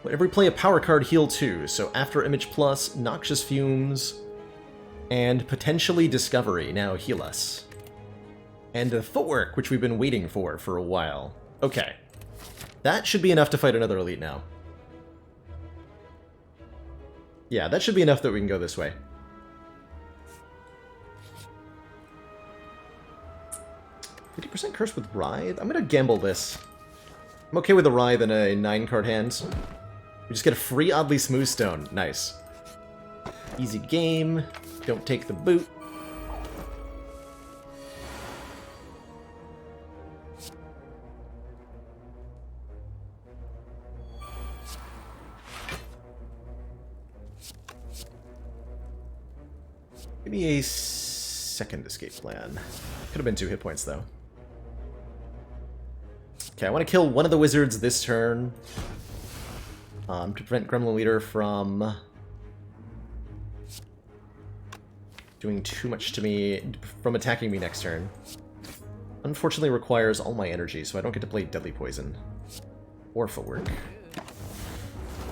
Whenever we play a power card, heal 2. So after Image Plus, Noxious Fumes, and potentially Discovery now heal us. And Footwork, which we've been waiting for a while. Okay. That should be enough to fight another elite now. Yeah, that should be enough that we can go this way. %50 curse with Writhe? I'm gonna gamble this. I'm okay with a Writhe and a 9-card hand. We just get a free Oddly Smooth Stone. Nice. Easy game. Don't take the boot. Give me a second escape plan. Could have been 2 hit points, though. Okay, I want to kill one of the wizards this turn. To prevent Gremlin Leader from doing too much to me, from attacking me next turn. Unfortunately requires all my energy, so I don't get to play Deadly Poison. Or Footwork.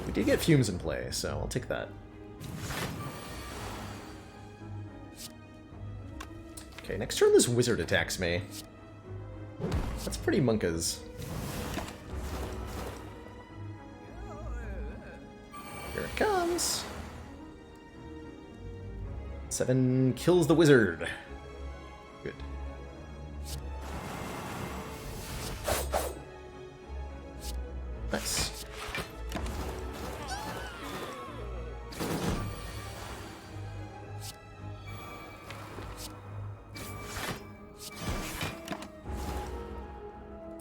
We did get Fumes in play, so I'll take that. Okay, next turn this wizard attacks me. That's pretty monkas. Here it comes. 7 kills the wizard. Good. Nice.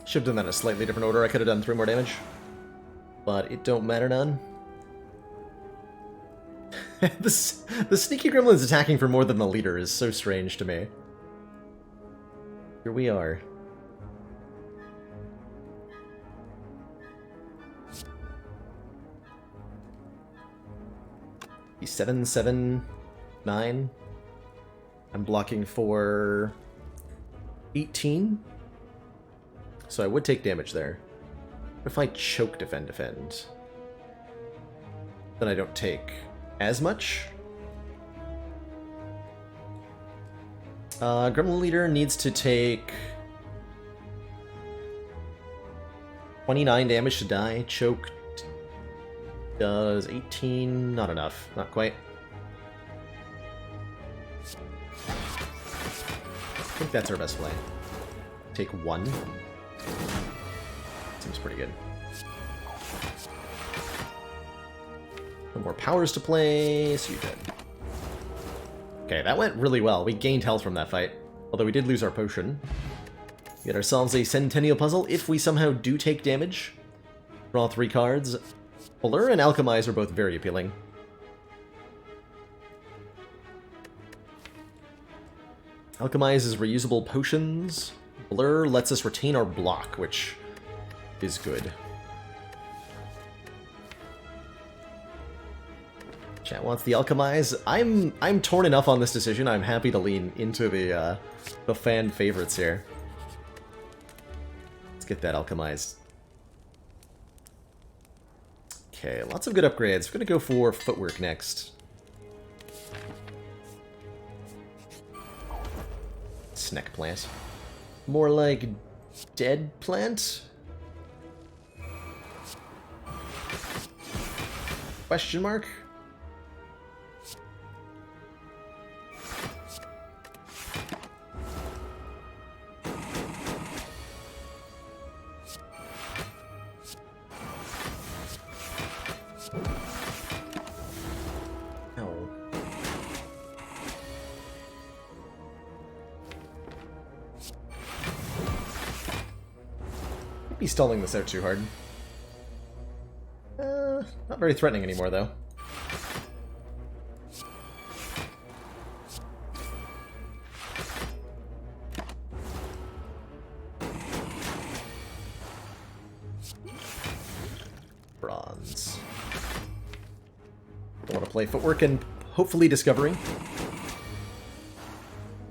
Should have done that in a slightly different order. I could have done 3 more damage. But it don't matter none. The sneaky gremlins attacking for more than the leader is so strange to me. Here we are. He's 7, 7, 9. I'm blocking for 18. So I would take damage there. What if I choke defend? Then I don't take as much. Gremlin Leader needs to take 29 damage to die. Choke does 18. Not enough. Not quite. I think that's our best play. Take 1. Seems pretty good. No more powers to play, so you did. Okay, that went really well. We gained health from that fight. Although we did lose our potion. Get ourselves a Centennial Puzzle if we somehow do take damage. Draw 3 cards. Blur and Alchemize are both very appealing. Alchemize is reusable potions. Blur lets us retain our block, which is good. Chat wants the Alchemize. I'm torn enough on this decision. I'm happy to lean into the fan favorites here. Let's get that Alchemized. Okay, lots of good upgrades. We're gonna go for Footwork next. Snack Plant. More like Dead Plant? Question mark? No. Might be stalling this out too hard. Not very threatening anymore, though. Bronze. I want to play Footwork and hopefully Discovery.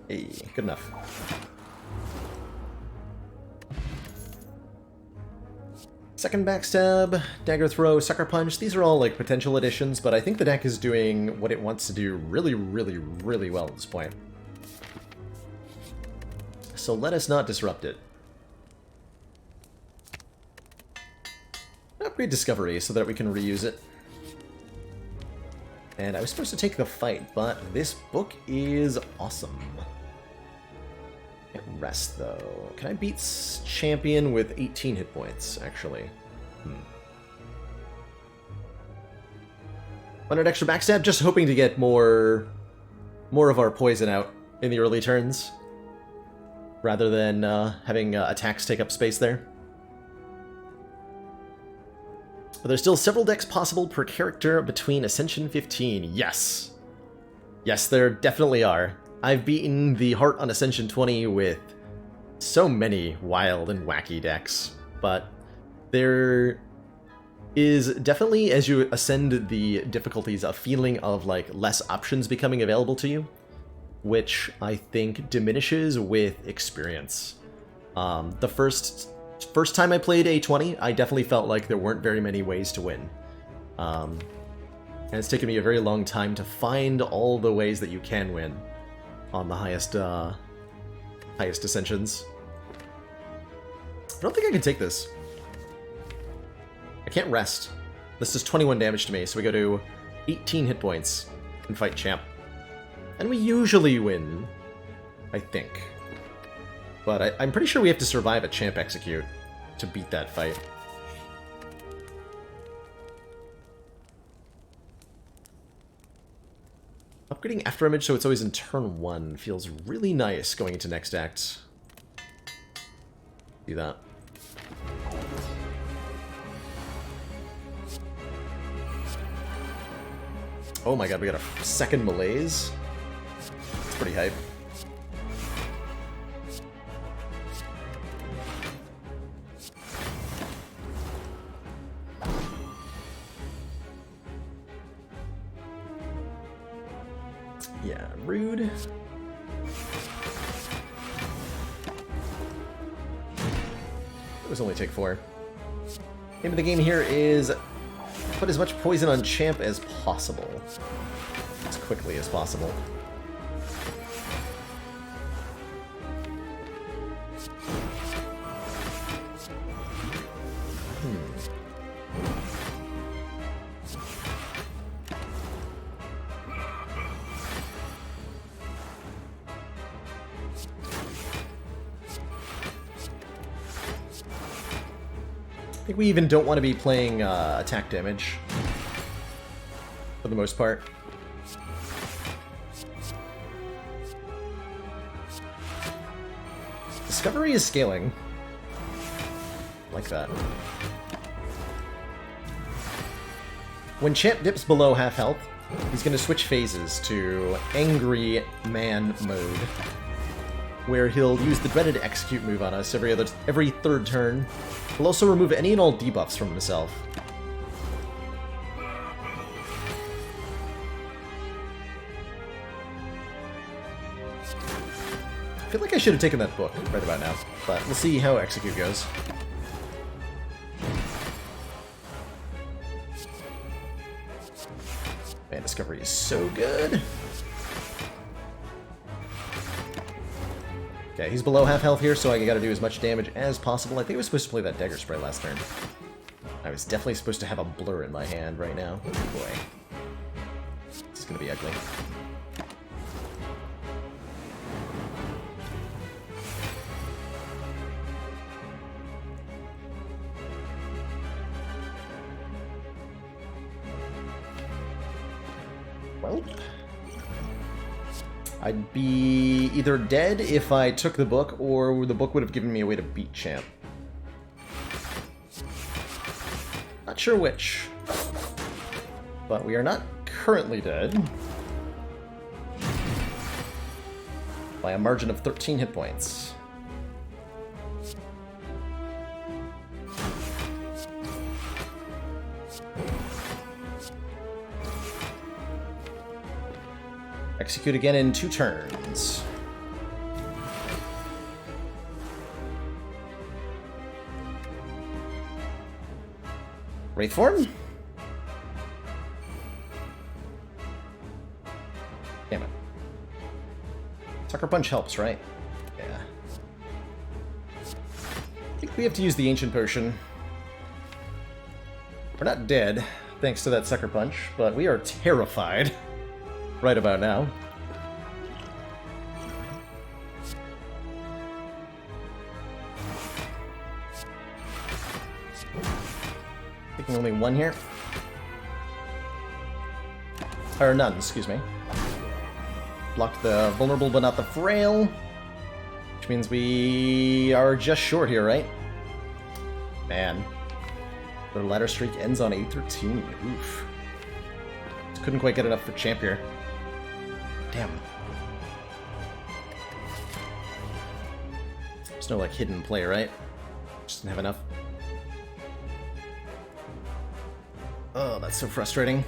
Hey, good enough. Second Backstab, Dagger Throw, Sucker Punch, these are all like potential additions, but I think the deck is doing what it wants to do really, really, really well at this point. So let us not disrupt it. Upgrade Discovery so that we can reuse it. And I was supposed to take the fight, but this book is awesome. Can't rest, though. Can I beat Champion with 18 hit points, actually? 100 extra backstab, just hoping to get more of our poison out in the early turns, rather than having attacks take up space there. There's still several decks possible per character between Ascension 15. Yes! Yes, there definitely are. I've beaten the Heart on Ascension 20 with so many wild and wacky decks, but there is definitely, as you ascend the difficulties, a feeling of like less options becoming available to you, which I think diminishes with experience. The first time I played A20, I definitely felt like there weren't very many ways to win. And it's taken me a very long time to find all the ways that you can win on the highest ascensions. I don't think I can take this. I can't rest. This is 21 damage to me, so we go to 18 hit points and fight Champ. And we usually win, I think. But I'm pretty sure we have to survive a Champ Execute to beat that fight. Upgrading Afterimage so it's always in turn 1 feels really nice going into next act. Do that. Oh my god, we got a second malaise? It's pretty hype. Yeah, rude. It was only take 4. Name of the game here is put as much poison on Champ as possible. As quickly as possible. I think we even don't want to be playing attack damage, for the most part. Discovery is scaling. Like that. When Champ dips below half health, he's going to switch phases to Angry Man mode, where he'll use the dreaded execute move on us every third turn. He'll also remove any and all debuffs from himself. I feel like I should have taken that book right about now, but we'll see how execute goes. Man, Discovery is so good. Okay, he's below half health here, so I gotta do as much damage as possible. I think I was supposed to play that Dagger Spray last turn. I was definitely supposed to have a blur in my hand right now. Oh boy. This is gonna be ugly. Well, I'd be either dead if I took the book, or the book would have given me a way to beat Champ. Not sure which. But we are not currently dead. By a margin of 13 hit points. Execute again in 2 turns. Wraithform? Damn it. Sucker Punch helps, right? Yeah. I think we have to use the Ancient Potion. We're not dead, thanks to that Sucker Punch, but we are terrified right about now. Taking only 1 here. Or none, excuse me. Blocked the vulnerable but not the frail. Which means we are just short here, right? Man. The ladder streak ends on 813. Oof. Just couldn't quite get enough for champ here. Damn. There's no, like, hidden play, right? Just didn't have enough. Oh, that's so frustrating.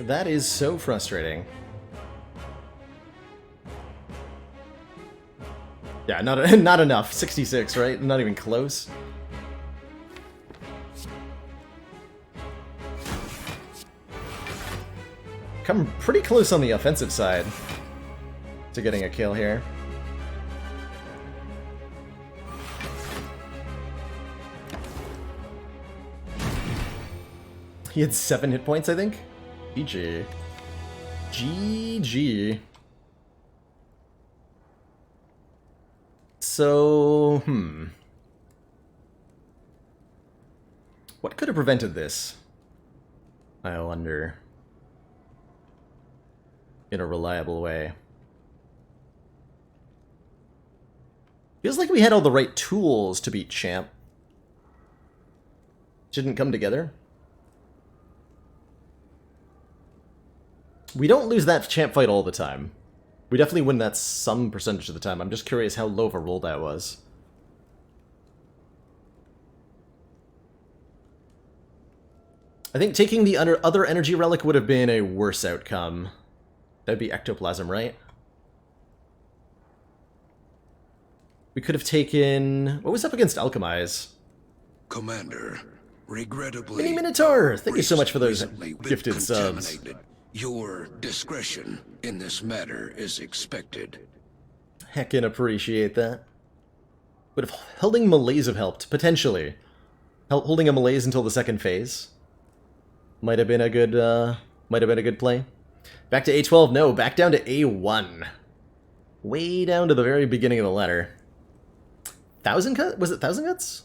That is so frustrating. Yeah, not enough. 66, right? Not even close. Come pretty close on the offensive side to getting a kill here. He had 7 hit points, I think. GG. GG. So, what could have prevented this? I wonder. In a reliable way. Feels like we had all the right tools to beat Champ. Didn't come together. We don't lose that Champ fight all the time. We definitely win that some percentage of the time. I'm just curious how low of a roll that was. I think taking the other energy relic would have been a worse outcome. That'd be ectoplasm, right? We could have taken... What was up against Alchemize? Commander, regrettably... Mini Minotaur! Thank you so much for those gifted subs. Your discretion in this matter is expected. Heckin' appreciate that. Would have holding Malaise have helped, potentially. Holding a Malaise until the second phase. Might have been a good play. Back to A12, no, back down to A1. Way down to the very beginning of the ladder. 1,000 cut? Was it 1,000 cuts?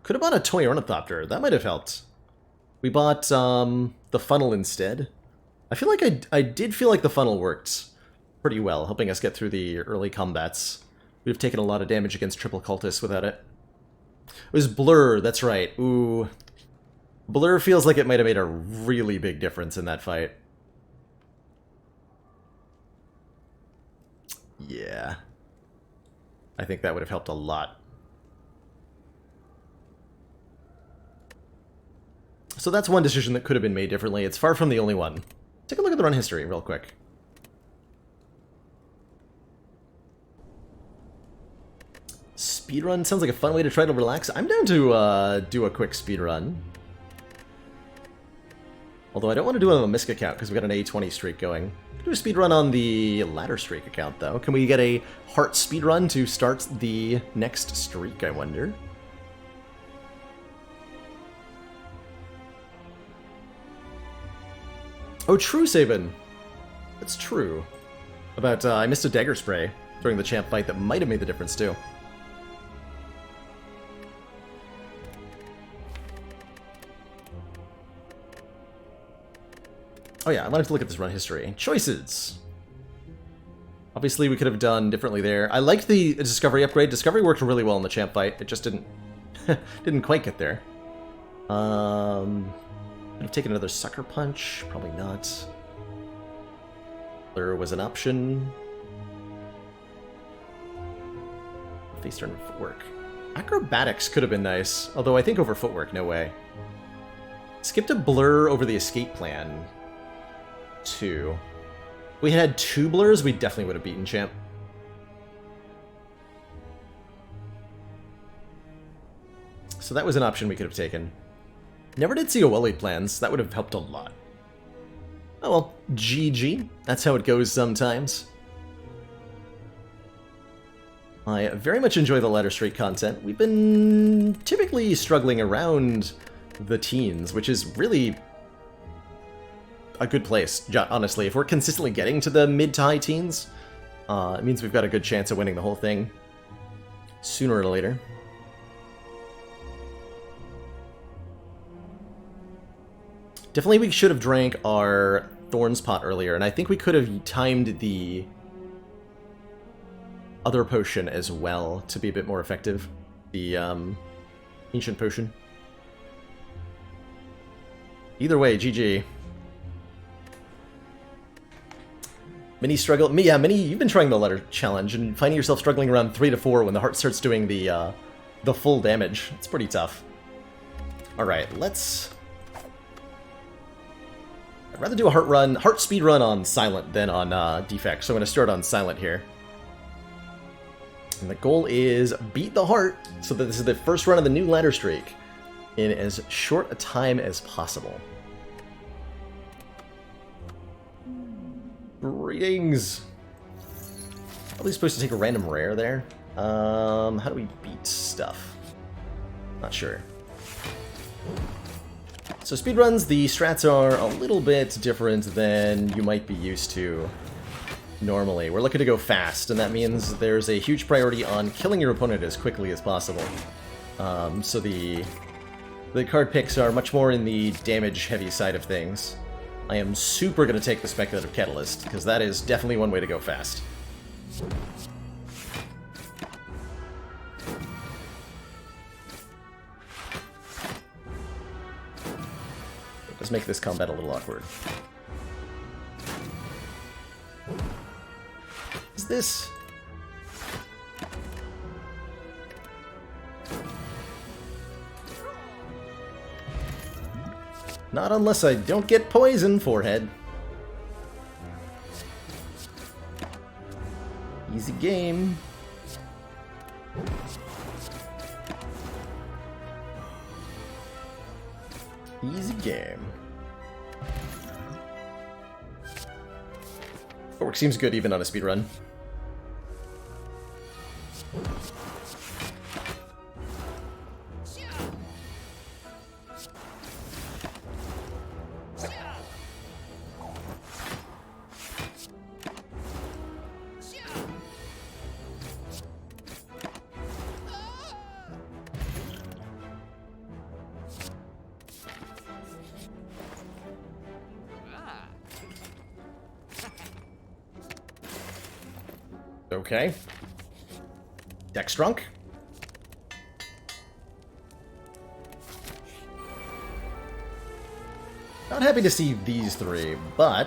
Could have bought a toy ornithopter. That might have helped. We bought the funnel instead. I feel like I did feel like the funnel worked pretty well, helping us get through the early combats. We'd have taken a lot of damage against triple cultists without it. It was Blur, that's right. Ooh. Blur feels like it might have made a really big difference in that fight. Yeah. I think that would have helped a lot. So that's one decision that could have been made differently. It's far from the only one. Take a look at the run history real quick. Speedrun sounds like a fun way to try to relax. I'm down to do a quick speedrun. Although I don't want to do it on the Misk account because we've got an A20 streak going. Do a speedrun on the ladder streak account though. Can we get a heart speedrun to start the next streak, I wonder? Oh, true, Sabin. That's true. About, I missed a dagger spray during the champ fight that might have made the difference, too. Oh yeah, I wanted to look at this run history. Choices! Obviously, we could have done differently there. I liked the Discovery upgrade. Discovery worked really well in the champ fight. It just didn't... didn't quite get there. Could have taken another Sucker Punch. Probably not. There was an option. Face turn footwork. Acrobatics could have been nice, although I think over footwork, no way. Skipped a blur over the escape plan. 2. If we had 2 blurs, we definitely would have beaten Champ. So that was an option we could have taken. Never did see OLE plans. That would have helped a lot. Oh well, GG. That's how it goes sometimes. I very much enjoy the Ladder Straight content. We've been typically struggling around the teens, which is really a good place, honestly. If we're consistently getting to the mid to high teens, it means we've got a good chance of winning the whole thing sooner or later. Definitely we should have drank our Thorns pot earlier, and I think we could have timed the other potion as well to be a bit more effective. The Ancient Potion. Either way, GG. Mini struggle. Yeah, Mini, you've been trying the letter challenge and finding yourself struggling around 3 to 4 when the heart starts doing the full damage. It's pretty tough. Alright, let's... I'd rather do a heart speed run on Silent than on Defect, so I'm going to start on Silent here. And the goal is beat the heart, so that this is the first run of the new ladder streak in as short a time as possible. Greetings! Probably supposed to take a random rare there. How do we beat stuff? Not sure. So speedruns, the strats are a little bit different than you might be used to normally. We're looking to go fast, and that means there's a huge priority on killing your opponent as quickly as possible. So the card picks are much more in the damage-heavy side of things. I am super going to take the Speculative Catalyst, because that is definitely one way to go fast. It does make this combat a little awkward. Is this... Not unless I don't get poison, forehead. Easy game. Easy game. Footwork seems good even on a speedrun. Okay. Dextrunk. Not happy to see these 3, but...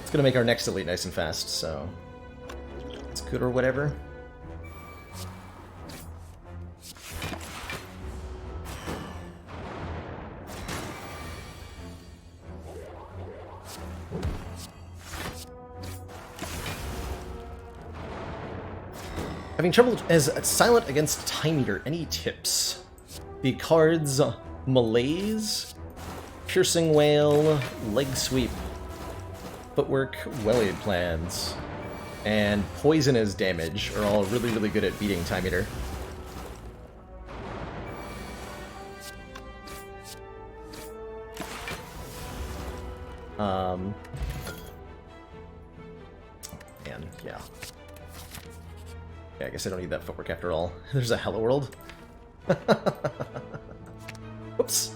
It's gonna make our next elite nice and fast, so... It's good or whatever. Having trouble as Silent against Time Eater. Any tips? The cards Malaise, Piercing Wail, Leg Sweep, Footwork, Well-Aid Plans, and Poison as damage are all really, really good at beating Time Eater. And yeah. Yeah, I guess I don't need that footwork after all. There's a Hello World. Whoops.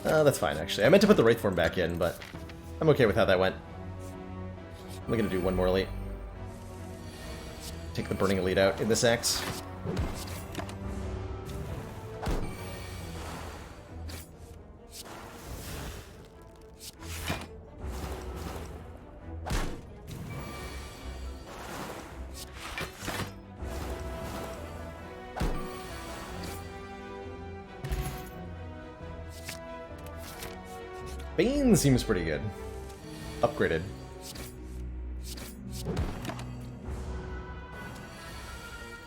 That's fine, actually. I meant to put the Wraith form back in, but I'm okay with how that went. I'm gonna do one more elite. Take the Burning Elite out in this axe. Bane seems pretty good. Upgraded.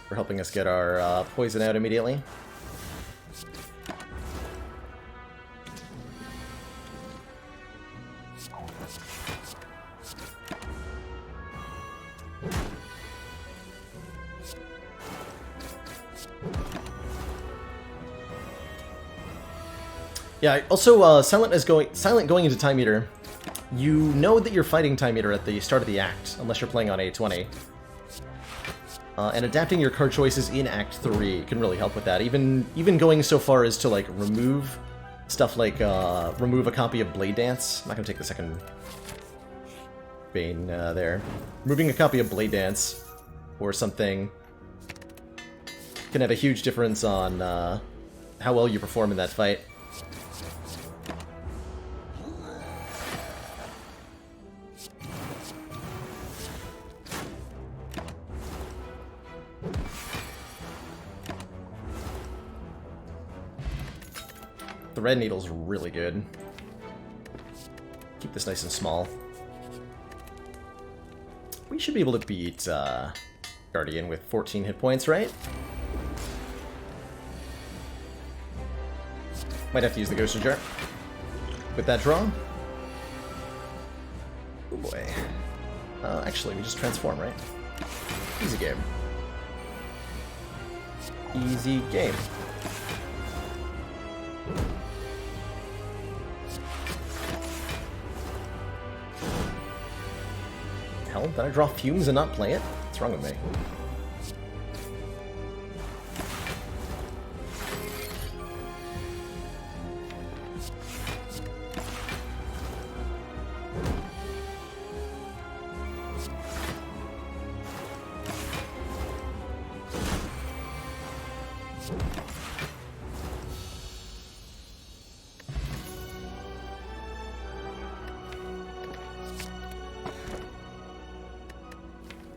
For helping us get our poison out immediately. Yeah, also, Silent going into Time Eater, you know that you're fighting Time Eater at the start of the act, unless you're playing on A20. And adapting your card choices in Act 3 can really help with that. Even going so far as to, like, remove stuff like, remove a copy of Blade Dance. I'm not gonna take the second Bane there. Removing a copy of Blade Dance or something can have a huge difference on how well you perform in that fight. The red needle's really good. Keep this nice and small. We should be able to beat Guardian with 14 hit points, right? Might have to use the Ghost Jar with that draw. Oh boy. Actually, we just transform, right? Easy game. Easy game. Hell, did I draw Fumes and not play it? What's wrong with me?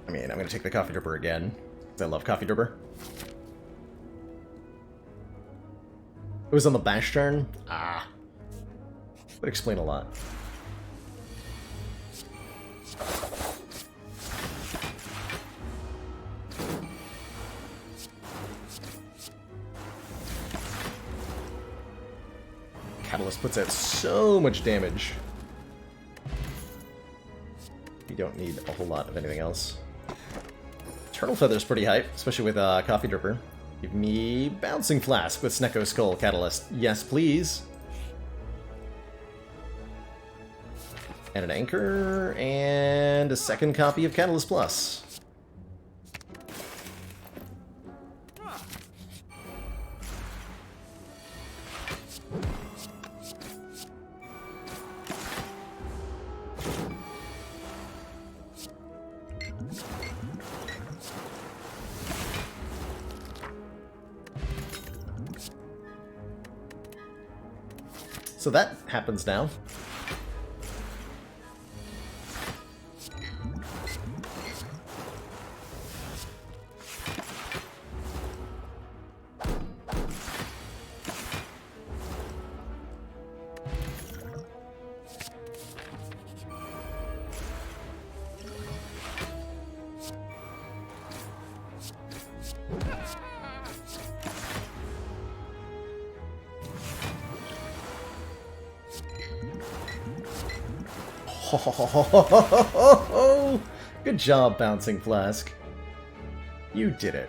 I mean, I'm gonna take the Coffee Dripper again, because I love Coffee Dripper. It was on the bash turn? Ah. Would explain a lot. Catalyst puts out so much damage. You don't need a whole lot of anything else. Turtle Feather's pretty hype, especially with Coffee Dripper. Give me Bouncing Flask with Snecko Skull Catalyst. Yes, please. And an Anchor, and a second copy of Catalyst Plus. So that happens now. Good job, Bouncing Flask. You did it.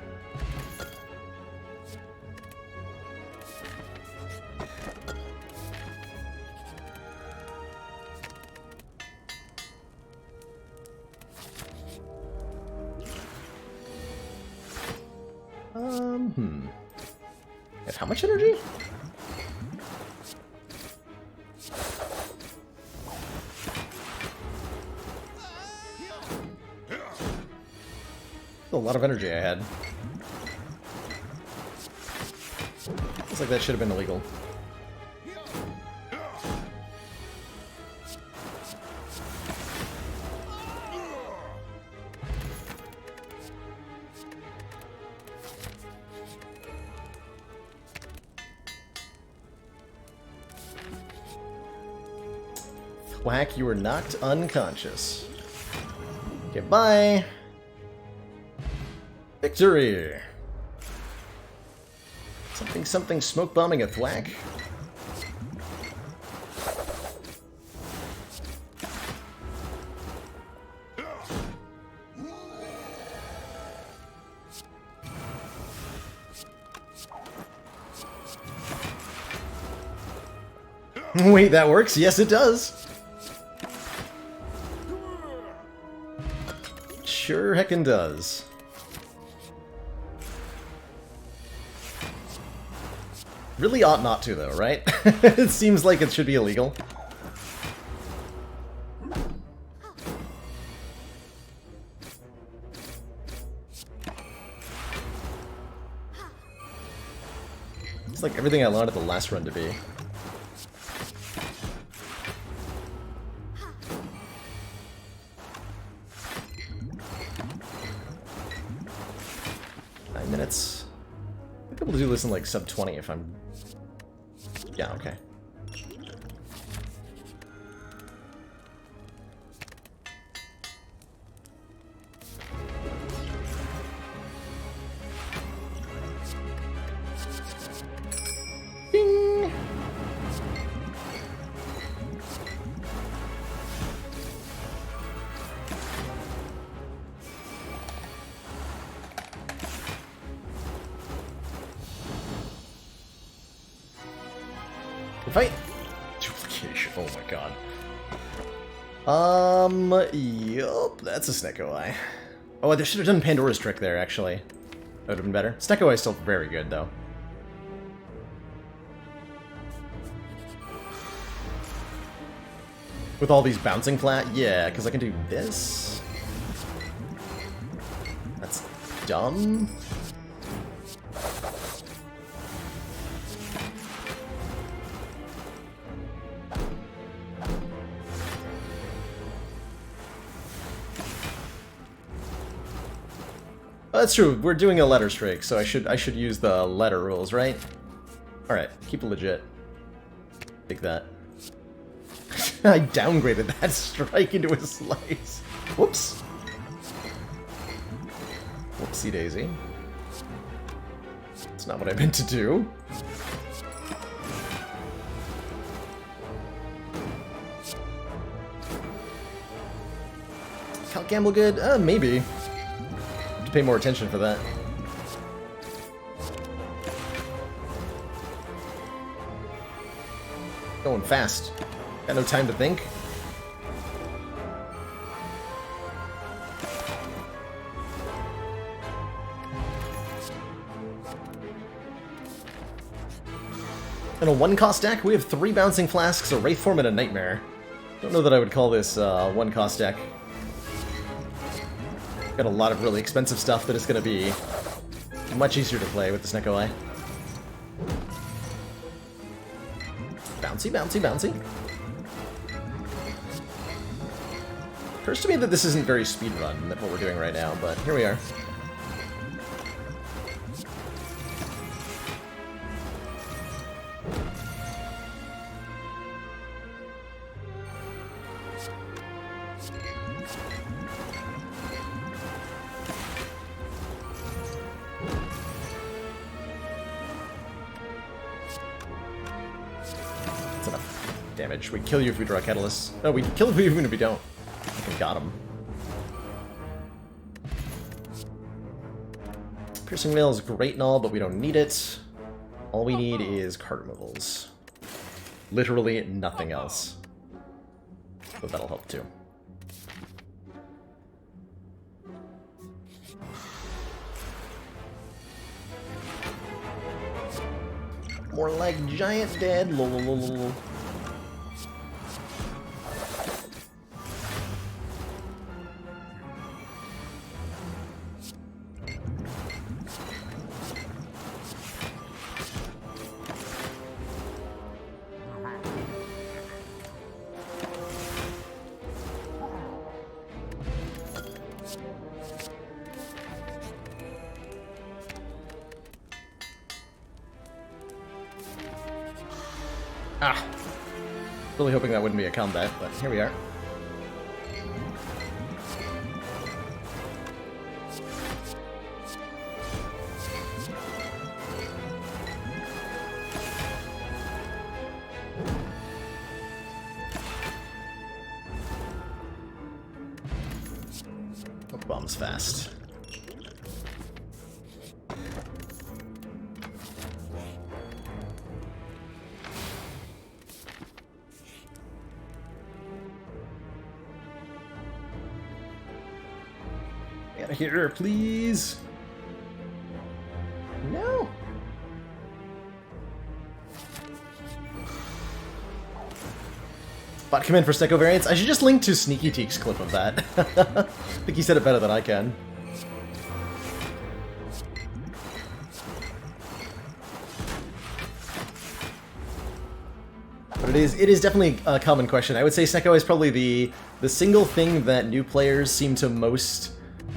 And how much energy? A lot of energy I had. Looks like that should have been illegal. Whack, you were knocked unconscious. Okay, bye. Victory! Something, something, smoke bombing a thwack. Wait, that works? Yes, it does. Sure heckin' does. Really ought not to, though, right? It seems like it should be illegal. It's like everything I wanted the last run to be. Minutes. I'll be able to do this in like sub 20 if I'm... Yeah, okay. Ding! Fight! Duplication, oh my god. Yup, that's a Snecko Eye. Oh, they should have done Pandora's Trick there, actually. That would have been better. Snecko Eye is still very good, though. With all these bouncing flat? Yeah, because I can do this. That's dumb. Oh, that's true. We're doing a letter strike, so I should use the letter rules, right? All right, keep it legit. Take that. I downgraded that strike into a slice. Whoops. Whoopsie daisy. That's not what I meant to do. Count Gamble good? Maybe. Pay more attention for that. Going fast. Got no time to think. In a one-cost deck, we have 3 Bouncing Flasks, a Wraith Form, and a Nightmare. Don't know that I would call this one-cost deck. Got a lot of really expensive stuff that is going to be much easier to play with the Snecko Eye. Bouncy, bouncy, bouncy. Occurs to me that this isn't very speedrun, what we're doing right now, but here we are. Damage. We kill you if we draw a Catalyst. No, we kill you even if we don't. Okay, got him. Piercing Mail is great and all, but we don't need it. All we need is card removals. Literally nothing else. So that'll help too. More like Giant Dead. Lol. Ah. Really hoping that wouldn't be a combat, but here we are. Bombs fast. Get out of here, please. No. Bot command for Stecco variants. I should just link to Sneaky Teak's clip of that. I think he said it better than I can. But it is definitely a common question. I would say Stecco is probably the single thing that new players seem to most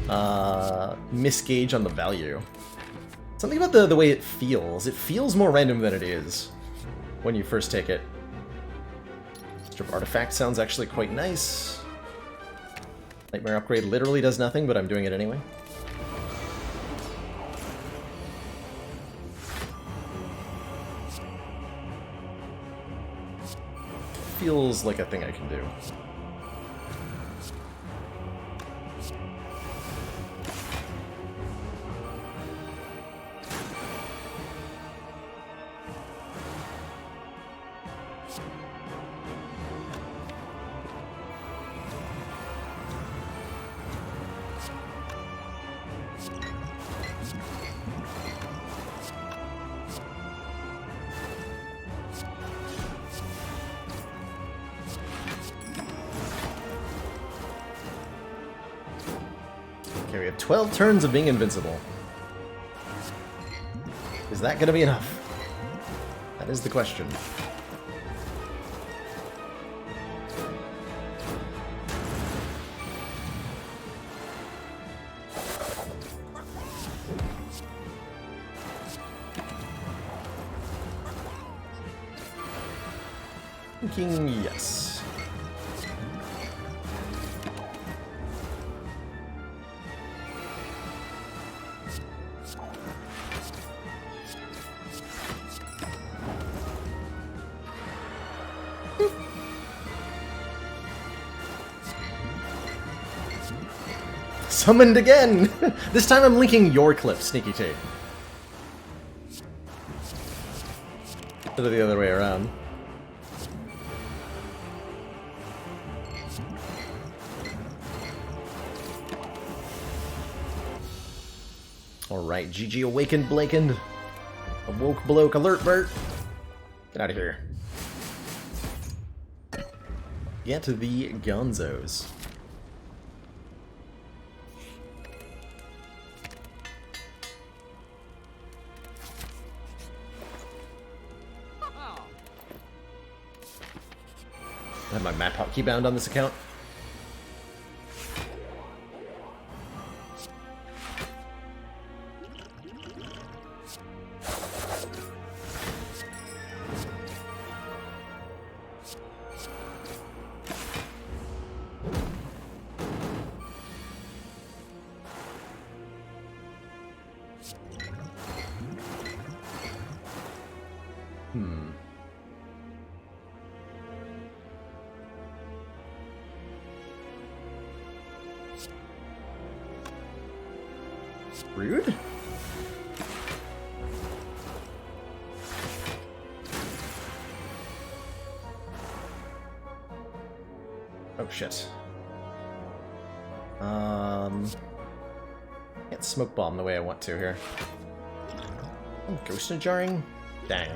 misgauge on the value. Something about the way it feels. It feels more random than it is when you first take it. Strip Artifact sounds actually quite nice. Nightmare Upgrade literally does nothing, but I'm doing it anyway. Feels like a thing I can do. Okay, we have 12 turns of being invincible. Is that going to be enough? That is the question. Thinking yes. Summoned again! This time I'm linking your clip, Sneaky Teak. Instead of the other way around. Alright, GG awakened, Blakened. Awoke bloke alert, Bert. Get out of here. Get to the Gonzos. I have my map hotkey bound on this account. Rude? Oh shit. Can't smoke bomb the way I want to here. Oh, ghost and jarring? Dang.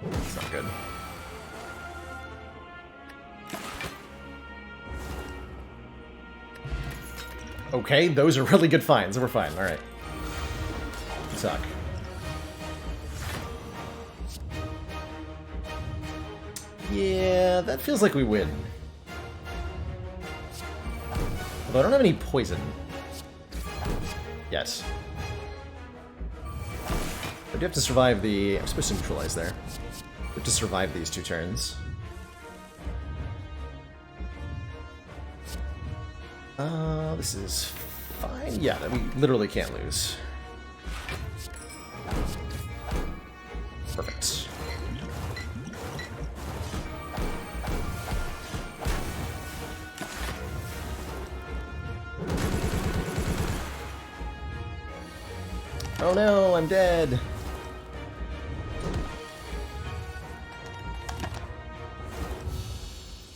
That's not good. Okay, those are really good finds. We're fine. Alright. Suck. Yeah, that feels like we win. Although I don't have any poison. Yes. do have to survive the... I'm supposed to neutralize there. We have to survive these 2 turns. This is fine. Yeah, we literally can't lose. Perfect. Oh no, I'm dead.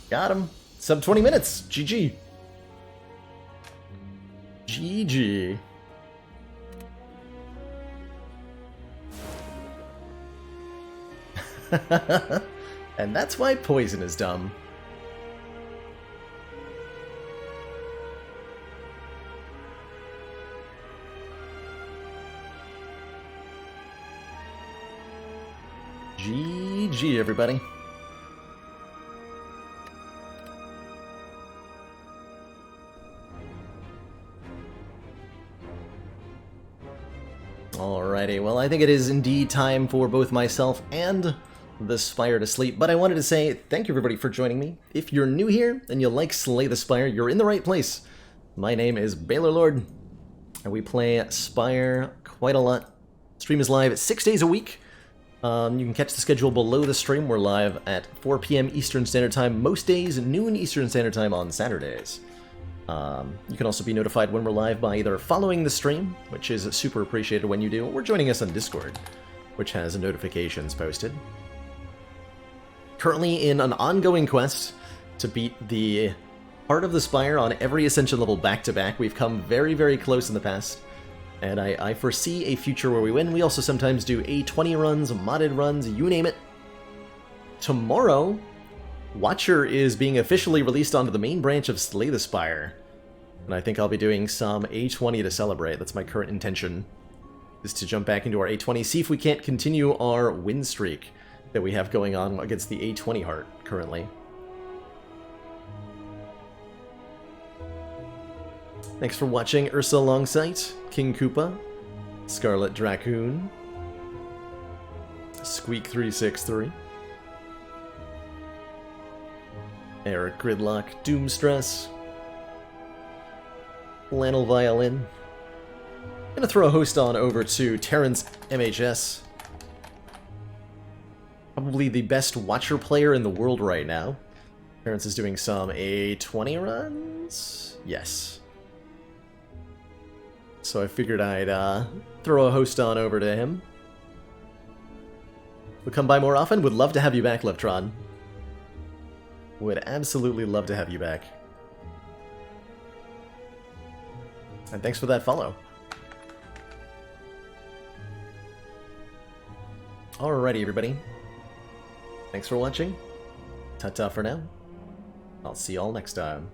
Got him. Sub 20 minutes. GG. GG. And that's why poison is dumb. GG, everybody. Alrighty, well, I think it is indeed time for both myself and the Spire to sleep, but I wanted to say thank you, everybody, for joining me. If you're new here and you like Slay the Spire, you're in the right place. My name is Baylor Lord, and we play Spire quite a lot. Stream is live 6 days a week. You can catch the schedule below the stream. We're live at 4 p.m. Eastern Standard Time most days, noon Eastern Standard Time on Saturdays. You can also be notified when we're live by either following the stream, which is super appreciated when you do, or joining us on Discord, which has notifications posted. Currently in an ongoing quest to beat the Heart of the Spire on every Ascension level back-to-back. We've come very, very close in the past, and I foresee a future where we win. We also sometimes do A20 runs, modded runs, you name it. Tomorrow, Watcher is being officially released onto the main branch of Slay the Spire, and I think I'll be doing some A20 to celebrate. That's my current intention, is to jump back into our A20, see if we can't continue our win streak that we have going on against the A20 Heart currently. Thanks for watching, Ursa Longsight, King Koopa, Scarlet Dracoon, Squeak363, Eric Gridlock, Doomstress, Flannel Violin. I'm gonna throw a host on over to Terrence MHS. Probably the best Watcher player in the world right now. Terrence is doing some A20 runs? Yes. So I figured I'd throw a host on over to him. We'll come by more often. Would love to have you back, Leftron. Would absolutely love to have you back. And thanks for that follow. Alrighty, everybody. Thanks for watching. Ta-ta for now. I'll see y'all next time.